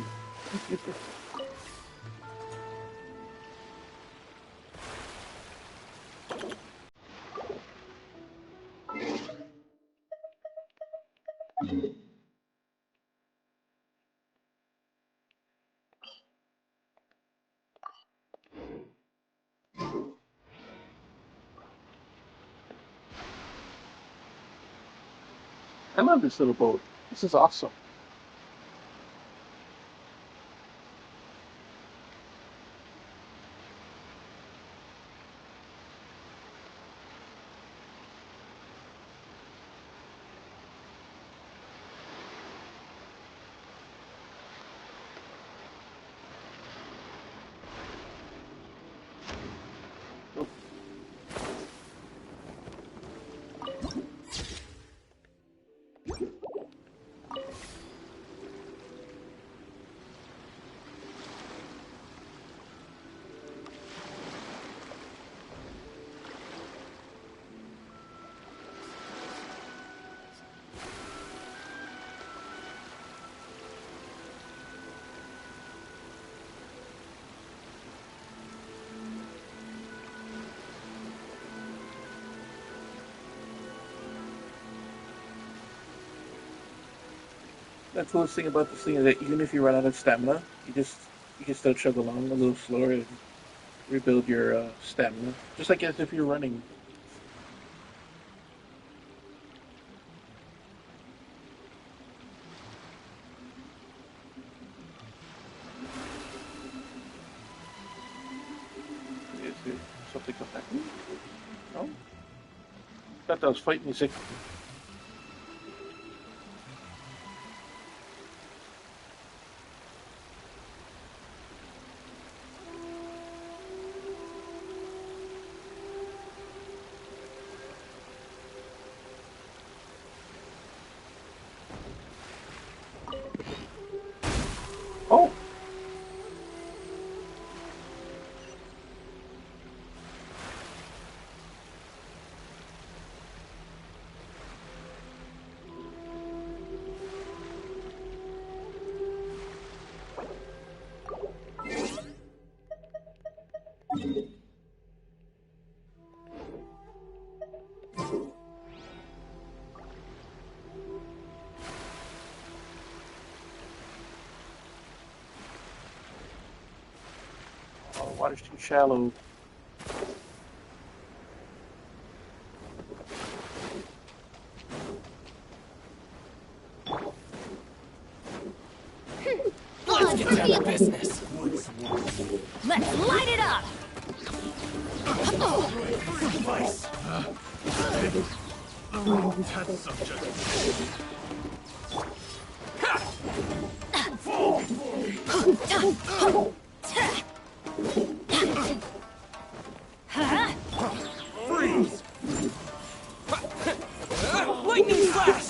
[SPEAKER 5] I love this little boat. This is awesome. The coolest thing about this thing is that even if you run out of stamina, you can still chug along a little slower and rebuild your stamina, just like as if you're running. Is there something come back? No? Thought that was fight music. Oh! Water's too shallow.
[SPEAKER 9] Let's get down to business.
[SPEAKER 13] Let's light it up!
[SPEAKER 9] Device. Test subject. Freeze! Lightning flash!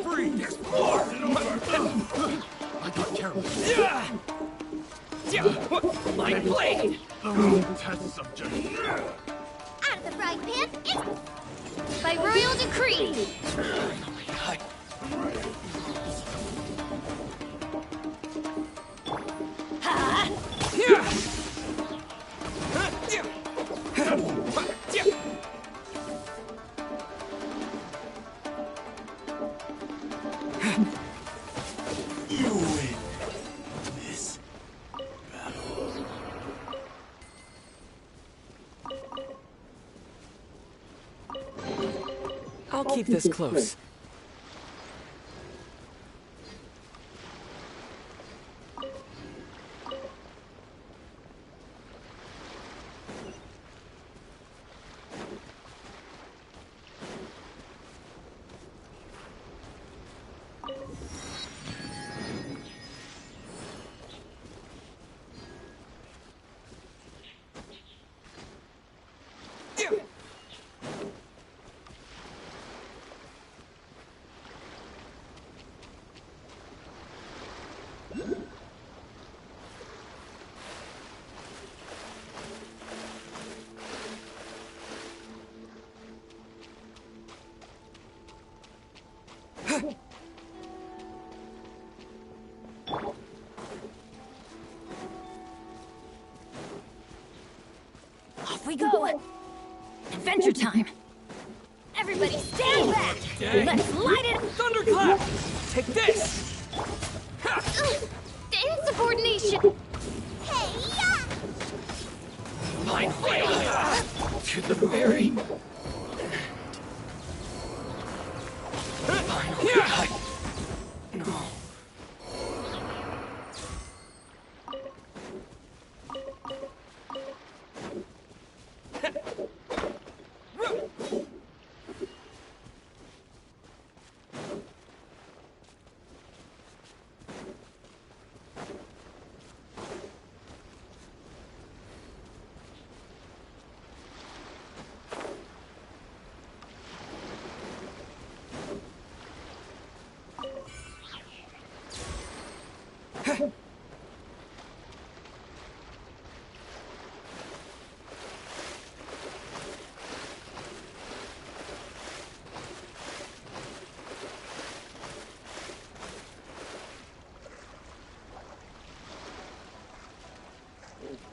[SPEAKER 9] Freeze! Explore! I got careless. My blade! Test subject.
[SPEAKER 2] Out of the frying pan, it's
[SPEAKER 13] By royal decree!
[SPEAKER 9] You win this battle.
[SPEAKER 8] I'll keep this close.
[SPEAKER 13] Off we go! Adventure time! Everybody stand back! Let's light it!
[SPEAKER 9] Thunderclap! Take this!
[SPEAKER 13] Insubordination!
[SPEAKER 2] hey-ya!
[SPEAKER 9] Mind failure! To the very... No.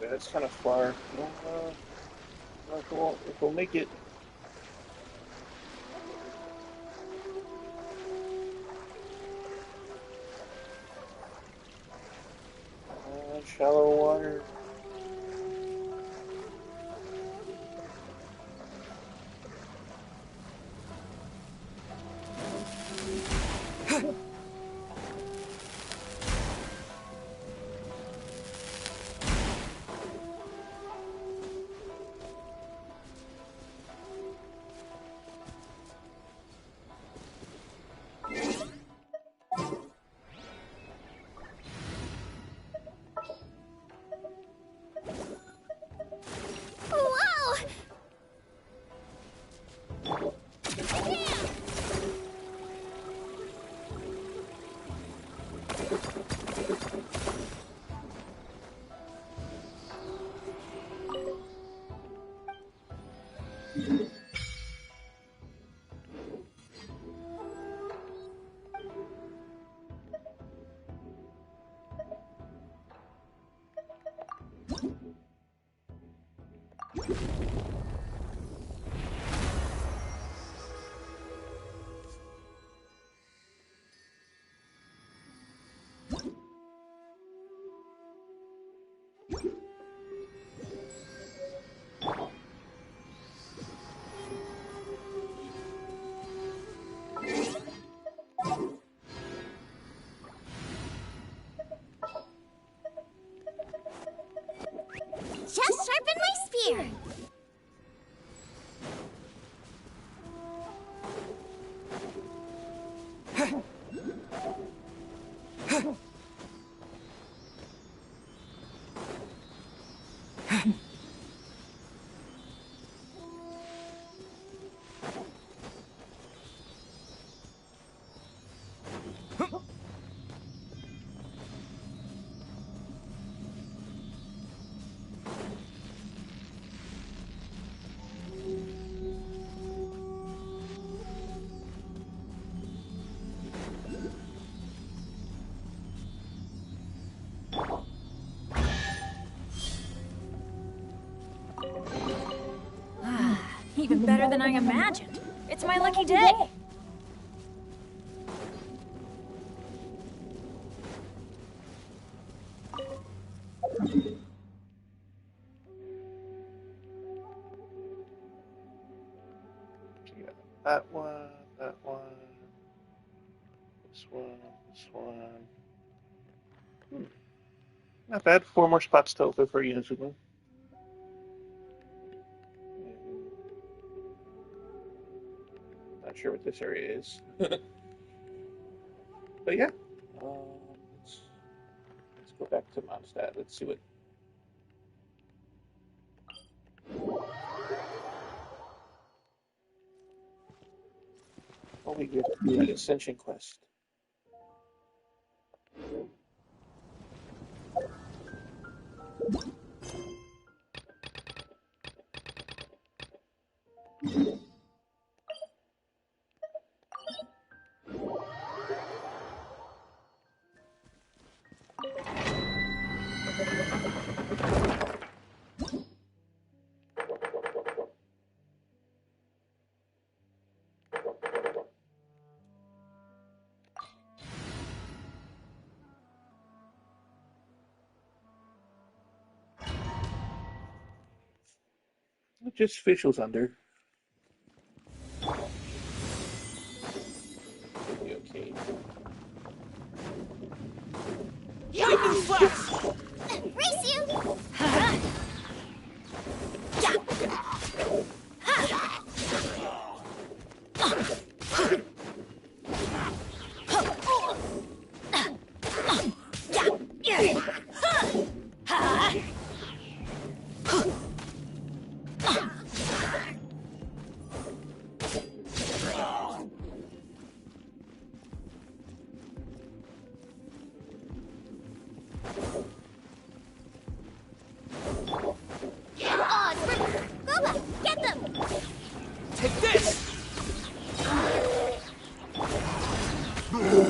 [SPEAKER 5] That's kind of far. If we'll make it. Shallow water.
[SPEAKER 13] here. Even better than I imagined. It's my lucky day.
[SPEAKER 5] That one, this one. Not bad. 4 more spots to open for Inazuma. Not sure what this area is. But yeah. Let's go back to Mondstadt. Let's see what... Oh, we get that Ascension quest. Just officials under. Okay.
[SPEAKER 13] Lightning flash!
[SPEAKER 2] Race you!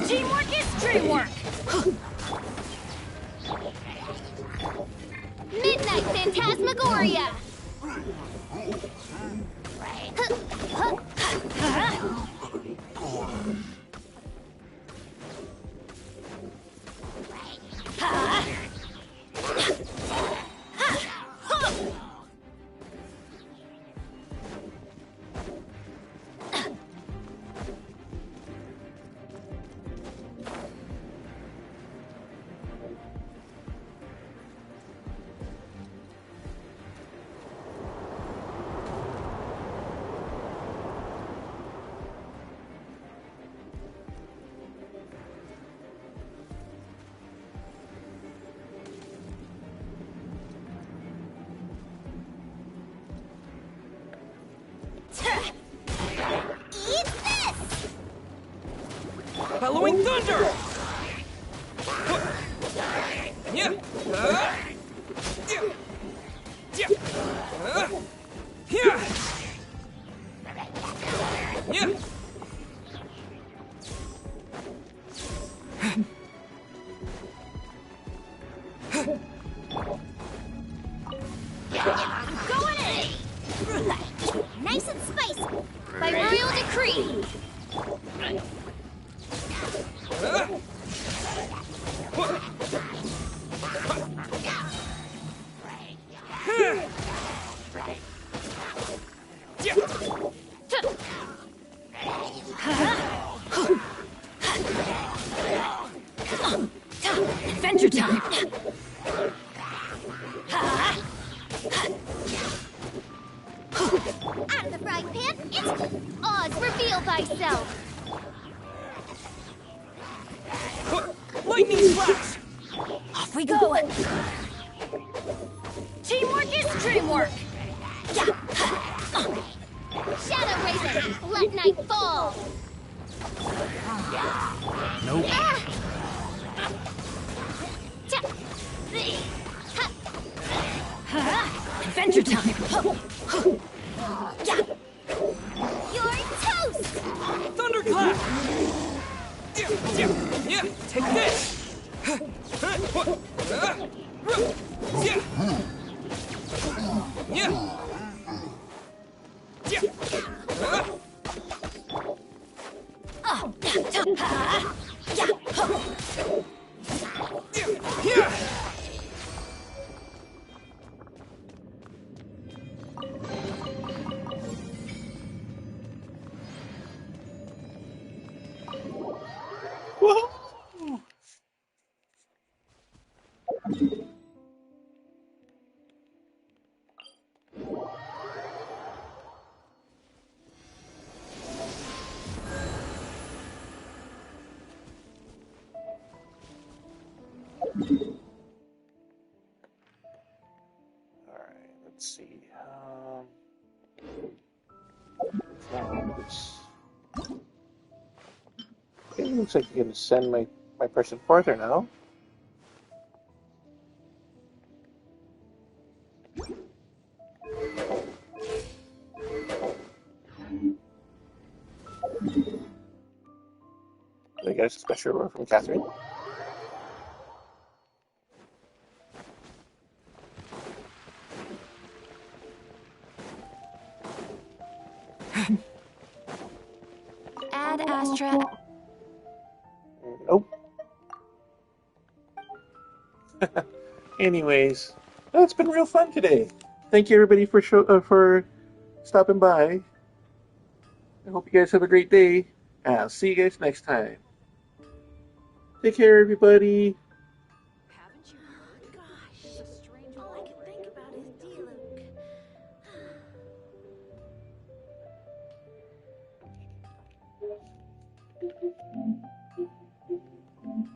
[SPEAKER 13] Teamwork is dreamwork!
[SPEAKER 2] Midnight Phantasmagoria! Eat this!
[SPEAKER 9] Bellowing thunder! Yeah.
[SPEAKER 2] I'm going in! Nice and spicy! By royal decree!
[SPEAKER 13] Adventure time!
[SPEAKER 9] Lightning splash!
[SPEAKER 13] Off we go!
[SPEAKER 2] Teamwork is dreamwork! Shadow Raven, let night fall!
[SPEAKER 23] Nope.
[SPEAKER 13] Adventure time!
[SPEAKER 2] You're toast!
[SPEAKER 9] Thunderclap! Yeah, take this! Let's see. Okay, looks like you're going to send my person farther now. I got a special order from Catherine.
[SPEAKER 15] Ad Astra.
[SPEAKER 5] Nope. Anyways, it's been real fun today. Thank you everybody for stopping by. I hope you guys have a great day. I'll see you guys next time. Take care, everybody.